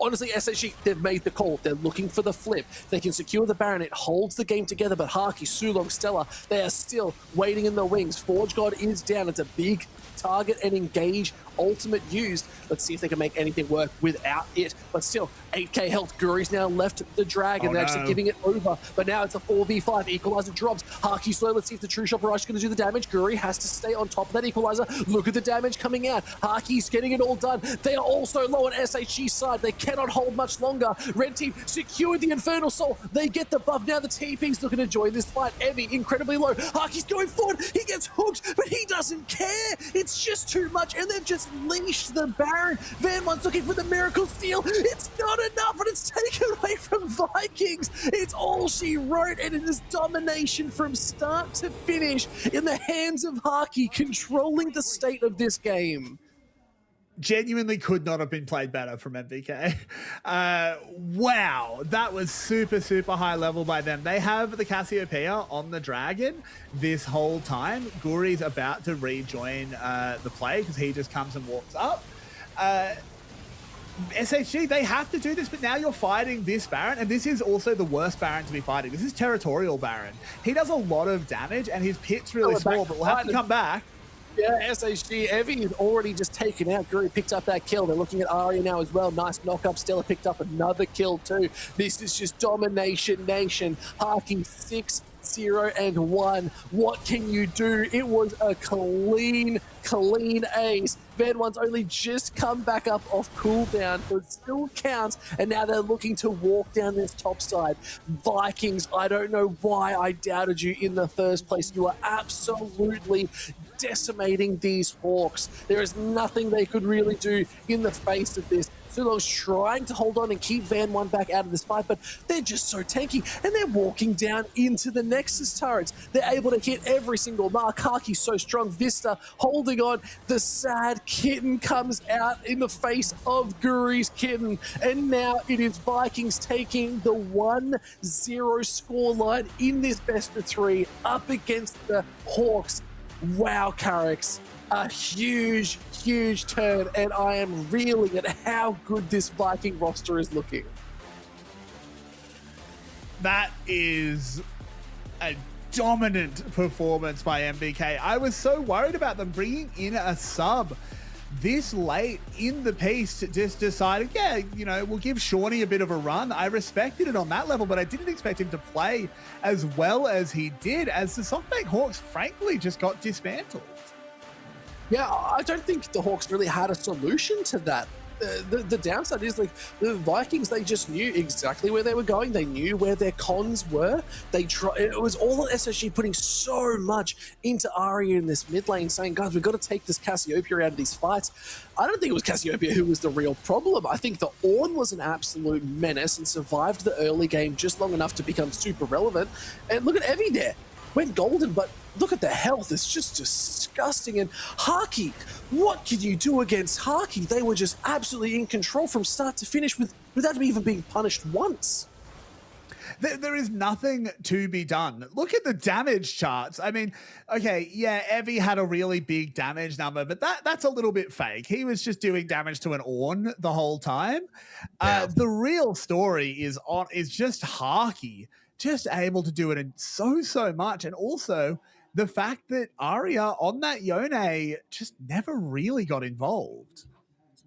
honestly, SHG, they've made the call. They're looking for the flip. They can secure the Baron. It holds the game together, but Haki, Sulong, Stella, they are still waiting in the wings. Forge God is down. It's a big target and engage ultimate used. Let's see if they can make anything work without it. But still, 8k health. Guri's now left the Dragon. They're actually giving it over. But now it's a 4v5. Equalizer drops. Haki slow. Let's see if the True Shot Barrage is going to do the damage. Guri has to stay on top of that Equalizer. Look at the damage coming out. Haki's getting it all done. They are also low on SHG's side. They cannot hold much longer. Red team secured the Infernal Soul. They get the buff. Now the TP's looking to join this fight. Evie incredibly low. Haki's going forward. He gets hooked, but he doesn't care. It's just too much, and they've just leashed the Baron. Van One's looking for the Miracle Steal. It's not enough, and it's taken away from Vikings. It's all she wrote, and it is domination from start to finish in the hands of Haki, controlling the state of this game. Genuinely could not have been played better from MVK. Wow, that was super, super high level by them. They have the Cassiopeia on the Dragon this whole time. Guri's about to rejoin the play because he just comes and walks up. SHG, they have to do this, but now you're fighting this Baron, and this is also the worst Baron to be fighting. This is Territorial Baron. He does a lot of damage, and his pit's really small, but we'll have to come back. Yeah, SHG, Evie is already just taken out. Guri picked up that kill. They're looking at Arya now as well. Nice knock-up. Stella picked up another kill too. This is just domination nation. Harky 6-0-1. What can you do? It was a clean ace. Van One's only just come back up off cooldown, so it still counts, and now they're looking to walk down this top side. Vikings, I don't know why I doubted you in the first place. You are absolutely decimating these Hawks. There is nothing they could really do in the face of this. Sulo's trying to hold on and keep Van One back out of this fight, but they're just so tanky, and they're walking down into the Nexus turrets. They're able to hit every single mark. Haki's so strong. Vista holding on. The sad kitten comes out in the face of Guri's kitten, and now it is Vikings taking the 1-0 scoreline in this best of 3 up against the Hawks. Wow, Carrix. A huge turn, and I am reeling at how good this Viking roster is looking. That is a dominant performance by MVK. I was so worried about them bringing in a sub this late in the piece to just decided, yeah, you know, we'll give Shawnee a bit of a run. I respected it on that level, but I didn't expect him to play as well as he did, as the SoftBank Hawks frankly just got dismantled. Yeah, I don't think the Hawks really had a solution to that. The downside is, like, the Vikings, they just knew exactly where they were going. They knew where their cons were. It was all SSG putting so much into Arya in this mid lane, saying, guys, we've got to take this Cassiopeia out of these fights. I don't think it was Cassiopeia who was the real problem. I think the Ornn was an absolute menace and survived the early game just long enough to become super relevant. And look at Evie there. Went golden, but look at the health. It's just disgusting. And Haki, what can you do against Haki? They were just absolutely in control from start to finish without even being punished once. There is nothing to be done. Look at the damage charts. I mean, okay, yeah, Evie had a really big damage number, but that's a little bit fake. He was just doing damage to an Ornn the whole time. Yeah. The real story is just Haki just able to do it in so much, and also the fact that Arya on that Yone just never really got involved.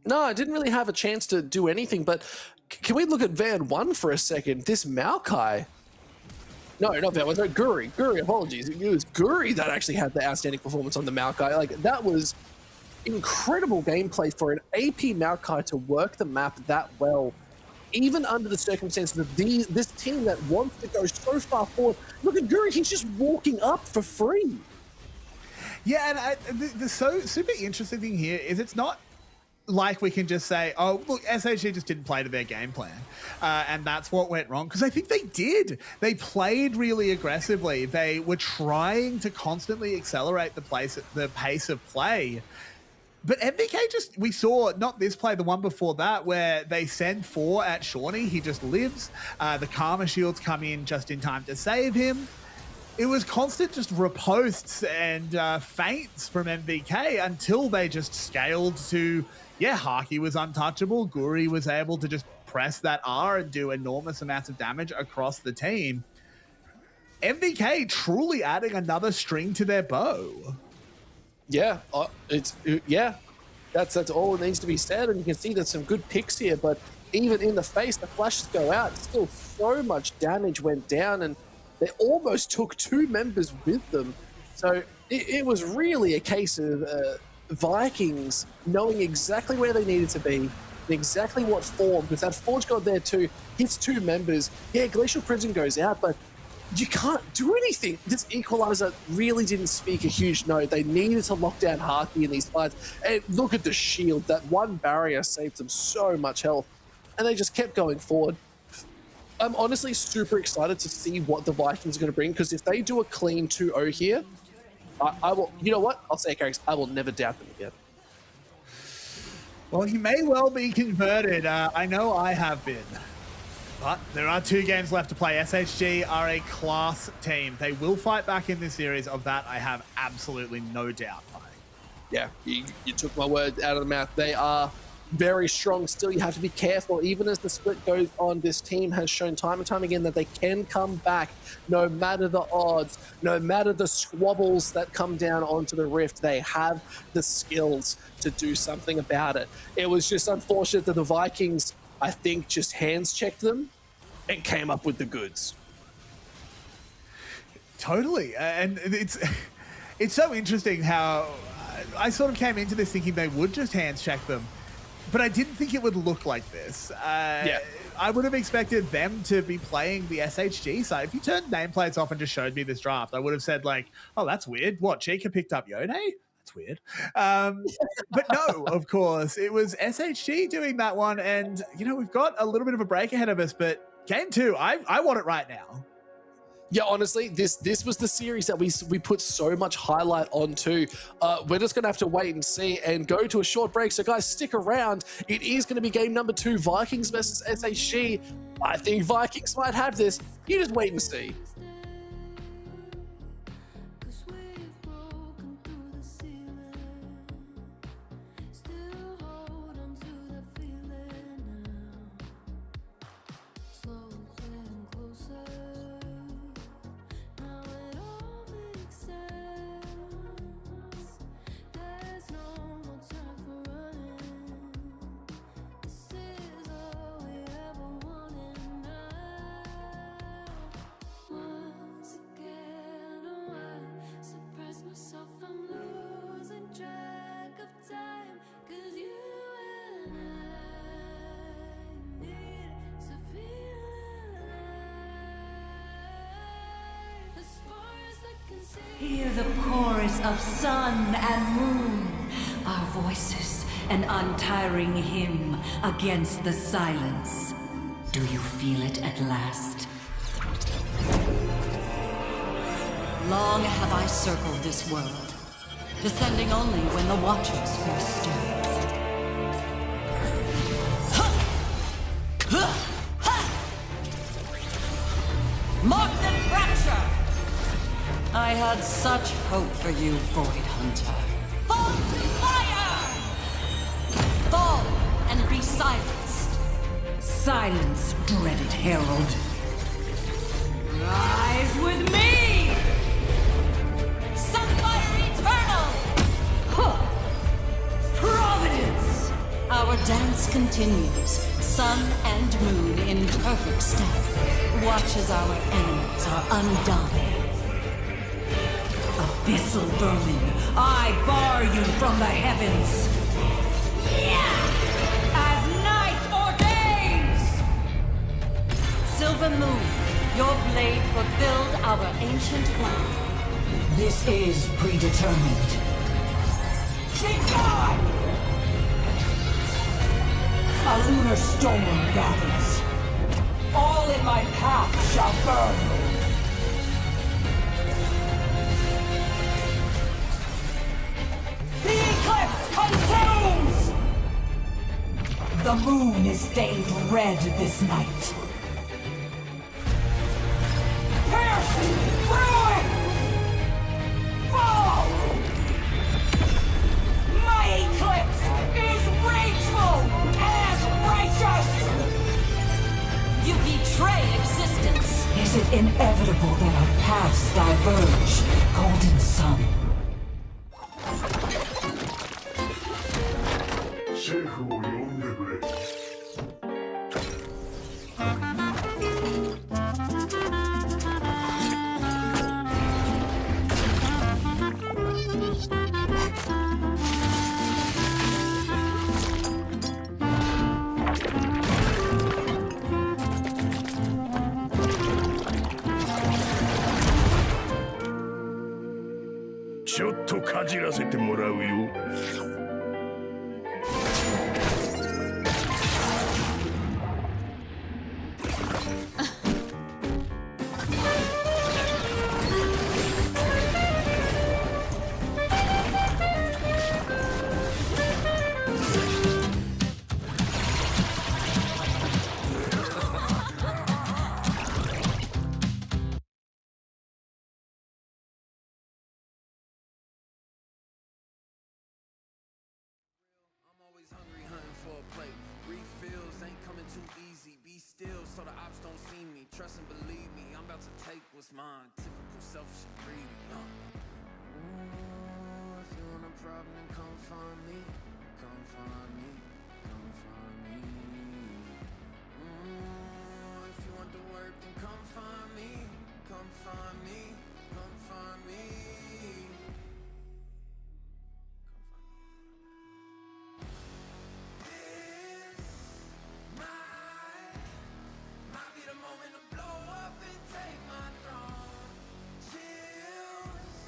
No, I didn't really have a chance to do anything, but can we look at Van One for a second? This Maokai. No, not Van One, no, Guri. Guri, apologies. It was Guri that actually had the outstanding performance on the Maokai. Like, that was incredible gameplay for an AP Maokai to work the map that well, even under the circumstances of this team that wants to go so far forward. Look at Guri, he's just walking up for free. Yeah, and the super interesting thing here is it's not like we can just say, oh, look, SHG just didn't play to their game plan, and that's what went wrong, because I think they did. They played really aggressively. They were trying to constantly accelerate the pace of play. But MVK we saw, not this play, the one before that, where they send 4 at Shawnee. He just lives. The Karma shields come in just in time to save him. It was constant just riposts and feints from MVK until they just scaled to, yeah, Haki was untouchable. Guri was able to just press that R and do enormous amounts of damage across the team. MVK truly adding another string to their bow. Yeah, that's all it needs to be said, and you can see there's some good picks here, but even in the face, the flashes go out. Still so much damage went down, and they almost took 2 members with them. So it was really a case of Vikings knowing exactly where they needed to be, and exactly what form, because that Forge God there too hits 2 members. Yeah, Glacial Prison goes out, but you can't do anything. This equalizer really didn't speak a huge note. They needed to lock down Haki in these fights. And look at the shield. That one barrier saved them so much health. And they just kept going forward. I'm honestly super excited to see what the Vikings are going to bring, because if they do a clean 2-0 here, I will, you know what? I'll say it, Carrix, I will never doubt them again. Well, he may well be converted. I know I have been. But there are 2 games left to play. SHG are a class team. They will fight back in this series. Of that, I have absolutely no doubt. Yeah, you took my word out of the mouth. They are very strong still. You have to be careful. Even as the split goes on, this team has shown time and time again that they can come back no matter the odds, no matter the squabbles that come down onto the rift. They have the skills to do something about it. It was just unfortunate that the Vikings, I think, just hands checked them and came up with the goods. Totally. And it's so interesting how I sort of came into this thinking they would just hands check them, but I didn't think it would look like this. Yeah. I would have expected them to be playing the SHG side. If you turned nameplates off and just showed me this draft, I would have said like, oh, that's weird. What, Chica picked up Yone? That's weird. But no, of course, it was SHG doing that one. And, you know, we've got a little bit of a break ahead of us, but game two, I want it right now. Yeah, honestly, this was the series that we put so much highlight onto. We're just going to have to wait and see and go to a short break. So, guys, stick around. It is going to be game number 2, Vikings versus SHG. I think Vikings might have this. You just wait and see. Hear the chorus of sun and moon, our voices, an untiring hymn against the silence. Do you feel it at last? Long have I circled this world, descending only when the Watchers first stirred. Mark and fracture! I had such hope for you, Void Hunter. Fall to fire! Fall and be silenced. Silence, dreaded herald. Rise with me! Sunfire Eternal! Providence! Our dance continues, sun and moon in perfect step. Watch as our enemies are undone. Abyssal vermin, I bar you from the heavens. As night ordains! Silver Moon, your blade fulfilled our ancient plan. This is predetermined. Begone! A lunar storm gathers. All in my path shall burn. The eclipse consumes! The moon is stained red this night. Piercing through it! Fall! My eclipse is rageful as righteous! You betray existence! Is it inevitable that our paths diverge, Golden Sun? シェフを呼んでくれ。ちょっとかじらせてもらうよ。Be still so the ops don't see me. Trust and believe me, I'm about to take what's mine. Typical selfish and greedy. Ooh, if you want a problem, then come find me. Come find me. Come find me. Ooh, if you want the work, then come find me. Come find me. Come find me. Might be the moment to blow up and take my throne. Chills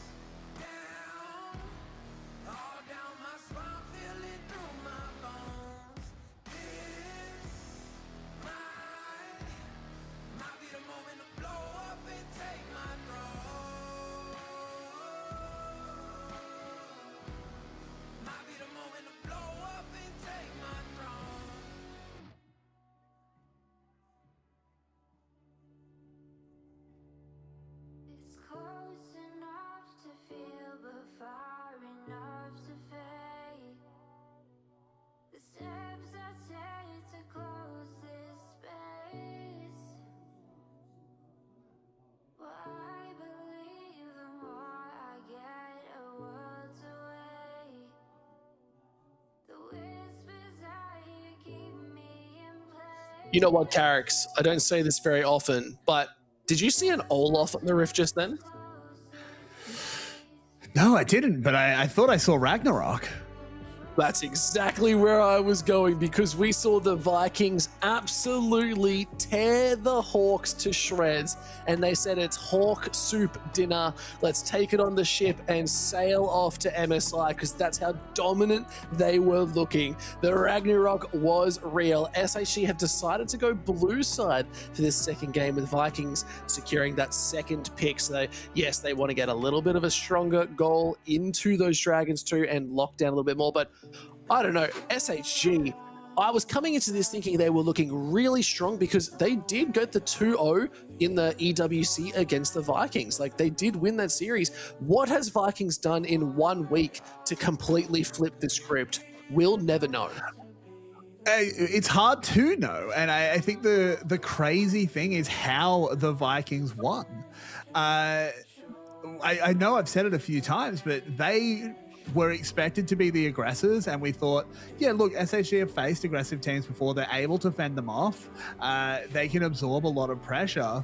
down, all down my spine, feel it through my bones. This might be the moment to blow up and take my throne. Might be the moment to blow up and take my throne. It's close enough to feel, but far enough to fade. The steps I take to close this space. What I believe, the more I get a world away. The whispers I hear keep me in place. You know what, Carrix? I don't say this very often, but did you see an Olaf on the Rift just then? No, I didn't, but I thought I saw Ragnarok. That's exactly where I was going, because we saw the Vikings absolutely tear the Hawks to shreds, and they said it's Hawk soup dinner. Let's take it on the ship and sail off to MSI, because that's how dominant they were looking. The Ragnarok was real. SHG have decided to go blue side for this second game, with Vikings securing that second pick. So yes, they want to get a little bit of a stronger goal into those Dragons too and lock down a little bit more, but I don't know, SHG, I was coming into this thinking they were looking really strong, because they did go the 2-0 in the EWC against the Vikings. Like, they did win that series. What has Vikings done in 1 week to completely flip the script? We'll never know. It's hard to know, and I think the crazy thing is how the Vikings won. I know I've said it a few times, but they were expected to be the aggressors, and we thought, yeah, look, SHG have faced aggressive teams before. They're able to fend them off. They can absorb a lot of pressure,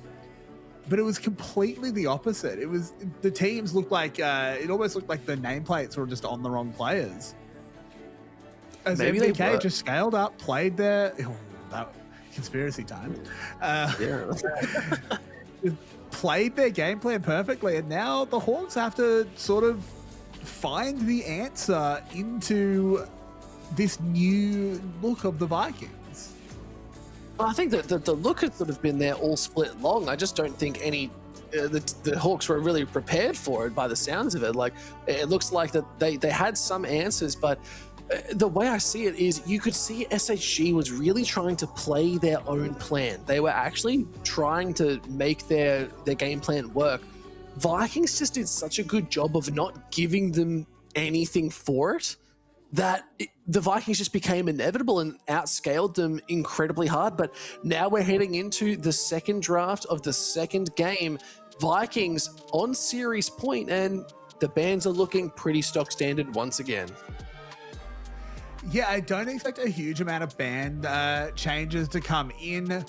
but it was completely the opposite. It was, the teams looked like, it almost looked like the nameplates were just on the wrong players. As Maybe MVK just scaled up, played their, conspiracy time. Played their game plan perfectly, and now the Hawks have to sort of find the answer into this new look of the Vikings. I think that the look has sort of been there all split long. I just don't think any the Hawks were really prepared for it by the sounds of it. Like, it looks like that they had some answers, but the way I see it is you could see SHG was really trying to play their own plan. They were actually trying to make their game plan work. Vikings just did such a good job of not giving them anything for it that the Vikings just became inevitable and outscaled them incredibly hard. But now we're heading into the second draft of the second game. Vikings on series point, and the bans are looking pretty stock standard once again. Yeah, I don't expect a huge amount of band changes to come in.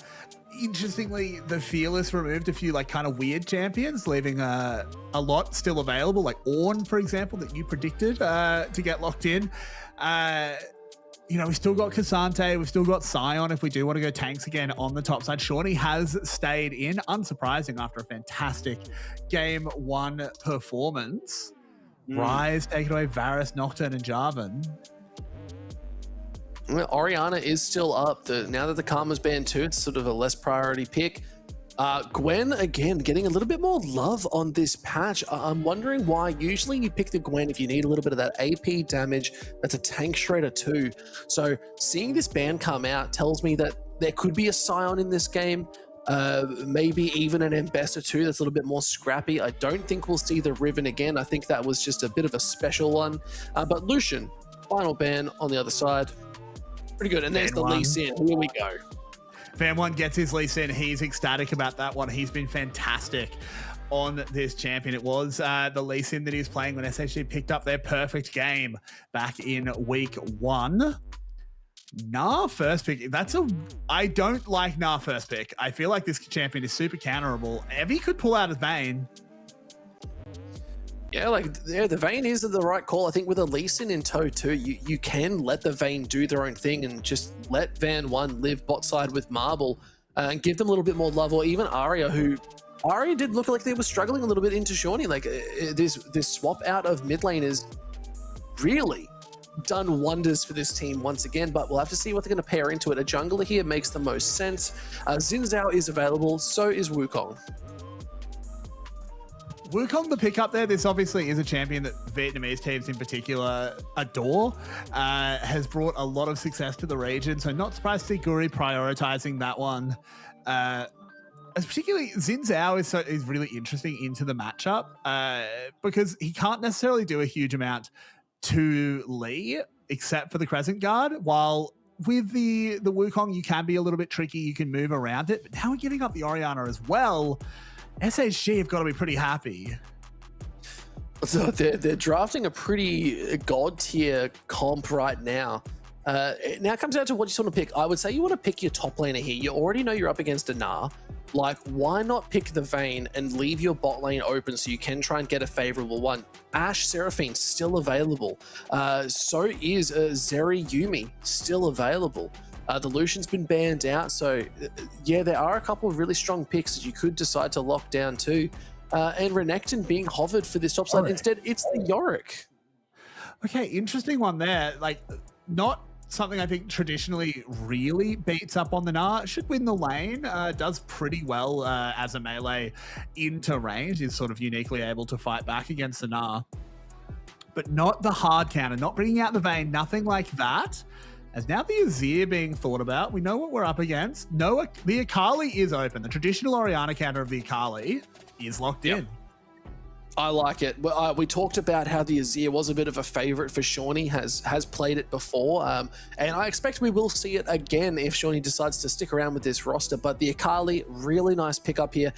Interestingly, the Fearless removed a few like kind of weird champions, leaving a lot still available, like Ornn, for example, that you predicted to get locked in. You know, we still got Cassante, we've still got Sion if we do want to go tanks again on the top side. Shawnee has stayed in, unsurprising after a fantastic game 1 performance. Rise taking away Varus, Nocturne, and Jarvan. Orianna is still up. Now that the Karma's banned too, it's sort of a less priority pick. Gwen, again, getting a little bit more love on this patch. I'm wondering why. Usually you pick the Gwen if you need a little bit of that AP damage. That's a tank shredder too. So seeing this ban come out tells me that there could be a Sion in this game. Maybe even an Embessa too that's a little bit more scrappy. I don't think we'll see the Riven again. I think that was just a bit of a special one. But Lucian, final ban on the other side. Pretty good. And there's the Lee Sin. Here we go. Fan One gets his Lee Sin. He's ecstatic about that one. He's been fantastic on this champion. It was the Lee Sin that he was playing when SHG picked up their perfect game back in week 1. Nah, first pick. I don't like Nah first pick. I feel like this champion is super counterable. Evie could pull out a Vayne. Yeah, the Vayne is the right call. I think with a Lee Sin in tow too, you can let the Vayne do their own thing and just let Van One live bot side with Marble and give them a little bit more love, or even Arya, who Arya did look like they were struggling a little bit into Shawnee. Like this swap out of mid lane is really done wonders for this team once again, but we'll have to see what they're going to pair into it. A jungler here makes the most sense. Xin Zhao is available, so is Wukong. Wukong, the pickup there, this obviously is a champion that Vietnamese teams in particular adore, has brought a lot of success to the region, so not surprised to see Guri prioritizing that one. As particularly, Xin Zhao is really interesting into the matchup because he can't necessarily do a huge amount to Lee, except for the Crescent Guard, while with the Wukong, you can be a little bit tricky, you can move around it, but now we're giving up the Orianna as well. SHG have got to be pretty happy. So they're drafting a pretty god tier comp right now. Now it comes down to what you want to pick. I would say you want to pick your top laner here. You already know you're up against a Gnar. Like, why not pick the Vayne and leave your bot lane open so you can try and get a favorable one? Ashe Seraphine still available. So is Zeri Yumi still available. The Lucian's been banned out, so yeah, there are a couple of really strong picks that you could decide to lock down too. And Renekton being hovered for this top side. Instead, it's the Yorick. Okay, interesting one there. Like, not something I think traditionally really beats up on the Gnar. Should win the lane, does pretty well as a melee into range, is sort of uniquely able to fight back against the Gnar. But not the hard counter, not bringing out the Vayne, nothing like that. As now the Azir being thought about, we know what we're up against. No, the Akali is open. The traditional Orianna counter of the Akali is locked in. I like it. We talked about how the Azir was a bit of a favorite for Shawnee, has played it before, and I expect we will see it again if Shawnee decides to stick around with this roster. But the Akali, really nice pickup here.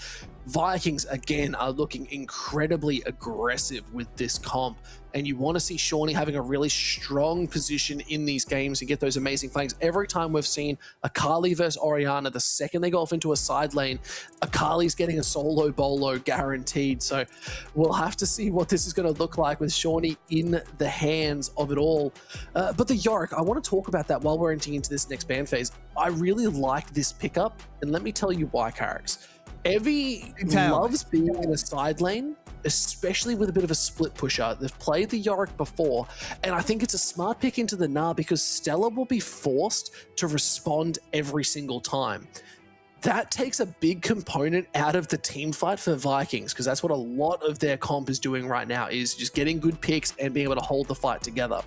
Vikings, again, are looking incredibly aggressive with this comp, and you want to see Shawnee having a really strong position in these games and get those amazing flanks. Every time we've seen Akali versus Orianna, the second they go off into a side lane, Akali's getting a solo bolo guaranteed. So we'll have to see what this is going to look like with Shawnee in the hands of it all. But the Yorick, I want to talk about that while we're entering into this next ban phase. I really like this pickup, and let me tell you why, Carrix. Evie loves being in a side lane, especially with a bit of a split pusher. They've played the Yorick before, and I think it's a smart pick into the Gnar because Stella will be forced to respond every single time. That takes a big component out of the team fight for Vikings, because that's what a lot of their comp is doing right now, is just getting good picks and being able to hold the fight together.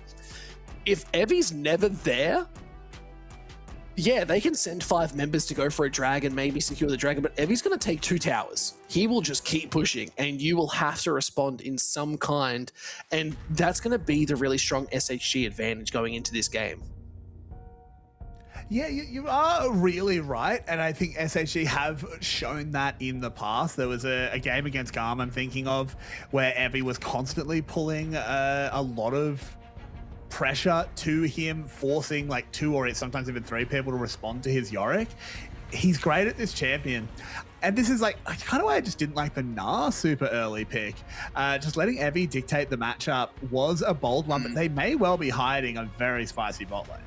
If Evie's never there, yeah, they can send 5 members to go for a dragon, maybe secure the dragon, but Evie's going to take 2 towers. He will just keep pushing, and you will have to respond in some kind, and that's going to be the really strong SHG advantage going into this game. Yeah, you are really right, and I think SHG have shown that in the past. There was a game against Garm I'm thinking of where Evie was constantly pulling a lot of pressure to him, forcing like 2 or sometimes even 3 people to respond to his Yorick. He's great at this champion. And this is like kind of why I just didn't like the Gnar super early pick. Just letting Evie dictate the matchup was a bold one, but they may well be hiding a very spicy bot lane.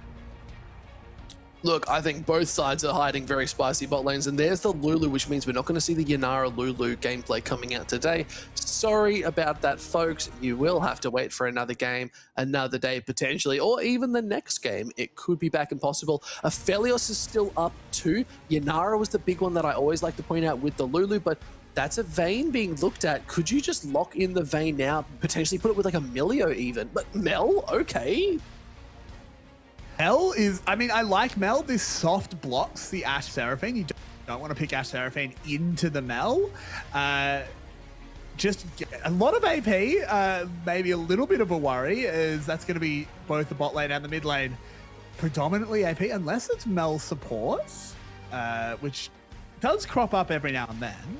Look, I think both sides are hiding very spicy bot lanes, and there's the Lulu, which means we're not going to see the Yanara Lulu gameplay coming out today. Sorry about that, folks. You will have to wait for another game, another day potentially, or even the next game. It could be back and possible. Aphelios is still up too. Yanara was the big one that I always like to point out with the Lulu, but that's a Vayne being looked at. Could you just lock in the Vayne now, potentially put it with like a Milio even? But Mel, okay. Mel is, I mean, I like Mel. This soft blocks the Ashe Seraphine. You don't want to pick Ashe Seraphine into the Mel. Just a lot of AP, maybe a little bit of a worry, as that's going to be both the bot lane and the mid lane predominantly AP, unless it's Mel support. which does crop up every now and then.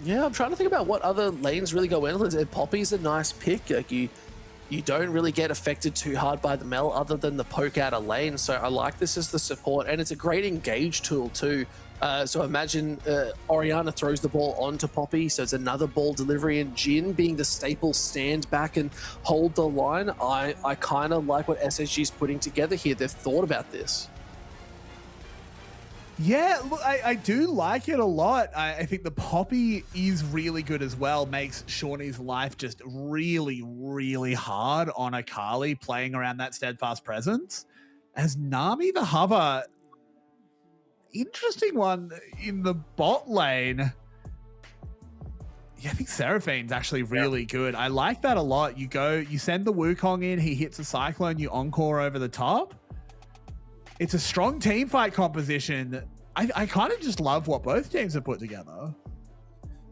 Yeah, I'm trying to think about what other lanes really go in. Poppy's a nice pick. Like you don't really get affected too hard by the Mel other than the poke out of lane. So I like this as the support, and it's a great engage tool too. So imagine Orianna throws the ball onto Poppy, so it's another ball delivery, and Jin being the staple stand back and hold the line. I kind of like what SHG is putting together here. They've thought about this. Yeah, look, I do like it a lot. I think the Poppy is really good as well. Makes Shawnee's life just really, really hard on Akali playing around that steadfast presence. As Nami the Hover, interesting one in the bot lane. Yeah, I think Seraphine's actually really good. I like that a lot. You send the Wukong in, he hits a Cyclone, you encore over the top. It's a strong team fight composition. I kind of just love what both teams have put together.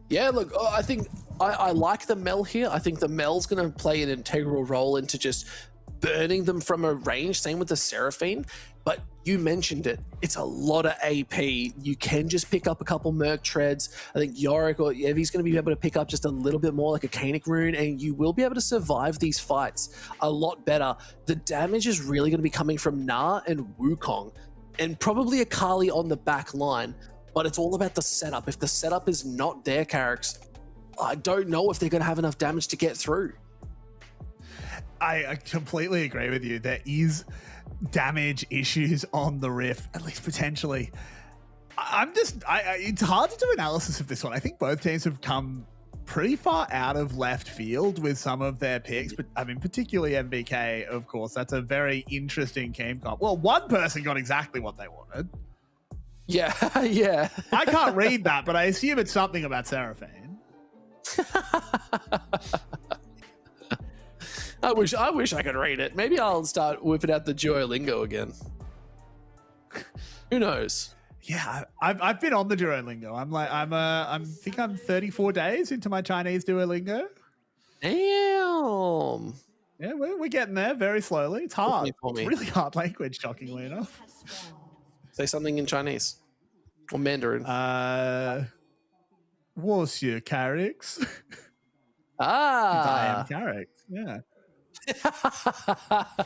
Yeah, look, I think I like the Mel here. I think the Mel's going to play an integral role into just burning them from a range. Same with the Seraphine. But you mentioned it. It's a lot of AP. You can just pick up a couple Merc Treads. I think Yorick or Evie's going to be able to pick up just a little bit more like a Canic Rune, and you will be able to survive these fights a lot better. The damage is really going to be coming from Na and Wukong, and probably Akali on the back line. But it's all about the setup. If the setup is not there, Carrix, I don't know if they're going to have enough damage to get through. I completely agree with you. There is damage issues on the Rift, at least potentially. It's hard to do analysis of this one. I think both teams have come pretty far out of left field with some of their picks, but I mean, particularly MVK, of course. That's a very interesting game comp. Well, one person got exactly what they wanted. Yeah, yeah. I can't read that, but I assume it's something about Seraphine. I wish I could read it. Maybe I'll start whipping out the Duolingo again. Who knows? Yeah, I've been on the Duolingo. I think I'm 34 days into my Chinese Duolingo. Damn. Yeah, we're getting there very slowly. It's hard. It's really hard language, shockingly enough. Say something in Chinese or Mandarin. What's your Carrix? Ah, I am Carrix. Yeah.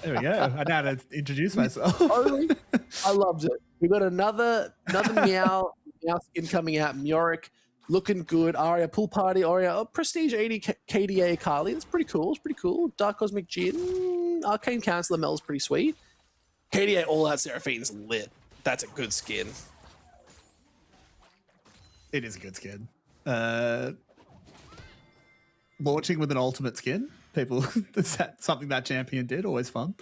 There we go. I know how to introduce myself. I loved it. We got another meow skin coming out. Muric looking good. Arya pool party. Arya prestige 80 KDA Akali. That's pretty cool. It's pretty cool. Dark Cosmic Jin. Arcane Counselor Mel's pretty sweet. KDA All Out Seraphine's lit. That's a good skin. It is a good skin. Launching with an ultimate skin. People, that's something that champion did. Always fun.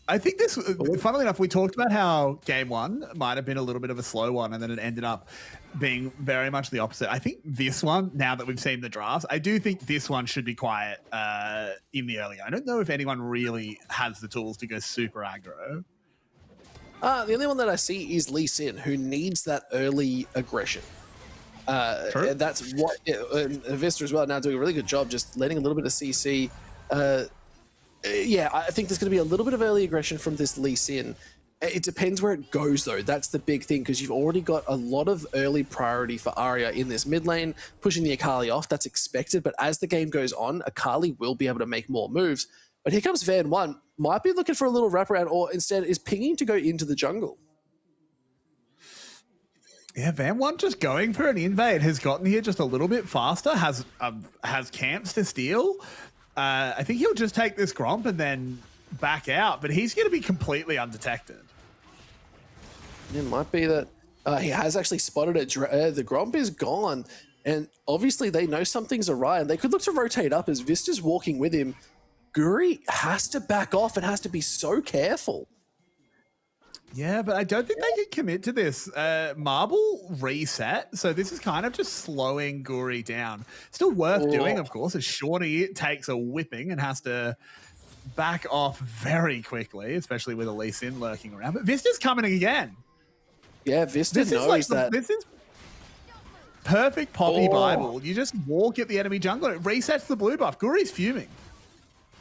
I think this, funnily enough, we talked about how game one might have been a little bit of a slow one, and then it ended up being very much the opposite. I think this one, now that we've seen the drafts, I do think this one should be quiet in the early. I don't know if anyone really has the tools to go super aggro. The only one that I see is Lee Sin, who needs that early aggression. And that's what Vista as well now doing a really good job just letting a little bit of CC. Yeah, I think there's going to be a little bit of early aggression from this Lee Sin. It depends where it goes though. That's the big thing, because you've already got a lot of early priority for Arya in this mid lane, pushing the Akali off. That's expected, but as the game goes on, Akali will be able to make more moves. But here comes Van 1, might be looking for a little wraparound, or instead is pinging to go into the jungle. Yeah, Van 1 just going for an invade, has gotten here just a little bit faster, has camps to steal. I think he'll just take this Gromp and then back out, but he's going to be completely undetected. It might be that he has actually spotted it. The Gromp is gone, and obviously they know something's awry, and they could look to rotate up as Vista's walking with him. Guri has to back off and has to be so careful. Yeah, but I don't think they can commit to this. Marble reset, so this is kind of just slowing Guri down. Still worth doing, of course, as Shorty takes a whipping and has to back off very quickly, especially with Lee Sin lurking around. But Vista's coming again. Yeah, Vista knows that. This is perfect Poppy Bible. You just walk at the enemy jungler. It resets the blue buff. Guri's fuming.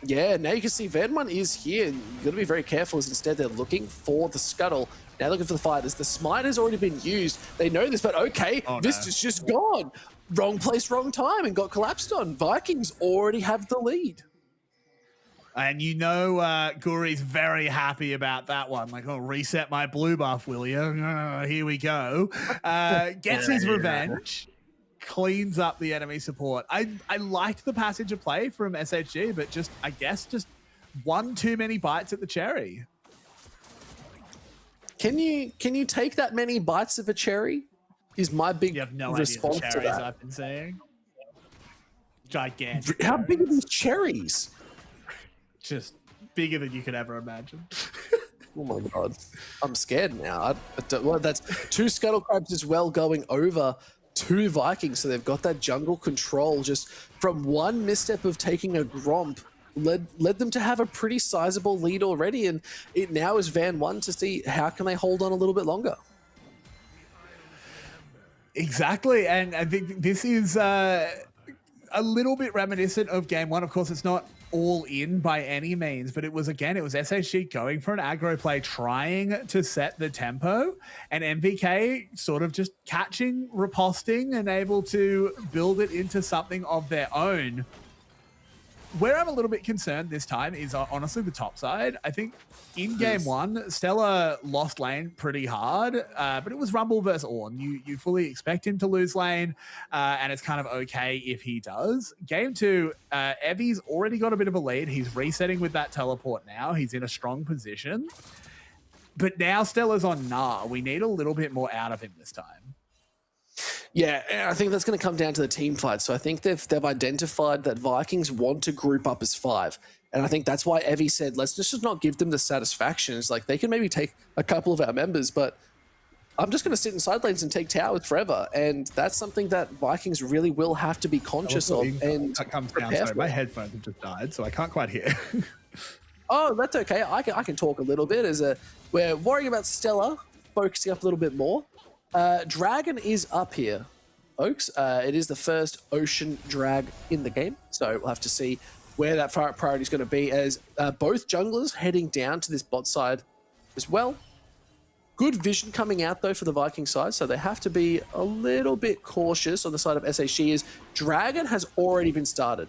Yeah, now you can see Van1 is here. You got to be very careful as instead they're looking for the scuttle. Now looking for the fighters. The smite has already been used. They know this, but okay, Vista's just gone. Wrong place, wrong time, and got collapsed on. Vikings already have the lead. And you know Guri's very happy about that one. Like, oh, reset my blue buff, will you? Here we go. Gets his revenge. Cleans up the enemy support. I liked the passage of play from SHG, but just, I guess, just one too many bites at the cherry. Can you take that many bites of a cherry? Is my big response idea the to that. I've been saying. Gigantic. How big are these cherries? Just bigger than you could ever imagine. Oh my god, I'm scared now. Well, that's 2 scuttle crabs as well going over 2 Vikings, so they've got that jungle control just from one misstep of taking a Gromp. Led them to have a pretty sizable lead already, and it now is Van1 to see how can they hold on a little bit longer. Exactly, and I think this is a little bit reminiscent of game 1. Of course, it's not all in by any means, but it was SHG going for an aggro play, trying to set the tempo, and MVK sort of just catching, riposting, and able to build it into something of their own. Where I'm a little bit concerned this time is honestly the top side. I think in game 1, Stella lost lane pretty hard, but it was Rumble versus Ornn. You fully expect him to lose lane, and it's kind of okay if he does. Game 2, Evie's already got a bit of a lead. He's resetting with that teleport now. He's in a strong position. But now Stella's on Gnar. We need a little bit more out of him this time. Yeah, I think that's going to come down to the team fight. So I think they've identified that Vikings want to group up as 5. And I think that's why Evie said, let's just not give them the satisfaction. It's like, they can maybe take a couple of our members, but I'm just going to sit in side lanes and take towers forever. And that's something that Vikings really will have to be conscious of. And that comes down. Sorry, my headphones have just died, so I can't quite hear. Oh, that's okay. I can talk a little bit we're worrying about Stella, focusing up a little bit more. Dragon is up here, folks. It is the first ocean drag in the game, so we'll have to see where that priority is going to be as both junglers heading down to this bot side as well. Good vision coming out, though, for the Viking side, so they have to be a little bit cautious on the side of SHG as Dragon has already been started.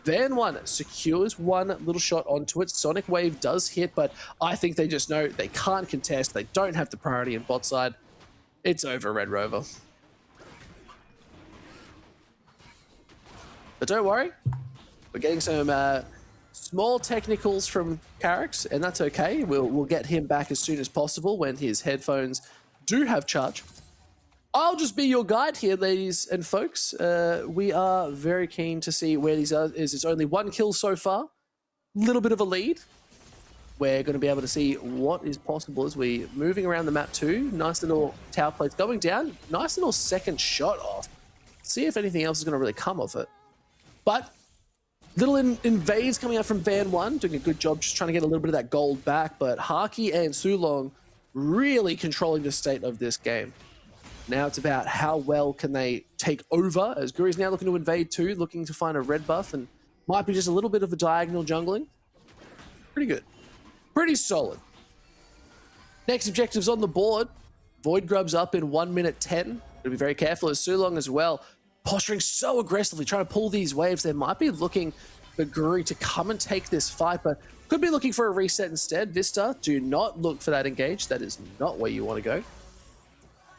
Van1 secures one little shot onto it. Sonic Wave does hit, but I think they just know they can't contest. They don't have the priority in bot side. It's over, Red Rover. But don't worry, we're getting some small technicals from Carrick, and that's okay. We'll get him back as soon as possible when his headphones do have charge. I'll just be your guide here, ladies and folks. We are very keen to see where these are. It's only 1 kill so far. Little bit of a lead. We're going to be able to see what is possible as we moving around the map too. Nice little tower plates going down. Nice little second shot off. See if anything else is going to really come of it. But little invades coming out from Van1, doing a good job just trying to get a little bit of that gold back. But Haki and Sulong really controlling the state of this game. Now it's about how well can they take over, as Guri's now looking to invade too, looking to find a red buff, and might be just a little bit of a diagonal jungling. Pretty good. Pretty solid. Next objective's on the board. Void Grub's up in 1 minute 10. Gotta be very careful as Sulong as well. Posturing so aggressively, trying to pull these waves. They might be looking for Guri to come and take this fight, but could be looking for a reset instead. Vista, do not look for that engage. That is not where you want to go.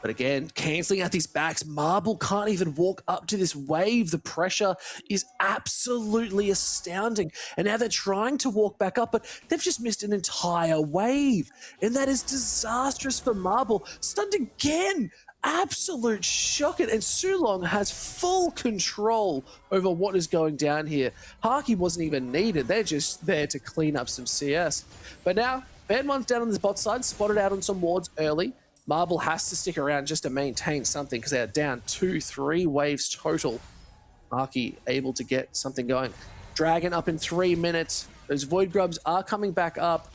But again, cancelling out these backs. Marble can't even walk up to this wave. The pressure is absolutely astounding. And now they're trying to walk back up, but they've just missed an entire wave. And that is disastrous for Marble. Stunned again. Absolute shocking. And Sulong has full control over what is going down here. Haki wasn't even needed. They're just there to clean up some CS. But now, Van1's down on this bot side, spotted out on some wards early. Marble has to stick around just to maintain something because they're down 2-3 waves total. Haki able to get something going. Dragon up in 3 minutes. Those Void Grubs are coming back up.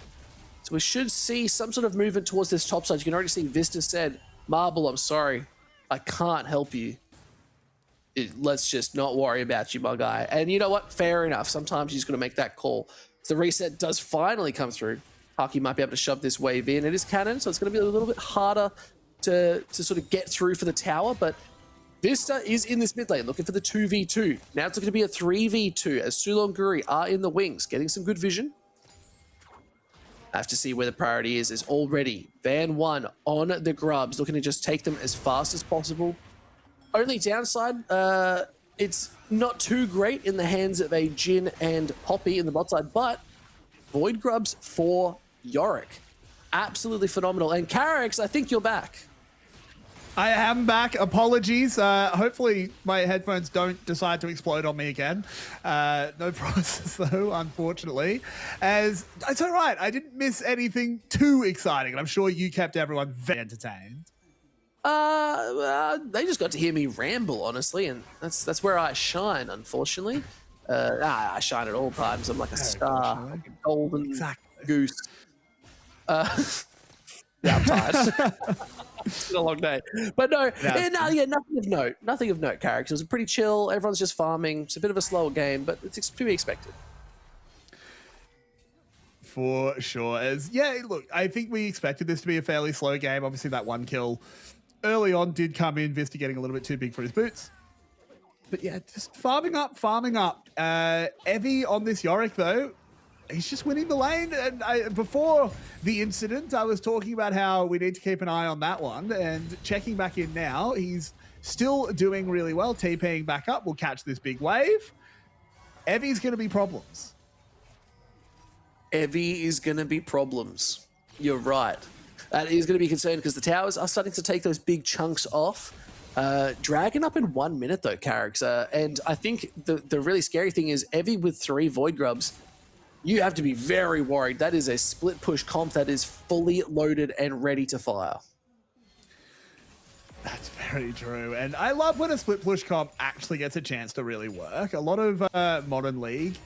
So we should see some sort of movement towards this top side. You can already see Vista said, Marble, I'm sorry. I can't help you. let's just not worry about you, my guy. And you know what? Fair enough. Sometimes he's going to make that call. So the reset does finally come through. Haki might be able to shove this wave in. It is cannon, so it's going to be a little bit harder to sort of get through for the tower, but Vista is in this mid lane looking for the 2v2. Now it's looking to be a 3v2 as Sulong Guri are in the wings, getting some good vision. Have to see where the priority is already Van 1 on the grubs, looking to just take them as fast as possible. Only downside, it's not too great in the hands of a Jin and Poppy in the bot side, but Void Grubs for Yorick. Absolutely phenomenal. And Carrix, I think you're back. I am back. Apologies. Hopefully my headphones don't decide to explode on me again. No promises though, unfortunately. As it's all right. I didn't miss anything too exciting, and I'm sure you kept everyone very entertained. They just got to hear me ramble, honestly, and that's where I shine, unfortunately. I shine at all times. I'm like a star, like a golden goose. Yeah, I'm tired. It's been a long day. But no, nothing of note. Nothing of note, characters. It was pretty chill. Everyone's just farming. It's a bit of a slower game, but it's to be expected. For sure. Look, I think we expected this to be a fairly slow game. Obviously, that one kill early on did come in. Vista getting a little bit too big for his boots. But yeah, just farming up. Evie on this Yorick, though, he's just winning the lane. And before the incident, I was talking about how we need to keep an eye on that one. And checking back in now, he's still doing really well. TPing back up will catch this big wave. Evie's going to be problems. Evie is going to be problems. You're right. He's going to be concerned because the towers are starting to take those big chunks off. Dragon up in 1 minute, though, Carrix. And I think the really scary thing is Evie with 3 Void Grubs, you have to be very worried. That is a split push comp that is fully loaded and ready to fire. That's very true. And I love when a split push comp actually gets a chance to really work. A lot of Modern League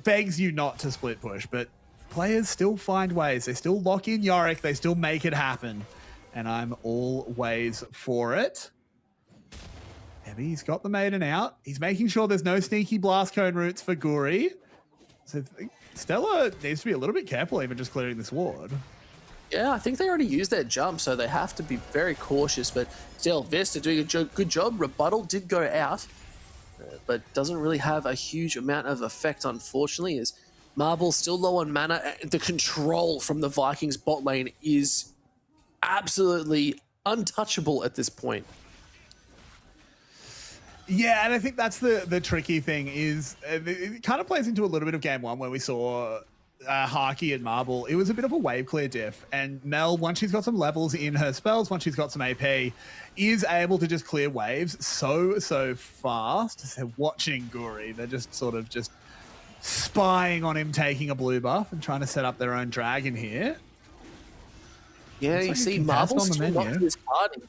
begs you not to split push, but players still find ways. They still lock in Yorick. They still make it happen. And I'm always for it. He's got the maiden out. He's making sure there's no sneaky blast cone routes for Guri. So Stella needs to be a little bit careful even just clearing this ward. Yeah, I think they already used their jump, so they have to be very cautious. But still, Vista doing a good job. Rebuttal did go out, but doesn't really have a huge amount of effect, unfortunately, as Marble still low on mana. The control from the Vikings bot lane is absolutely untouchable at this point. Yeah, and I think that's the tricky thing is it kind of plays into a little bit of game one where we saw Haki and Marble. It was a bit of a wave clear diff, and Mel, once she's got some levels in her spells, once she's got some AP, is able to just clear waves so fast. As they're watching Guri, they're just sort of just spying on him taking a blue buff and trying to set up their own dragon here. Yeah, you see Marble still not to his party,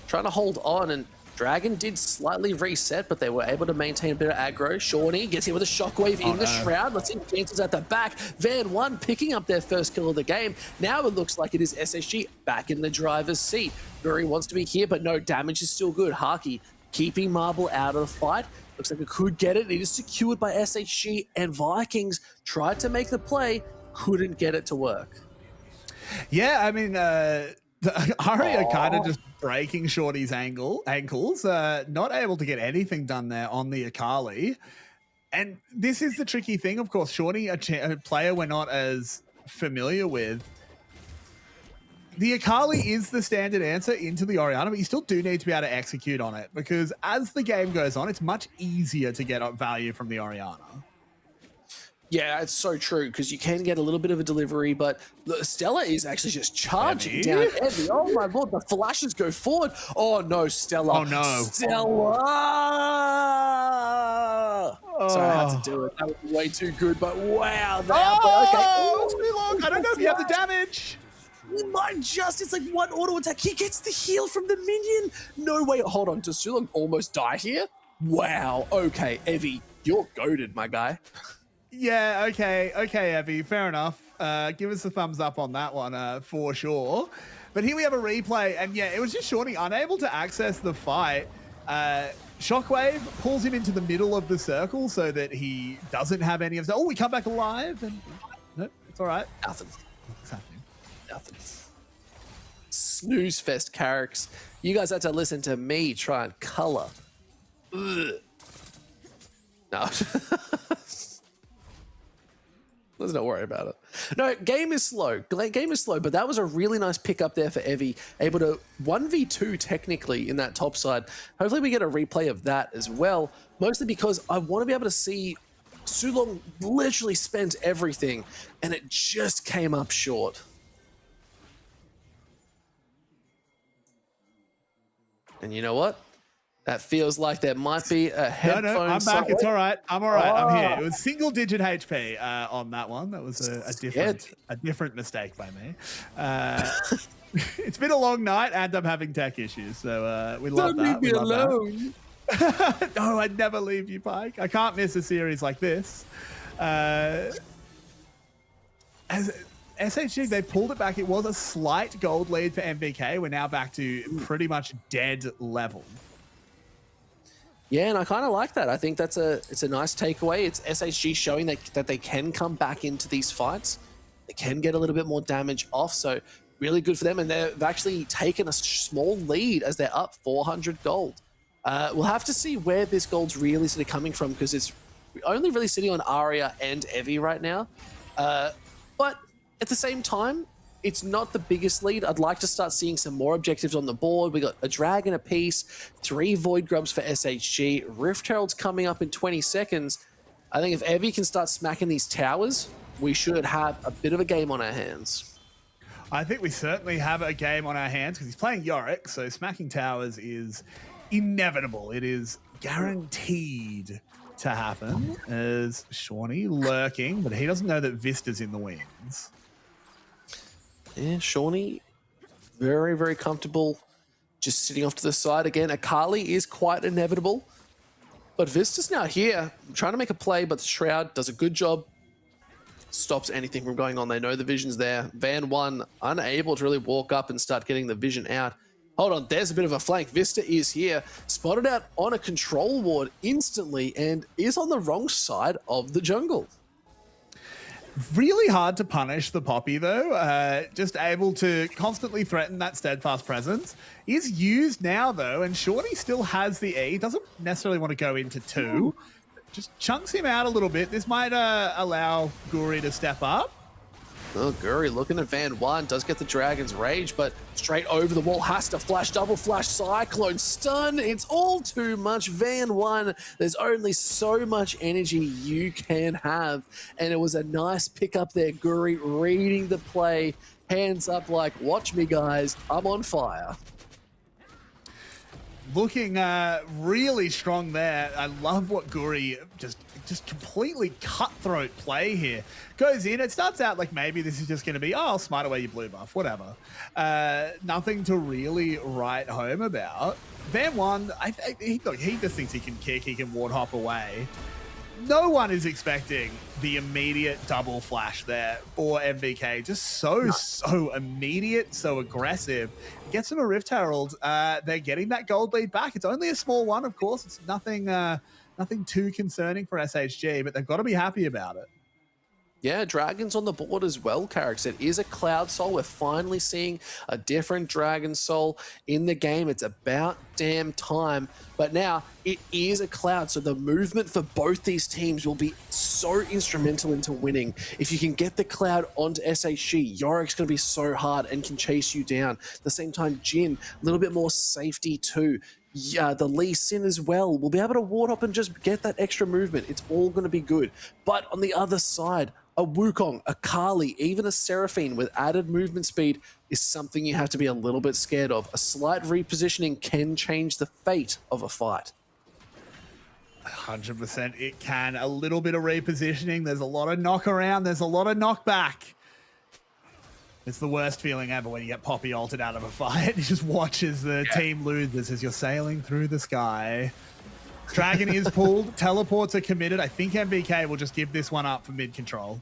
trying to hold on, and Dragon did slightly reset, but they were able to maintain a bit of aggro. Shawnee gets hit with a shockwave in the shroud. Let's see the chances at the back. Van 1 picking up their first kill of the game. Now it looks like it is SHG back in the driver's seat. Guri wants to be here, but no, damage is still good. Haki keeping Marble out of the fight. Looks like it could get it. It is secured by SHG, and Vikings tried to make the play, couldn't get it to work. Yeah, I mean, Ari are kind of just breaking Shorty's ankles, not able to get anything done there on the Akali. And this is the tricky thing, of course. Shorty, a player we're not as familiar with. The Akali is the standard answer into the Orianna, but you still do need to be able to execute on it, because as the game goes on, it's much easier to get value from the Orianna. Yeah, it's so true, because you can get a little bit of a delivery, but Stella is actually just charging down Evie. Oh my lord, the flashes go forward. Oh no, Stella. Oh no. Stella! Sorry, I had to do it. That was way too good, but wow. Okay. I don't know if you have the damage. You might just, it's like one auto attack. He gets the heal from the minion. No way. Hold on, does Sulong almost die here? Wow. Okay, Evie, you're goated, my guy. Yeah, okay, Evie, fair enough. Give us a thumbs up on that one for sure. But here we have a replay, and yeah, it was just Shorty unable to access the fight. Shockwave pulls him into the middle of the circle so that he doesn't have any of that. Oh, we come back alive. And no, it's all right. Nothing. What's happening? Nothing. Snooze fest, Carricks. You guys had to listen to me try and color. Ugh. No. Let's not worry about it. No, game is slow. Game is slow, but that was a really nice pick up there for Evie. Able to 1v2 technically in that top side. Hopefully we get a replay of that as well. Mostly because I want to be able to see Sulong literally spent everything and it just came up short. And you know what? That feels like there might be a headphone. No, I'm back. It's all right. I'm all right. I'm here. It was single-digit HP on that one. That was a different mistake by me. It's been a long night, and I'm having tech issues, so we love that. Don't leave me alone. No, I'd never leave you, Pike. I can't miss a series like this. As SHG, they pulled it back. It was a slight gold lead for MVK. We're now back to pretty much dead level. Yeah, and I kind of like that. I think it's a nice takeaway. It's SHG showing that they can come back into these fights. They can get a little bit more damage off, so really good for them. And they've actually taken a small lead as they're up 400 gold. We'll have to see where this gold's really sort of coming from because it's only really sitting on Arya and Evie right now. But at the same time, it's not the biggest lead. I'd like to start seeing some more objectives on the board. We got a dragon apiece, 3 Void Grubs for SHG. Rift Herald's coming up in 20 seconds. I think if Evie can start smacking these towers, we should have a bit of a game on our hands. I think we certainly have a game on our hands because he's playing Yorick, so smacking towers is inevitable. It is guaranteed to happen as Shawnee lurking, but he doesn't know that Vista's in the wings. Yeah, Shawnee, very, very comfortable just sitting off to the side. Again, Akali is quite inevitable, but Vista's now here, trying to make a play, but the Shroud does a good job, stops anything from going on. They know the vision's there. Van 1 unable to really walk up and start getting the vision out. Hold on, there's a bit of a flank. Vista is here, spotted out on a control ward instantly and is on the wrong side of the jungle. Really hard to punish the Poppy, though. Just able to constantly threaten that steadfast presence. Is used now, though, and Shorty still has the E. Doesn't necessarily want to go into 2. Just chunks him out a little bit. This might allow Guri to step up. Oh, Guri looking at Van 1, does get the Dragon's Rage, but straight over the wall, has to flash, double flash, Cyclone, stun. It's all too much. Van 1, there's only so much energy you can have. And it was a nice pick up there. Guri reading the play, hands up like, watch me guys, I'm on fire. Looking really strong there. I love what Guri just completely cutthroat play here. Goes in, it starts out like maybe this is just going to be, oh, I'll smite away your blue buff, whatever. Nothing to really write home about. Van 1, he just thinks he can kick, he can ward hop away. No one is expecting the immediate double flash there for MVK. Just so immediate, so aggressive. Gets him a Rift Herald. They're getting that gold lead back. It's only a small one, of course. It's nothing too concerning for SHG, but they've got to be happy about it. Yeah, Dragon's on the board as well, Carricks. It is a Cloud Soul. We're finally seeing a different Dragon Soul in the game. It's about damn time. But now, it is a Cloud, so the movement for both these teams will be so instrumental into winning. If you can get the Cloud onto SHG, Yorick's going to be so hard and can chase you down. At the same time, Jin, a little bit more safety too. Yeah, the Lee Sin as well. We'll be able to ward up and just get that extra movement. It's all going to be good. But on the other side, a Wukong, a Kali, even a Seraphine with added movement speed is something you have to be a little bit scared of. A slight repositioning can change the fate of a fight. 100% it can. A little bit of repositioning. There's a lot of knock around. There's a lot of knockback. It's the worst feeling ever when you get Poppy ulted out of a fight. You just watch as the team loses as you're sailing through the sky. Dragon is pulled. Teleports are committed. I think MVK will just give this one up for mid-control.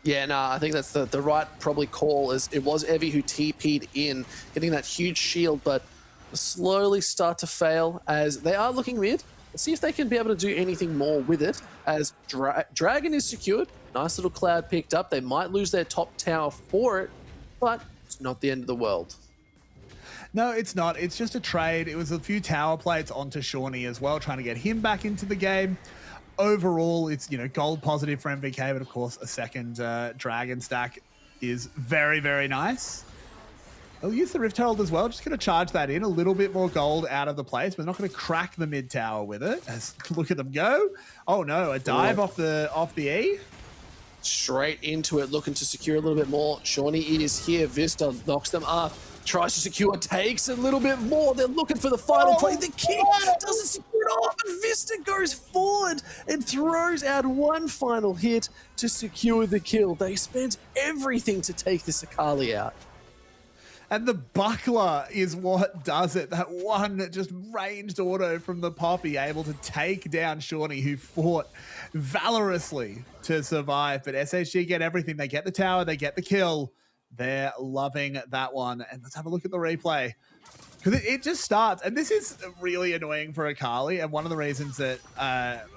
Yeah, no, I think that's the right probably call. Is it was Evie who TP'd in, getting that huge shield, but slowly start to fail as they are looking mid. Let's see if they can be able to do anything more with it as Dragon is secured. Nice little cloud picked up. They might lose their top tower for it, but it's not the end of the world. No, it's not. It's just a trade. It was a few tower plates onto Shawnee as well, trying to get him back into the game. Overall, it's, you know, gold positive for MVK, but of course a second Dragon stack is very, very nice. They'll use the Rift Herald as well. Just going to charge that in. A little bit more gold out of the place, but not going to crack the mid tower with it. Look at them go. Oh no, a dive off the E. Straight into it, looking to secure a little bit more. Shawnee is here. Vista knocks them up. Tries to secure, takes a little bit more. They're looking for the final play. The kick doesn't secure it off, and Vista goes forward and throws out one final hit to secure the kill. They spent everything to take this Akali out. And the buckler is what does it. That one just ranged auto from the Poppy, able to take down Shawnee, who fought valorously to survive. But SHG get everything. They get the tower, they get the kill. They're loving that one. And let's have a look at the replay. Because it just starts. And this is really annoying for Akali. And one of the reasons that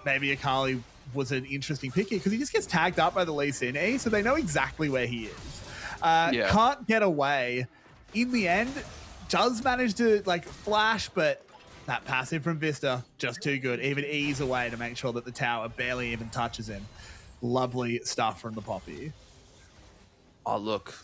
maybe Akali was an interesting pick here, because he just gets tagged up by the Lee Sin E, so they know exactly where he is. Can't get away. In the end, does manage to like flash, but that passive from Vista, just too good. Even ease away to make sure that the tower barely even touches him. Lovely stuff from the Poppy. Oh, look.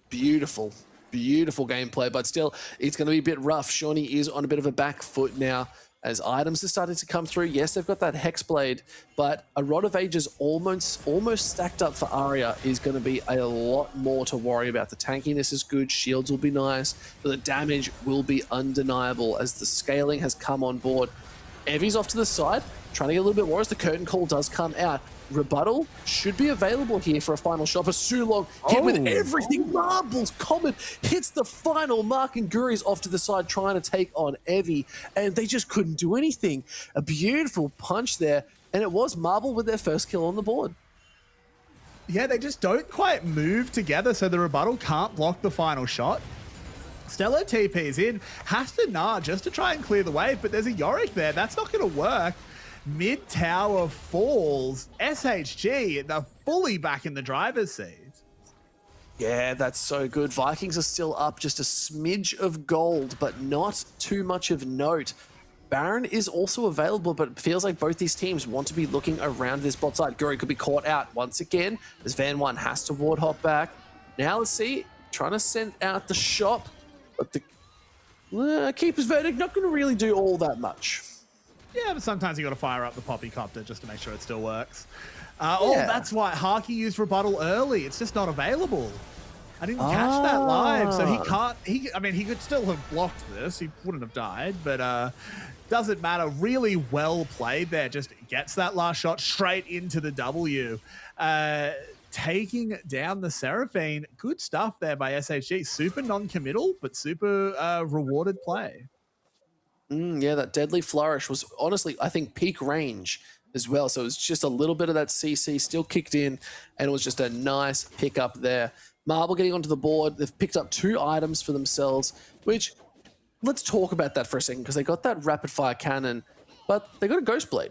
Beautiful, beautiful gameplay, but still, it's going to be a bit rough. Shawnee is on a bit of a back foot now as items are starting to come through. Yes, they've got that Hexblade, but a Rod of Ages almost stacked up for Arya is going to be a lot more to worry about. The tankiness is good, shields will be nice, but the damage will be undeniable as the scaling has come on board. Evie's off to the side, trying to get a little bit more as the curtain call does come out. Rebuttal should be available here for a final shot, but Sulong hit with everything. Marbles Comet hits the final mark, and Guri's off to the side trying to take on Evie, and they just couldn't do anything. A beautiful punch there, and it was Marble with their first kill on the board. Yeah, they just don't quite move together, so the Rebuttal can't block the final shot. Stellar TP's in, has to gnaw just to try and clear the wave, but there's a Yorick there. That's not going to work. Mid tower falls. SHG, they're fully back in the driver's seat. Yeah, that's so good. Vikings are still up just a smidge of gold, but not too much of note. Baron is also available, but it feels like both these teams want to be looking around this bot side. Guri could be caught out once again as Van One has to ward hop back. Now let's see, trying to send out the shop, but the keeper's verdict not going to really do all that much. Yeah, but sometimes you got to fire up the Poppy Copter just to make sure it still works. Oh, that's why Harky used Rebuttal early. It's just not available. I didn't catch that live, so he can't. I mean, he could still have blocked this. He wouldn't have died, but doesn't matter. Really well played there. Just gets that last shot straight into the W. Taking down the Seraphine. Good stuff there by SHG. Super non-committal, but super rewarded play. Yeah, that Deadly Flourish was honestly, I think, peak range as well. So it was just a little bit of that CC still kicked in, and it was just a nice pickup there. Marble getting onto the board. They've picked up 2 items for themselves, which, let's talk about that for a second, because they got that rapid fire cannon, but they got a Ghost Blade.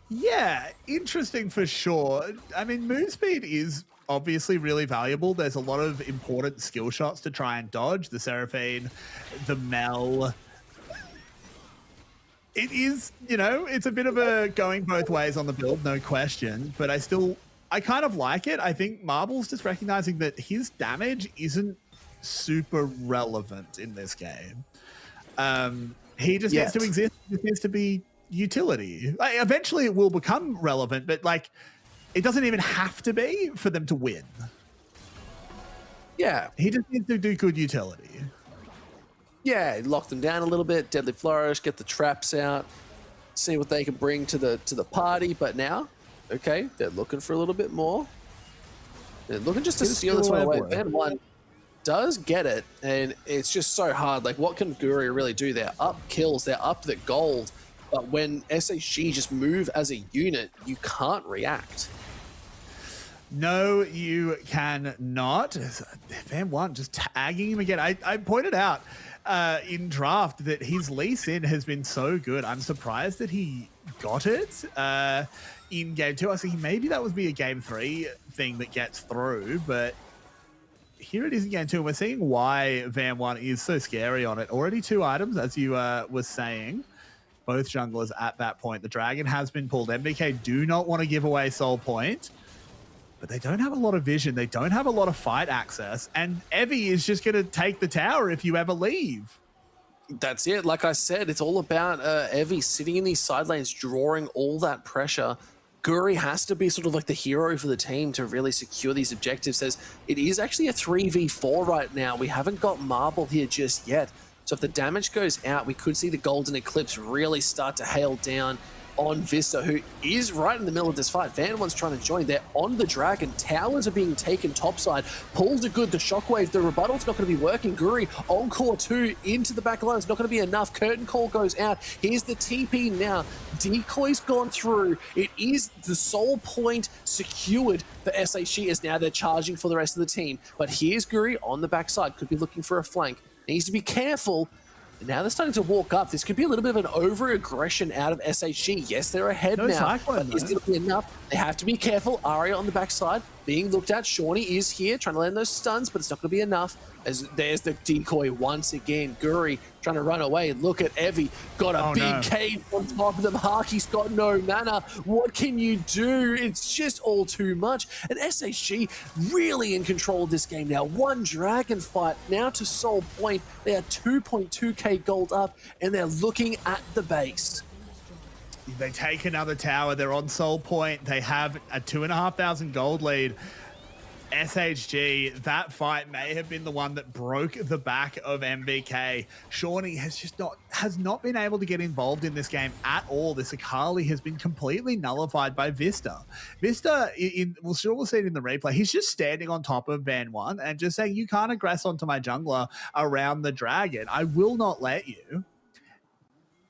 Yeah, interesting for sure. I mean, move speed is obviously really valuable. There's a lot of important skill shots to try and dodge. The Seraphine, the Mel. It is, you know, it's a bit of a going both ways on the build, no question, but I kind of like it. I think Marble's just recognizing that his damage isn't super relevant in this game. He just gets to exist. He just needs to be utility. Like, eventually it will become relevant, but like, it doesn't even have to be for them to win. Yeah. He just needs to do good utility. Yeah, lock them down a little bit, Deadly Flourish, get the traps out, see what they can bring to the party. But now, okay, they're looking for a little bit more. They're looking just to steal this one away. Van One does get it, and it's just so hard. Like, what can Guri really do? They're up kills, they're up the gold, but when SHG just move as a unit, you can't react. No, you cannot. Van One just tagging him again. I pointed out in draft that his lease in has been so good. I'm surprised that he got it in game 2. I think maybe that would be a game 3 thing that gets through, but here it is in game 2. And we're seeing why Van 1 is so scary on it. Already 2 items, as you were saying. Both junglers at that point. The dragon has been pulled. MVK do not want to give away soul point, but they don't have a lot of vision. They don't have a lot of fight access. And Evie is just going to take the tower if you ever leave. That's it. Like I said, it's all about Evie sitting in these side lanes, drawing all that pressure. Guri has to be sort of like the hero for the team to really secure these objectives, as it is actually a 3v4 right now. We haven't got Marble here just yet. So if the damage goes out, we could see the Golden Eclipse really start to hail down on Vista, who is right in the middle of this fight. Van 1's trying to join. They're on the dragon. Towers are being taken topside. Pulls are good. The shockwave, the rebuttal's not going to be working. Guri, Encore 2 into the back line. It's not going to be enough. Curtain call goes out. Here's the TP now. Decoy's gone through. It is the soul point secured for SHG, as now they're charging for the rest of the team. But here's Guri on the backside. Could be looking for a flank. Needs to be careful. And now they're starting to walk up. This could be a little bit of an over-aggression out of SHG. Yes, they're ahead now, Cyclone, but is it going to be enough? They have to be careful. Arya on the backside being looked at. Shawnee is here trying to land those stuns, but it's not going to be enough. As there's the decoy once again. Guri trying to run away. Look at Evie. Got a big cave on top of them. Haki's got no mana. What can you do? It's just all too much. And SHG really in control of this game now. One dragon fight now to soul point. They are 2.2k gold up, and they're looking at the base. They take another tower. They're on soul point. They have a 2,500 gold lead. SHG, that fight may have been the one that broke the back of MVK. Shawnee has not been able to get involved in this game at all. This Akali has been completely nullified by Vista. Vista, we'll see it in the replay. He's just standing on top of Van 1 and just saying, you can't aggress onto my jungler around the dragon. I will not let you.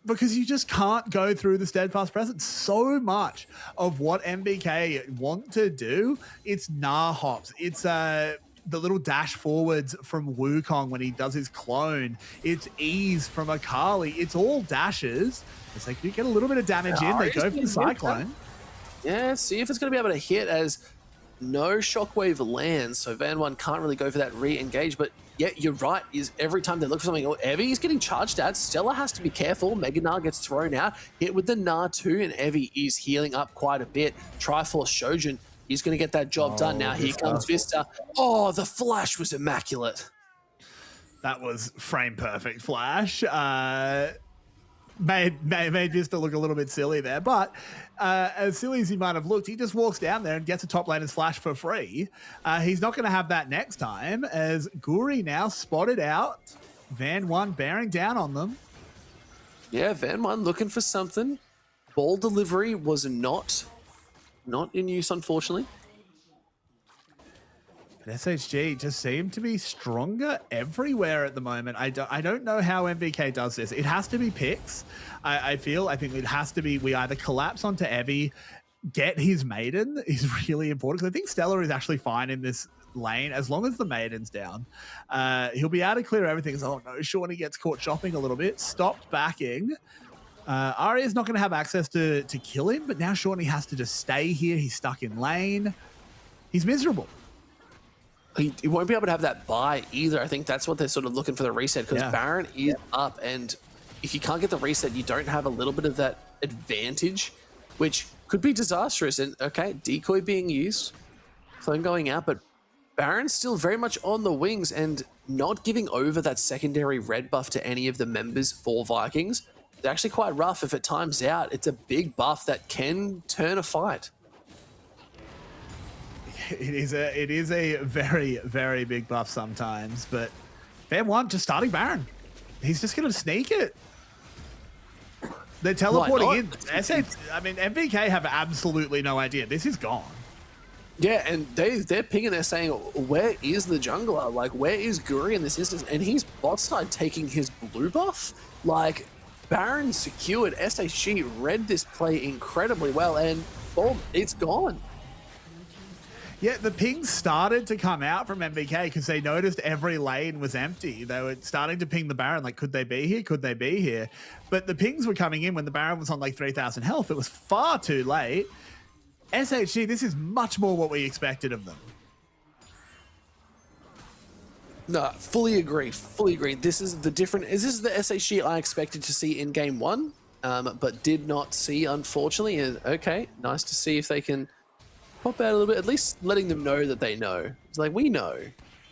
Because you just can't go through the steadfast presence. So much of what MVK want to do, it's nah hops. It's the little dash forwards from Wukong when he does his clone. It's ease from Akali. It's all dashes. It's like you get a little bit of damage in. They go for the cyclone. Yeah, see if it's going to be able to hit, as no shockwave lands. So Van 1 can't really go for that re-engage, but yeah, you're right. Is every time they look for something, Evie is getting charged at. Stella has to be careful. Mega Gnar gets thrown out. Hit with the Gnar too, and Evie is healing up quite a bit. Triforce Shojin is going to get that job done. Now here comes Vista. Oh, the flash was immaculate. That was frame perfect flash. Made Vista look a little bit silly there, but as silly as he might have looked, he just walks down there and gets a top laner's flash for free. He's not going to have that next time, as Guri now spotted out. Van 1 bearing down on them. Yeah, Van 1 looking for something. Ball delivery was not in use, unfortunately. But SHG just seem to be stronger everywhere at the moment. I don't know how MVK does this. It has to be picks. I think it has to be, we either collapse onto Evie, get his maiden is really important, because I think Stella is actually fine in this lane as long as the maiden's down. He'll be able to clear everything. So, oh no, Shawnee gets caught shopping a little bit, stopped backing. Arya's not going to have access to kill him, but now Shawnee has to just stay here. He's stuck in lane. He's miserable. He won't be able to have that buy either. I think that's what they're sort of looking for, the reset, because Baron is up, and if you can't get the reset, you don't have a little bit of that advantage, which could be disastrous. And okay, decoy being used, clone going out, but Baron's still very much on the wings and not giving over that secondary red buff to any of the members for Vikings. They're actually quite rough. If it times out, it's a big buff that can turn a fight. It is a very, very big buff sometimes, but Van 1 just starting Baron. He's just going to sneak it. They're teleporting in. MVK have absolutely no idea. This is gone. Yeah, and they're pinging, they're saying, where is the jungler? Like, where is Guri in this instance? And he's bot side taking his blue buff. Like, Baron secured. SHG read this play incredibly well, and boom, it's gone. Yeah, the pings started to come out from MVK because they noticed every lane was empty. They were starting to ping the Baron, like, could they be here? Could they be here? But the pings were coming in when the Baron was on like 3,000 health. It was far too late. SHG, this is much more what we expected of them. No, fully agree. Fully agree. This is the different. This is the SHG I expected to see in game one, but did not see, unfortunately. And okay, nice to see if they can pop out a little bit. At least letting them know that they know. It's like, we know.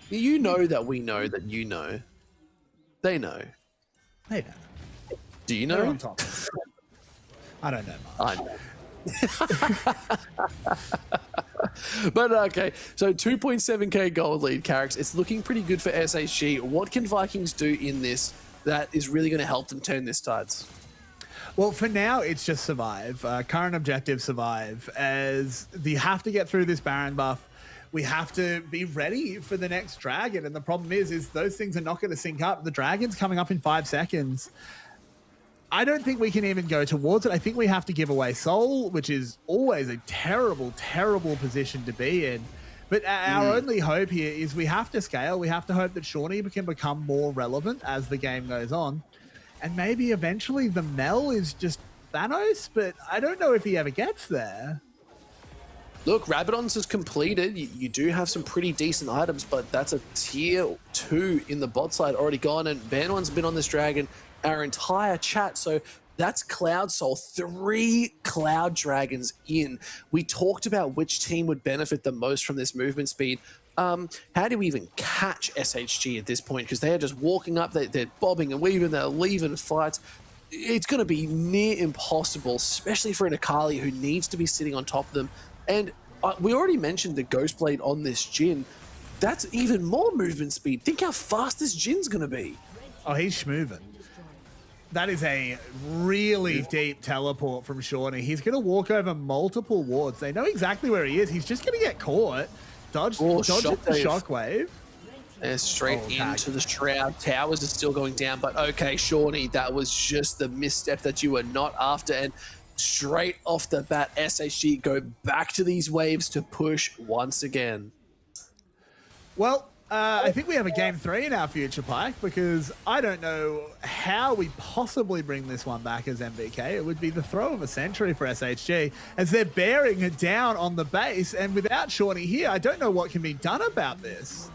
You know that we know that you know. They know. They know. Do you They're know? on top. I don't know much. I know. But okay, so 2.7k gold lead, Carrix. It's looking pretty good for SHG. What can Vikings do in this that is really going to help them turn this tides? Well, for now, it's just survive. Current objective, survive. As you have to get through this Baron buff, we have to be ready for the next dragon. And the problem is those things are not going to sync up. The dragon's coming up in 5 seconds. I don't think we can even go towards it. I think we have to give away Soul, which is always a terrible, terrible position to be in. But our only hope here is we have to scale. We have to hope that Shawnee can become more relevant as the game goes on. And maybe eventually the Mel is just Thanos, but I don't know if he ever gets there. Look, Rabadon's is completed. You do have some pretty decent items, but that's a tier 2 in the bot side already gone. And Banwan's been on this dragon our entire chat, so that's Cloud Soul, 3 Cloud Dragons in. We talked about which team would benefit the most from this movement speed. How do we even catch SHG at this point? Because they are just walking up, they're bobbing and weaving, they're leaving fights. It's going to be near impossible, especially for an Akali who needs to be sitting on top of them. And we already mentioned the Ghostblade on this Jhin. That's even more movement speed. Think how fast this Jin's going to be. Oh, he's schmoving. That is a really deep teleport from Shawnee. He's going to walk over multiple wards. They know exactly where he is. He's just going to get caught. Dodge the shockwave. And straight into the Shroud. Towers are still going down, but okay, Shawnee, that was just the misstep that you were not after. And straight off the bat, SHG go back to these waves to push once again. Well, I think we have a game 3 in our future, Pike, because I don't know how we possibly bring this one back as MVK. It would be the throw of a century for SHG, as they're bearing it down on the base, and without Shawnee here, I don't know what can be done about this.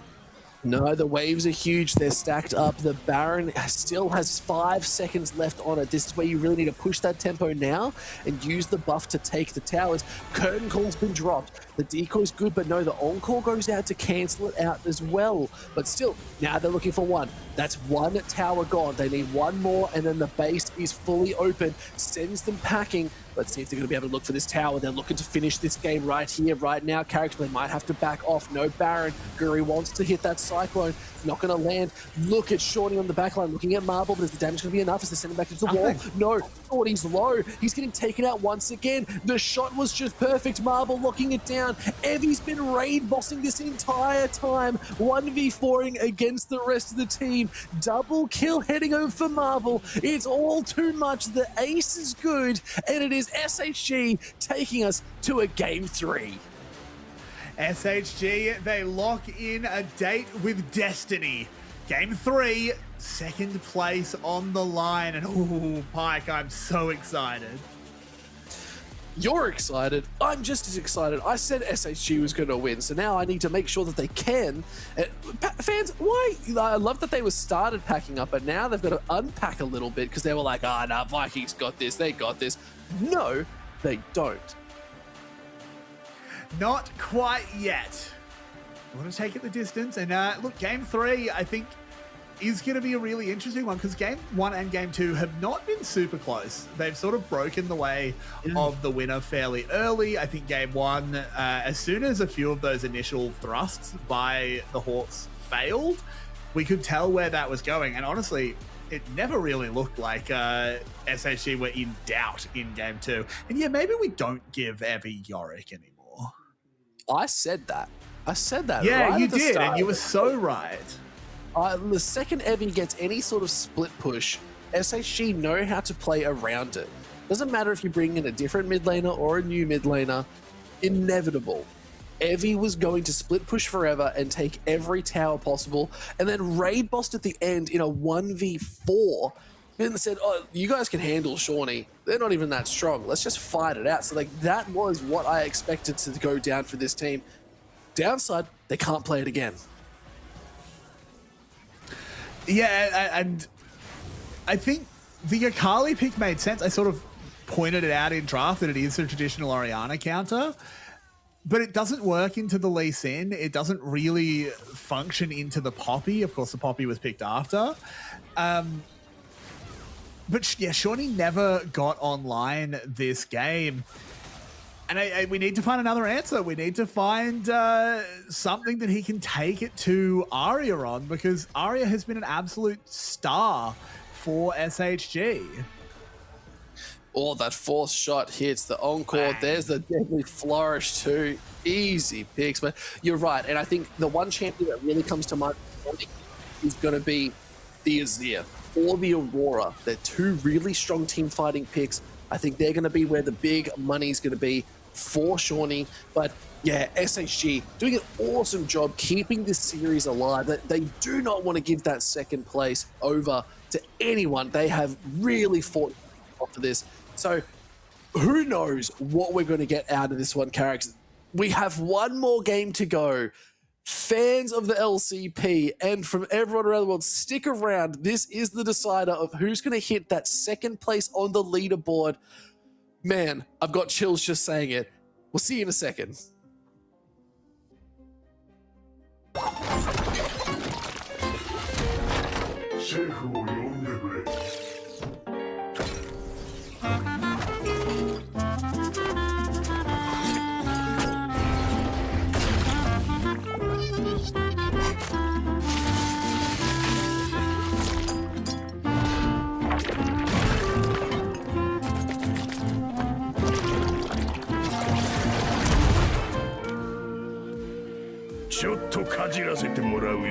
No, the waves are huge. They're stacked up. The Baron still has 5 seconds left on it. This is where you really need to push that tempo now and use the buff to take the towers. Curtain Call's been dropped. The decoy's good, but no, the Encore goes out to cancel it out as well. But still, now they're looking for 1. That's 1 tower gone. They need 1 more, and then the base is fully open. Sends them packing. Let's see if they're going to be able to look for this tower. They're looking to finish this game right here, right now. Character, they might have to back off. No Baron. Guri wants to hit that Cyclone. Not going to land. Look at Shawnee on the backline, looking at Marble, but is the damage going to be enough as they send him back into the wall? No. Shorty's low. He's getting taken out once again. The shot was just perfect. Marble locking it down. Evie's been raid bossing this entire time. 1v4ing against the rest of the team. Double kill heading over for Marble. It's all too much. The ace is good, and it is SHG taking us to a game 3. SHG, they lock in a date with destiny. Game 3, 2nd place on the line. And ooh, Pike, I'm so excited. You're excited. I'm just as excited. I said SHG was going to win, so now I need to make sure that they can. Fans, why? I love that they were started packing up, but now they've got to unpack a little bit because they were like, nah, Vikings got this. They got this. No, they don't. Not quite yet. I want to take it the distance. And look, game 3, I think, is going to be a really interesting one because game 1 and game 2 have not been super close. They've sort of broken the way of the winner fairly early. I think game 1, as soon as a few of those initial thrusts by the Hawks failed, we could tell where that was going. And honestly, it never really looked like SHG were in doubt in game 2. And yeah, maybe we don't give Evie Yorick anymore. I said that. Yeah, right you at the did, start. and you were so right. The second Evie gets any sort of split push, SHG know how to play around it. Doesn't matter if you bring in a different mid laner or a new mid laner, inevitable. Evie was going to split push forever and take every tower possible, and then raid bossed at the end in a 1v4. Then said, oh, you guys can handle Shawnee. They're not even that strong. Let's just fight it out. So like that was what I expected to go down for this team. Downside, they can't play it again. Yeah, and I think the Akali pick made sense. I sort of pointed it out in draft that it is a traditional Orianna counter, but it doesn't work into the Lee Sin. It doesn't really function into the Poppy. Of course, the Poppy was picked after. But yeah, Shawnee never got online this game. And we need to find another answer. We need to find something that he can take it to Arya on, because Arya has been an absolute star for SHG. Oh, that fourth shot hits the encore. Bang. There's the deadly flourish too. Easy picks. But you're right. And I think the one champion that really comes to mind is going to be the Azir or the Aurora. They're two really strong team fighting picks. I think they're going to be where the big money is going to be for Shawnee. But yeah, SHG doing an awesome job keeping this series alive. They do not want to give that second place over to anyone. They have really fought for this. So who knows what we're going to get out of this one, Carrick. We have one more game to go. Fans of the LCP and from everyone around the world, stick around. This is the decider of who's going to hit that second place on the leaderboard. Man, I've got chills just saying it. We'll see you in a second.ちょっとかじらせてもらうよ。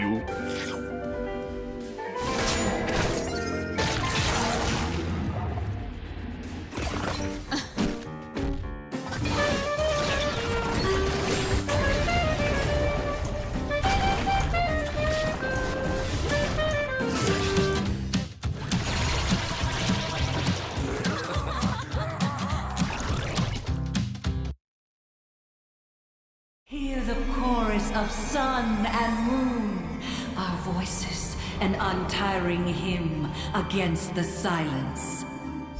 Hear the chorus of sun and moon, our voices, an untiring hymn against the silence.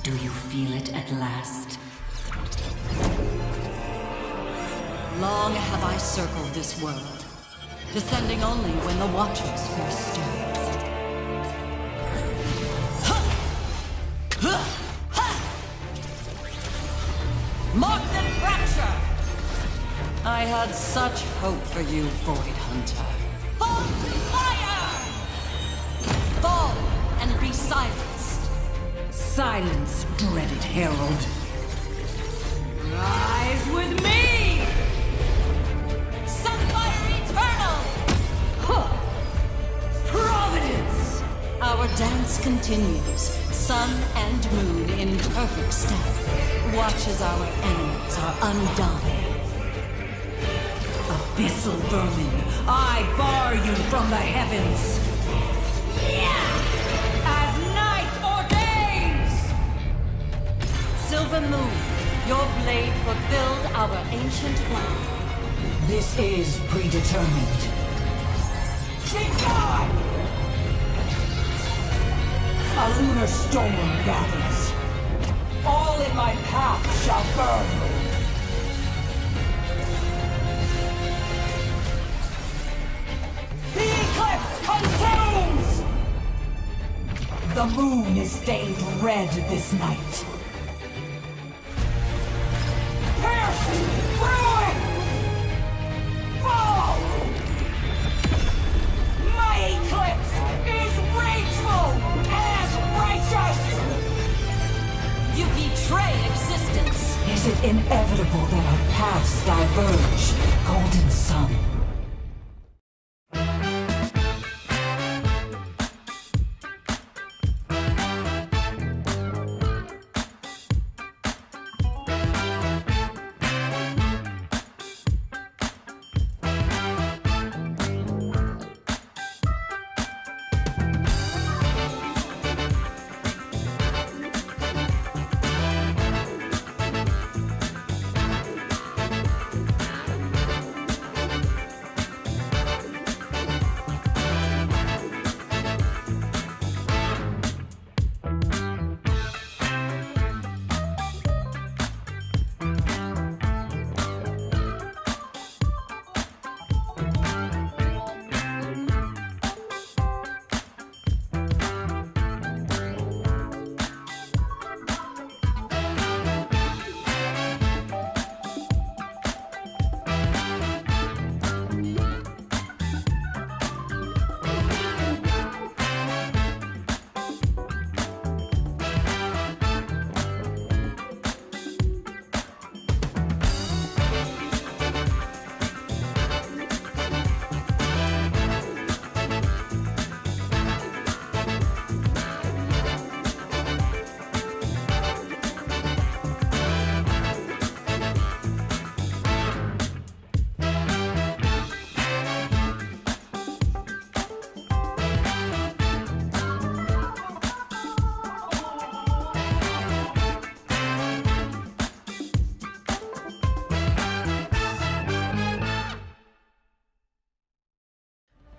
Do you feel it at last? Long have I circled this world, descending only when the Watchers first stirred. Mark and fracture! I had such hope for you, Void Hunter. Fall to fire! Fall and be silenced. Silence, dreaded herald. Rise with me! Sunfire Eternal! Huh. Providence! Our dance continues, sun and moon in perfect step. Watch as our enemies are undone. Abyssal vermin, I bar you from the heavens. As night ordains! Silver Moon, your blade fulfilled our ancient vow. This is predetermined. Begone! A lunar storm gathers. All in my path shall burn. The eclipse consumes! The moon is stained red this night. Pierce! Ruin! Fall! My eclipse is rageful as righteous! You betray existence! Is it inevitable that our paths diverge, Golden Sun?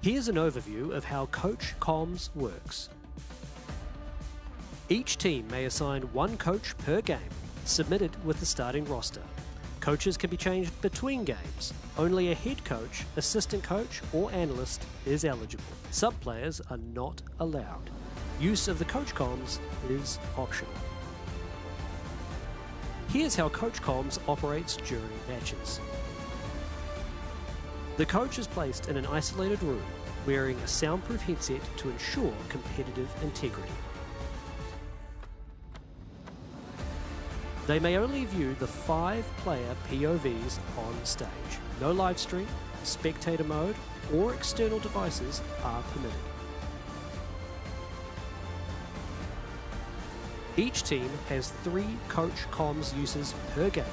Here's an overview of how Coach Comms works. Each team may assign one coach per game, submitted with the starting roster. Coaches can be changed between games. Only a head coach, assistant coach, or analyst is eligible. Sub-players are not allowed. Use of the Coach Comms is optional. Here's how Coach Comms operates during matches. The coach is placed in an isolated room, wearing a soundproof headset to ensure competitive integrity. They may only view the 5-player POVs on stage. No live stream, spectator mode, or external devices are permitted. Each team has 3 Coach Comms uses per game,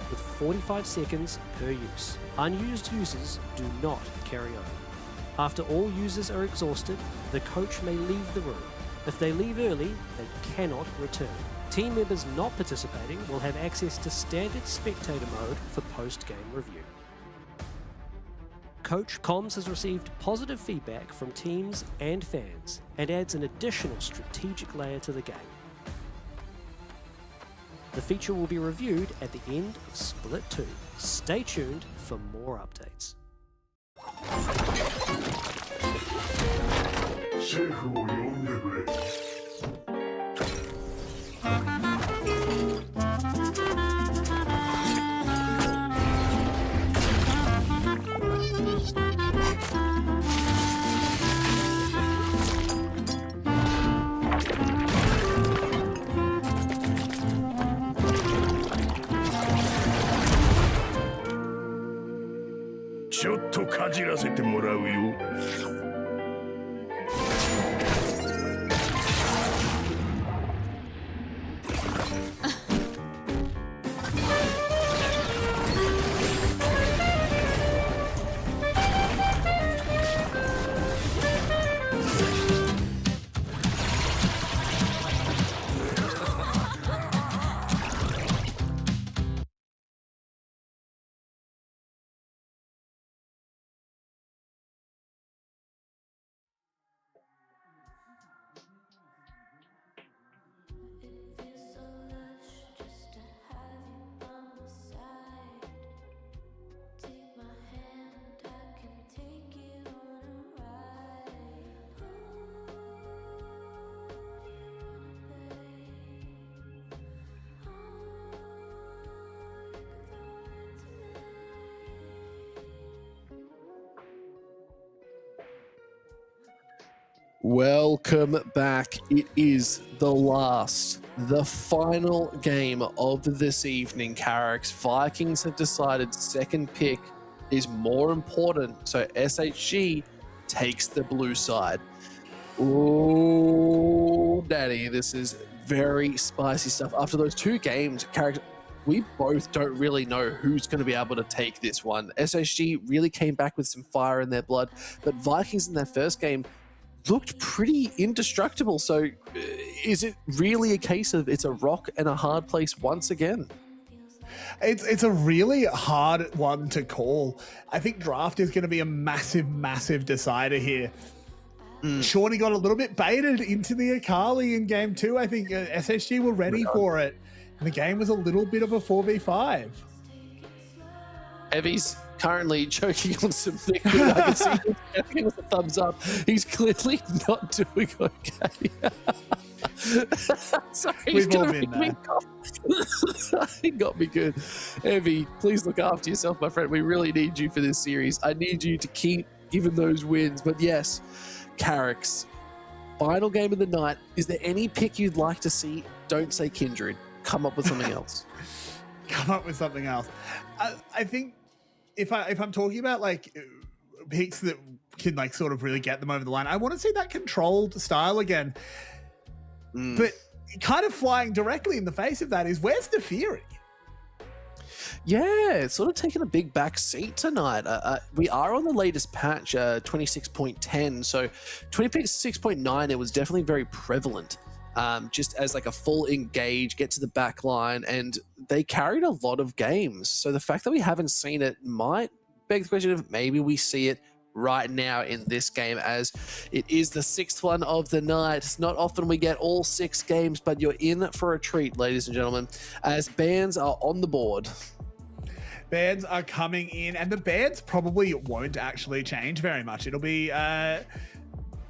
with 45 seconds per use. Unused users do not carry over. After all users are exhausted, the coach may leave the room. If they leave early, they cannot return. Team members not participating will have access to standard spectator mode for post-game review. Coach Comms has received positive feedback from teams and fans and adds an additional strategic layer to the game. The feature will be reviewed at the end of Split 2. Stay tuned for more updates. シェフを呼んでくれ。ちょっとかじらせてもらうよ。Welcome back. It is the final game of this evening, Carrick's. Vikings have decided second pick is more important, so SHG takes the blue side. Oh, daddy, this is very spicy stuff. After those 2 games, Carrick, we both don't really know who's going to be able to take this one. SHG really came back with some fire in their blood, but Vikings in their first game looked pretty indestructible. So is it really a case of it's a rock and a hard place once again? It's a really hard one to call. I think draft is going to be a massive decider here. Shawnee got a little bit baited into the Akali in game 2. I think SHG were ready for it. And the game was a little bit of a 4v5. Evie's currently choking on some liquid. I can see him giving us a thumbs up. He's clearly not doing okay. Sorry, We've all been there. He got me good. Evie, please look after yourself, my friend. We really need you for this series. I need you to keep giving those wins. But yes, Carrick's final game of the night. Is there any pick you'd like to see? Don't say Kindred. Come up with something else. Come up with something else. I think if I'm talking about like picks that can like sort of really get them over the line, I want to see that controlled style again. But kind of flying directly in the face of that is, where's the Fury? Yeah, it's sort of taken a big back seat tonight. We are on the latest patch, 26.10. So 26.9, it was definitely very prevalent. Just as like a full engage, get to the back line, and they carried a lot of games. So the fact that we haven't seen it might beg the question of maybe we see it right now in this game, as it is the 6th one of the night. It's not often we get all 6 games, but you're in for a treat, ladies and gentlemen, as bans are on the board. Bans are coming in, and the bans probably won't actually change very much. It'll be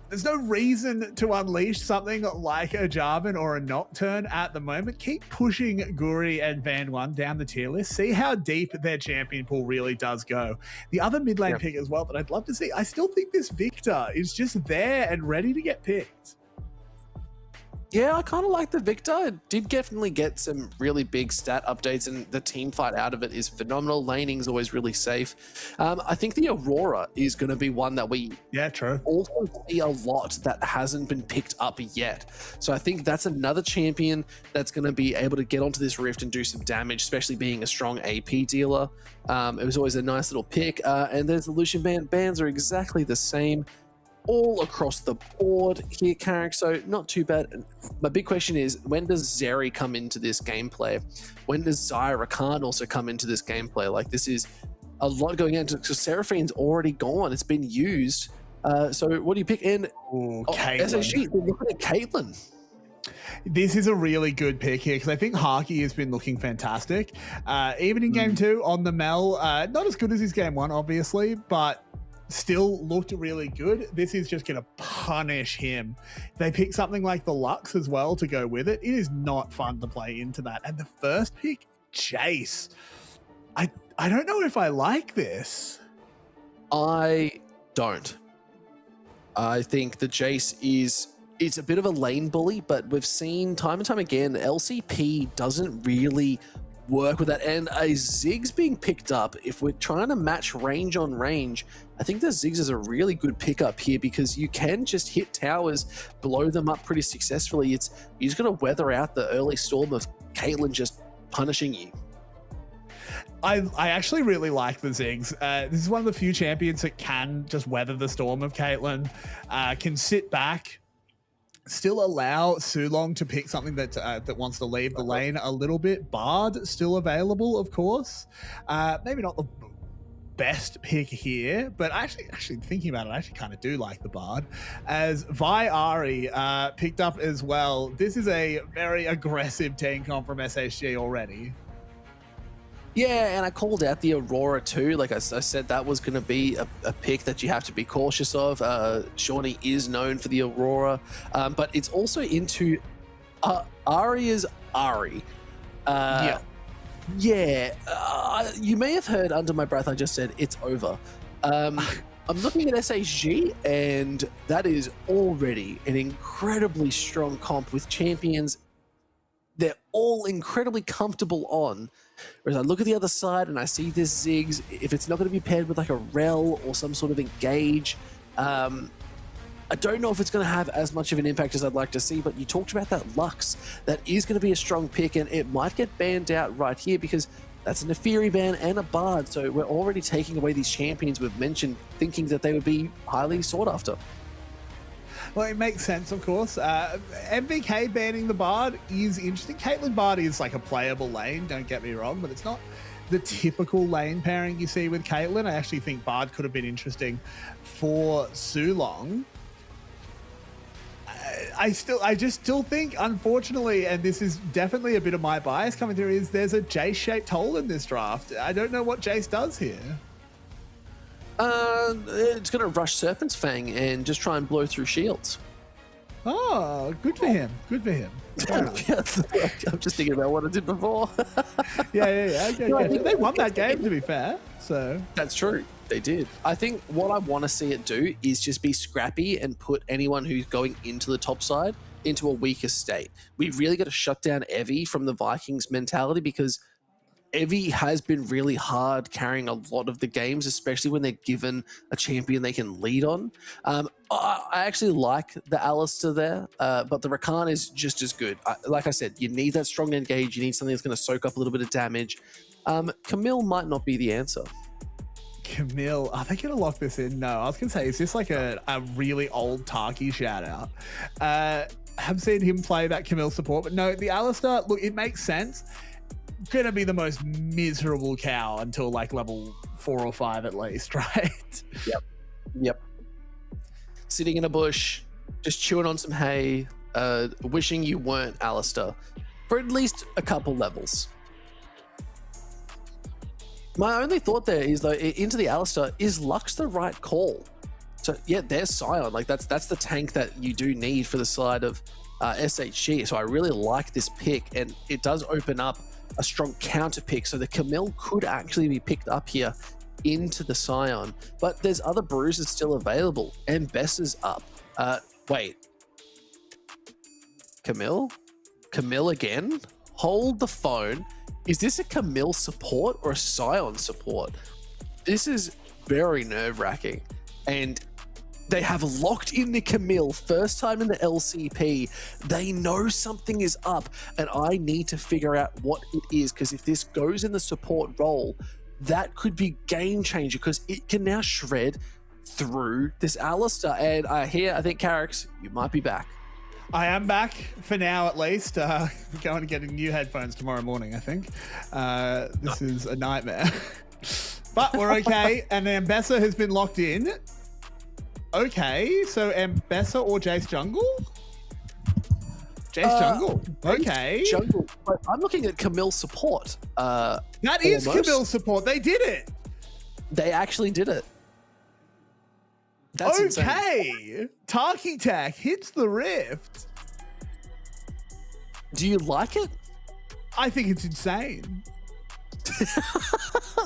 there's no reason to unleash something like a Jarvan or a Nocturne at the moment. Keep pushing Guri and Van One down the tier list. See how deep their champion pool really does go. The other mid lane pick as well that I'd love to see, I still think this Victor is just there and ready to get picked. Yeah, I kind of like the Victor. It did definitely get some really big stat updates, and the team fight out of it is phenomenal. Laning's always really safe. I think the Aurora is going to be one that we also see a lot that hasn't been picked up yet. So I think that's another champion that's going to be able to get onto this Rift and do some damage, especially being a strong AP dealer. It was always a nice little pick. And there's the Lucian band. Bans are exactly the same all across the board here, Carrick, so not too bad. My big question is, when does Zeri come into this gameplay? When does Zyra Khan also come into this gameplay? Like, this is a lot going into, because Seraphine's already gone. It's been used. So what do you pick? And SHG, we're looking at Caitlyn. This is a really good pick here, because I think Haki has been looking fantastic. Even in game 2 on the Mel, not as good as his game 1, obviously, but still looked really good. This is just going to punish him. They pick something like the Lux as well to go with it. It is not fun to play into that. And the first pick, Jace. I don't know if I like this. I don't. I think the Jace it's a bit of a lane bully, but we've seen time and time again, LCP doesn't really work with that, and a Ziggs being picked up, if we're trying to match range on range, I think the Ziggs is a really good pickup here, because you can just hit towers, blow them up pretty successfully. You're just going to weather out the early storm of Caitlyn just punishing you. I actually really like the Ziggs. This is one of the few champions that can just weather the storm of Caitlyn, can sit back, still allow Sulong to pick something that wants to leave the lane a little bit. Bard still available, of course. Maybe not the best pick here, but actually thinking about it, I actually kind of do like the Bard. As Vi Ari picked up as well. This is a very aggressive team comp from SHG already. Yeah, and I called out the Aurora too. Like I said, that was going to be a pick that you have to be cautious of. Shawnee is known for the Aurora, but it's also into Aria's Ari. You may have heard under my breath I just said it's over. I'm looking at SHG, and that is already an incredibly strong comp with champions they're all incredibly comfortable on. Whereas I look at the other side and I see this Ziggs, if it's not going to be paired with like a Rel or some sort of engage, I don't know if it's going to have as much of an impact as I'd like to see, but you talked about that Lux. That is going to be a strong pick, and it might get banned out right here because that's an Neferi ban and a Bard. So we're already taking away these champions we've mentioned, thinking that they would be highly sought after. Well, it makes sense, of course. MVK banning the Bard is interesting. Caitlyn Bard is like a playable lane, don't get me wrong, but it's not the typical lane pairing you see with Caitlyn. I actually think Bard could have been interesting for Sulong. I just still think, unfortunately, and this is definitely a bit of my bias coming through, is there's a Jace-shaped hole in this draft. I don't know what Jace does here. It's going to rush Serpent's Fang and just try and blow through shields. Oh, good for him. Good for him. I'm just thinking about what I did before. Yeah. They won that game, to be fair. So that's true. They did. I think what I want to see it do is just be scrappy and put anyone who's going into the top side into a weaker state. We really got to shut down Evie from the Vikings mentality, because Evie has been really hard carrying a lot of the games, especially when they're given a champion they can lead on. I actually like the Alistair there, but the Rakan is just as good. Like I said, you need that strong engage. You need something that's going to soak up a little bit of damage. Camille might not be the answer. Camille, are they going to lock this in? No, I was going to say, is this like a really old Tarky shout out? Have seen him play that Camille support, but no, the Alistair, look, it makes sense. Gonna be the most miserable cow until like level 4 or 5 at least, right? Yep. Yep. Sitting in a bush, just chewing on some hay, wishing you weren't Alistair for at least a couple levels. My only thought there is, though, into the Alistair, is Lux the right call? So yeah, there's Scion. Like that's the tank that you do need for the side of SHG. So I really like this pick, and it does open up a strong counter pick. So the Camille could actually be picked up here into the Scion, but there's other bruises still available. And Bessa's up. Wait, Camille again? Hold the phone. Is this a Camille support or a Scion support? This is very nerve-wracking. And they have locked in the Camille first time in the LCP. They know something is up, and I need to figure out what it is, because if this goes in the support role, that could be game changer, because it can now shred through this Alistair. And I think, Carrix, you might be back. I am back for now, at least. We're going to get new headphones tomorrow morning, I think. This is a nightmare. But we're okay. And Ambessa has been locked in. Okay, so Ambessa or Jace Jungle? Jace Jungle. Okay. Jungle. But I'm looking at Camille support. That is Camille support. They did it. They actually did it. That's okay. Insane. Tarky Tack hits the rift. Do you like it? I think it's insane.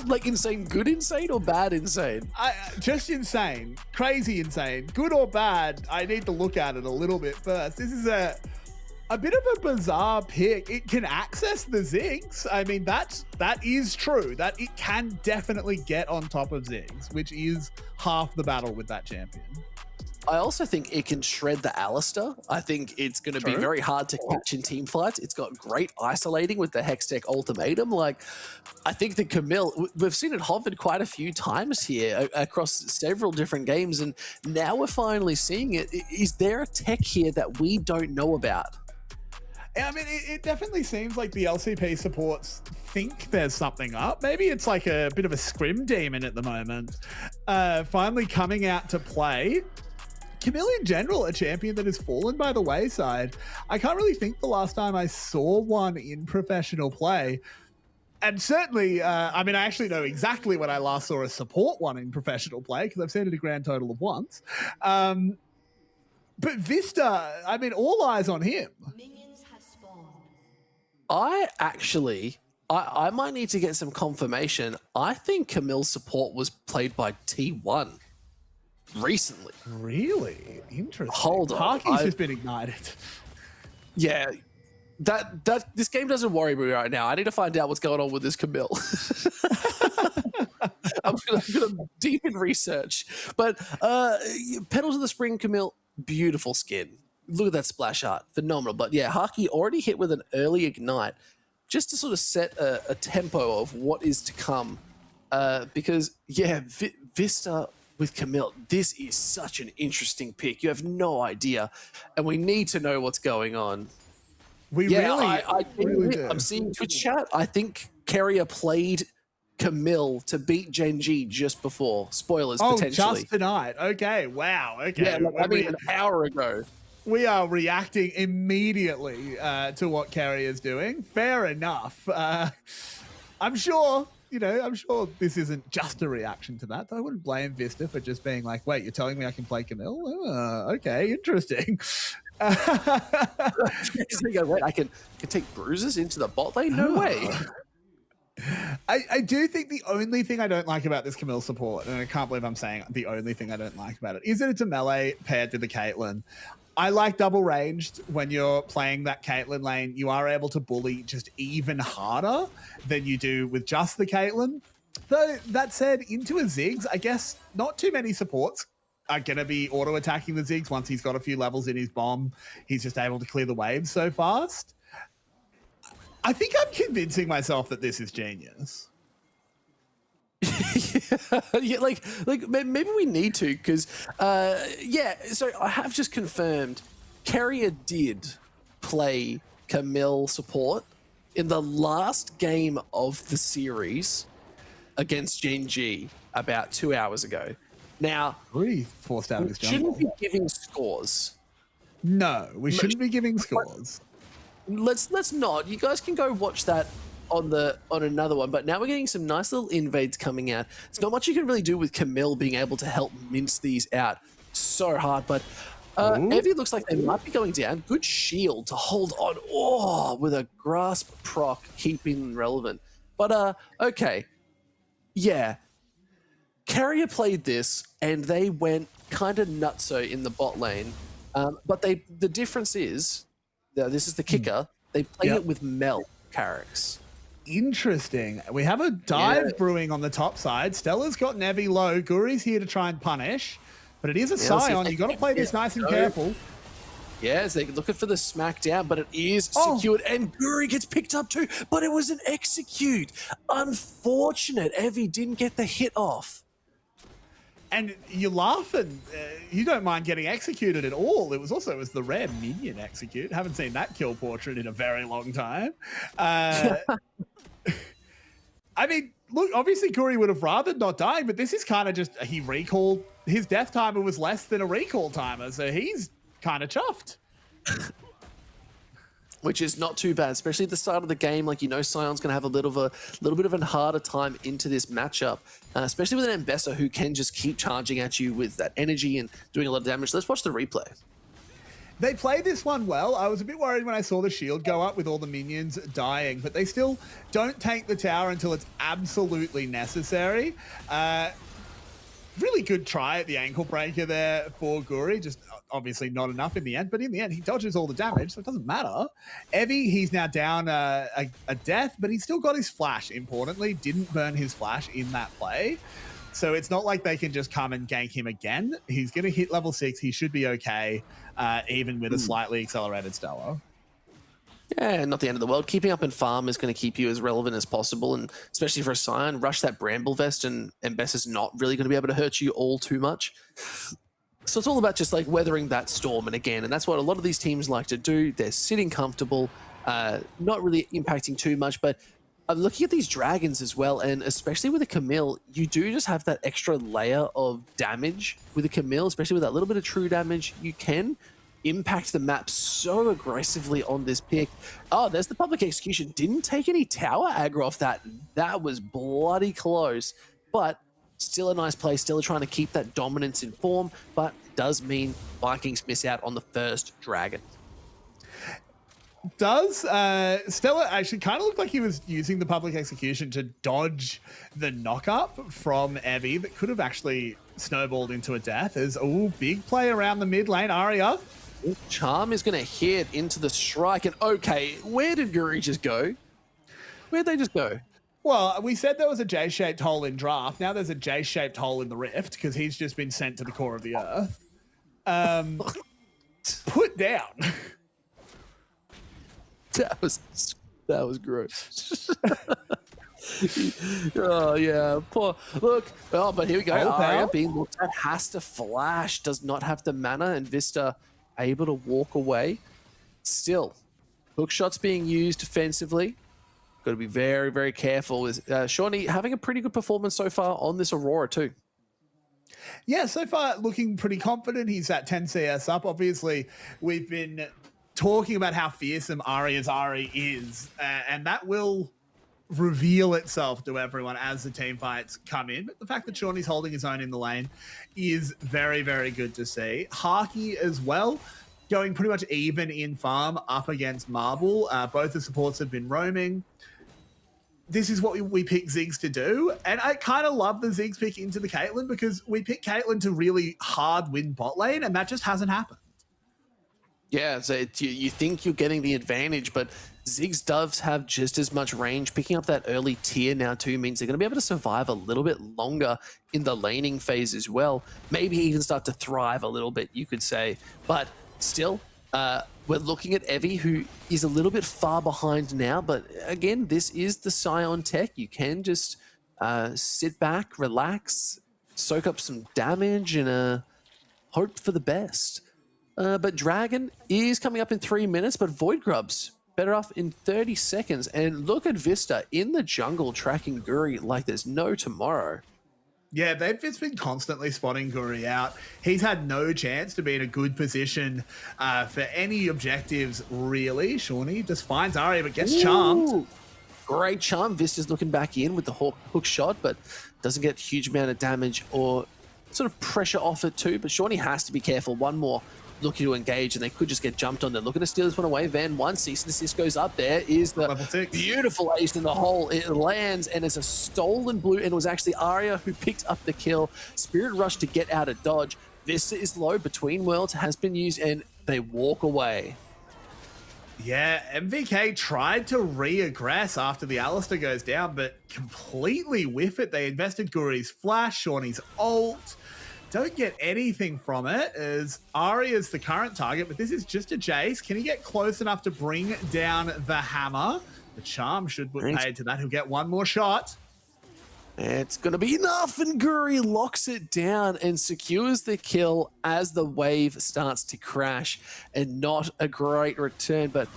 Like insane, good insane or bad insane? Just insane. Crazy insane. Good or bad, I need to look at it a little bit first. This is a bit of a bizarre pick. It can access the Ziggs. I mean, that is true. That it can definitely get on top of Ziggs, which is half the battle with that champion. I also think it can shred the Alistair. I think it's going to be very hard to catch in team fights. It's got great isolating with the Hextech Ultimatum. Like, I think the Camille, we've seen it hovered quite a few times here across several different games, and now we're finally seeing it. Is there a tech here that we don't know about? I mean, it definitely seems like the LCP supports think there's something up. Maybe it's like a bit of a scrim demon at the moment. Finally coming out to play. Camille in general, a champion that has fallen by the wayside. I can't really think the last time I saw one in professional play. And certainly, I mean, I actually know exactly when I last saw a support one in professional play, because I've seen it a grand total of once. But Vista, I mean, all eyes on him. I might need to get some confirmation. I think Camille's support was played by T1 recently. Really? Interesting. Hold on. Harky's just been ignited. Yeah. This game doesn't worry me right now. I need to find out what's going on with this Camille. I'm gonna deep in research. But Petals of the Spring Camille, beautiful skin. Look at that splash art. Phenomenal. But yeah, Harky already hit with an early ignite just to sort of set a tempo of what is to come. Because, yeah, Vista with Camille, this is such an interesting pick. You have no idea. And we need to know what's going on. I'm seeing Twitch chat. I think Carrier played Camille to beat Genji just before. Spoilers, potentially. Just tonight. Okay, wow. Okay. Yeah, like, I mean, an hour ago. We are reacting immediately to what Carrier's doing. Fair enough. I'm sure this isn't just a reaction to that. I wouldn't blame Vista for just being like, wait, you're telling me I can play Camille? Okay, interesting. Wait, I can take bruises into the bot lane? No way. I do think the only thing I don't like about this Camille support, and I can't believe I'm saying the only thing I don't like about it, is that it's a melee paired with the Caitlyn. I like double ranged. When you're playing that Caitlyn lane, you are able to bully just even harder than you do with just the Caitlyn. Though, that said, into a Ziggs, I guess not too many supports are going to be auto-attacking the Ziggs once he's got a few levels in his bomb. He's just able to clear the waves so fast. I think I'm convincing myself that this is genius. Yeah, like maybe we need to, because so I have just confirmed Carrier did play Camille support in the last game of the series against Gen G about 2 hours ago. Now, Guri forced out of his shouldn't jungle. be giving scores. No, we shouldn't be giving scores. Let's not. You guys can go watch that on another one. But now we're getting some nice little invades coming out. It's not much you can really do with Camille being able to help mince these out so hard. But Evie looks like they might be going down. Good shield to hold on. Oh, with a grasp proc, keeping relevant. But okay, yeah. Carrier played this and they went kind of nutso in the bot lane. But the difference is, this is the kicker, they played it with Mel Carricks. Interesting. We have a dive brewing on the top side. Stella's got Nevi low. Guri's here to try and punish. But it is a Scion. You got to play this nice and careful. Yes, they're looking for the smackdown, but it is secured, and Guri gets picked up too, but it was an execute. Unfortunate. Evie didn't get the hit off. And you laugh and you don't mind getting executed at all. It was the rare minion execute. Haven't seen that kill portrait in a very long time. I mean, look, obviously Guri would have rather not dying, but this is kind of just, he recalled, his death timer was less than a recall timer, so he's kind of chuffed. Which is not too bad, especially at the start of the game. Like, Sion's going to have a little bit of a harder time into this matchup, especially with an Mbessa who can just keep charging at you with that energy and doing a lot of damage. Let's watch the replay. They played this one well. I was a bit worried when I saw the shield go up with all the minions dying, but they still don't take the tower until it's absolutely necessary. Really good try at the ankle breaker there for Guri. Just obviously not enough in the end, but in the end, he dodges all the damage, so it doesn't matter. Evie, he's now down a death, but he's still got his flash, importantly. Didn't burn his flash in that play. So it's not like they can just come and gank him again. He's going to hit level 6. He should be okay, even with a slightly accelerated Stella. Yeah, not the end of the world. Keeping up in farm is going to keep you as relevant as possible, and especially for a Scion, rush that Bramble Vest, and Mbessa's not really going to be able to hurt you all too much. So it's all about just like weathering that storm, and that's what a lot of these teams like to do. They're sitting comfortable, not really impacting too much, but I'm looking at these dragons as well, and especially with a Camille, you do just have that extra layer of damage with a Camille, especially with that little bit of true damage. You can impact the map so aggressively on this pick. Oh, there's the public execution. Didn't take any tower aggro off that. That was bloody close, but still a nice play, still trying to keep that dominance in form, but it does mean Vikings miss out on the first dragon. Does Stella actually kind of looked like he was using the public execution to dodge the knock-up from Evie that could have actually snowballed into a death. As big play around the mid lane. Aria. Charm is going to hit into the strike, and okay, where did Guri just go? Where'd they just go? Well, we said there was a J-shaped hole in draft. Now there's a J-shaped hole in the rift because he's just been sent to the core of the earth. Put down. That was gross. Oh yeah, poor look. Oh, but here we go. Aria being looked at, has to flash, does not have the mana, and Vista able to walk away. Still, hook shots being used defensively. Got to be very, very careful. With Shawnee having a pretty good performance so far on this Aurora too. Yeah, so far looking pretty confident. He's at 10 CS up. Obviously, we've been talking about how fearsome Aria's Ari is, and that will reveal itself to everyone as the team fights come in. But the fact that Shawnee's holding his own in the lane is very, very good to see. Harky as well, going pretty much even in farm up against Marble. Both the supports have been roaming. This is what we pick Ziggs to do. And I kind of love the Ziggs pick into the Caitlyn because we pick Caitlyn to really hard win bot lane, and that just hasn't happened. Yeah, so you think you're getting the advantage, but Ziggs does have just as much range. Picking up that early tier now too means they're going to be able to survive a little bit longer in the laning phase as well. Maybe even start to thrive a little bit, you could say. But still, we're looking at Evie, who is a little bit far behind now. But again, this is the Scion tech. You can just sit back, relax, soak up some damage, and hope for the best. But Dragon is coming up in 3 minutes, but Void Grubs better off in 30 seconds. And look at Vista in the jungle tracking Guri like there's no tomorrow. Yeah, they've just been constantly spotting Guri out. He's had no chance to be in a good position for any objectives, really. Shawnee just finds Arya, but gets charmed. Great charm. Vista's looking back in with the hook shot, but doesn't get a huge amount of damage or sort of pressure off it too. But Shawnee has to be careful. One more looking to engage, and they could just get jumped on. They're looking to steal this one away. Van 1, cease and desist goes up. There is the beautiful ace in the hole. It lands, and it's a stolen blue, and it was actually Arya who picked up the kill. Spirit Rush to get out of dodge. Vista is low. Between Worlds has been used, and they walk away. Yeah, MVK tried to re-aggress after the Alistair goes down, but completely whiff it. They invested Guri's flash, Shawnee's ult. Don't get anything from it, as Arya's the current target, but this is just a Jace. Can he get close enough to bring down the hammer? The charm should put paid to that. He'll get one more shot. It's going to be enough, and Guri locks it down and secures the kill as the wave starts to crash. And not a great return, but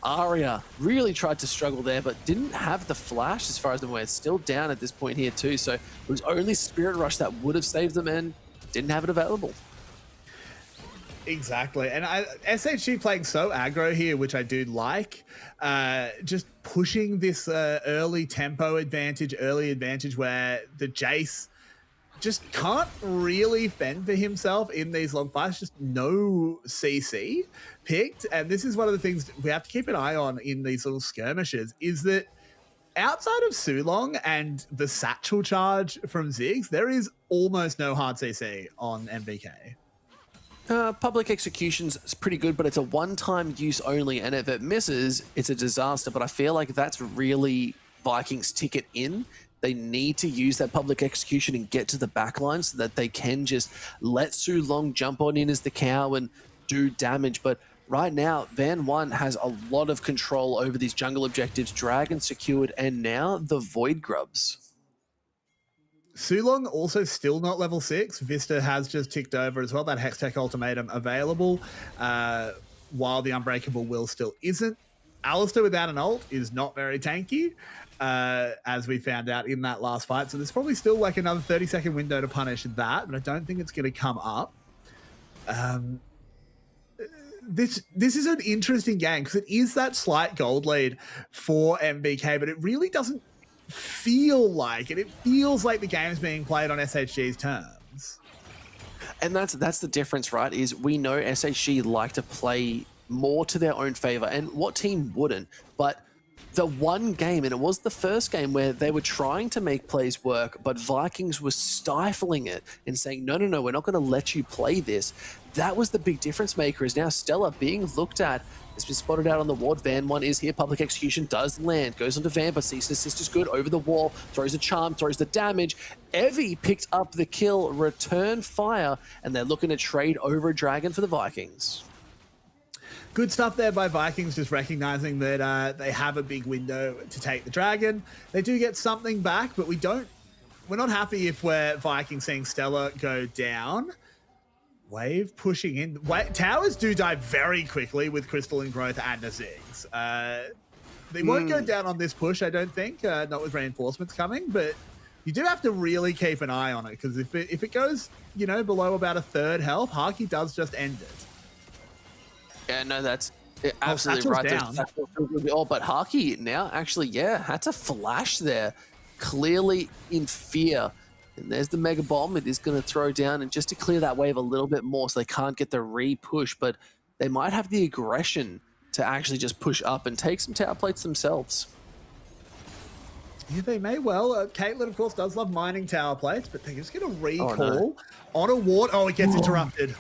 Arya really tried to struggle there, but didn't have the flash as far as I'm aware. It's still down at this point here too, so it was only Spirit Rush that would have saved them and didn't have it available. Exactly, and SHG playing so aggro here, which I do like, just pushing this early tempo advantage, early advantage where the Jace just can't really fend for himself in these long fights, just no CC picked. And this is one of the things we have to keep an eye on in these little skirmishes, is that outside of Sulong and the satchel charge from Ziggs, there is almost no hard CC on MVK. Public Execution's pretty good, but it's a one-time use only, and if it misses, it's a disaster. But I feel like that's really Vikings' ticket in. They need to use that Public Execution and get to the backline so that they can just let Sulong jump on in as the cow and do damage. But right now, Van 1 has a lot of control over these jungle objectives. Dragon secured, and now the Void Grubs. Sulong also still not level 6. Vista has just ticked over as well. That Hextech Ultimatum available, while the Unbreakable Will still isn't. Alistair without an ult is not very tanky, as we found out in that last fight. So there's probably still like another 30-second window to punish that, but I don't think it's going to come up. This is an interesting game because it is that slight gold lead for MVK, but it really doesn't feel like it. It feels like the game is being played on SHG's terms. And that's the difference, right? Is we know SHG like to play more to their own favor, and what team wouldn't? But the one game, and it was the first game where they were trying to make plays work, but Vikings were stifling it and saying, no, we're not going to let you play this. That was the big difference maker, is now Stella being looked at. It's been spotted out on the ward. Van 1 is here. Public Execution does land. Goes onto Van, but cease and desist is good. Over the wall. Throws a charm. Throws the damage. Evie picked up the kill. Return fire. And they're looking to trade over a dragon for the Vikings. Good stuff there by Vikings, just recognizing that they have a big window to take the dragon. They do get something back, but we're not happy if we're Vikings seeing Stella go down. Wave pushing in. Towers do die very quickly with Crystalline Growth and a Ziggs. They won't go down on this push, I don't think, not with reinforcements coming, but you do have to really keep an eye on it, because if it goes, below about a third health, Haki does just end it. Yeah, no, that's absolutely right. Down. But Haki now actually, had to flash there, clearly in fear. And there's the Mega Bomb. It is going to throw down, and just to clear that wave a little bit more so they can't get the re-push, but they might have the aggression to actually just push up and take some tower plates themselves. Yeah, they may well. Caitlyn, of course, does love mining tower plates, but they're just going to recall on a ward. Oh, it gets interrupted.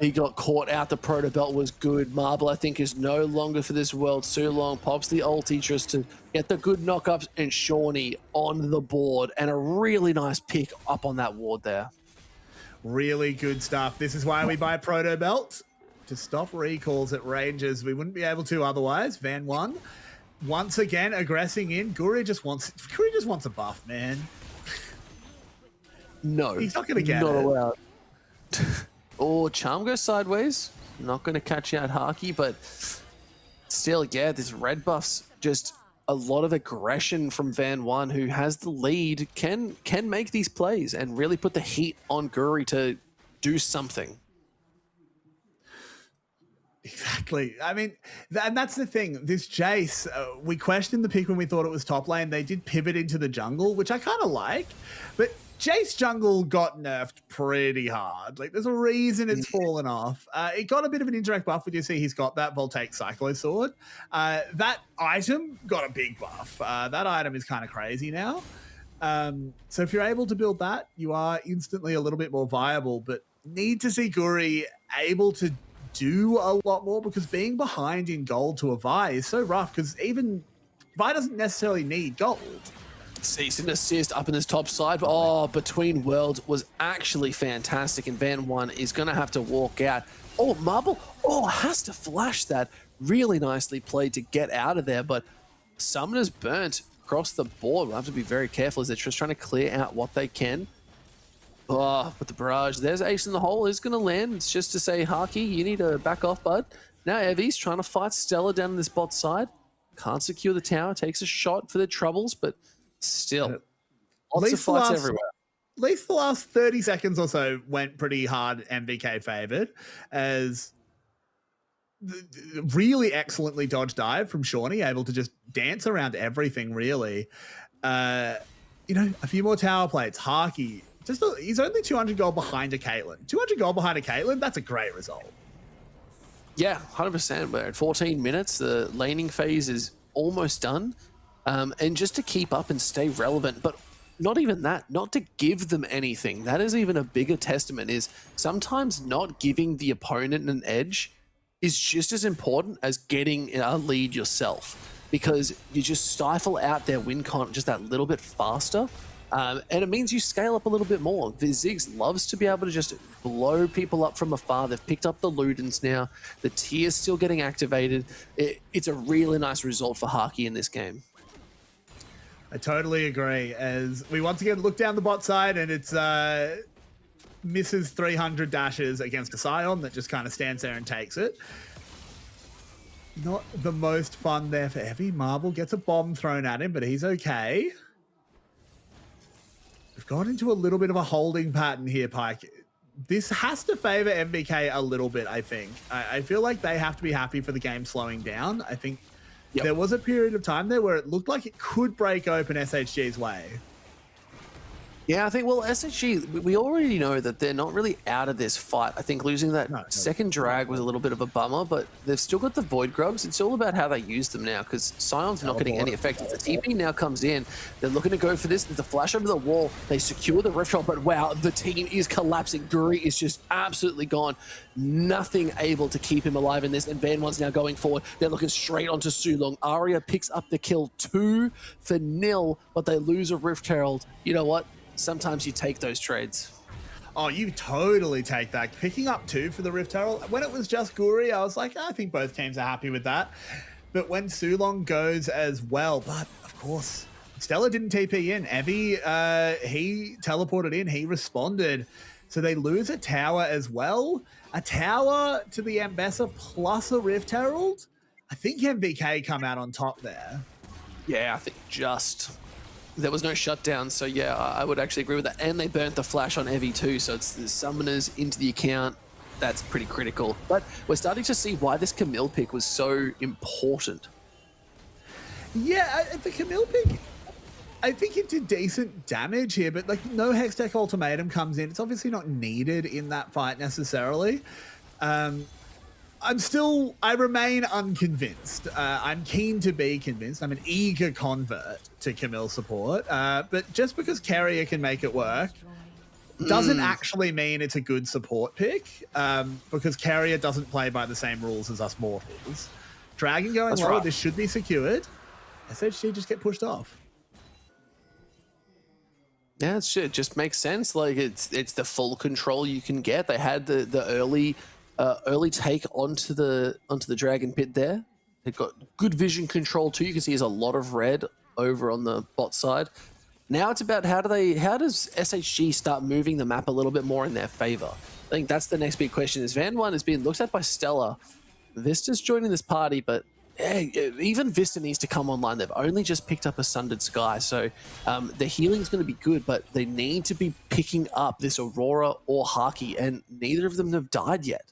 He got caught out. The Proto Belt was good. Marble, I think, is no longer for this world. Sulong pops the ulti just to get the good knockups, and Shawnee on the board. And a really nice pick up on that ward there. Really good stuff. This is why we buy Proto Belt, to stop recalls at ranges. We wouldn't be able to otherwise. Van 1, once again, aggressing in. Guri just wants a buff, man. No. He's not going to get it. Not allowed. Or charm goes sideways. Not going to catch out Haki, but still, this red buff's just a lot of aggression from Van One, who has the lead, can make these plays and really put the heat on Guri to do something. Exactly. I mean, and that's the thing. This Jace, we questioned the pick when we thought it was top lane. They did pivot into the jungle, which I kind of like. But Jace jungle got nerfed pretty hard. Like, there's a reason it's fallen off. It got a bit of an indirect buff when you see he's got that Voltaic Cyclo Sword. That item got a big buff. That item is kind of crazy now. So if you're able to build that, you are instantly a little bit more viable. But need to see Guri able to do a lot more, because being behind in gold to a Vi is so rough, because even Vi doesn't necessarily need gold. Decent assist up in his top side, but Between Worlds was actually fantastic, and Van One is going to have to walk out. Oh, Marble, has to flash that. Really nicely played to get out of there, but Summoner's burnt across the board. We'll have to be very careful as they're just trying to clear out what they can. But the barrage, there's Ace in the hole, is going to land. It's just to say, Haki, you need to back off, bud. Now Evie's trying to fight Stella down in this bot side. Can't secure the tower, takes a shot for the troubles, but still, lots of fights everywhere. At least the last 30 seconds or so went pretty hard MVK favored, as really excellently dodge dive from Shawnee, able to just dance around everything, really. A few more tower plates. Haki, he's only 200 gold behind a Caitlyn. 200 gold behind a Caitlyn, that's a great result. Yeah, 100%. We're at 14 minutes. The laning phase is almost done. And just to keep up and stay relevant, but not even that, not to give them anything. That is even a bigger testament, is sometimes not giving the opponent an edge is just as important as getting a lead yourself, because you just stifle out their win con just that little bit faster. And it means you scale up a little bit more. The Ziggs loves to be able to just blow people up from afar. They've picked up the Ludens now. The tier's still getting activated. It's a really nice result for Haki in this game. I totally agree. As we once again look down the bot side, and it's misses 300 dashes against a Scion that just kind of stands there and takes it. Not the most fun there for Evie. Marble gets a bomb thrown at him, but he's okay. We've gone into a little bit of a holding pattern here, Pike. This has to favor MVK a little bit, I think. I feel like they have to be happy for the game slowing down. I think there was a period of time there where it looked like it could break open SHG's way. Yeah, I think, well, SHG, we already know that they're not really out of this fight. I think losing that second drag was a little bit of a bummer, but they've still got the Void Grubs. It's all about how they use them now, because Scion's not getting any effect. The TP now comes in. They're looking to go for this. The flash over the wall. They secure the Rift Shot, but wow, the team is collapsing. Guri is just absolutely gone. Nothing able to keep him alive in this, and Van One's now going forward. They're looking straight onto Sulong. Arya picks up the kill, 2-0, but they lose a Rift Herald. You know what? Sometimes you take those trades. Oh, you totally take that. Picking up 2 for the Rift Herald. When it was just Guri, I was like, I think both teams are happy with that. But when Sulong goes as well, but of course, Stella didn't TP in. Evie, he teleported in, he responded. So they lose a tower as well. A tower to the Ambessa plus a Rift Herald. I think MVK come out on top there. Yeah, I think there was no shutdown, so yeah, I would actually agree with that. And they burnt the flash on Evie too, so it's the summoners into the account. That's pretty critical. But we're starting to see why this Camille pick was so important. Yeah, the Camille pick, I think it did decent damage here, but like no Hextech Ultimatum comes in. It's obviously not needed in that fight necessarily. I remain unconvinced. I'm keen to be convinced. I'm an eager convert to Camille support. But just because Carrier can make it work doesn't actually mean it's a good support pick, because Carrier doesn't play by the same rules as us mortals. Dragon going low, this should be secured. SHG just get pushed off. Yeah, it just makes sense. Like it's the full control you can get. They had the early take onto the dragon pit there. They've got good vision control too. You can see there's a lot of red over on the bot side. Now it's about how does SHG start moving the map a little bit more in their favor? I think that's the next big question. Is Van One is being looked at by Stella. Vista's joining this party, but yeah, even Vista needs to come online. They've only just picked up a Sundered Sky, so the healing's going to be good, but they need to be picking up this Aurora or Haki, and neither of them have died yet.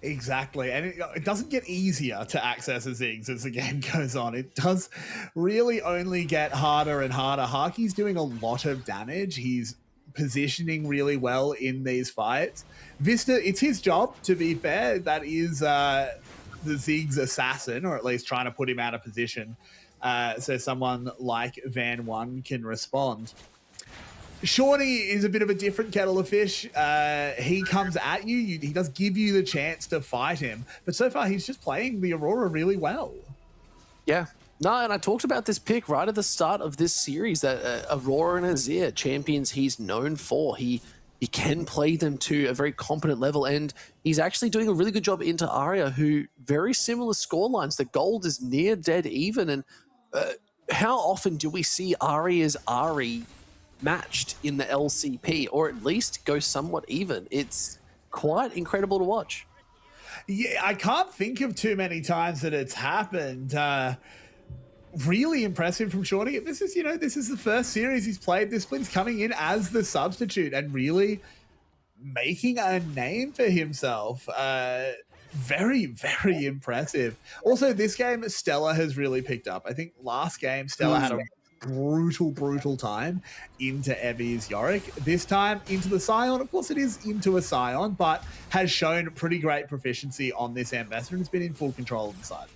Exactly, and it doesn't get easier to access a Ziggs as the game goes on. It does really only get harder and harder. Haki's doing a lot of damage. He's positioning really well in these fights. Vista, it's his job, to be fair. That is the Ziggs assassin, or at least trying to put him out of position so someone like Van One can respond. Shawnee is a bit of a different kettle of fish. He comes at you. He does give you the chance to fight him. But so far, he's just playing the Aurora really well. Yeah. No, and I talked about this pick right at the start of this series, that Aurora and Azir, champions he's known for. He can play them to a very competent level, and he's actually doing a really good job into Arya, who very similar scorelines. The gold is near dead even, and how often do we see Arya's Ari matched in the LCP, or at least go somewhat even? It's quite incredible to watch. Yeah, I can't think of too many times that it's happened. Really impressive from Shawnee. This is the first series he's played. This split's coming in as the substitute and really making a name for himself. Very, very impressive. Also, this game, Stella has really picked up. I think last game, Stella had a brutal time into Evie's Yorick. This time into the Scion. Of course, it is into a Scion, but has shown pretty great proficiency on this ambassador and has been in full control of the side lane.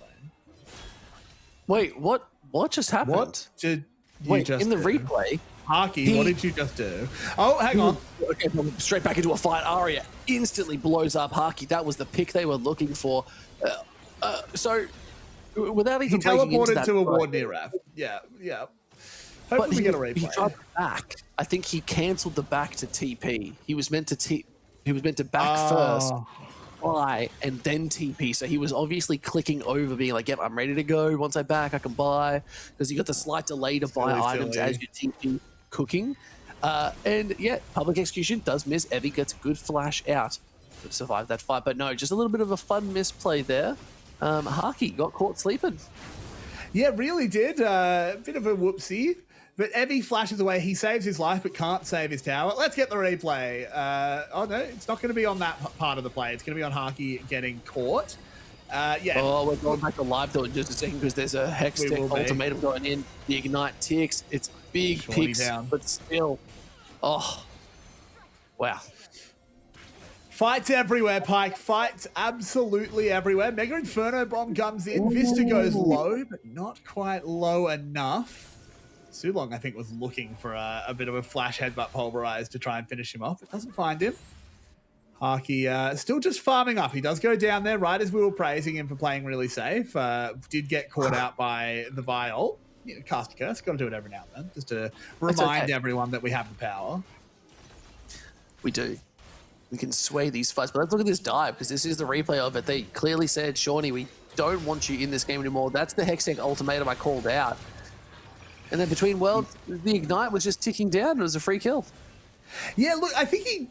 Wait, what just happened? What did you just in the do? replay? Haki, what did you just do? Oh, hang on. Okay, straight back into a fight. Arya instantly blows up Haki. That was the pick they were looking for. So, without even he breaking into teleported that to a fight, ward near Raf. Yeah. Hopefully we get a replay. He tried the back. I think he cancelled the back to TP. He was meant to back first, buy, and then TP. So he was obviously clicking over, being like, "Yep, I'm ready to go. Once I back, I can buy." Because you got the slight delay to buy items as you TP cooking. And yeah, public execution does miss. Evie gets a good flash out to survive that fight. But no, just a little bit of a fun misplay there. Haki got caught sleeping. Yeah, really did. Bit of a whoopsie. But Evie flashes away. He saves his life, but can't save his tower. Let's get the replay. Oh, no, it's not going to be on that part of the play. It's going to be on Haki getting caught. Yeah. Oh, we're going back to live though in just a second because there's a Hex Tech ultimatum going in. The Ignite ticks. It's big Shawnee picks, down. but still. Oh, wow. Fights everywhere, Pike. Fights absolutely everywhere. Mega Inferno Bomb comes in. Vista goes low, but not quite low enough. Sulong, I think, was looking for a bit of a flash headbutt pulverize to try and finish him off. It doesn't find him. Haki still just farming up. He does go down there right as we were praising him for playing really safe. Did get caught out by the Viol. Cast a curse. Got to do it every now and then, just to remind everyone that we have the power. We do. We can sway these fights. But let's look at this dive, because this is the replay of it. They clearly said, Shawnee, we don't want you in this game anymore. That's the Hextech ultimatum I called out. And then between worlds, the Ignite was just ticking down. It was a free kill. Yeah, look, I think he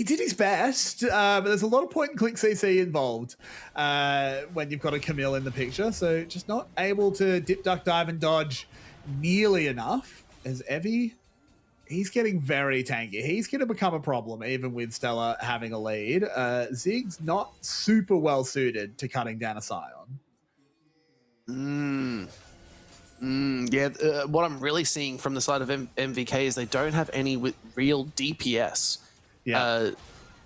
did his best, but there's a lot of point-and-click CC involved when you've got a Camille in the picture, so just not able to dip, duck, dive, and dodge nearly enough. As Evie, he's getting very tanky. He's going to become a problem, even with Stella having a lead. Ziggs not super well-suited to cutting down a Scion. Yeah, what I'm really seeing from the side of MVK is they don't have any with real DPS. Yeah.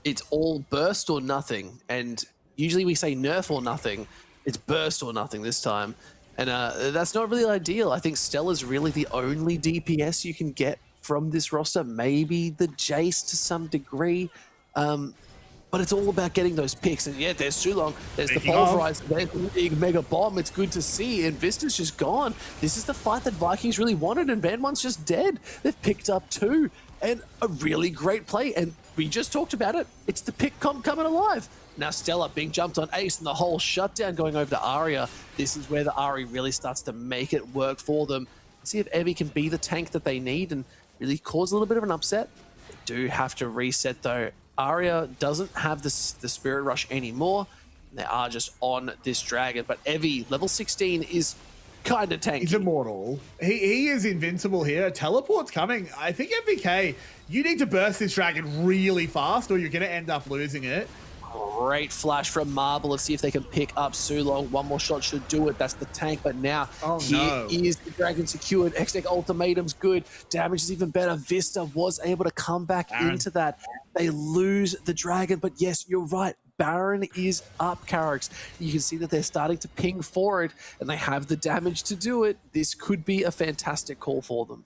It's all burst or nothing, and usually we say nerf or nothing. It's burst or nothing this time, and that's not really ideal. I think Stella's really the only DPS you can get from this roster. Maybe the Jace to some degree, but it's all about getting those picks. And yeah, there's Sulong, there's the Pulverize, there's the big Mega Bomb. It's good to see, and Vista's just gone. This is the fight that Vikings really wanted, and Van One's just dead. They've picked up 2, and a really great play, and we just talked about it. It's the pick comp coming alive. Now Stella being jumped on Ace, and the whole shutdown going over to Arya. This is where the Ari really starts to make it work for them. See if Evie can be the tank that they need and really cause a little bit of an upset. They do have to reset though. Arya doesn't have the Spirit Rush anymore. They are just on this dragon, but Evie, level 16, is kind of tanky. He's immortal. He is invincible here. A teleport's coming. I think MVK, you need to burst this dragon really fast or you're going to end up losing it. Great flash from Marble. Let's see if they can pick up Sulong. One more shot should do it. That's the tank. But now here is the dragon secured. X-Deck ultimatum's good. Damage is even better. Vista was able to come back into that. They lose the dragon. But yes, you're right. Baron is up, Carrix. You can see that they're starting to ping for it, and they have the damage to do it. This could be a fantastic call for them.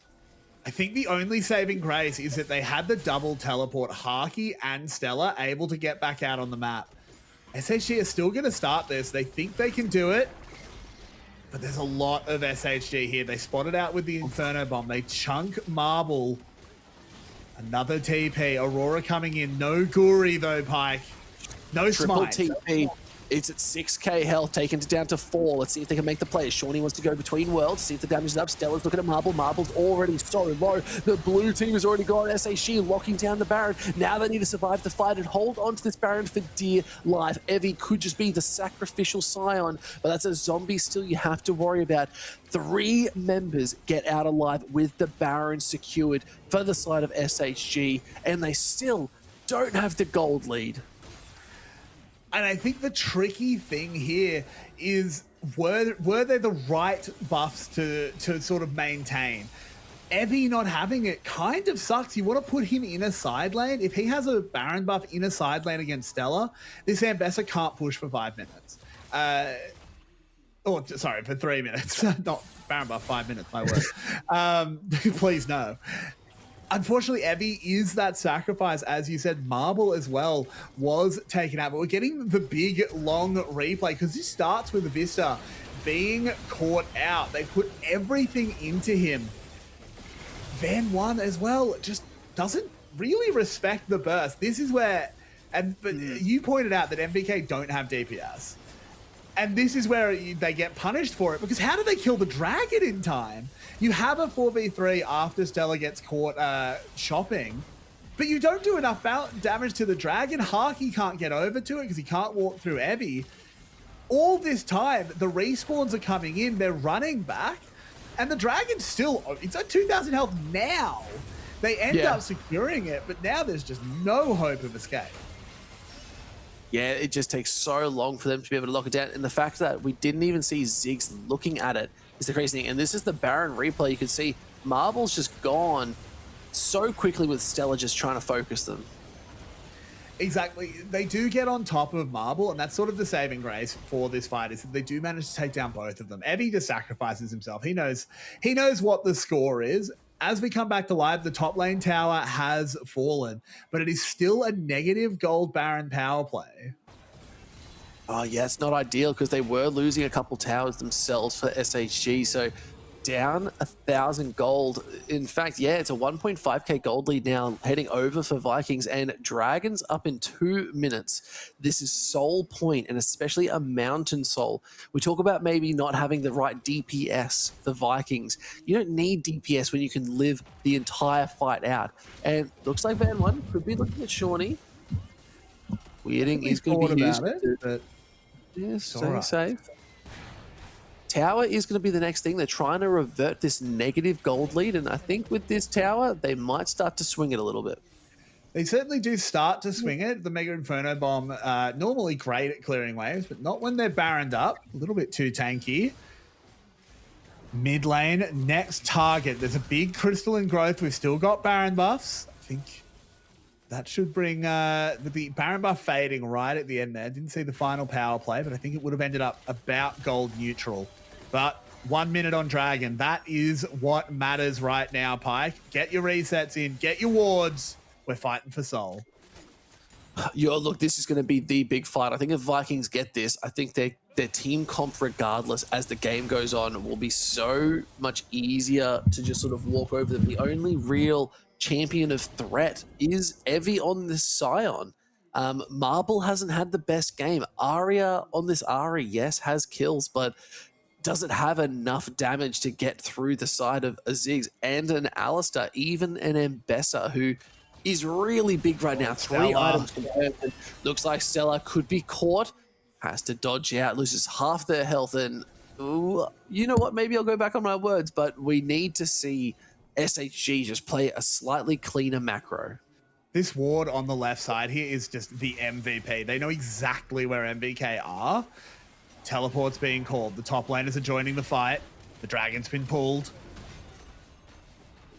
I think the only saving grace is that they had the double teleport, Haki and Stella, able to get back out on the map. SHG are still going to start this. They think they can do it, but there's a lot of SHG here. They spotted out with the Inferno Bomb. They chunk Marble. Another TP. Aurora coming in. No Guri, though, Pike. No Triple smite. TP. It's at 6k health, taken it down to 4. Let's see if they can make the play. Shawnee wants to go between worlds, see if the damage is up. Stella's looking at Marble. Marble's already so low. The blue team has already got SHG locking down the Baron. Now they need to survive the fight and hold on to this Baron for dear life. Evie could just be the sacrificial scion, but that's a zombie still you have to worry about. 3 members get out alive with the Baron secured for the side of SHG, and they still don't have the gold lead. And I think the tricky thing here is, were they the right buffs to sort of maintain? Evie not having it kind of sucks. You want to put him in a side lane. If he has a Baron buff in a side lane against Stella, this Ambessa can't push for 5 minutes. Sorry, for 3 minutes. Not Baron buff, 5 minutes, my word. Please no. Unfortunately, Evie is that sacrifice. As you said, Marble as well was taken out. But we're getting the big, long replay because this starts with the Vista being caught out. They put everything into him. Van 1 as well just doesn't really respect the burst. This is where, but you pointed out that MVK don't have DPS. And this is where they get punished for it, because how do they kill the dragon in time? You have a 4v3 after Stella gets caught shopping, but you don't do enough damage to the dragon. Haki can't get over to it because he can't walk through Evie. All this time, the respawns are coming in, they're running back, and the dragon's still, it's at 2,000 health now. They end up securing it, but now there's just no hope of escape. Yeah, it just takes so long for them to be able to lock it down. And the fact that we didn't even see Ziggs looking at it is the crazy thing. And this is the Baron replay. You can see Marble's just gone so quickly with Stella just trying to focus them. Exactly. They do get on top of Marble, and that's sort of the saving grace for this fight, is that they do manage to take down both of them. Evie just sacrifices himself. He knows what the score is. As we come back to live, the top lane tower has fallen, but it is still a negative gold Baron power play. Oh, yeah, it's not ideal because they were losing a couple towers themselves for SHG, so down 1,000 gold. In fact, yeah, it's a 1.5k gold lead now heading over for Vikings, and Dragons up in 2 minutes. This is Soul Point, and especially a Mountain Soul. We talk about maybe not having the right DPS for Vikings. You don't need DPS when you can live the entire fight out. And looks like Van 1 could be looking at Shawnee. Weirding is going to be used. Yes, staying safe. Tower is going to be the next thing. They're trying to revert this negative gold lead, and I think with this tower, they might start to swing it a little bit. They certainly do start to swing it. The Mega Inferno Bomb, normally great at clearing waves, but not when they're Baroned up. A little bit too tanky. Mid lane, next target. There's a big Crystal in growth. We've still got Baron buffs. I think that should bring the Baron buff fading right at the end there. Didn't see the final power play, but I think it would have ended up about gold neutral. But 1 minute on Dragon. That is what matters right now, Pike. Get your resets in. Get your wards. We're fighting for Soul. Look, this is going to be the big fight. I think if Vikings get this, I think their team comp, regardless, as the game goes on, will be so much easier to just sort of walk over them. The only real champion of threat is Evie on this Scion. Marble hasn't had the best game. Arya on this Ahri, yes, has kills, but doesn't have enough damage to get through the side of a Ziggs and an Alistair, even an Ambessa, who is really big right now. 3 items confirmed. Looks like Stella could be caught. has to dodge out, loses half their health, and ooh, you know what? Maybe I'll go back on my words, but we need to see SHG just play a slightly cleaner macro. This ward on the left side here is just the MVP. They know exactly where MVK are. Teleport's being called. The top laners are joining the fight. The dragon's been pulled.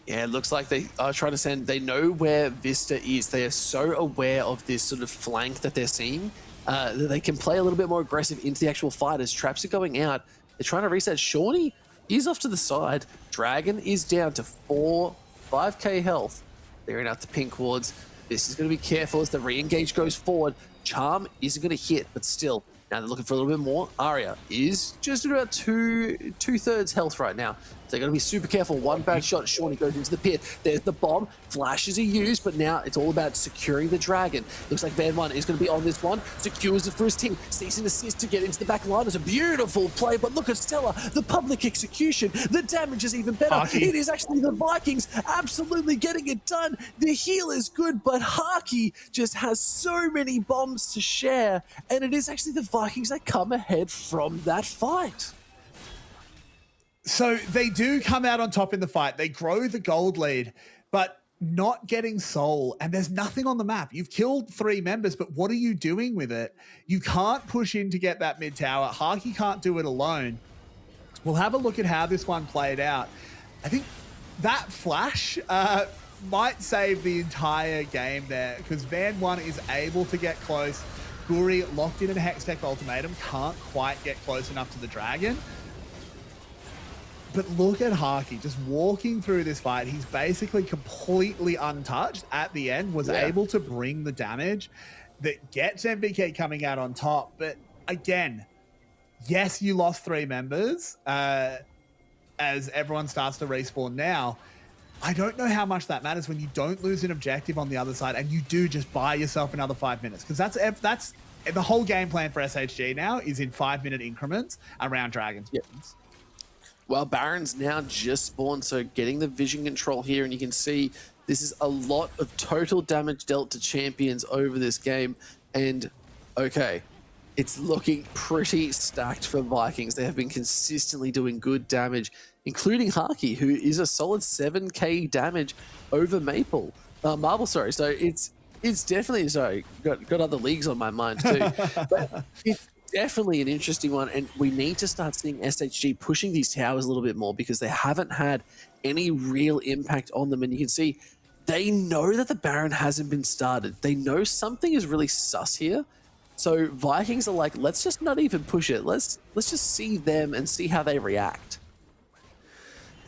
Yeah, it looks like they are trying to send... They know where Vista is. They are so aware of this sort of flank that they're seeing that they can play a little bit more aggressive into the actual fight as traps are going out. They're trying to reset. Shawnee is off to the side. Dragon is down to 5k health. They're in out to pink wards. This is going to be careful as the re-engage goes forward. Charm isn't going to hit, but still, now they're looking for a little bit more. Arya is just at about two-thirds health right now. So they're going to be super careful. One bad shot, Shawnee goes into the pit. There's the bomb. Flashes are used, but now it's all about securing the dragon. Looks like Van One is going to be on this one. Secures it for his team. Sees an assist to get into the back line. It's a beautiful play, but look at Stella. The public execution. The damage is even better. Haki. It is actually the Vikings absolutely getting it done. The heal is good, but Haki just has so many bombs to share, and it is actually the Vikings that come ahead from that fight. So they do come out on top in the fight. They grow the gold lead, but not getting soul. And there's nothing on the map. You've killed 3 members, but what are you doing with it? You can't push in to get that mid tower. Haki can't do it alone. We'll have a look at how this one played out. I think that flash might save the entire game there because Van One is able to get close. Guri locked in a Hextech ultimatum, can't quite get close enough to the dragon. But look at Haki just walking through this fight. He's basically completely untouched at the end, was able to bring the damage that gets MVK coming out on top. But again, yes, you lost 3 members as everyone starts to respawn now. I don't know how much that matters when you don't lose an objective on the other side and you do just buy yourself another 5 minutes. Because that's the whole game plan for SHG now is in 5-minute increments around Dragon's Wings. Well, Baron's now just spawned, so getting the vision control here, and you can see this is a lot of total damage dealt to champions over this game. And, okay, it's looking pretty stacked for Vikings. They have been consistently doing good damage, including Haki, who is a solid 7k damage over Marble, sorry. So it's definitely, sorry, got other leagues on my mind too. But it's definitely an interesting one, and we need to start seeing SHG pushing these towers a little bit more because they haven't had any real impact on them. And you can see they know that the Baron hasn't been started. They know something is really sus here. So Vikings are like, let's just not even push it. Let's just see them and see how they react.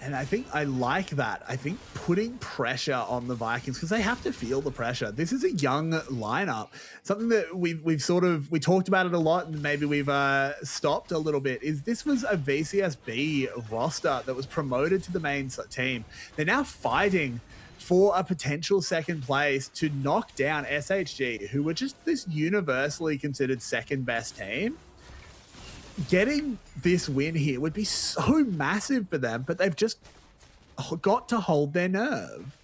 And I think I like that. I think putting pressure on the Vikings because they have to feel the pressure. This is a young lineup. Something that we talked about it a lot and maybe we've stopped a little bit is this was a VCSB roster that was promoted to the main team. They're now fighting for a potential second place to knock down SHG, who were just this universally considered second best team. Getting this win here would be so massive for them, but they've just got to hold their nerve.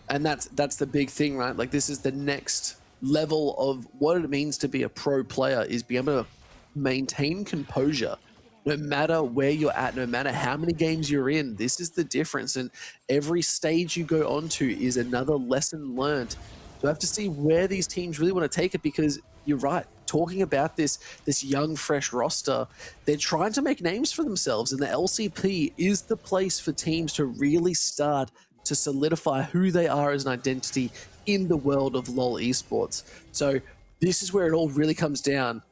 And that's the big thing, right? Like, this is the next level of what it means to be a pro player, is being able to maintain composure no matter where you're at, no matter how many games you're in. This is the difference, and every stage you go onto is another lesson learned. So I have to see where these teams really want to take it, because you're right, talking about this young, fresh roster, they're trying to make names for themselves, and the LCP is the place for teams to really start to solidify who they are as an identity in the world of LoL esports. So this is where it all really comes down.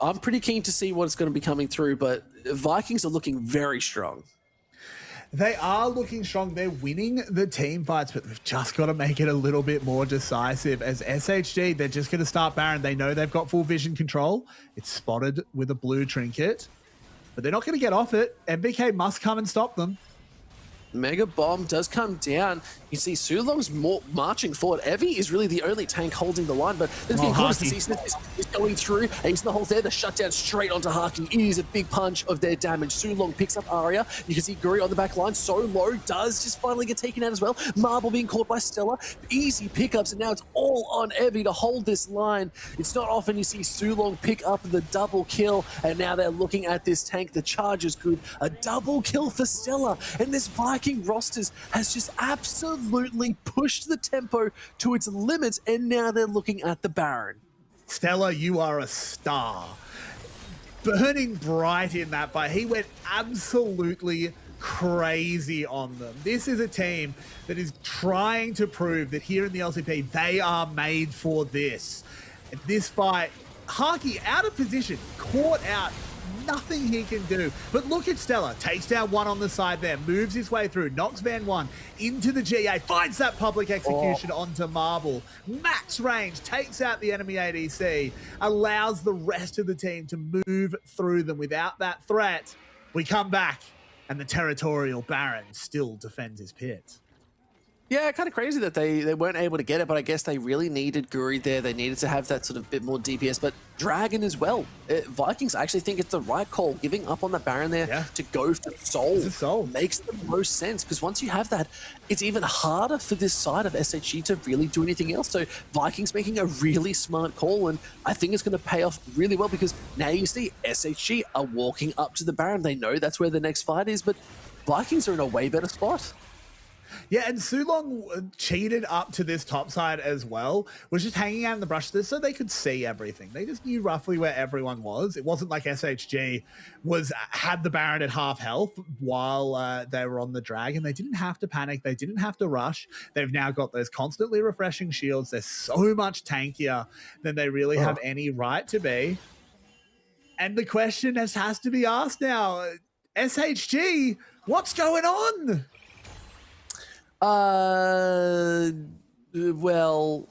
I'm pretty keen to see what's going to be coming through, but Vikings are looking very strong. They are looking strong. They're winning the team fights, but they've just got to make it a little bit more decisive. As SHG, they're just going to start Baron. They know they've got full vision control. It's spotted with a blue trinket, but they're not going to get off it. MVK must come and stop them. Mega Bomb does come down. You see Sulong's marching forward. Evie is really the only tank holding the line, but it's getting close to see Smith is going through. Ace in the hole there. The shutdown straight onto Haki. It is a big punch of their damage. Sulong picks up Arya. You can see Guri on the back line. So low does just finally get taken out as well. Marble being caught by Stella. Easy pickups, and now it's all all on Evie to hold this line. It's not often you see Sulong pick up the double kill, and now they're looking at this tank. The charge is good. A double kill for Stella, and this Viking rosters has just absolutely pushed the tempo to its limits, and now they're looking at the Baron. Stella, you are a star. Burning bright in that fight. He went absolutely crazy on them. This is a team that is trying to prove that here in the LCP, they are made for this. And this fight, Haki out of position, caught out, nothing he can do. But look at Stella, takes down one on the side there, moves his way through, knocks Van 1 into the GA, finds that public execution onto Marble. Max range, takes out the enemy ADC, allows the rest of the team to move through them without that threat. We come back, and the territorial Baron still defends his pit. Yeah, kind of crazy that they weren't able to get it, but I guess they really needed Guri there. They needed to have that sort of bit more DPS, but Dragon as well. Vikings actually think it's the right call. Giving up on the Baron there to go for Soul makes the most sense, because once you have that, it's even harder for this side of SHG to really do anything else. So Vikings making a really smart call, and I think it's going to pay off really well, because now you see SHG are walking up to the Baron. They know that's where the next fight is, but Vikings are in a way better spot. Yeah, and Sulong cheated up to this top side as well, was just hanging out in the brush so they could see everything. They just knew roughly where everyone was. It wasn't like SHG had the Baron at half health while they were on the Dragon. They didn't have to panic. They didn't have to rush. They've now got those constantly refreshing shields. They're so much tankier than they really have any right to be. And the question has to be asked now, SHG, what's going on? Well,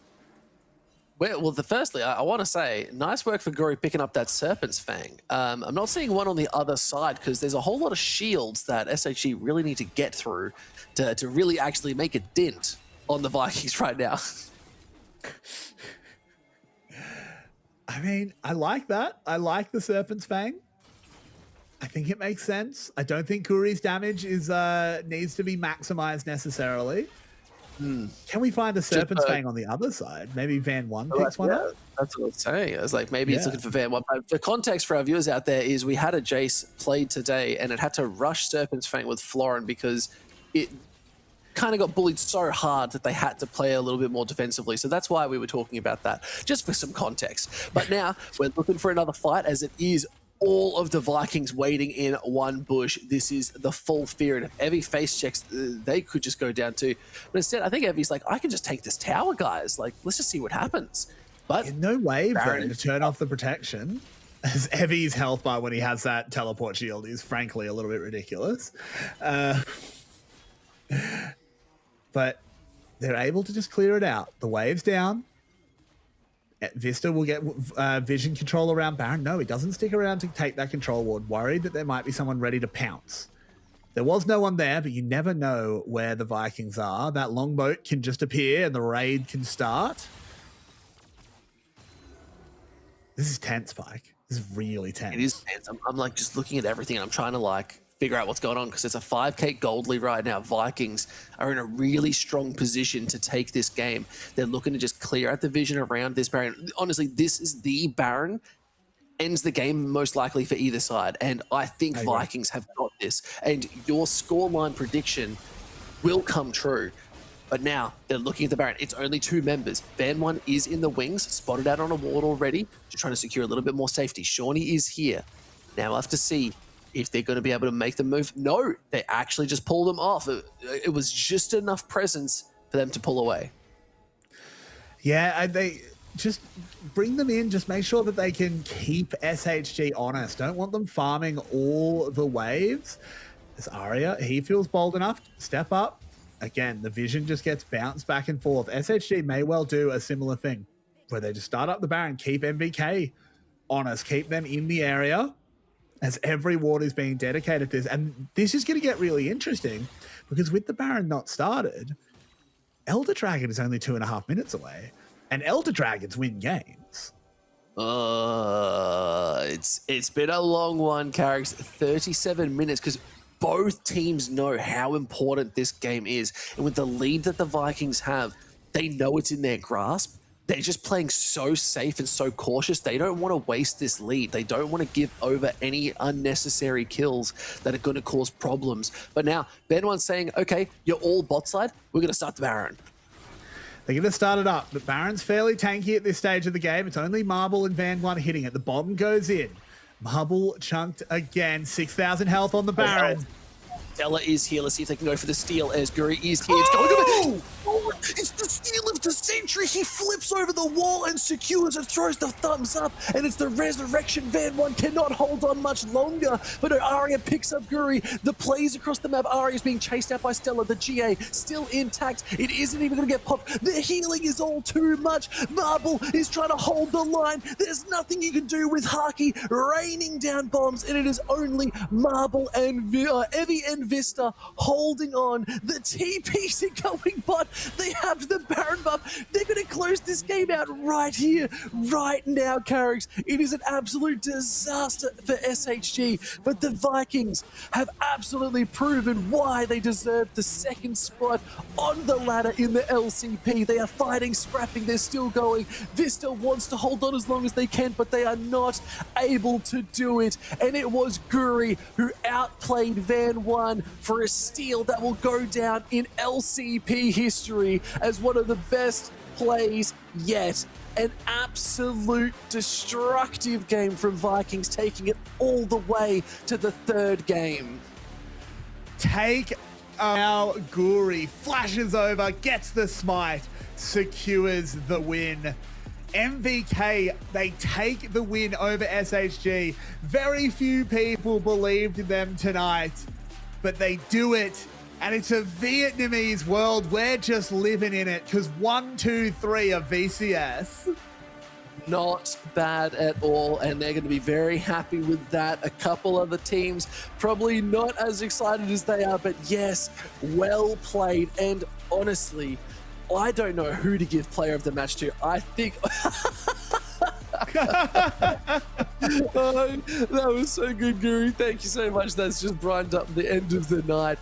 firstly, I want to say, nice work for Guri picking up that Serpent's Fang. I'm not seeing one on the other side, because there's a whole lot of shields that SHG really need to get through to really actually make a dent on the Vikings right now. I mean, I like that. I like the Serpent's Fang. I think it makes sense. I don't think Kuri's damage needs to be maximized necessarily. Can we find a Serpent's Fang on the other side? Maybe Van 1 picks one up? That's what I was saying. I was like, maybe it's looking for Van 1. But the context for our viewers out there is we had a Jace played today, and it had to rush Serpent's Fang with Florin because it kind of got bullied so hard that they had to play a little bit more defensively. So that's why we were talking about that, just for some context. But now we're looking for another fight, as it is all of the Vikings waiting in one bush. This is the full fear, and if Evie face checks, they could just go down too. But instead, I think Evie's like, I can just take this tower, guys. Like, let's just see what happens. But in no way to turn off the protection, as Evie's health bar when he has that teleport shield is frankly a little bit ridiculous. But they're able to just clear it out. The wave's down. Vista will get vision control around Baron. No, he doesn't stick around to take that control ward, worried that there might be someone ready to pounce. There was no one there, but you never know where the Vikings are. That longboat can just appear and the raid can start. This is tense, Spike. This is really tense. It is tense. I'm like just looking at everything, and I'm trying to like figure out what's going on, because it's a 5k gold lead right now. Vikings are in a really strong position to take this game. They're looking to just clear out the vision around this Baron. Honestly, this is the Baron ends the game most likely for either side, and I think Vikings have got this, and your scoreline prediction will come true. But now they're looking at the Baron. It's only 2 members. Van 1 is in the wings, spotted out on a ward already, just trying to secure a little bit more safety. Shawnee is here. Now we'll have to see if they're going to be able to make the move. No, they actually just pulled them off. It was just enough presence for them to pull away. Yeah, they just bring them in. Just make sure that they can keep SHG honest. Don't want them farming all the waves. This Arya, he feels bold enough to step up. Again, the vision just gets bounced back and forth. SHG may well do a similar thing where they just start up the Baron, keep MVK honest, keep them in the area, as every ward is being dedicated to this. And this is going to get really interesting, because with the Baron not started, Elder Dragon is only 2.5 minutes away, and Elder Dragons win games. It's been a long one, Carrigs. 37 minutes, because both teams know how important this game is. And with the lead that the Vikings have, they know it's in their grasp. they're just playing so safe and so cautious. They don't want to waste this lead. They don't want to give over any unnecessary kills that are going to cause problems. But now, Ben1's saying, okay, you're all bot side. We're going to start the Baron. They're going to start it up, but Baron's fairly tanky at this stage of the game. It's only Marble and Van1 hitting it. The bomb goes in. Marble chunked again. 6,000 health on the Baron. Stella is here. Let's see if they can go for the steal as Guri is here. It's going it's the steal of the century. He flips over the wall and secures and throws the thumbs up. And it's the resurrection. Van1 cannot hold on much longer. But no, Arya picks up Guri. The plays across the map. Arya is being chased out by Stella. The GA still intact. It isn't even going to get popped. The healing is all too much. Marble is trying to hold the line. There's nothing you can do with Haki raining down bombs. And it is only Marble and Evie and Vista holding on. The TPs are going bot. They have the Baron buff. They're going to close this game out right here, right now, Carrix. It is an absolute disaster for SHG, but the Vikings have absolutely proven why they deserve the second spot on the ladder in the LCP. They are fighting, scrapping, they're still going. Vista wants to hold on as long as they can, but they are not able to do it. And it was Guri who outplayed Van1 for a steal that will go down in LCP history as one of the best plays yet. An absolute destructive game from Vikings, taking it all the way to the third game. Take now Guri flashes over, gets the smite, secures the win. MVK, they take the win over SHG. Very few people believed in them tonight, but they do it. And it's a Vietnamese world. We're just living in it because 1, 2, 3 are VCS. Not bad at all, and they're going to be very happy with that. A couple other teams probably not as excited as they are, but yes, well played. And honestly, I don't know who to give player of the match to. I think that was so good, Guru. Thank you so much. That's just brightened up the end of the night.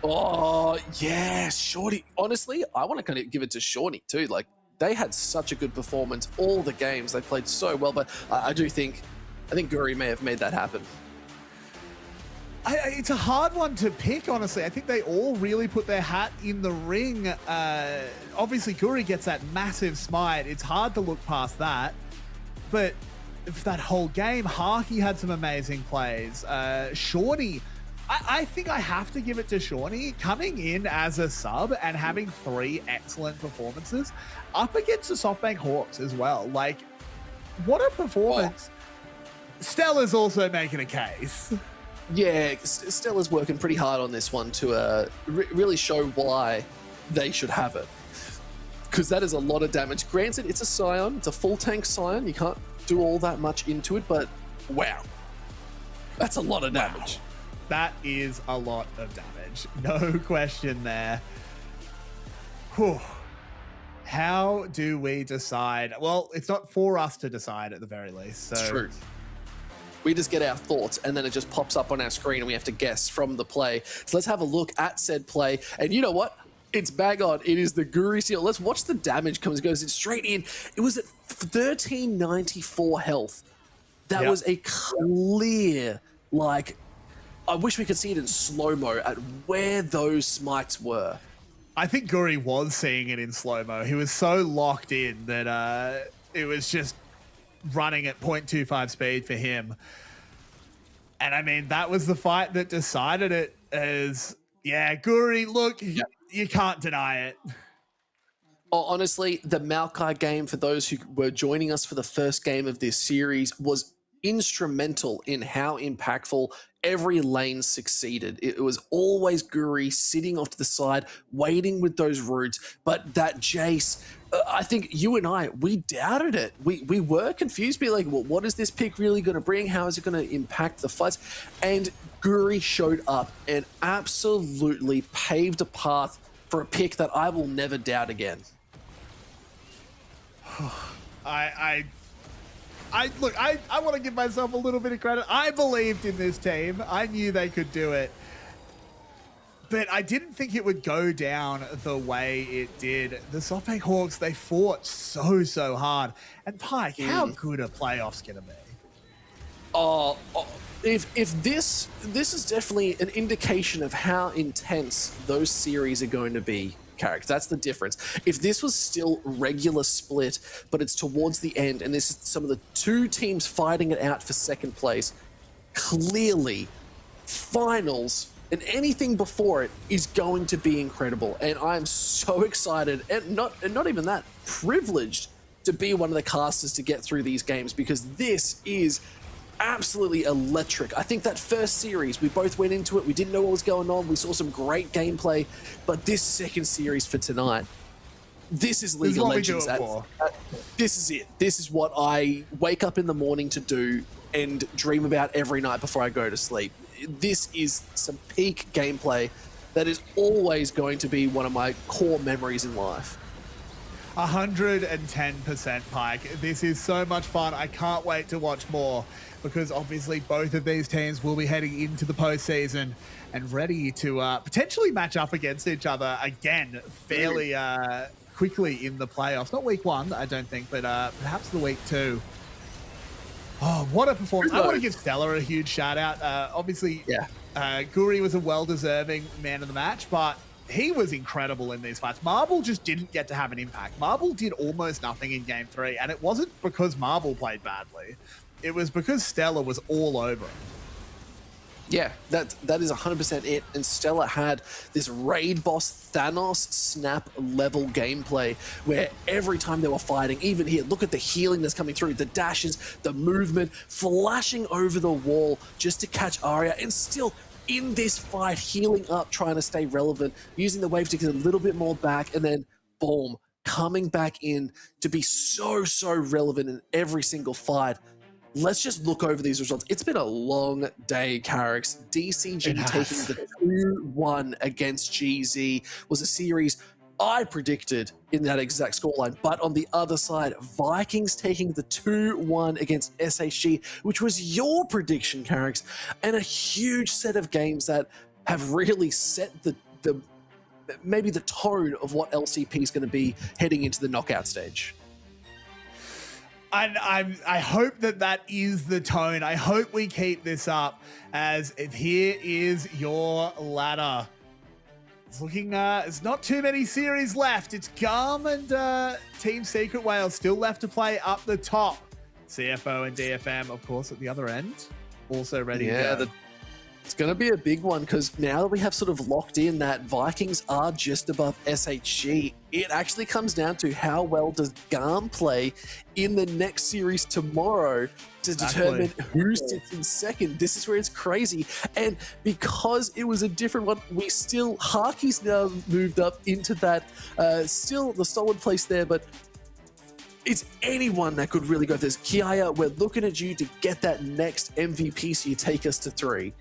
Oh, yeah, Shorty. Honestly, I want to kind of give it to Shawnee too. Like, they had such a good performance all the games. They played so well, but I think Guri may have made that happen. It's a hard one to pick, honestly. I think they all really put their hat in the ring. Obviously, Guri gets that massive smite. It's hard to look past that. But for that whole game, Haki had some amazing plays. Shawnee, I think I have to give it to Shawnee. Coming in as a sub and having 3 excellent performances up against the SoftBank Hawks as well. Like, what a performance. Stella's also making a case. Yeah, Stella's working pretty hard on this one to really show why they should have it. Because that is a lot of damage. Granted, it's a Scion. It's a full tank Scion. You can't do all that much into it, but wow. That's a lot of damage. That is a lot of damage. No question there. Whew. How do we decide? Well, it's not for us to decide at the very least. So. It's true. We just get our thoughts and then it just pops up on our screen and we have to guess from the play. So let's have a look at said play. And you know what? It's bang on. It is the Guri seal. Let's watch the damage goes in straight in. It was at 1394 health. That was a clear, like, I wish we could see it in slow-mo at where those smites were. I think Guri was seeing it in slow-mo. He was so locked in that it was just running at 0.25 speed for him. And I mean, that was the fight that decided it as, yeah, Guri, look, you can't deny it. Oh, honestly, the Maokai game, for those who were joining us for the first game of this series, was instrumental in how impactful every lane succeeded. It was always Guri sitting off to the side, waiting with those roots. But that Jace, I think you and I, we doubted it. We were confused, be like, well, what is this pick really going to bring? How is it going to impact the fights? And Guri showed up and absolutely paved a path for a pick that I will never doubt again. Look, I want to give myself a little bit of credit. I believed in this team. I knew they could do it. but I didn't think it would go down the way it did. The SoftBank Hawks, they fought so hard. And Pike, how good are playoffs going to be? If this is definitely an indication of how intense those series are going to be, Carrick. That's the difference. If this was still regular split, but it's towards the end, and this is some of the two teams fighting it out for second place, clearly finals and anything before it is going to be incredible. And I'm so excited, and not even that, privileged to be one of the casters to get through these games, because this is absolutely electric. I think that first series, we both went into it, we didn't know what was going on, we saw some great gameplay, but this second series for tonight, this is League of Legends. This is it. This is what I wake up in the morning to do and dream about every night before I go to sleep. This is some peak gameplay that is always going to be one of my core memories in life. 110%, Pike. This is so much fun. I can't wait to watch more, because obviously both of these teams will be heading into the postseason and ready to potentially match up against each other again fairly quickly in the playoffs. Not week 1, I don't think, but perhaps the week 2. Oh, what a performance. I want to give Stella a huge shout out. Obviously, Guri was a well-deserving man of the match, but he was incredible in these fights. Marble just didn't get to have an impact. Marble did almost nothing in game 3, and it wasn't because Marble played badly. It was because Stella was all over him. Yeah, that is 100% it. And Stella had this raid boss Thanos snap level gameplay where every time they were fighting, even here, look at the healing that's coming through, the dashes, the movement, flashing over the wall just to catch Arya, and still in this fight, healing up, trying to stay relevant, using the wave to get a little bit more back, and then boom, coming back in to be so relevant in every single fight. Let's just look over these results. It's been a long day, Carricks. DCG taking the 2-1 against GZ was a series I predicted in that exact scoreline. But on the other side, Vikings taking the 2-1 against SHG, which was your prediction, Carricks, and a huge set of games that have really set maybe the tone of what LCP is going to be heading into the knockout stage. And I hope that is the tone. I hope we keep this up, as here is your ladder. It's looking, it's not too many series left. It's Garm and Team Secret Whale still left to play up the top. CFO and DFM, of course, at the other end, also ready to go. It's going to be a big one, because now that we have sort of locked in that Vikings are just above SHG, it actually comes down to how well does Garm play in the next series tomorrow to determine who sits in second. This is where it's crazy. And because it was a different one, Harky's now moved up into that, still the solid place there, but it's anyone that could really go for this. Kiaya, we're looking at you to get that next MVP, so you take us to 3.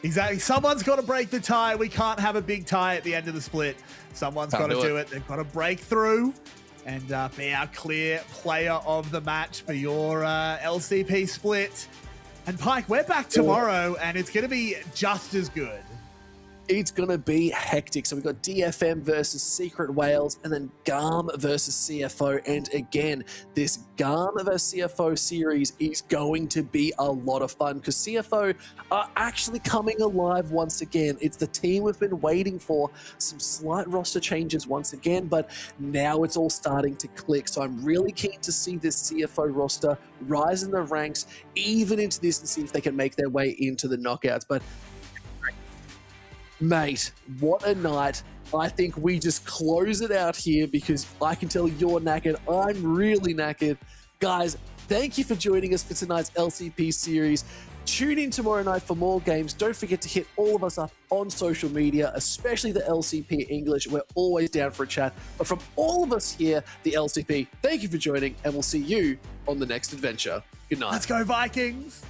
Exactly. Someone's got to break the tie. We can't have a big tie at the end of the split. Someone's got to do it. They've got to break through and be our clear player of the match for your LCP split. And Pike, we're back tomorrow, and it's going to be just as good. It's going to be hectic. So we've got DFM versus Secret Whales, and then Garm versus CFO. And again, this Garm versus CFO series is going to be a lot of fun, because CFO are actually coming alive once again. It's the team we've been waiting for. Some slight roster changes once again, but now it's all starting to click. So I'm really keen to see this CFO roster rise in the ranks, even into this, and see if they can make their way into the knockouts. But mate, what a night. I think we just close it out here, because I can tell you're knackered. I'm really knackered. Guys, thank you for joining us for tonight's LCP series. Tune in tomorrow night for more games. Don't forget to hit all of us up on social media, especially the LCP English. We're always down for a chat. But from all of us here, the LCP, thank you for joining, and we'll see you on the next adventure. Good night. Let's go, Vikings.